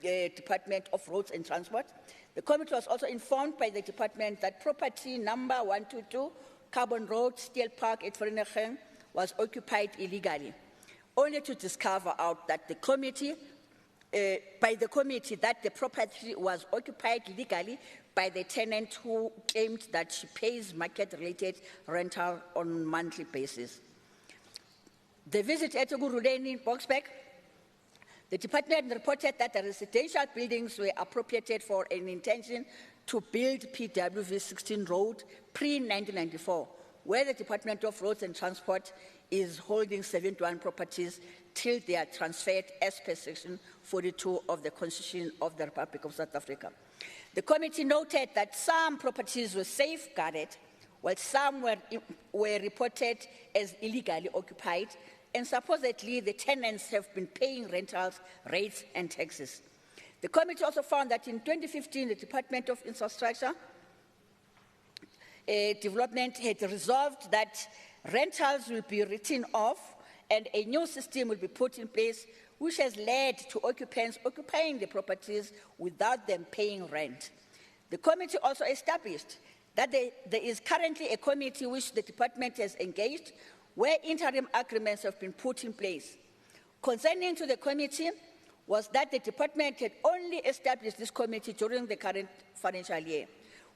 Department of Roads and Transport. The committee was also informed by the department that property number 122, Carbon Road, Steel Park at Vereeniging, was occupied illegally, only to discover out that the committee, that the property was occupied legally by the tenant who claimed that she pays market-related rental on a monthly basis. The visit at Ekurhuleni in Boksburg, the department reported that the residential buildings were appropriated for an intention to build PWV 16 Road pre-1994, where the Department of Roads and Transport is holding 71 properties till they are transferred as per Section 42 of the Constitution of the Republic of South Africa. The committee noted that some properties were safeguarded, while some were reported as illegally occupied, and supposedly the tenants have been paying rentals, rates, and taxes. The committee also found that in 2015, the Department of Infrastructure Development had resolved that rentals will be written off and a new system will be put in place, which has led to occupants occupying the properties without them paying rent. The committee also established that there is currently a committee which the department has engaged where interim agreements have been put in place. Concerning to the committee was that the department had only established this committee during the current financial year,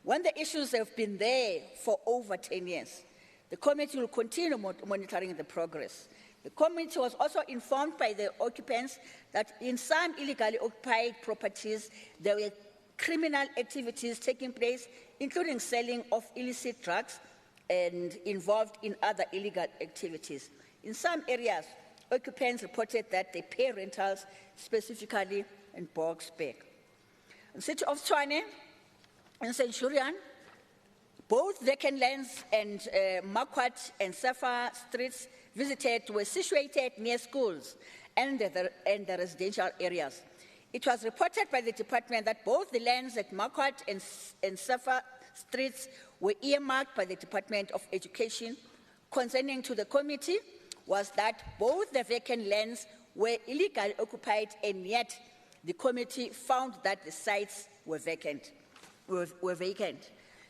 when the issues have been there for over 10 years. The committee will continue monitoring the progress. The committee was also informed by the occupants that in some illegally occupied properties, there were criminal activities taking place, including selling of illicit drugs and involved in other illegal activities. In some areas, occupants reported that they pay rentals, specifically in Boksburg. In the city of Tshwane and Centurion, Both vacant lands and Marquardt and Safa streets visited were situated near schools and the residential areas. It was reported by the department that both the lands at Marquardt and Safa streets were earmarked by the Department of Education. Concerning to the committee was that both the vacant lands were illegally occupied, and yet the committee found that the sites were vacant.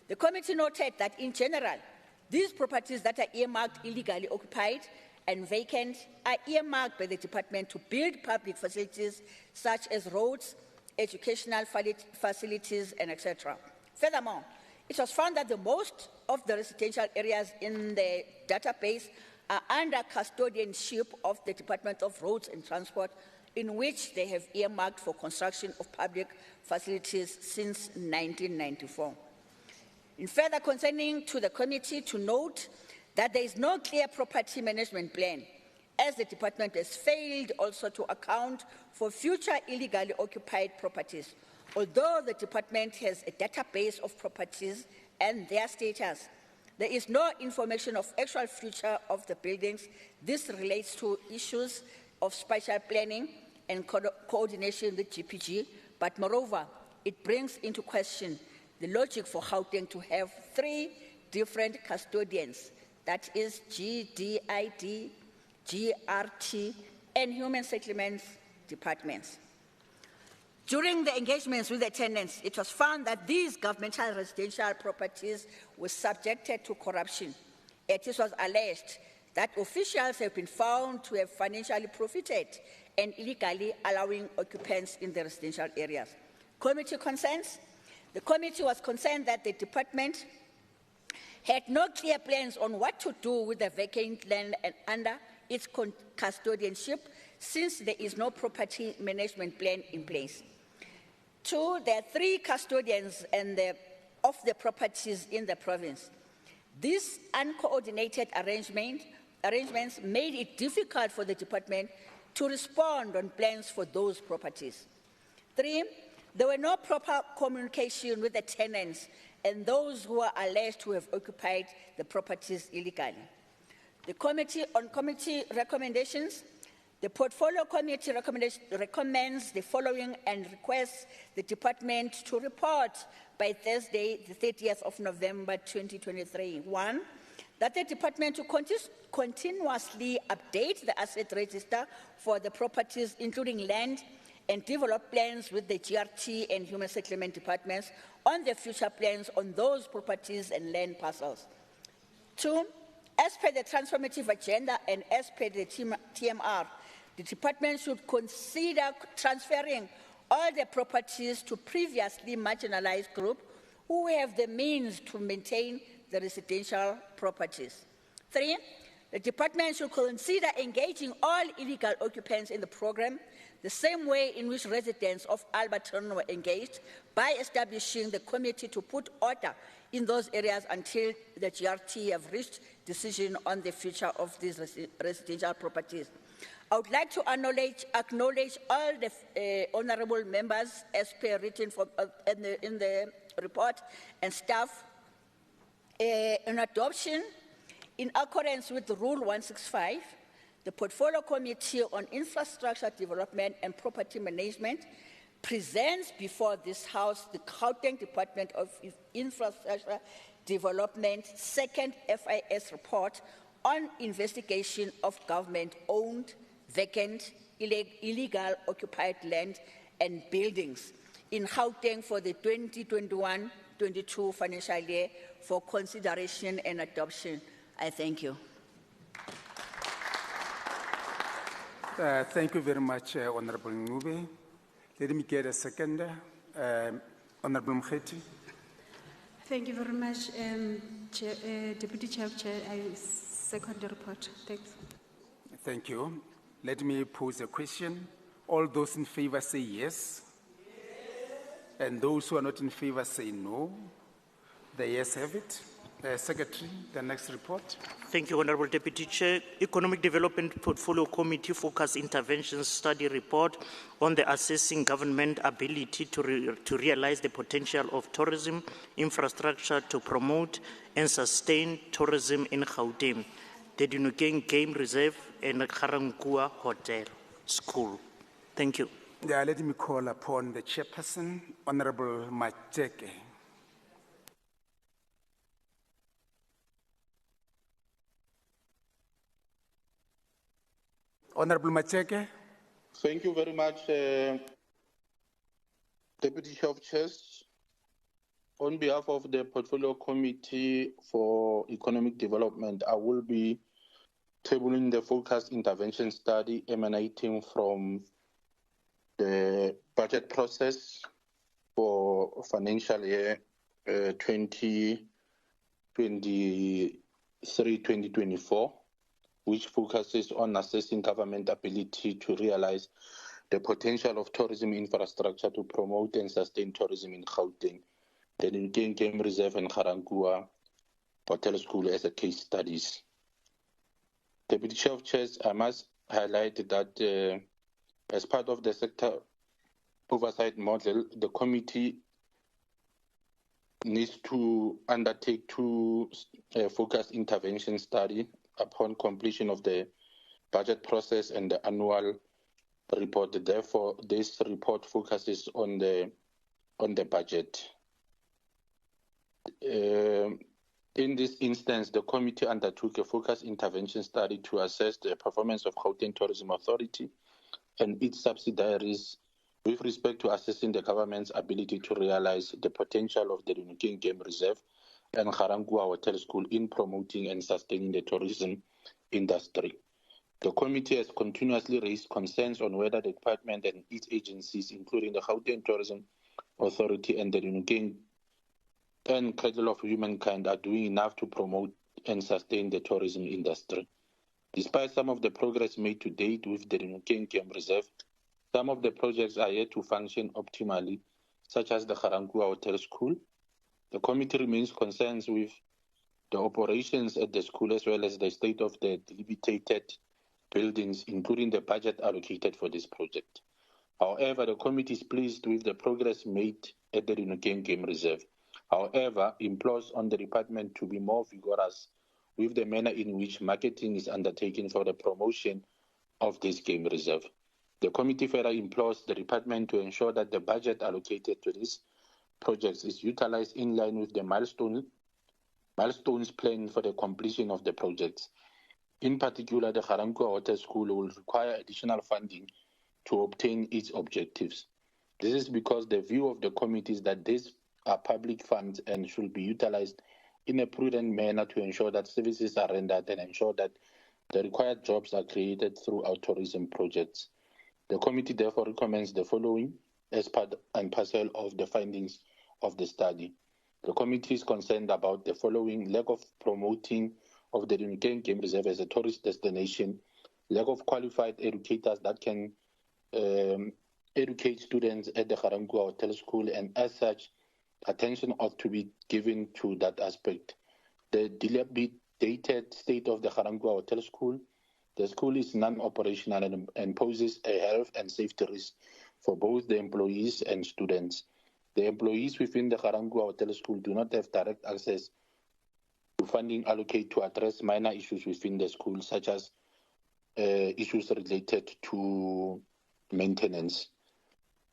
The committee noted that in general, these properties that are earmarked illegally occupied and vacant are earmarked by the department to build public facilities such as roads, educational facilities, and etc. Furthermore, it was found that the most of the residential areas in the database are under custodianship of the Department of Roads and Transport, in which they have earmarked for construction of public facilities since 1994. In further concerning to the committee to note that there is no clear property management plan, as the department has failed also to account for future illegally occupied properties. Although the department has a database of properties and their status, there is no information of actual future of the buildings. This relates to issues of spatial planning and coordination with GPG, but moreover, it brings into question the logic for Gauteng to have 3 different custodians, that is GDID, GRT, and Human Settlements departments. During the engagements with the tenants, it was found that these governmental residential properties were subjected to corruption. It was alleged that officials have been found to have financially profited and illegally allowing occupants in the residential areas. Committee concerns. The committee was concerned that the department had no clear plans on what to do with the vacant land and under its custodianship, since there is no property management plan in place. 2, there are 3 custodians of the properties in the province. These uncoordinated arrangements made it difficult for the department to respond on plans for those properties. 3, there were no proper communication with the tenants and those who are alleged to have occupied the properties illegally. The committee on committee recommendations. The portfolio committee recommends the following and requests the department to report by Thursday, the 30th of November 2023. 1, that the department to continuously update the asset register for the properties, including land, and develop plans with the GRT and Human Settlement departments on the future plans on those properties and land parcels. 2, as per the transformative agenda and as per the TMR, the department should consider transferring all the properties to previously marginalized groups who have the means to maintain the residential properties. 3, the department should consider engaging all illegal occupants in the program the same way in which residents of Alberton were engaged, by establishing the committee to put order in those areas until the GRT have reached decision on the future of these residential properties. I would like to acknowledge all the honorable members as per written in the report and staff in adoption in accordance with Rule 165. The Portfolio Committee on Infrastructure Development and Property Management presents before this House the Gauteng Department of Infrastructure Development second FIS report on investigation of government-owned, vacant, illegal occupied land and buildings in Gauteng for the 2021-22 financial year for consideration and adoption. I thank you. Thank you very much, Honorable Ngube. Let me get a second. Honorable Mkheti. Thank you very much, Deputy Chair. I second the report. Thanks. Thank you. Let me pose a question. All those in favor say yes. And those who are not in favor say no. The yes have it. Secretary, the next report. Thank you, Honorable Deputy Chair. Economic Development Portfolio Committee Focus Interventions Study Report on the assessing government ability to realize the potential of tourism infrastructure to promote and sustain tourism in Gauteng, the Dinokeng Game Reserve and Garangua Hotel School. Thank you. Yeah, let me call upon the chairperson, Honorable Macheke. Honorable Macheke. Thank you very much, Deputy Chair of Chairs. On behalf of the Portfolio Committee for Economic Development, I will be tabling the focused intervention study emanating from the budget process for financial year 2023-2024, which focuses on assessing government ability to realize the potential of tourism infrastructure to promote and sustain tourism in Gauteng, the Dinokeng Game Reserve and Garangua Hotel School as a case studies. Deputy Chair of Chairs, I must highlight that as part of the sector oversight model, the committee needs to undertake two focused intervention study upon completion of the budget process and the annual report. Therefore, this report focuses on the budget. In this instance, the committee undertook a focused intervention study to assess the performance of Gauteng Tourism Authority and its subsidiaries with respect to assessing the government's ability to realize the potential of the Dinokeng Game Reserve and Garangua Hotel School in promoting and sustaining the tourism industry. The committee has continuously raised concerns on whether the department and its agencies, including the Gauteng Tourism Authority and the Dinokeng and Cradle of Humankind, are doing enough to promote and sustain the tourism industry. Despite some of the progress made to date with the Dinokeng Game Reserve, some of the projects are yet to function optimally, such as the Garangua Hotel School. The committee remains concerned with the operations at the school as well as the state of the deliberated buildings, including the budget allocated for this project. However, the committee is pleased with the progress made at the Dinokeng Game Reserve. However, implores on the department to be more vigorous with the manner in which marketing is undertaken for the promotion of this game reserve. The committee further implores the department to ensure that the budget allocated to these projects is utilized in line with the milestones planned for the completion of the projects. In particular, the Garangua Hotel School will require additional funding to obtain its objectives. This is because the view of the committee is that these are public funds and should be utilized in a prudent manner to ensure that services are rendered and ensure that the required jobs are created through our tourism projects. The committee therefore recommends the following as part and parcel of the findings of the study. The committee is concerned about the following: lack of promoting of the Dinokeng Game Reserve as a tourist destination, lack of qualified educators that can educate students at the Garangua Hotel School, and as such, attention ought to be given to that aspect. The dilapidated state of the Garangua Hotel School. The school is non-operational and poses a health and safety risk for both the employees and students. The employees within the Garangua Hotel School do not have direct access to funding allocated to address minor issues within the school, such as issues related to maintenance.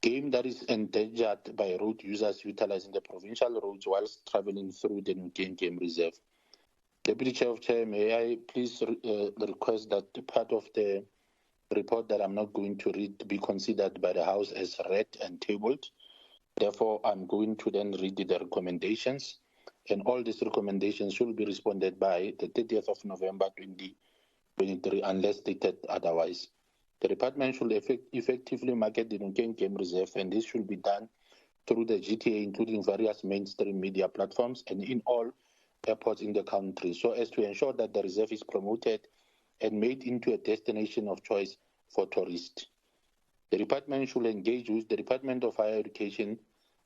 Game that is endangered by road users utilizing the provincial roads whilst traveling through the Dinokeng Game Reserve. Deputy Chair of Chair, may I please request that the part of the report that I'm not going to read be considered by the House as read and tabled. Therefore, I'm going to then read the recommendations, and all these recommendations should be responded by the 30th of November 2023, unless stated otherwise. The department should effectively market the Dinokeng Game Reserve, and this should be done through the GTA, including various mainstream media platforms and in all airports in the country, so as to ensure that the reserve is promoted and made into a destination of choice for tourists. The department should engage with the Department of Higher Education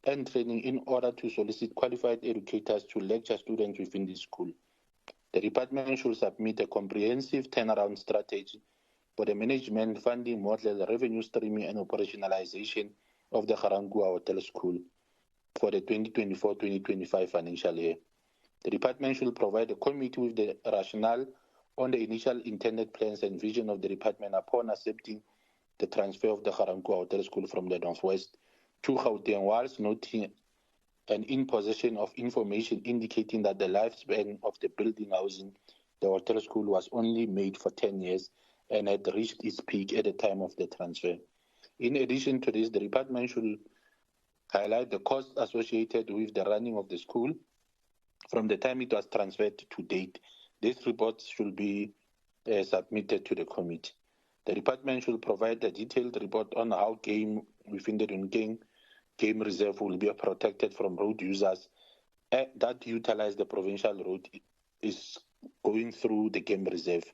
and training in order to solicit qualified educators to lecture students within the school. The department should submit a comprehensive turnaround strategy for the management, funding model, revenue streaming, and operationalization of the Garangua Hotel School for the 2024-2025 financial year. The department should provide the committee with the rationale on the initial intended plans and vision of the department upon accepting the transfer of the Garangua Hotel School from the Northwest to Gauteng, whilst noting and in possession of information indicating that the lifespan of the building housing the hotel school was only made for 10 years and had reached its peak at the time of the transfer. In addition to this, the department should highlight the costs associated with the running of the school from the time it was transferred to date. This report should be submitted to the committee. The department should provide a detailed report on how game within the Dunking Game Reserve will be protected from road users that utilize the provincial road is going through the game reserve.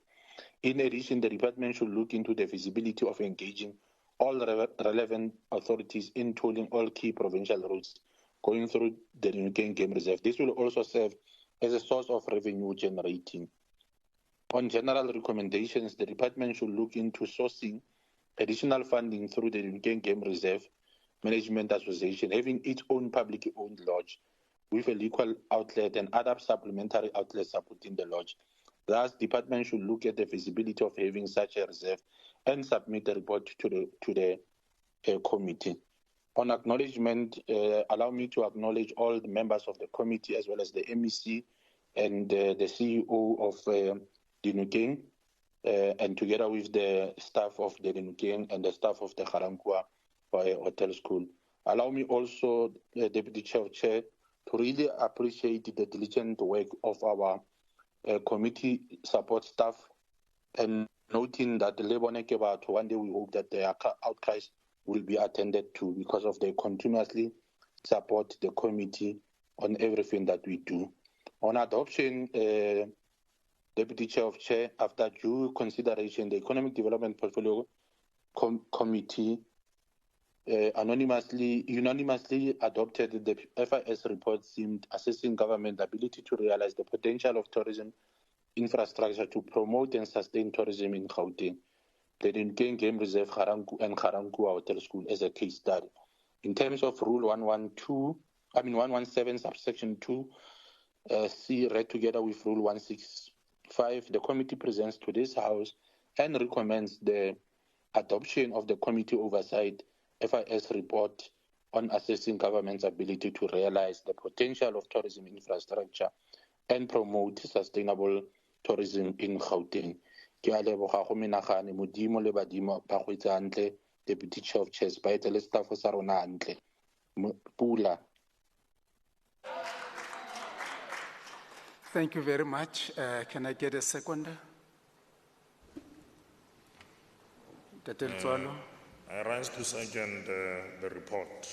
In addition, the department should look into the feasibility of engaging all relevant authorities in tolling all key provincial roads going through the Dunking Game Reserve. This will also serve as a source of revenue generating. On general recommendations, the department should look into sourcing additional funding through the Dunking Game Reserve Management Association, having its own publicly owned lodge with a legal outlet and other supplementary outlets supporting the lodge. Thus, the department should look at the feasibility of having such a reserve and submit the report to the committee. On acknowledgement, allow me to acknowledge all the members of the committee as well as the MEC and the CEO of Dinukeng, and together with the staff of the Dinukeng and the staff of the Garangua Hotel School. Allow me also, Deputy Chair, to really appreciate the diligent work of our committee support staff, and noting that the Leboneke Batho, one day we hope that their outcries will be attended to because of they continuously support the committee on everything that we do. On adoption, Deputy Chair, after due consideration, the Economic Development Portfolio Committee unanimously adopted the FIS report themed assessing government ability to realize the potential of tourism infrastructure to promote and sustain tourism in Gauteng, the Dinukeng Game Reserve and Garangua Hotel School as a case study. In terms of Rule 117, subsection 2, C, read together with Rule 165, the committee presents to this House and recommends the adoption of the Committee Oversight FIS report on assessing government's ability to realize the potential of tourism infrastructure and promote sustainable tourism in Gauteng. Ke a leboga go menagane modimo le badimo ba go itse hantle Deputy Chair of Chairs ba etse le staff sa rona hantle. Pula. Thank you very much. Can I get a seconder? I rise to second the report.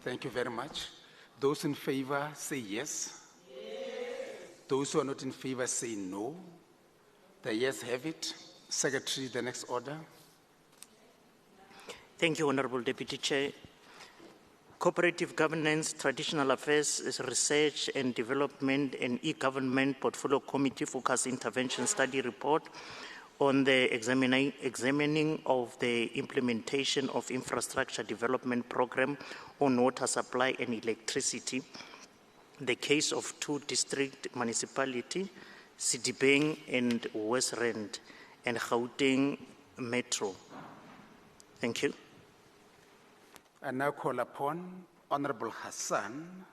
Thank you very much. Those in favor say yes. Those who are not in favor say no. The yes have it. Secretary, the next order. Thank you, Honorable Deputy Chair. Cooperative Governance, Traditional Affairs, Research and Development and E-Government Portfolio Committee Focus Intervention Study Report on the examining of the implementation of infrastructure development program on water supply and electricity, the case of two district municipalities, Sidibeng and West Rand, and Gauteng Metro. Thank you. I now call upon Honorable Hassan.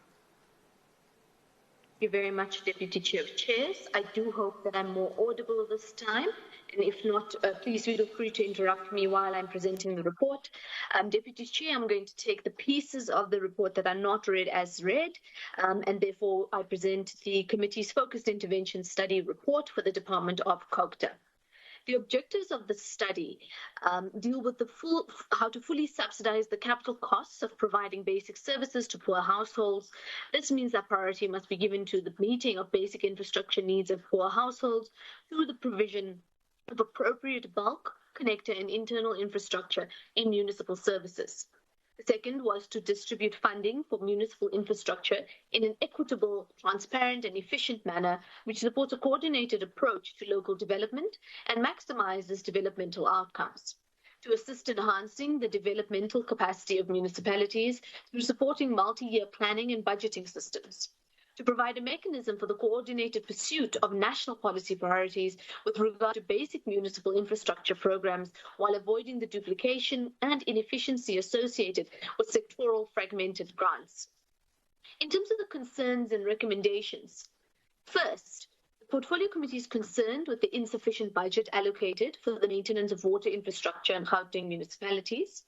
Thank you very much, Deputy Chair of Chairs. I do hope that I'm more audible this time. And if not, please feel free to interrupt me while I'm presenting the report. Deputy Chair, I'm going to take the pieces of the report that are not read as read, and therefore I present the committee's focused intervention study report for the Department of COGTA. The objectives of the study deal with how to fully subsidize the capital costs of providing basic services to poor households. This means that priority must be given to the meeting of basic infrastructure needs of poor households through the provision of appropriate bulk, connector, and internal infrastructure in municipal services. The second was to distribute funding for municipal infrastructure in an equitable, transparent, and efficient manner, which supports a coordinated approach to local development and maximizes developmental outcomes. To assist enhancing the developmental capacity of municipalities through supporting multi-year planning and budgeting systems. To provide a mechanism for the coordinated pursuit of national policy priorities with regard to basic municipal infrastructure programs while avoiding the duplication and inefficiency associated with sectoral fragmented grants. In terms of the concerns and recommendations, first, the Portfolio Committee is concerned with the insufficient budget allocated for the maintenance of water infrastructure in Gauteng municipalities.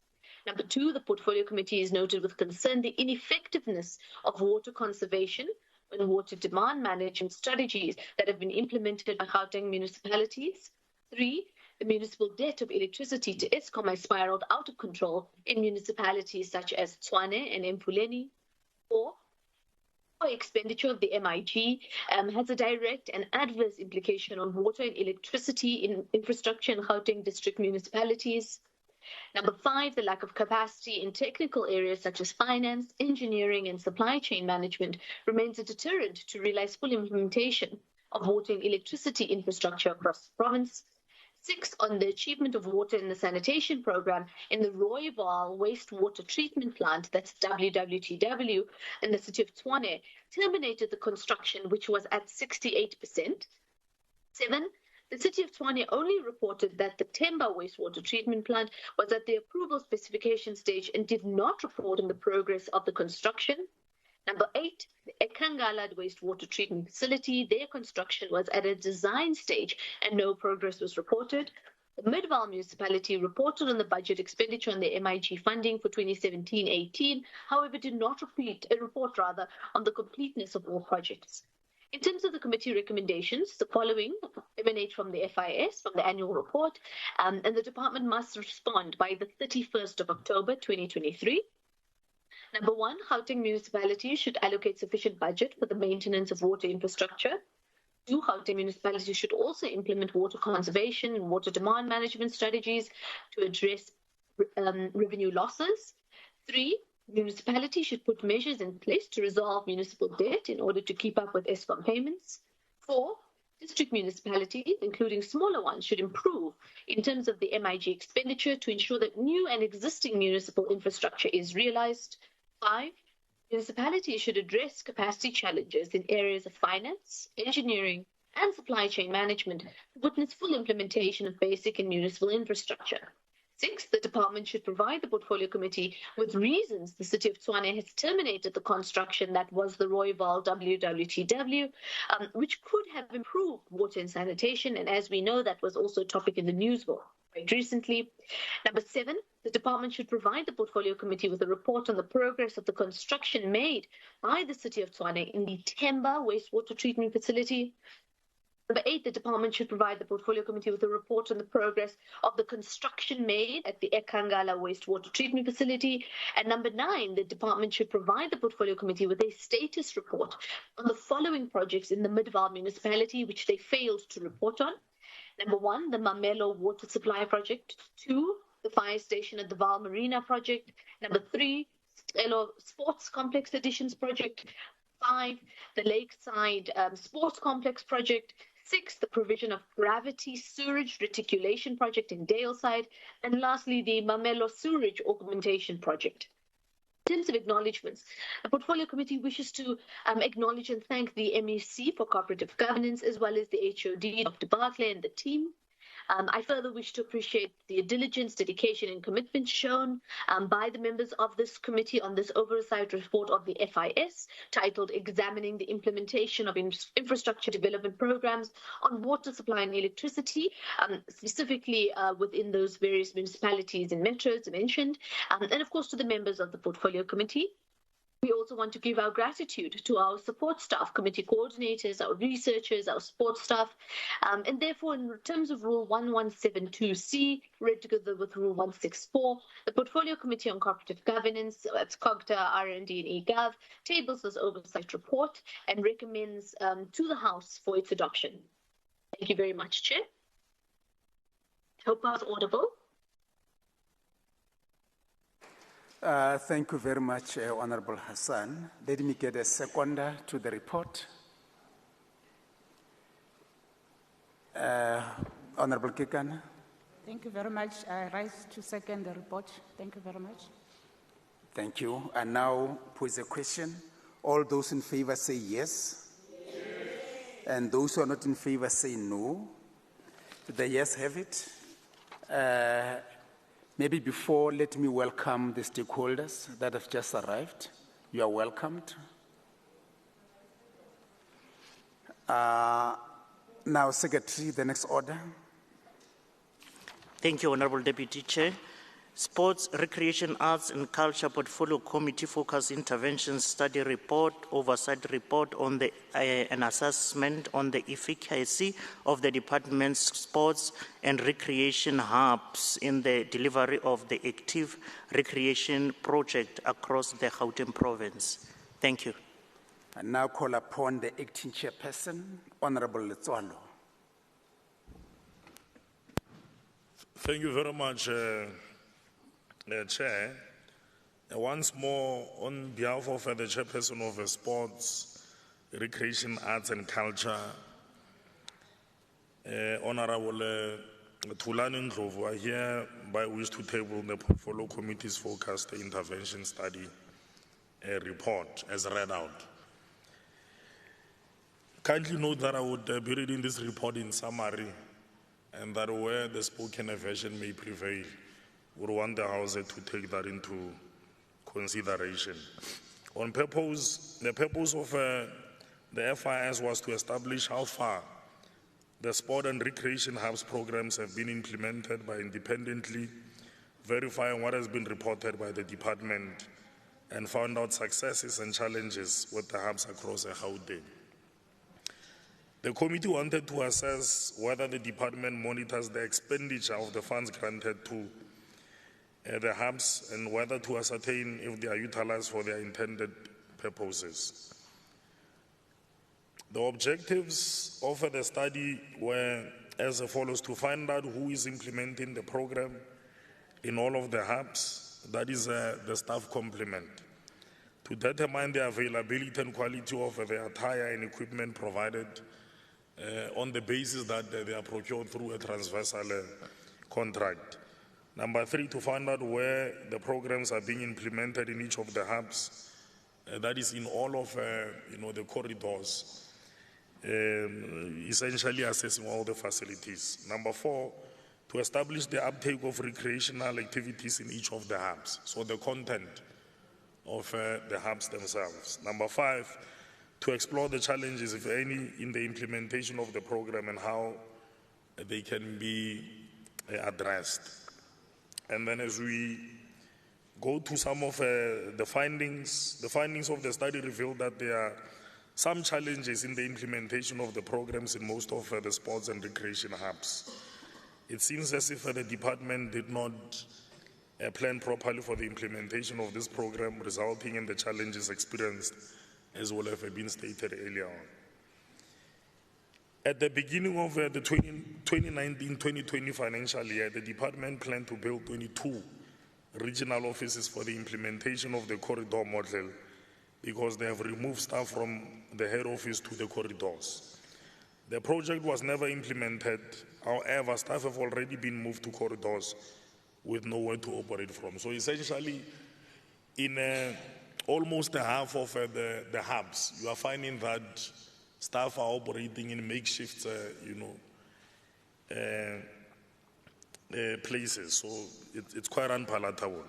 Number two, the Portfolio Committee is noted with concern the ineffectiveness of water conservation and water demand management strategies that have been implemented by Gauteng municipalities. Three, the municipal debt of electricity to Eskom has spiraled out of control in municipalities such as Tshwane and Empuleni. Four, expenditure of the MIG has a direct and adverse implication on water and electricity in infrastructure in Gauteng district municipalities. Number five, the lack of capacity in technical areas such as finance, engineering, and supply chain management remains a deterrent to realize full implementation of water and electricity infrastructure across the province. Six, on the achievement of water in the sanitation program in the Rooival wastewater treatment plant, that's WWTW, in the city of Tshwane, terminated the construction, which was at 68%. Seven, the city of Tshwane only reported that the Temba wastewater treatment plant was at the approval specification stage and did not report on the progress of the construction. Number eight, the Ekangala wastewater treatment facility, their construction was at a design stage and no progress was reported. The Midvaal municipality reported on the budget expenditure on the MIG funding for 2017-18, however did not report on the completeness of all projects. In terms of the committee recommendations, the following emanate from the FIS, from the annual report, and the department must respond by the 31st of October 2023. Number one, Gauteng municipalities should allocate sufficient budget for the maintenance of water infrastructure. Two, Gauteng municipalities should also implement water conservation and water demand management strategies to address revenue losses. Three, municipalities should put measures in place to resolve municipal debt in order to keep up with Eskom payments. Four, district municipalities, including smaller ones, should improve in terms of the MIG expenditure to ensure that new and existing municipal infrastructure is realized. Five, municipalities should address capacity challenges in areas of finance, engineering, and supply chain management to witness full implementation of basic and municipal infrastructure. Six, the department should provide the Portfolio Committee with reasons the City of Tshwane has terminated the construction that was the Rooival WWTW, which could have improved water and sanitation, and as we know, that was also a topic in the news quite recently. Number seven, the department should provide the Portfolio Committee with a report on the progress of the construction made by the City of Tshwane in the Temba wastewater treatment facility. Number eight, the department should provide the Portfolio Committee with a report on the progress of the construction made at the Ekangala wastewater treatment facility. And number nine, the department should provide the Portfolio Committee with a status report on the following projects in the Midvaal municipality, which they failed to report on. Number one, the Mamelo water supply project. Two, the fire station at the Vaal Marina project. Number three, Stelo Sports Complex Additions project. Five, the Lakeside Sports Complex project. Six, the provision of gravity sewerage reticulation project in Daleside. And lastly, the Mamelo sewerage augmentation project. In terms of acknowledgements, the Portfolio Committee wishes to acknowledge and thank the MEC for cooperative governance, as well as the HOD, Dr. Barclay, and the team. I further wish to appreciate the diligence, dedication, and commitment shown by the members of this committee on this oversight report of the FIS, titled Examining the Implementation of Infrastructure Development Programs on Water Supply and Electricity, specifically within those various municipalities and metros mentioned, and of course to the members of the Portfolio Committee. We also want to give our gratitude to our support staff, committee coordinators, our researchers, our support staff, and therefore in terms of Rule 1172C, read together with Rule 164, the Portfolio Committee on Cooperative Governance, that's COGTA, R&D and eGov, tables this oversight report and recommends to the House for its adoption. Thank you very much, Chair. I hope I was audible. Thank you very much, Honorable Hassan. Let me get a seconder to the report. Honorable Kekana. Thank you very much. I rise to second the report. Thank you very much. Thank you. And now pose a question. All those in favor say yes. And those who are not in favor say no. The yes have it. Maybe before, let me welcome the stakeholders that have just arrived. You are welcomed. Now, Secretary, the next order. Thank you, Honorable Deputy Chair. Sports, Recreation, Arts and Culture Portfolio Committee Focus Intervention Study Report, Oversight Report on the an assessment on the efficacy of the Department's sports and recreation hubs in the delivery of the active recreation project across the Gauteng province. Thank you. I now call upon the acting chairperson, Honorable Letswalo. Thank you very much, Chair. Once more, on behalf of the chairperson of Sports, Recreation, Arts and Culture, Honorable Tulani Ndlovu, I hereby wish to table the Portfolio Committee's Focused Intervention Study report as read out. Kindly note that I would be reading this report in summary, and that where the spoken version may prevail, we would want the House to take that into consideration. On purpose, the purpose of the FIS was to establish how far the sport and recreation hubs programs have been implemented by independently verifying what has been reported by the department and found out successes and challenges with the hubs across Gauteng. The committee wanted to assess whether the department monitors the expenditure of the funds granted to the hubs and whether to ascertain if they are utilized for their intended purposes. The objectives of the study were as follows: to find out who is implementing the program in all of the hubs, that is the staff complement, to determine the availability and quality of the attire and equipment provided on the basis that they are procured through a transversal contract. Number 3, to find out where the programs are being implemented in each of the hubs, that is in all of the corridors, essentially assessing all the facilities. Number 4, to establish the uptake of recreational activities in each of the hubs, so the content of the hubs themselves. Number 5, to explore the challenges, if any, in the implementation of the program and how they can be addressed. And then as we go to some of the findings of the study revealed that there are some challenges in the implementation of the programs in most of the sports and recreation hubs. It seems as if the department did not plan properly for the implementation of this program, resulting in the challenges experienced, as will have been stated earlier on. At the beginning of the 2019-2020 financial year, the department planned to build 22 regional offices for the implementation of the corridor model, because they have removed staff from the head office to the corridors. The project was never implemented. However, staff have already been moved to corridors with nowhere to operate from. So essentially, in almost half of the hubs, you are finding that staff are operating in makeshift, places. So it's quite unpalatable.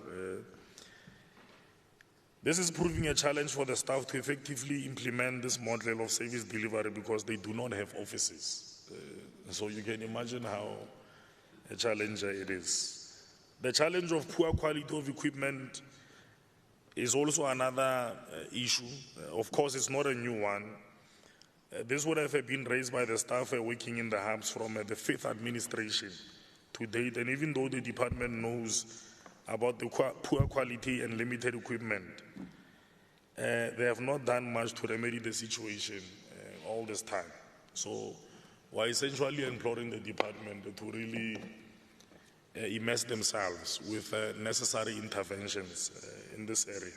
This is proving a challenge for the staff to effectively implement this model of service delivery because they do not have offices. So you can imagine how a challenge it is. The challenge of poor quality of equipment is also another issue. Of course, it's not a new one. This would have been raised by the staff working in the hubs from the 5th administration to date, and even though the department knows about the poor quality and limited equipment, they have not done much to remedy the situation all this time. So we're essentially imploring the department to really immerse themselves with necessary interventions in this area.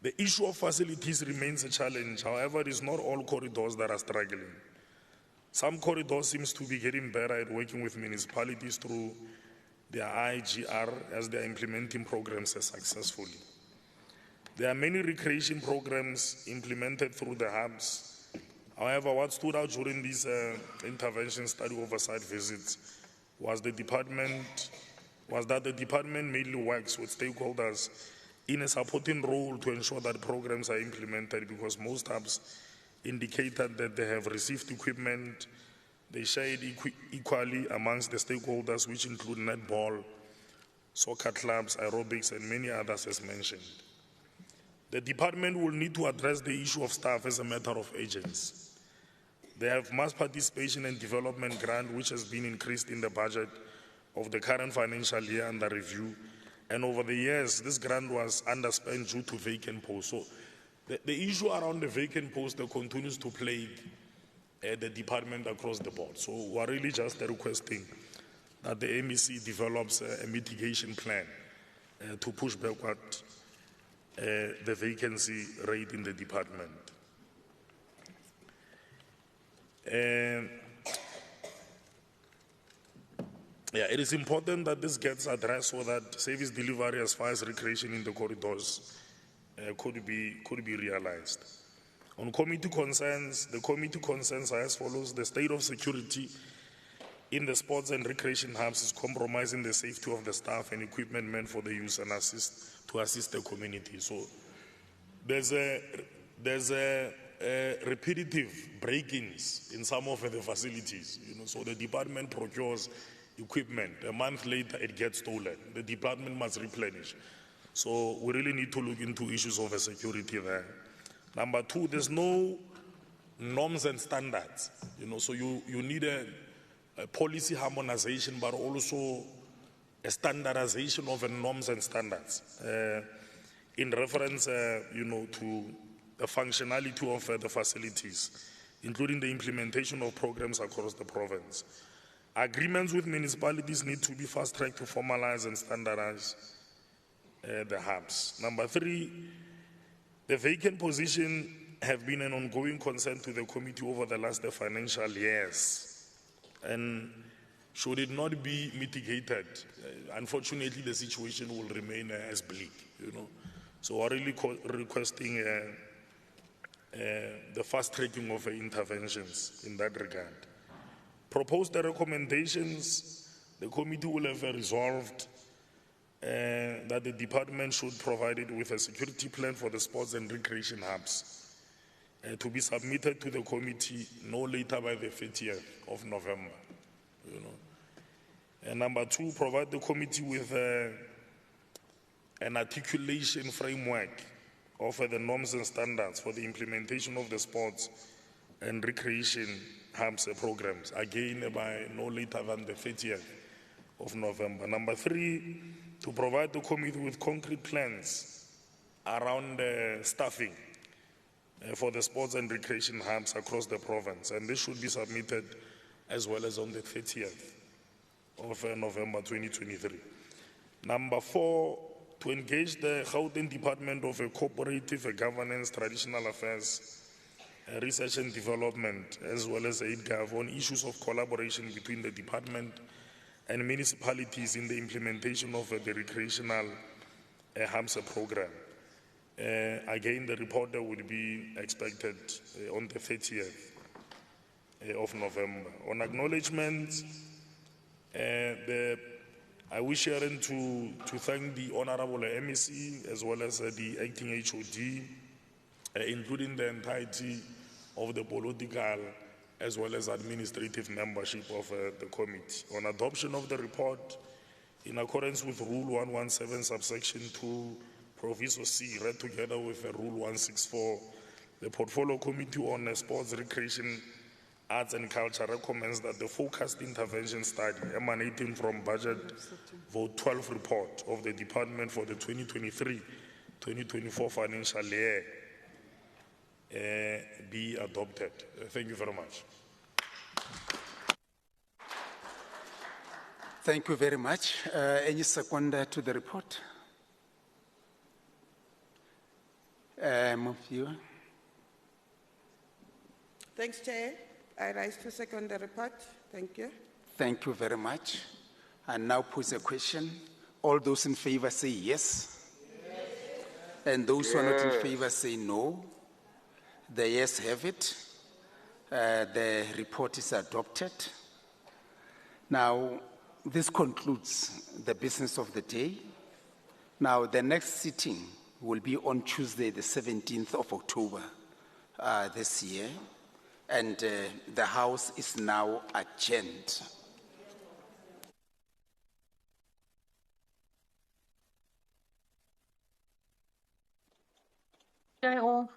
The issue of facilities remains a challenge. However, it is not all corridors that are struggling. Some corridors seems to be getting better at working with municipalities through their IGR as they are implementing programs successfully. There are many recreation programs implemented through the hubs. However, what stood out during these intervention study oversight visits was that the department mainly works with stakeholders in a supporting role to ensure that programs are implemented, because most hubs indicated that they have received equipment. They share it equally amongst the stakeholders, which include netball, soccer clubs, aerobics, and many others as mentioned. The department will need to address the issue of staff as a matter of urgency. They have mass participation and development grant, which has been increased in the budget of the current financial year under review. And over the years, this grant was underspent due to vacant posts. So the issue around the vacant post continues to plague the department across the board. So we're really just requesting that the MEC develops a mitigation plan to push backward the vacancy rate in the department. It is important that this gets addressed so that service delivery as far as recreation in the corridors could be realized. On committee concerns, the committee concerns are as follows. The state of security in the sports and recreation hubs is compromising the safety of the staff and equipment meant for the use and to assist the community. So there's a repetitive break-ins in some of the facilities. So the department procures equipment. A month later, it gets stolen. The department must replenish. So we really need to look into issues of security there. Number two, there's no norms and standards. So you need a policy harmonization, but also a standardization of norms and standards in reference, to the functionality of the facilities, including the implementation of programs across the province. Agreements with municipalities need to be fast-tracked to formalize and standardize the hubs. Number three, the vacant position have been an ongoing concern to the committee over the last financial years. And should it not be mitigated, unfortunately the situation will remain as bleak, So we're really requesting the fast-tracking of interventions in that regard. Proposed the recommendations, the committee will have resolved that the department should provide it with a security plan for the sports and recreation hubs to be submitted to the committee no later by the 30th of November. And number two, provide the committee with an articulation framework of the norms and standards for the implementation of the sports and recreation hubs programs, again by no later than the 30th of November. Number three, to provide the committee with concrete plans around staffing for the sports and recreation hubs across the province, and this should be submitted as well as on the 30th of November 2023. Number four, to engage the Gauteng Department of Cooperative Governance, Traditional Affairs, Research and Development, as well as AidGov on issues of collaboration between the department and municipalities in the implementation of the recreational hubs program. Again, the report would be expected on the 30th of November. On acknowledgements, I wish Sharon to thank the Honorable MEC as well as the acting HOD, including the entirety of the political as well as administrative membership of the committee. On adoption of the report, in accordance with Rule 117, subsection 2, Provincial C, read together with Rule 164, the Portfolio Committee on Sports, Recreation, Arts and Culture recommends that the focused intervention study emanating from Budget Vote 12 report of the Department for the 2023-2024 financial year be adopted. Thank you very much. Thank you very much. Any seconder to the report? Mufio. Thanks, Chair. I rise to second the report. Thank you. Thank you very much. I now pose a question. All those in favor say yes. And those who are not in favor say no. The yes have it. The report is adopted. Now, this concludes the business of the day. Now, the next sitting will be on Tuesday, the 17th of October this year, and the House is now adjourned. All.